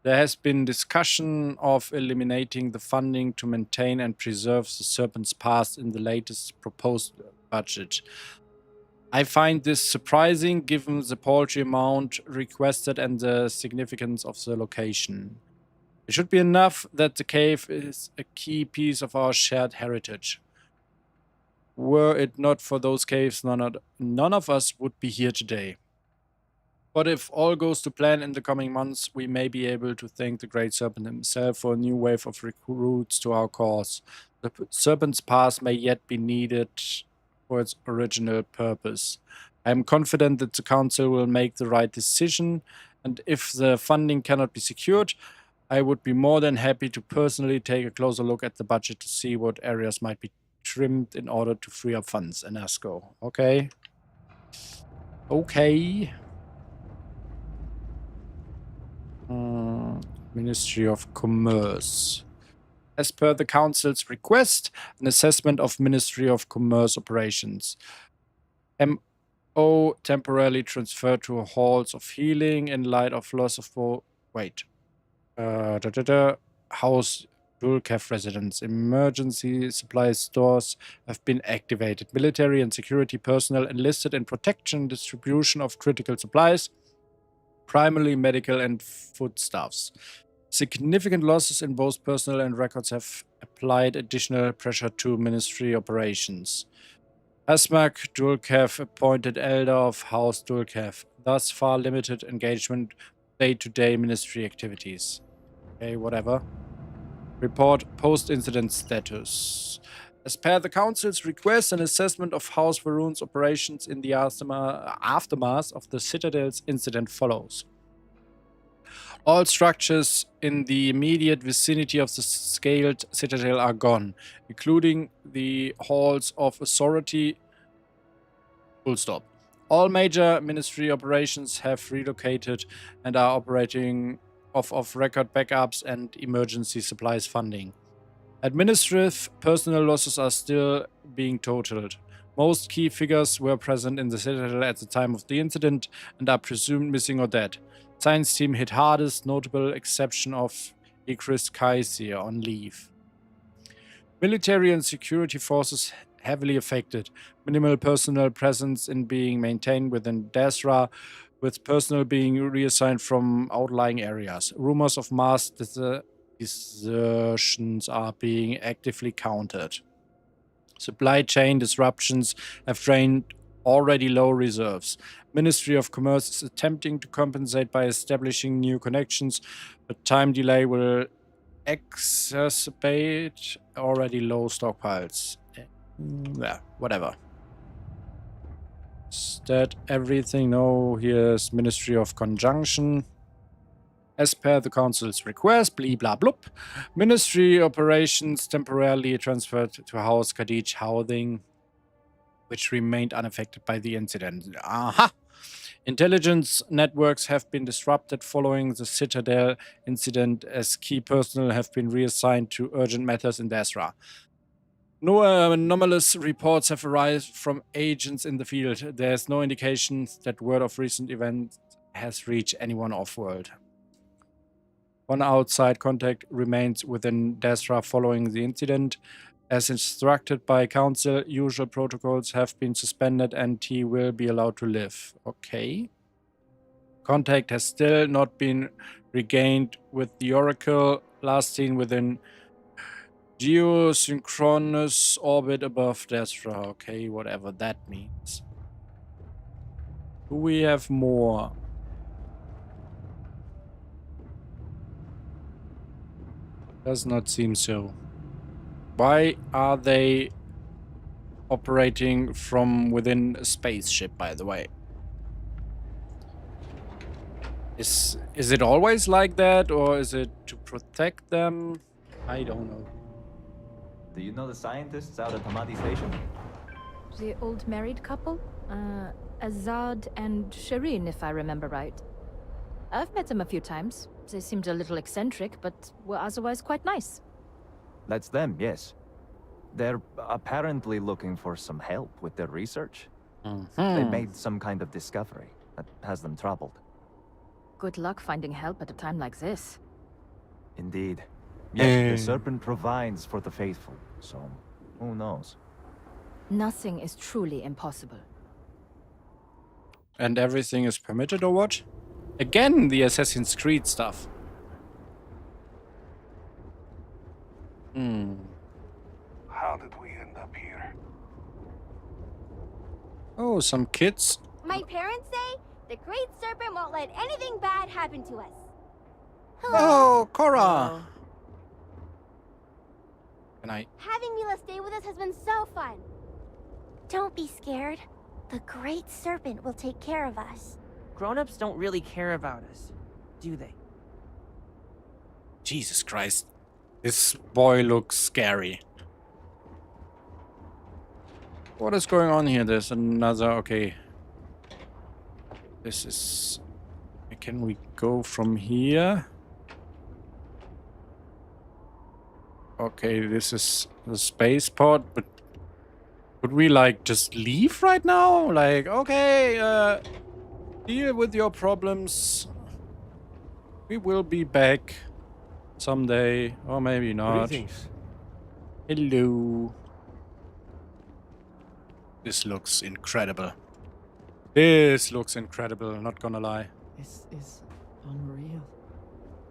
There has been discussion of eliminating the funding to maintain and preserve the Serpent's Pass in the latest proposed budget. I find this surprising given the paltry amount requested and the significance of the location. It should be enough that the cave is a key piece of our shared heritage. Were it not for those caves, none of us would be here today. But if all goes to plan in the coming months, we may be able to thank the Great Serpent himself for a new wave of recruits to our cause. The Serpent's Pass may yet be needed for its original purpose. I am confident that the Council will make the right decision, and if the funding cannot be secured, I would be more than happy to personally take a closer look at the budget to see what areas might be trimmed in order to free up funds. And ASCO. Okay. Okay. Ministry of Commerce. As per the Council's request, an assessment of Ministry of Commerce operations. MO temporarily transferred to halls of healing in light of loss of... House Dulcaf residents. Emergency supply stores have been activated. Military and security personnel enlisted in protection and distribution of critical supplies, primarily medical and foodstuffs. Significant losses in both personnel and records have applied additional pressure to ministry operations. Asmak Dulcaf appointed elder of House Dulcaf, thus far limited engagement day-to-day ministry activities. Okay, whatever. Report post-incident status. As per the Council's request, an assessment of House Varun's operations in the aftermath of the Citadel's incident follows. All structures in the immediate vicinity of the scaled Citadel are gone, including the halls of authority. Full stop. All major ministry operations have relocated and are operating off record backups and emergency supplies funding. Administrative personnel losses are still being totaled. Most key figures were present in the Citadel at the time of the incident and are presumed missing or dead. Science team hit hardest, notable exception of Ikris Kaisir on leave. Military and security forces heavily affected. Minimal personnel presence in being maintained within Dasra, with personnel being reassigned from outlying areas. Rumors of mass desertions are being actively countered. Supply chain disruptions have drained already low reserves. Ministry of Commerce is attempting to compensate by establishing new connections, but time delay will exacerbate already low stockpiles. Yeah, whatever. Is that everything? No, here's Ministry of Conjunction. As per the Council's request, blah blah blah. Ministry operations temporarily transferred to House Kadij Housing, which remained unaffected by the incident. Aha! Intelligence networks have been disrupted following the Citadel incident, as key personnel have been reassigned to urgent matters in Dasra. No anomalous reports have arrived from agents in the field. There's no indication that word of recent events has reached anyone off-world. One outside contact remains within Dasra following the incident. As instructed by Council, usual protocols have been suspended and he will be allowed to live. Okay. Contact has still not been regained with the Oracle, last seen within geosynchronous orbit above Dasra. Okay, whatever that means. Do we have more? Does not seem so. Why are they operating from within a spaceship, by the way? Is it always like that, or is it to protect them? I don't know. Do you know the scientists out at Hamadi Station? The old married couple? Azad and Shireen, if I remember right. I've met them a few times. They seemed a little eccentric, but were otherwise quite nice. That's them, yes. They're apparently looking for some help with their research. They made some kind of discovery that has them troubled. Good luck finding help at a time like this. Indeed. Yet the Serpent provides for the faithful, so who knows? Nothing is truly impossible. And everything is permitted, or what? Again, the Assassin's Creed stuff. How did we end up here? Oh, some kids. My parents say the Great Serpent won't let anything bad happen to us. Oh, Cora! Can I? Having Mila stay with us has been so fun. Don't be scared. The Great Serpent will take care of us. Grown-ups don't really care about us, do they? Jesus Christ. This boy looks scary. What is going on here? There's another... Okay. This is... Can we go from here? Okay, this is the spaceport, but... Would we, like, just leave right now? Like, okay, deal with your problems. We will be back someday, or maybe not. Greetings. Hello. This looks incredible. This looks incredible, not gonna lie. This is unreal.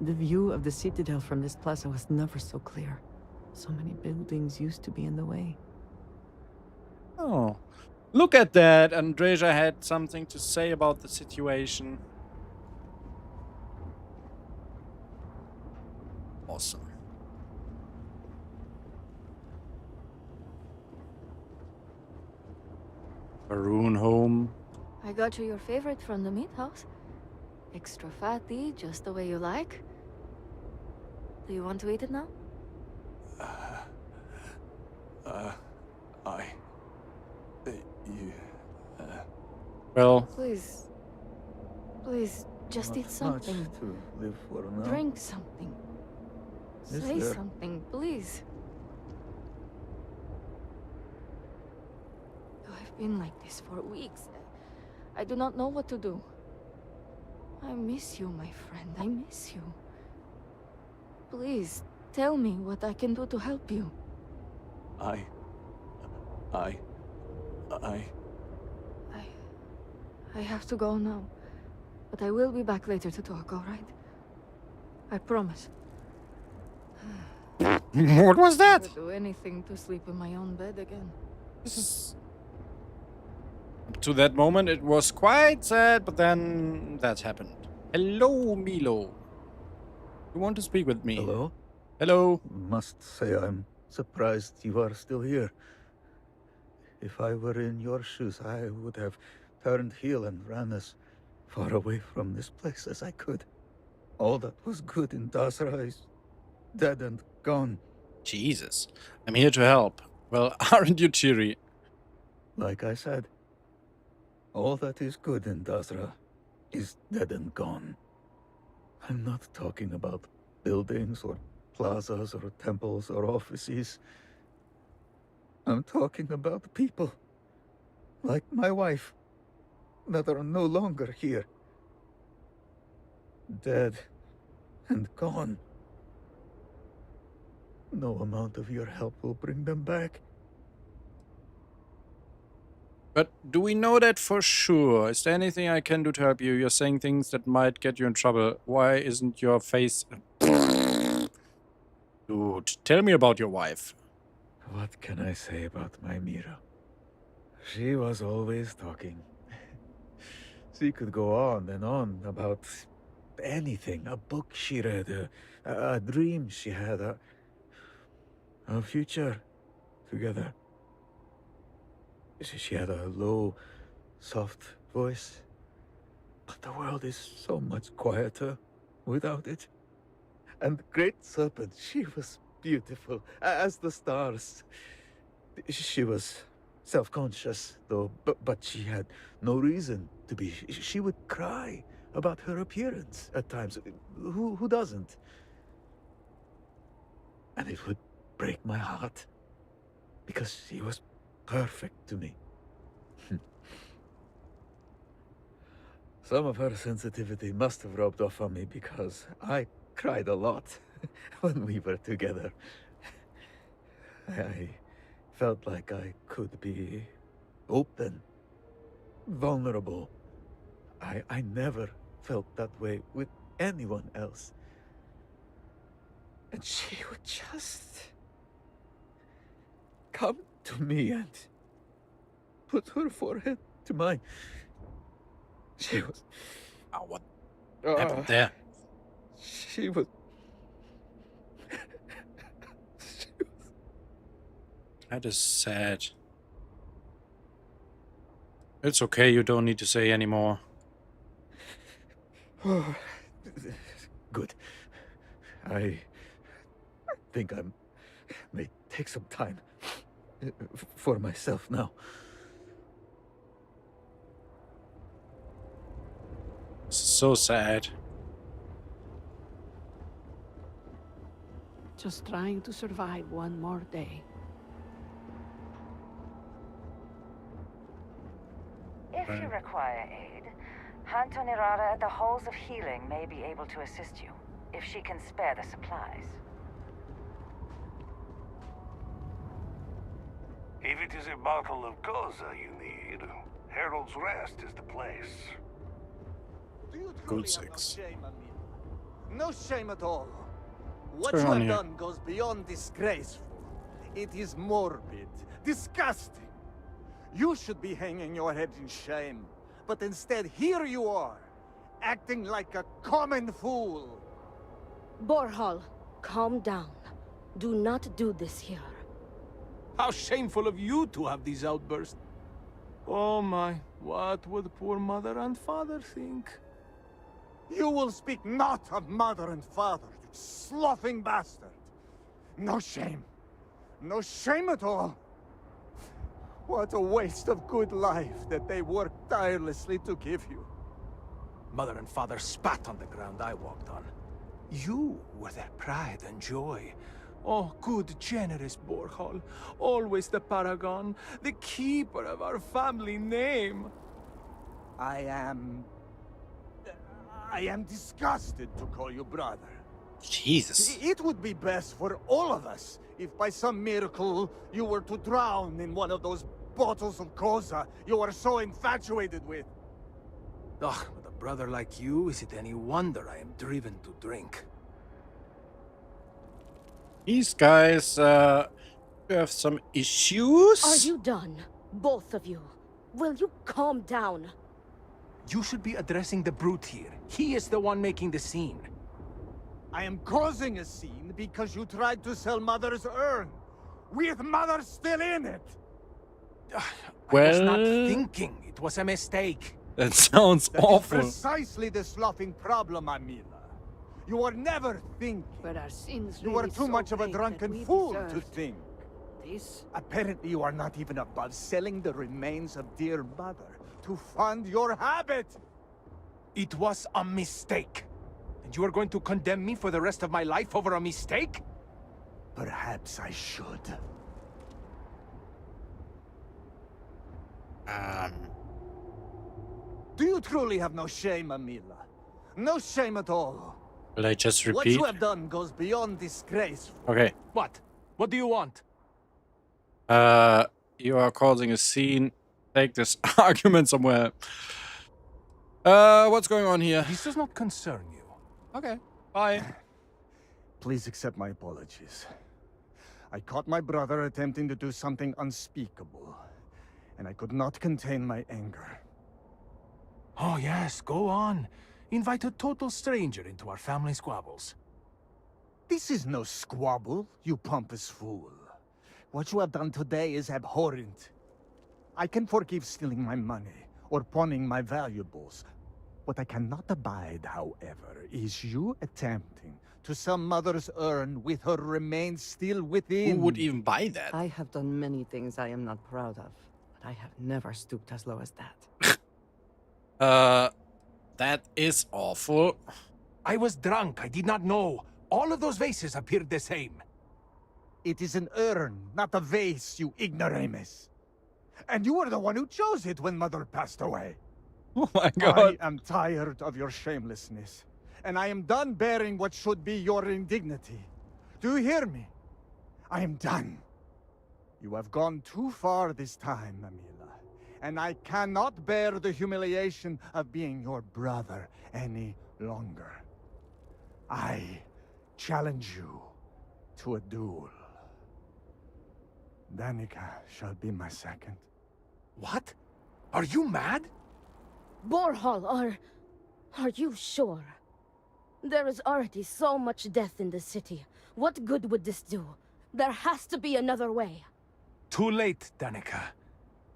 The view of the Citadel from this plaza was never so clear. So many buildings used to be in the way. Oh, look at that. Andreja had something to say about the situation. Awesome. Maroon home. I got you your favorite from the meat house. Extra fatty, just the way you like. Do you want to eat it now? Well... Please. Please, just eat something. To live for now. Drink something. Say something, please. I've been like this for weeks. I do not know what to do. I miss you, my friend. I miss you. Please, tell me what I can do to help you. I have to go now. But I will be back later to talk, all right? I promise. What was that? Never do anything to sleep in my own bed again. This is... Up to that moment, it was quite sad, but then that happened. Hello, Milo. You want to speak with me? Hello? Hello. Must say I'm surprised you are still here. If I were in your shoes, I would have turned heel and ran as far away from this place as I could. All that was good in Dasra is dead and gone. Jesus. I'm here to help. Well, aren't you cheery? Like I said, all that is good in Dasra is dead and gone. I'm not talking about buildings or plazas or temples or offices. I'm talking about people, like my wife, that are no longer here. Dead and gone. No amount of your help will bring them back. But do we know that for sure? Is there anything I can do to help you? You're saying things that might get you in trouble. Why isn't your face... Dude, tell me about your wife. What can I say about my Mira? She was always talking. She could go on and on about anything. A book she read, a dream she had, a future together. She had a low, soft voice. But the world is so much quieter without it. And Great Serpent, she was beautiful as the stars. She was self-conscious, though, but she had no reason to be. She would cry about her appearance at times. Who doesn't? And it would break my heart, because she was perfect to me. Some of her sensitivity must have rubbed off on me, because I cried a lot when we were together. I felt like I could be open, vulnerable. I never felt that way with anyone else. And she would just come to me and put her forehead to mine. She was... Oh, what happened there? She was... That is sad. It's okay, you don't need to say anymore. Good. I think I may take some time for myself now. So sad. Just trying to survive one more day. If you require aid, Antonirada at the Halls of Healing may be able to assist you, if she can spare the supplies. If it is a bottle of Goza you need, Herald's Rest is the place. Good 6. No shame at all. What going you on have here? done goes beyond disgraceful. It is morbid, disgusting. You should be hanging your head in shame. But instead, here you are, acting like a common fool. Borhal, calm down. Do not do this here. How shameful of you to have these outbursts. Oh my, what would poor mother and father think? You will speak not of mother and father, you sloughing bastard. No shame. No shame at all. What a waste of good life that they worked tirelessly to give you. Mother and father spat on the ground I walked on. You were their pride and joy. Oh, good, generous Borhal. Always the paragon, the keeper of our family name. I am disgusted to call you brother. Jesus. It would be best for all of us if by some miracle you were to drown in one of those bottles of Koza you are so infatuated with. Ugh, with a brother like you, is it any wonder I am driven to drink? These guys have some issues. Are you done? Both of you. Will you calm down? You should be addressing the brute here. He is the one making the scene. I am causing a scene because you tried to sell Mother's urn, with Mother still in it. I was not thinking. It was a mistake. That sounds awful. That is precisely the sloughing problem, Amila. You are never thinking. But our sins You are really too so much of a great that drunken we fool to deserved think. This? Apparently you are not even above selling the remains of dear Mother to fund your habit. It was a mistake. And you are going to condemn me for the rest of my life over a mistake? Perhaps I should. Do you truly have no shame, Amila? No shame at all. Will I just repeat? What you have done goes beyond disgrace. Okay. What? What do you want? You are causing a scene. Take this argument somewhere. What's going on here? This does not concern you. Okay. Bye. Please accept my apologies. I caught my brother attempting to do something unspeakable, and I could not contain my anger. Oh yes, go on. Invite a total stranger into our family squabbles. This is no squabble, you pompous fool. What you have done today is abhorrent. I can forgive stealing my money or pawning my valuables. What I cannot abide, however, is you attempting to sell Mother's urn with her remains still within. Who would even buy that? I have done many things I am not proud of, but I have never stooped as low as that. That is awful. I was drunk. I did not know. All of those vases appeared the same. It is an urn, not a vase, you ignoramus. And you were the one who chose it when Mother passed away. Oh my god. I am tired of your shamelessness, and I am done bearing what should be your indignity. Do you hear me? I am done. You have gone too far this time, Amila, and I cannot bear the humiliation of being your brother any longer. I challenge you to a duel. Danica shall be my second. What? Are you mad? Borhal, are you sure? There is already so much death in the city. What good would this do? There has to be another way. Too late, Danica.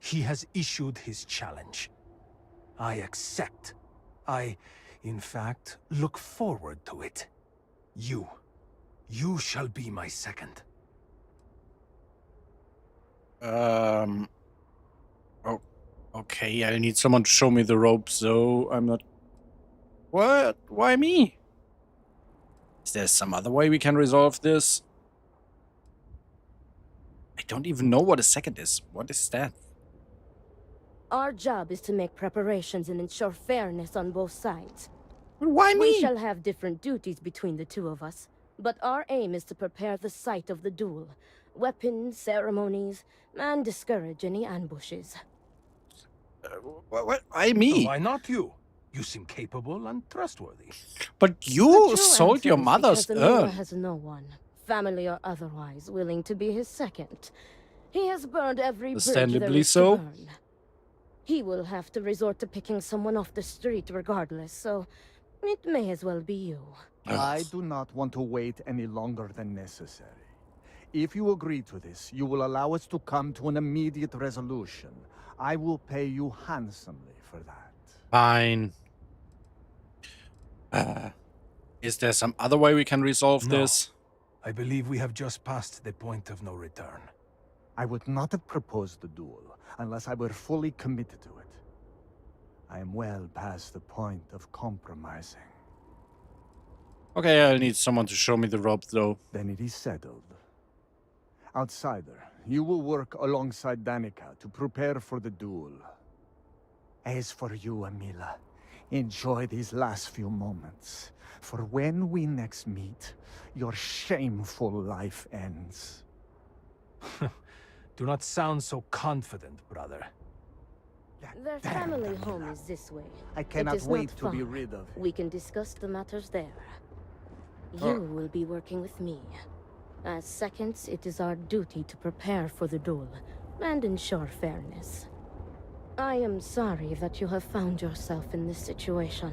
He has issued his challenge. I accept. In fact, look forward to it. You shall be my second. Oh, okay, I need someone to show me the ropes, though. I'm not... What? Why me? Is there some other way we can resolve this? I don't even know what a second is. What is that? Our job is to make preparations and ensure fairness on both sides. Why me? We shall have different duties between the two of us, but our aim is to prepare the site of the duel. Weapons, ceremonies, and discourage any ambushes. What? Why me? Why not you? You seem capable and trustworthy. But you sold your mother's urn. Has no one, family or otherwise, willing to be his second. He has burned every bridge there Understandably is so. to burn. He will have to resort to picking someone off the street regardless, so it may as well be you. I do not want to wait any longer than necessary. If you agree to this, you will allow us to come to an immediate resolution. I will pay you handsomely for that. Fine. Is there some other way we can resolve this? I believe we have just passed the point of no return. I would not have proposed the duel unless I were fully committed to it. I am well past the point of compromising. Okay, I'll need someone to show me the ropes, though. Then it is settled. Outsider, you will work alongside Danica to prepare for the duel. As for you, Amila, enjoy these last few moments. For when we next meet, your shameful life ends. Do not sound so confident, brother. Their family home is this way. I cannot It is wait not to be far. rid of it. We can discuss the matters there. You will be working with me. As seconds, it is our duty to prepare for the duel and ensure fairness. I am sorry that you have found yourself in this situation.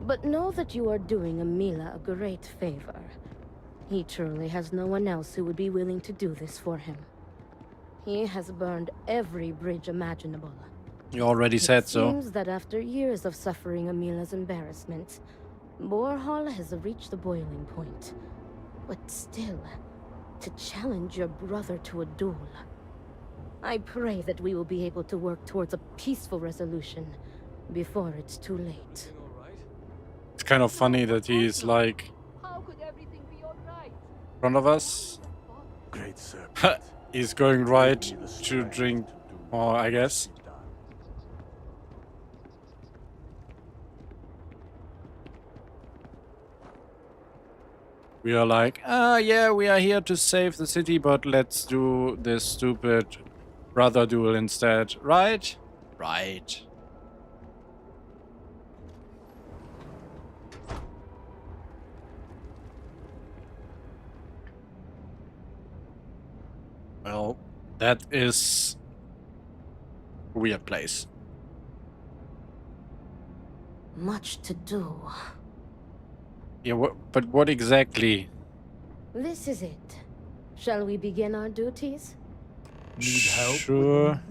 But know that you are doing Amila a great favor. He truly has no one else who would be willing to do this for him. He has burned every bridge imaginable. You already said so. It seems that after years of suffering Amila's embarrassment, Borhall has reached the boiling point. But still, to challenge your brother to a duel. I pray that we will be able to work towards a peaceful resolution before it's too late. It's kind of funny that he's like in front of us. Great sir. He's going right to drink more, I guess. We are like, yeah, we are here to save the city, but let's do this stupid brother duel instead, right? Right. Well, that is a weird place. Much to do. Yeah, but what exactly? This is it. Shall we begin our duties? Need help? Sure.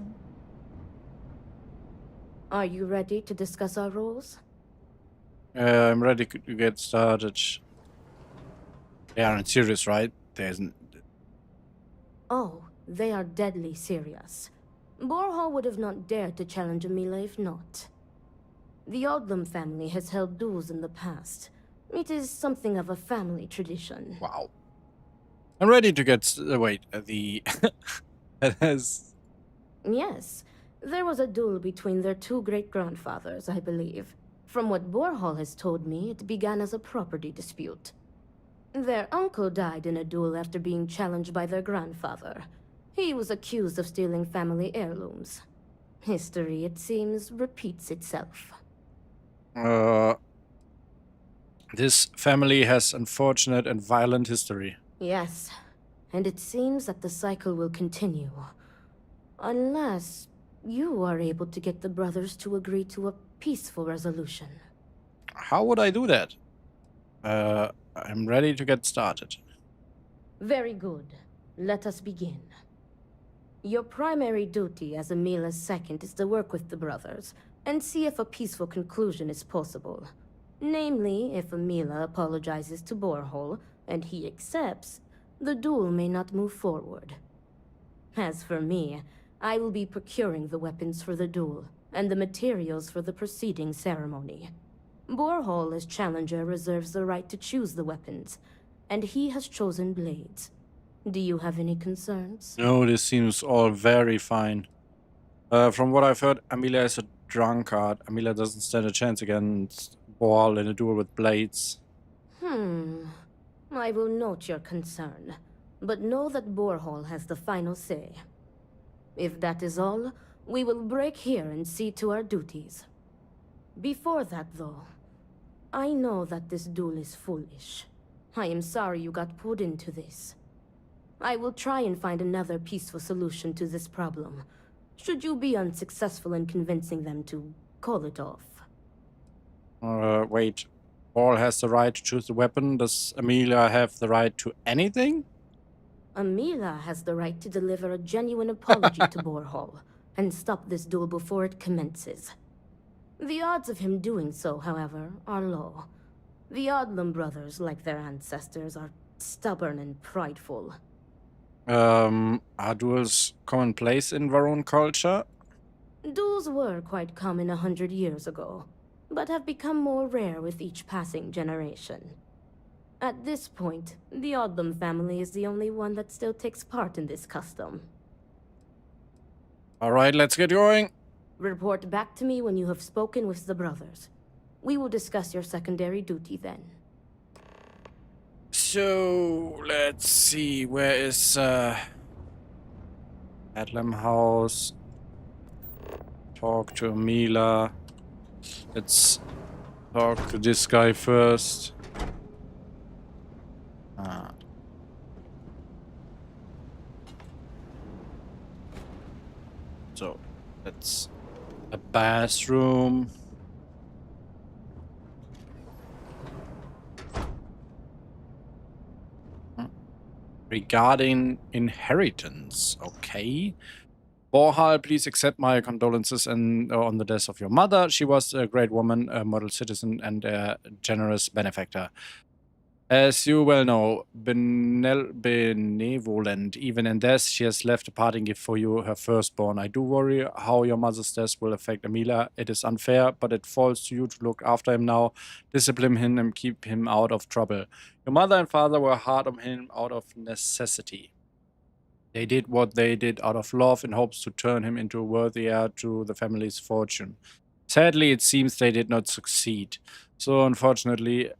Are you ready to discuss our roles? I'm ready to get started. They aren't serious, right? Oh, they are deadly serious. Borhall would have not dared to challenge Amila if not. The Odlum family has held duels in the past. It is something of a family tradition. Wow. I'm ready to get... wait, the... It has... Yes, there was a duel between their two great-grandfathers, I believe. From what Borhall has told me, it began as a property dispute. Their uncle died in a duel after being challenged by their grandfather. He was accused of stealing family heirlooms. History, it seems, repeats itself. This family has unfortunate and violent history. Yes, and it seems that the cycle will continue. Unless you are able to get the brothers to agree to a peaceful resolution. How would I do that? I'm ready to get started. Very good. Let us begin. Your primary duty as Amila's second is to work with the brothers and see if a peaceful conclusion is possible. Namely, if Amila apologizes to Borhall and he accepts, the duel may not move forward. As for me, I will be procuring the weapons for the duel and the materials for the preceding ceremony. Borhall, as challenger, reserves the right to choose the weapons, and he has chosen blades. Do you have any concerns? No, this seems all very fine. From what I've heard, Amelia is a drunkard. Amelia doesn't stand a chance against Borhall in a duel with blades. I will note your concern, but know that Borhall has the final say. If that is all, we will break here and see to our duties. Before that, though, I know that this duel is foolish. I am sorry you got pulled into this. I will try and find another peaceful solution to this problem, should you be unsuccessful in convincing them to call it off. Wait. Borhall has the right to choose the weapon. Does Amelia have the right to anything? Amila has the right to deliver a genuine apology to Borhall and stop this duel before it commences. The odds of him doing so, however, are low. The Odlum brothers, like their ancestors, are stubborn and prideful. Are duels commonplace in Varun culture? Duels were quite common 100 years ago, but have become more rare with each passing generation. At this point, the Odlum family is the only one that still takes part in this custom. Alright, let's get going. Report back to me when you have spoken with the brothers. We will discuss your secondary duty then. So, let's see, where is, Adlam House? Talk to Amila. Let's talk to this guy first. That's a bathroom. Regarding inheritance, okay. Borhal, please accept my condolences and on the death of your mother. She was a great woman, a model citizen, and a generous benefactor. As you well know, benevolent, even in death, she has left a parting gift for you, her firstborn. I do worry how your mother's death will affect Emilia. It is unfair, but it falls to you to look after him now, discipline him, and keep him out of trouble. Your mother and father were hard on him out of necessity. They did what they did out of love in hopes to turn him into a worthy heir to the family's fortune. Sadly, it seems they did not succeed. So, unfortunately,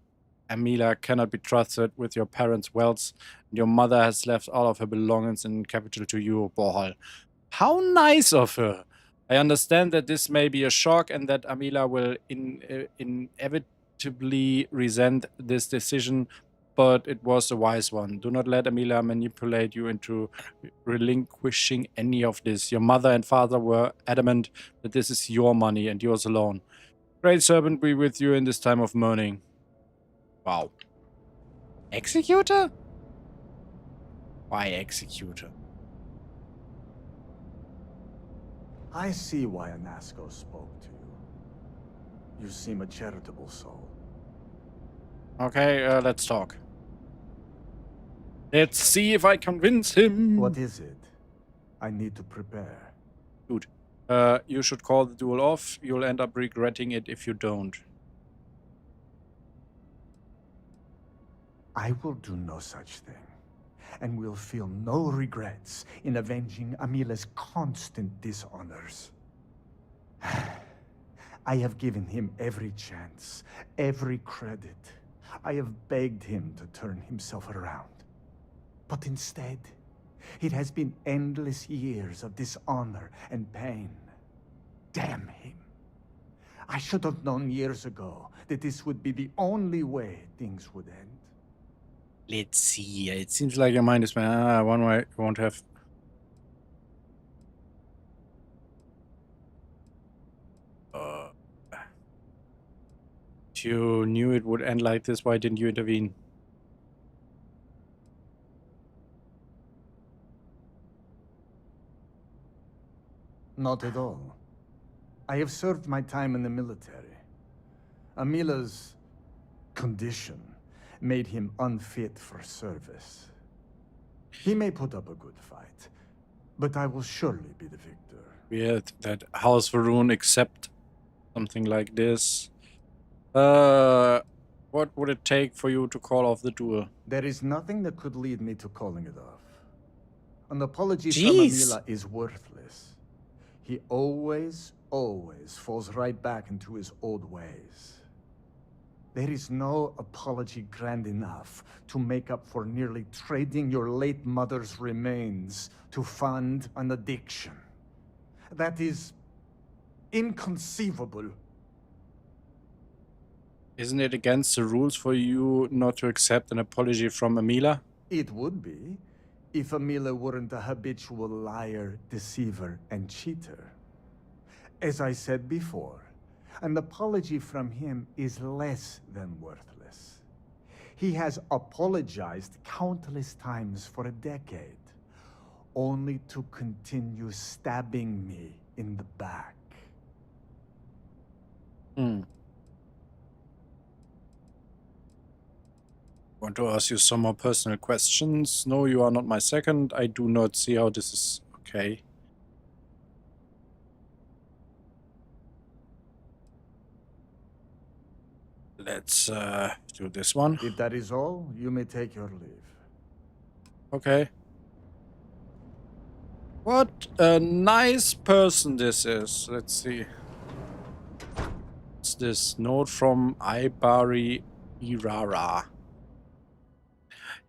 Emilia cannot be trusted with your parents' wealth, and your mother has left all of her belongings in capital to you, Borhal. How nice of her! I understand that this may be a shock and that Emilia will inevitably resent this decision, but it was a wise one. Do not let Emilia manipulate you into relinquishing any of this. Your mother and father were adamant that this is your money and yours alone. Great servant be with you in this time of mourning. Wow. Executor? Why executor? I see why Anasco spoke to you. You seem a charitable soul. Okay, let's talk. Let's see if I convince him. What is it? I need to prepare. Dude, you should call the duel off. You'll end up regretting it if you don't. I will do no such thing, and will feel no regrets in avenging Emilia's constant dishonors. I have given him every chance, every credit. I have begged him to turn himself around. But instead, it has been endless years of dishonor and pain. Damn him. I should have known years ago that this would be the only way things would end. Let's see. It seems like your mind is one way. You won't have. If you knew it would end like this, why didn't you intervene? Not at all. I have served my time in the military. Emila's condition made him unfit for service. He may put up a good fight, but I will surely be the victor. Weird that House Varun accept something like this. What would it take for you to call off the duel? There is nothing that could lead me to calling it off. An apology from Emila is worthless. He always falls right back into his old ways. There is no apology grand enough to make up for nearly trading your late mother's remains to fund an addiction. That is inconceivable. Isn't it against the rules for you not to accept an apology from Emilia? It would be, if Emilia weren't a habitual liar, deceiver, and cheater. As I said before, an apology from him is less than worthless. He has apologized countless times for a decade, only to continue stabbing me in the back. Want to ask you some more personal questions? No, you are not my second. I do not see how this is okay. Let's do this one. If that is all, you may take your leave. Okay. What a nice person this is. Let's see. What's this? Note from Ibari Irara.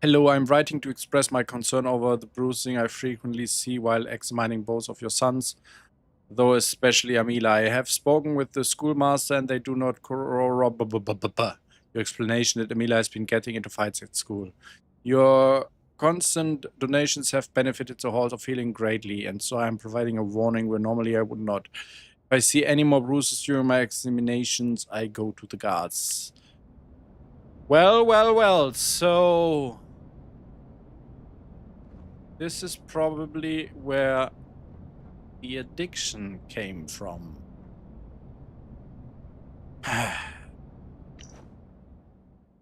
Hello, I'm writing to express my concern over the bruising I frequently see while examining both of your sons, though especially Amila. I have spoken with the schoolmaster and they do not corroborate your explanation that Amila has been getting into fights at school. Your constant donations have benefited the Halls of Healing greatly, and so I am providing a warning where normally I would not. If I see any more bruises during my examinations, I go to the guards. Well, well, well, so... this is probably where the addiction came from. I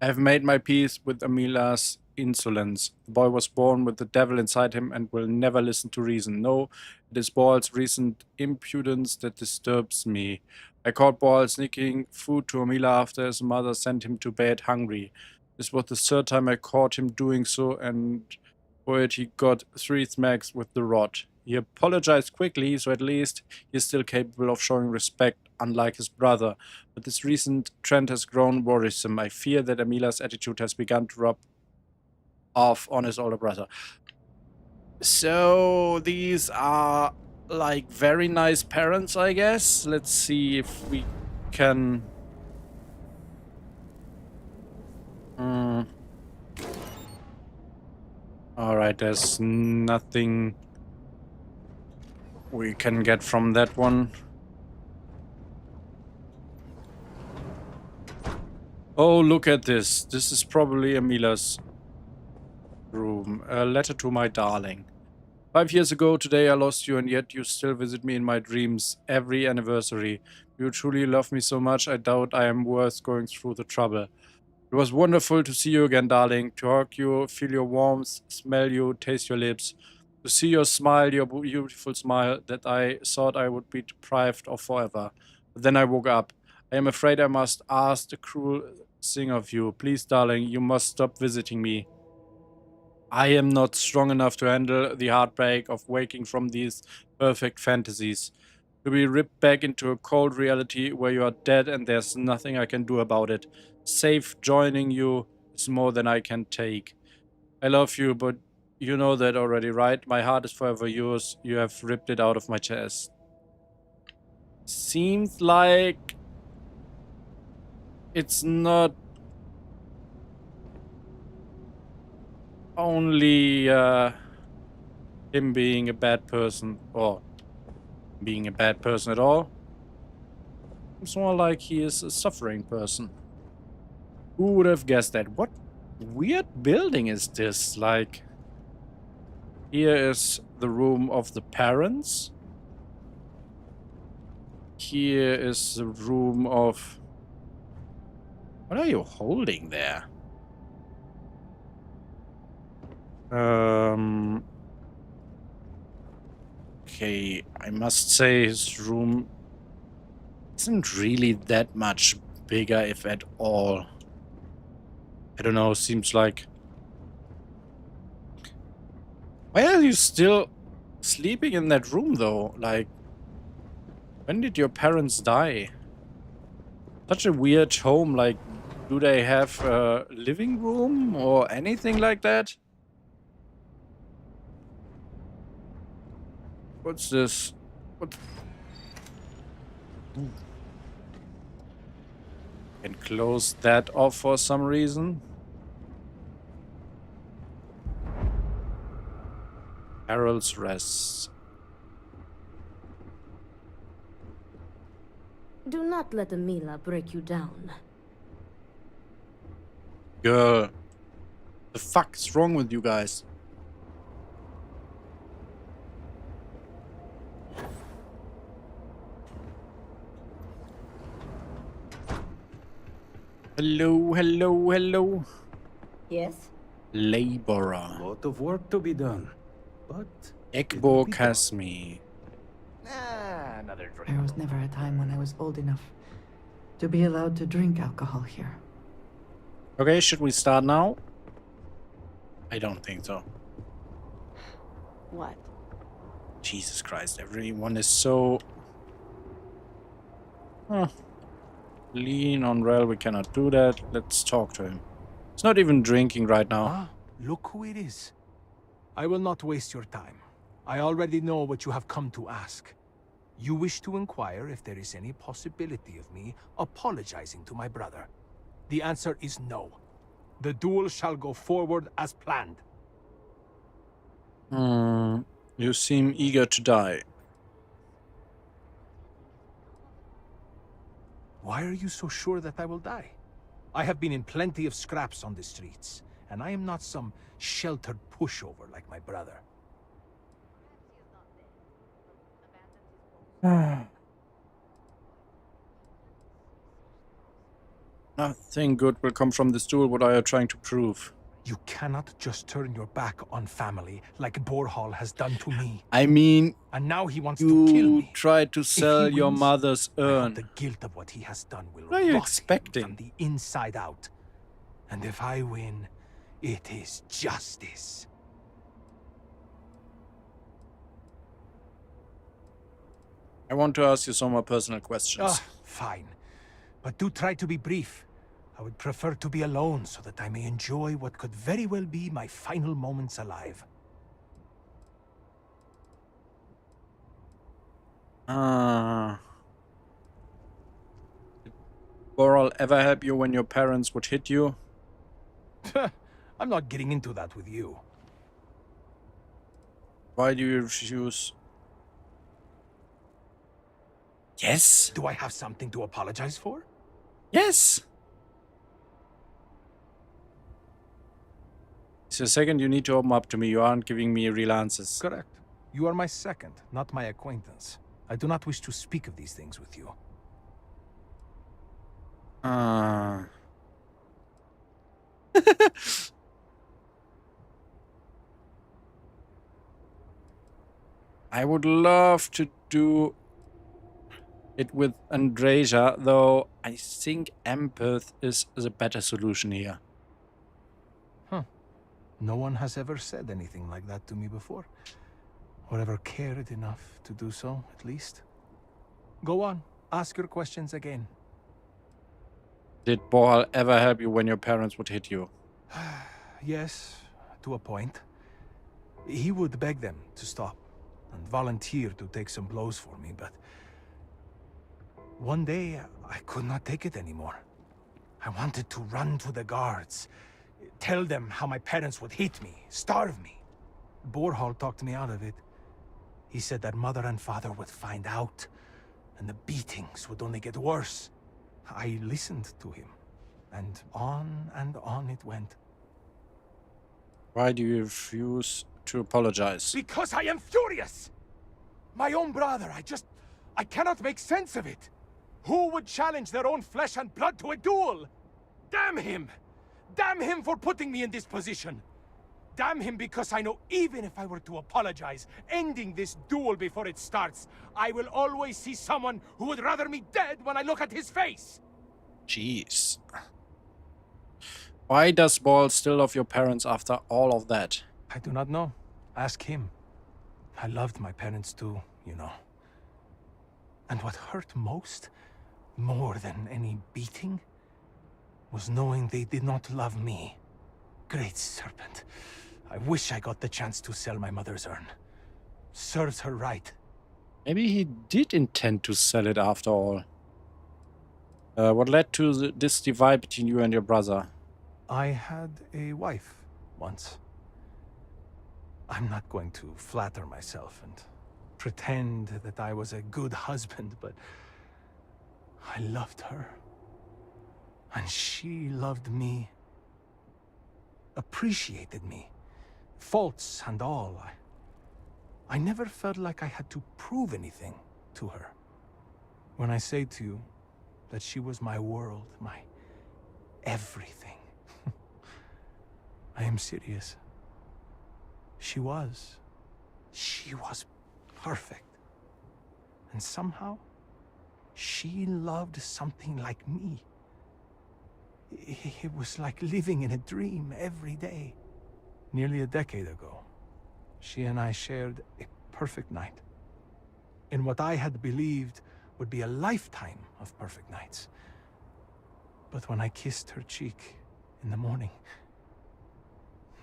have made my peace with Amila's insolence. The boy was born with the devil inside him and will never listen to reason. No, it is Ball's recent impudence that disturbs me. I caught Ball sneaking food to Amila after his mother sent him to bed hungry. This was the third time I caught him doing so, and for it he got 3 smacks with the rod. He apologized quickly, so at least he is still capable of showing respect, unlike his brother. But this recent trend has grown worrisome. I fear that Amila's attitude has begun to rub off on his older brother. So these are like very nice parents, I guess. Let's see if we can... Alright, there's nothing we can get from that one. Oh, look at this. This is probably Amila's room. A letter to my darling. 5 years ago today I lost you, and yet you still visit me in my dreams every anniversary. You truly love me so much, I doubt I am worth going through the trouble. It was wonderful to see you again, darling. To hug you, feel your warmth, smell you, taste your lips. To see your smile, your beautiful smile that I thought I would be deprived of forever. But then I woke up. I am afraid I must ask the cruel thing of you. Please, darling, you must stop visiting me. I am not strong enough to handle the heartbreak of waking from these perfect fantasies. To be ripped back into a cold reality where you are dead and there's nothing I can do about it. Safe joining you is more than I can take. I love you, but you know that already, right? My heart is forever yours. You have ripped it out of my chest. Seems like it's not only him being a bad person, or being a bad person at all. It's more like he is a suffering person. Who would have guessed that? What weird building is this? Like, here is the room of the parents. Here is the room of... what are you holding there? Okay, I must say his room isn't really that much bigger, if at all. I don't know, seems like... why are you still sleeping in that room, though? Like, when did your parents die? Such a weird home, like, do they have a living room or anything like that? What's this? What? Can close that off for some reason. Harold's Rest. Do not let Amila break you down. Girl, the fuck is wrong with you guys? Hello, hello, hello. Yes? Laborer. A lot of work to be done, but... Ekbo Kasmi. Another drink. There was never a time when I was old enough to be allowed to drink alcohol here. Okay, should we start now? I don't think so. What? Jesus Christ, everyone is so... Huh. Lean on Rel, we cannot do that. Let's talk to him. He's not even drinking right now. Ah, look who it is. I will not waste your time. I already know what you have come to ask. You wish to inquire if there is any possibility of me apologizing to my brother. The answer is no. The duel shall go forward as planned. You seem eager to die. Why are you so sure that I will die? I have been in plenty of scraps on the streets, and I am not some sheltered pushover like my brother. Nothing good will come from this duel. What are you trying to prove? You cannot just turn your back on family like Borhall has done to me. I mean, and now he wants to kill me. You tried to sell your mother's urn. The guilt of what he has done will What are you rot expecting? him from the inside out. And if I win, it is justice. I want to ask you some more personal questions. Fine. But do try to be brief. I would prefer to be alone so that I may enjoy what could very well be my final moments alive. Did Boral ever help you when your parents would hit you? I'm not getting into that with you. Why do you refuse? Yes? Do I have something to apologize for? Yes! It's the second you need to open up to me. You aren't giving me real answers. Correct. You are my second, not my acquaintance. I do not wish to speak of these things with you. I would love to do it with Andreja, though I think empath is a better solution here. No one has ever said anything like that to me before. Or ever cared enough to do so, at least. Go on, ask your questions again. Did Boral ever help you when your parents would hit you? Yes, to a point. He would beg them to stop and volunteer to take some blows for me, but one day I could not take it anymore. I wanted to run to the guards, tell them how my parents would hit me, starve me. Borhall talked me out of it. He said that mother and father would find out, and the beatings would only get worse. I listened to him, and on it went. Why do you refuse to apologize? Because I am furious! My own brother, I cannot make sense of it. Who would challenge their own flesh and blood to a duel? Damn him! Damn him for putting me in this position! Damn him because I know even if I were to apologize, ending this duel before it starts, I will always see someone who would rather me dead when I look at his face! Jeez. Why does Ball still love your parents after all of that? I do not know. Ask him. I loved my parents too, you know. And what hurt most, more than any beating, was knowing they did not love me. Great Serpent. I wish I got the chance to sell my mother's urn. Serves her right. Maybe he did intend to sell it after all. What led to this divide between you and your brother? I had a wife once. I'm not going to flatter myself and pretend that I was a good husband, but I loved her. And she loved me. Appreciated me. Faults and all. I never felt like I had to prove anything to her. When I say to you that she was my world, my everything, I am serious. She was perfect. And somehow, she loved something like me. It was like living in a dream every day. Nearly a decade ago, she and I shared a perfect night. In what I had believed would be a lifetime of perfect nights. But when I kissed her cheek in the morning,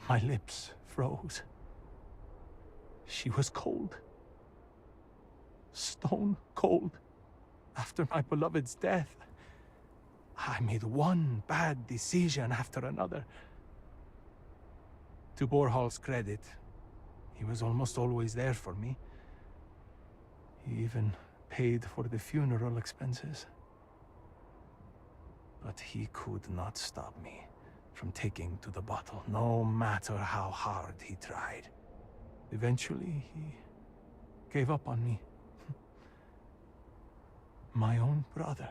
my lips froze. She was cold. Stone cold. After my beloved's death, I made one bad decision after another. To Borhall's credit, He was almost always there for me. He even paid for the funeral expenses. But he could not stop me from taking to the bottle, no matter how hard he tried. Eventually, he gave up on me. My own brother.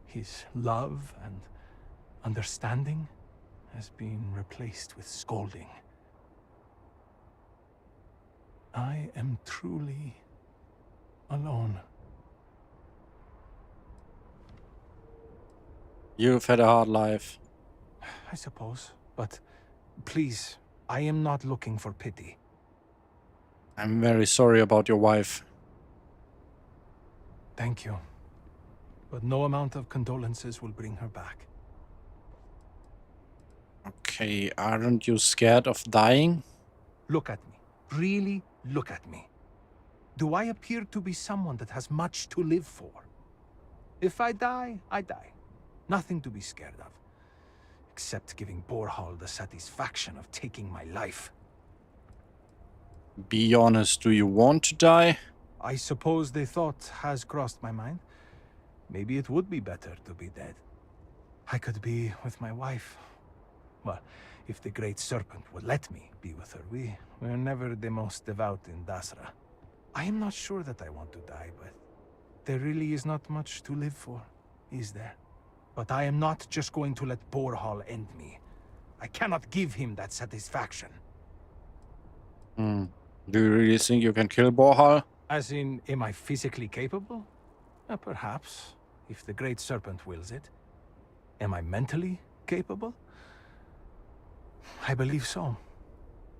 His love and understanding has been replaced with scolding. I am truly alone. You've had a hard life. I suppose, but please, I am not looking for pity. I'm very sorry about your wife. Thank you. But no amount of condolences will bring her back. Okay, aren't you scared of dying? Look at me. Really look at me. Do I appear to be someone that has much to live for? If I die, I die. Nothing to be scared of. Except giving Borhall the satisfaction of taking my life. Be honest, do you want to die? I suppose the thought has crossed my mind. Maybe it would be better to be dead. I could be with my wife. Well, if the Great Serpent would let me be with her. We're never the most devout in Dasra. I am not sure that I want to die, but there really is not much to live for, is there? But I am not just going to let Borhall end me. I cannot give him that satisfaction. Do you really think you can kill Borhall? As in, am I physically capable? Perhaps, if the Great Serpent wills it. Am I mentally capable? I believe so.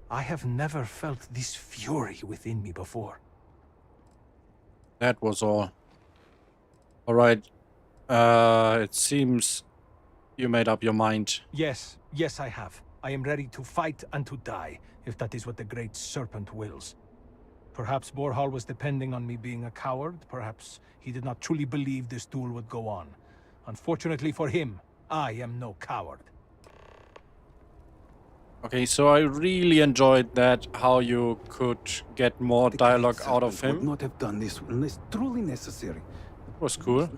I have never felt this fury within me before. That was all. Alright. It seems you made up your mind. Yes, I have. I am ready to fight and to die, if that is what the Great Serpent wills. Perhaps Borhall was depending on me being a coward. Perhaps he did not truly believe this duel would go on. Unfortunately for him, I am no coward. Okay, so I really enjoyed that, how you could get more dialogue out of him. Would not have done this unless truly necessary. It was cool.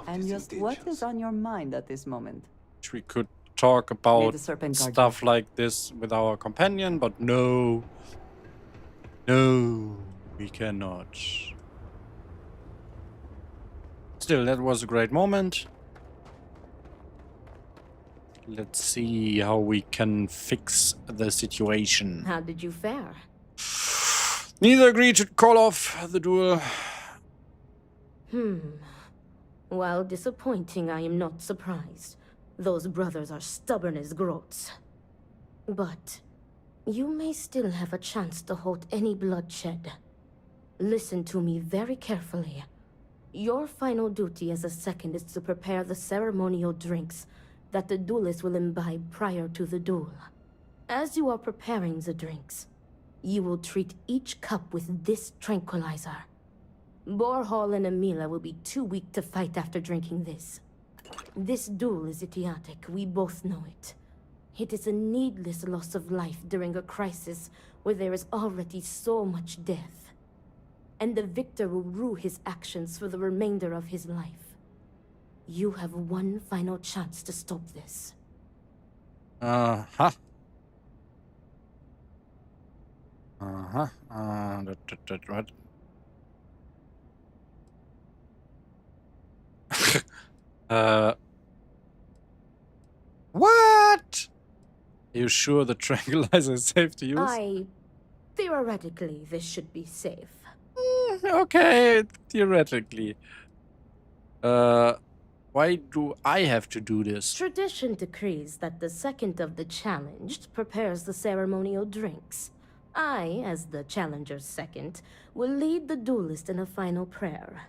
And just what is on your mind at this moment? We could talk about the serpent guard stuff like this with our companion, but no. No, we cannot. Still, that was a great moment. Let's see how we can fix the situation. How did you fare? Neither agreed to call off the duel. While disappointing, I am not surprised. Those brothers are stubborn as groats. But you may still have a chance to halt any bloodshed. Listen to me very carefully. Your final duty as a second is to prepare the ceremonial drinks that the duelists will imbibe prior to the duel. As you are preparing the drinks, you will treat each cup with this tranquilizer. Borhall and Emila will be too weak to fight after drinking this. This duel is idiotic, we both know it. It is a needless loss of life during a crisis where there is already so much death. And the victor will rue his actions for the remainder of his life. You have one final chance to stop this. What? What? Are you sure the tranquilizer is safe to use? Theoretically, this should be safe. Okay, theoretically. Why do I have to do this? Tradition decrees that the second of the challenged prepares the ceremonial drinks. I, as the challenger's second, will lead the duelist in a final prayer.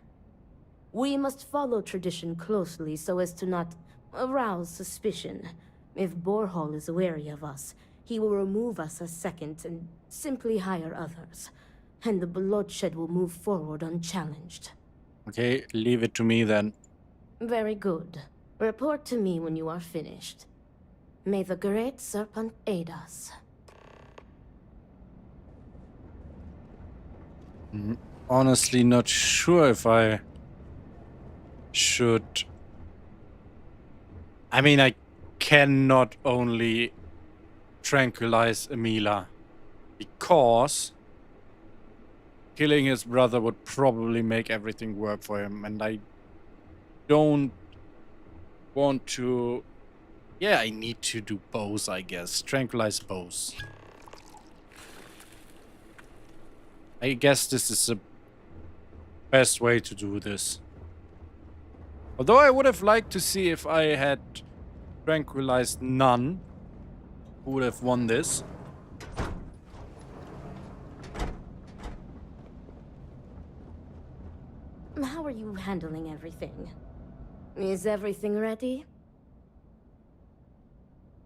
We must follow tradition closely so as to not arouse suspicion. If Borhall is wary of us, he will remove us as second and simply hire others. And the bloodshed will move forward unchallenged. Okay, leave it to me then. Very good. Report to me when you are finished. May the Great Serpent aid us. Honestly not sure if I should. I mean, I cannot only tranquilize Emila, because killing his brother would probably make everything work for him, and I don't want to. Yeah, I need to do both, I guess. Tranquilize both. I guess this is the best way to do this. Although I would have liked to see if I had tranquilized none, who would have won this. How are you handling everything? Is everything ready?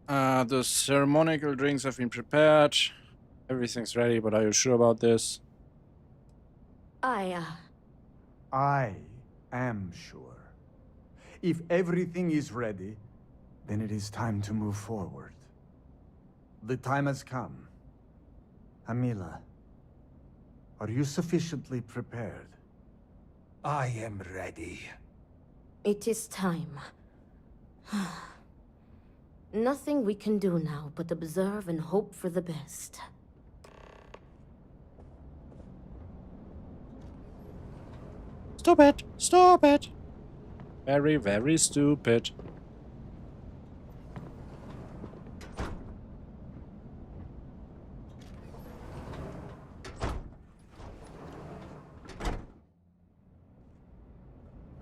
The ceremonial drinks have been prepared. Everything's ready, but are you sure about this? I am sure. If everything is ready, then it is time to move forward. The time has come. Emila, are you sufficiently prepared? I am ready. It is time. Nothing we can do now but observe and hope for the best. Stupid! Stupid! Very, very stupid.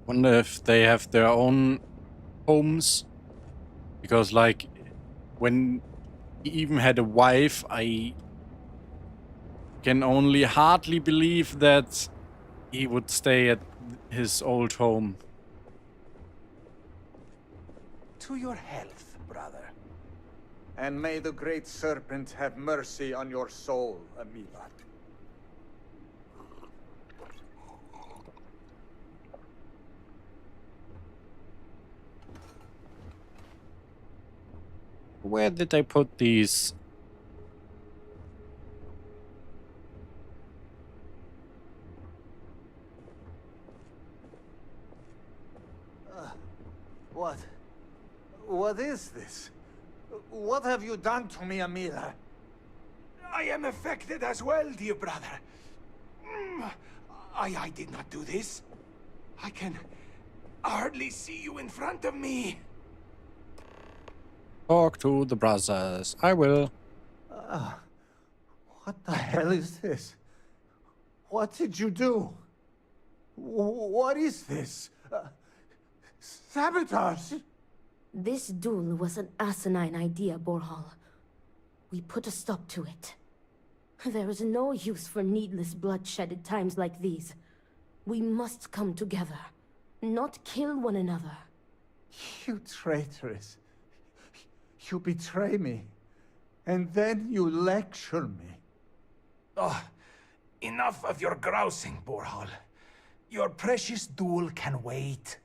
Wonder if they have their own homes, because like when he even had a wife, I can only hardly believe that he would stay at his old home. To your health, brother. And may the Great Serpent have mercy on your soul, Emila. Where did I put these? What is this? What have you done to me, Emila? I am affected as well, dear brother. I did not do this. I can hardly see you in front of me. Talk to the brothers. I will. What the hell is this? What did you do? What is this? Sabotage? This duel was an asinine idea, Borhal. We put a stop to it. There is no use for needless bloodshed at times like these. We must come together, not kill one another. You traitoress. You betray me. And then you lecture me. Oh, enough of your grousing, Borhal. Your precious duel can wait.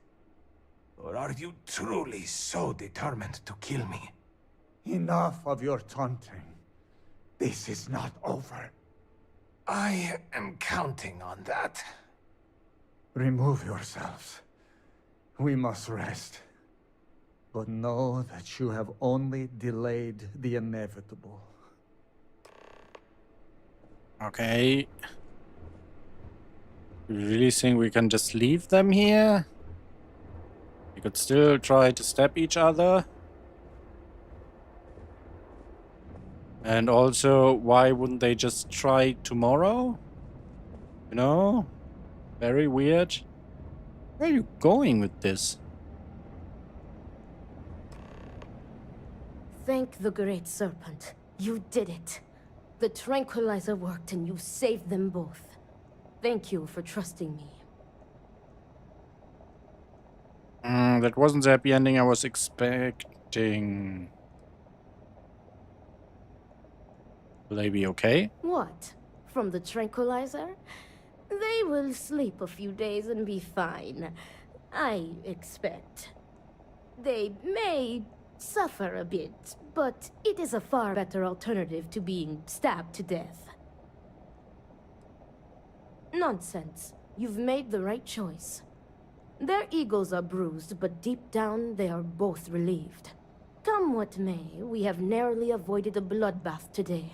Or are you truly so determined to kill me? Enough of your taunting. This is not over. I am counting on that. Remove yourselves. We must rest. But know that you have only delayed the inevitable. Okay. You really think we can just leave them here? We could still try to stab each other. And also, why wouldn't they just try tomorrow? You know? Very weird. Where are you going with this? Thank the Great Serpent. You did it. The tranquilizer worked and you saved them both. Thank you for trusting me. That wasn't the happy ending I was expecting. Will they be okay? What? From the tranquilizer? They will sleep a few days and be fine. I expect. They may suffer a bit, but it is a far better alternative to being stabbed to death. Nonsense. You've made the right choice. Their egos are bruised, but deep down they are both relieved. Come what may, we have narrowly avoided a bloodbath today.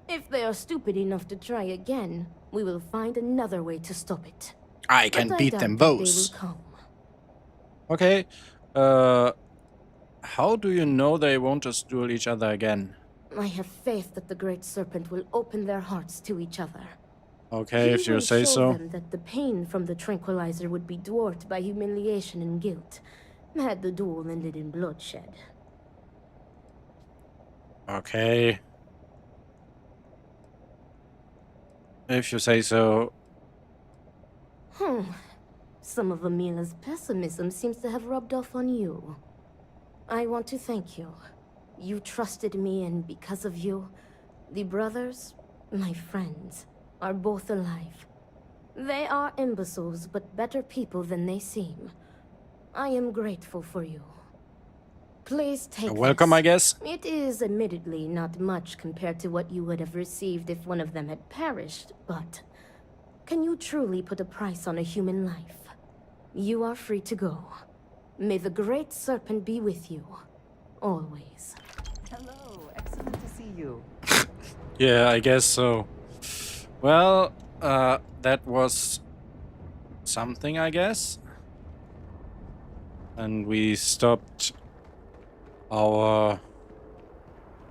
If they are stupid enough to try again, we will find another way to stop it. I can beat them doubt that both. they will come. Okay. How do you know they won't just duel each other again? I have faith that the Great Serpent will open their hearts to each other. Okay, if He you will say show so. them that the pain from the tranquilizer would be dwarfed by humiliation and guilt, had the duel ended in bloodshed. Okay. If you say so. Some of Amila's pessimism seems to have rubbed off on you. I want to thank you. You trusted me, and because of you, the brothers, my friends, are both alive. They are imbeciles, but better people than they seem. I am grateful for you. Please take Welcome, this. I guess. It is admittedly not much compared to what you would have received if one of them had perished, but can you truly put a price on a human life? You are free to go. May the Great Serpent be with you. Always. Hello, excellent to see you. Yeah, I guess so. Well, that was something, I guess. And we stopped our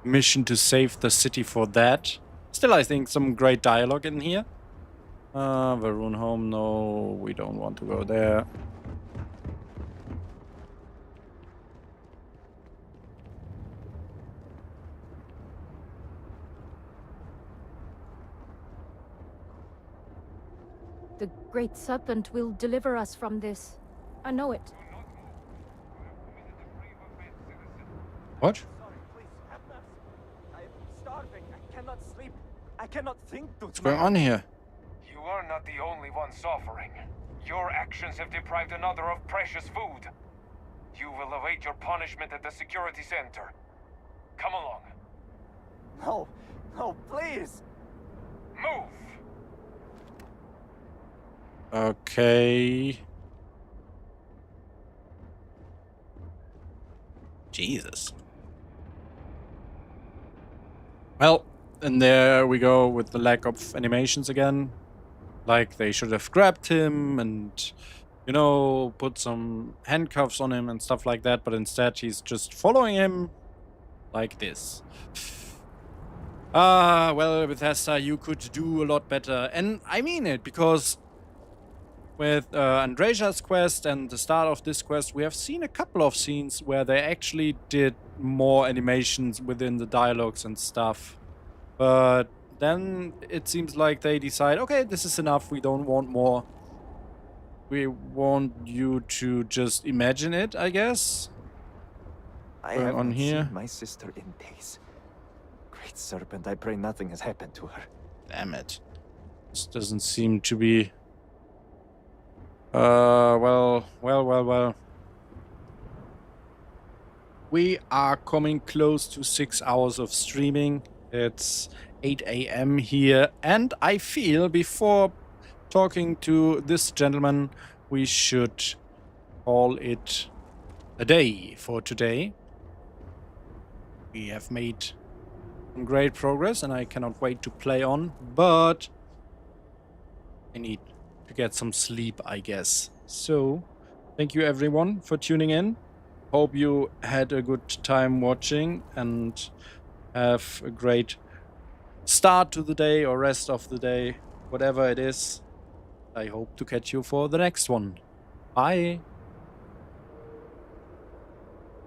mission to save the city for that. Still, I think some great dialogue in here. Varun home, no, we don't want to go there. The Great Serpent will deliver us from this. I know it. What? Sorry, please, have mercy. I'm starving. I cannot sleep. I cannot think. What's going on here? You are not the only one suffering. Your actions have deprived another of precious food. You will await your punishment at the security center. Come along. No, no, please. Move! Okay. Jesus. Well, and there we go with the lack of animations again. Like, they should have grabbed him and, you know, put some handcuffs on him and stuff like that, but instead he's just following him like this. Well, Bethesda, you could do a lot better. And I mean it, because with Andrejas' quest and the start of this quest, we have seen a couple of scenes where they actually did more animations within the dialogues and stuff. But then it seems like they decide, okay, this is enough, we don't want more. We want you to just imagine it, I guess. I Going haven't on here. seen my sister in days. Great Serpent, I pray nothing has happened to her. Damn it. This doesn't seem to be... well. We are coming close to 6 hours of streaming. It's 8 AM here, and I feel before talking to this gentleman, we should call it a day for today. We have made some great progress, and I cannot wait to play on, but I need to get some sleep, I guess. So, thank you everyone for tuning in. Hope you had a good time watching and have a great start to the day or rest of the day, whatever it is. I hope to catch you for the next one. Bye.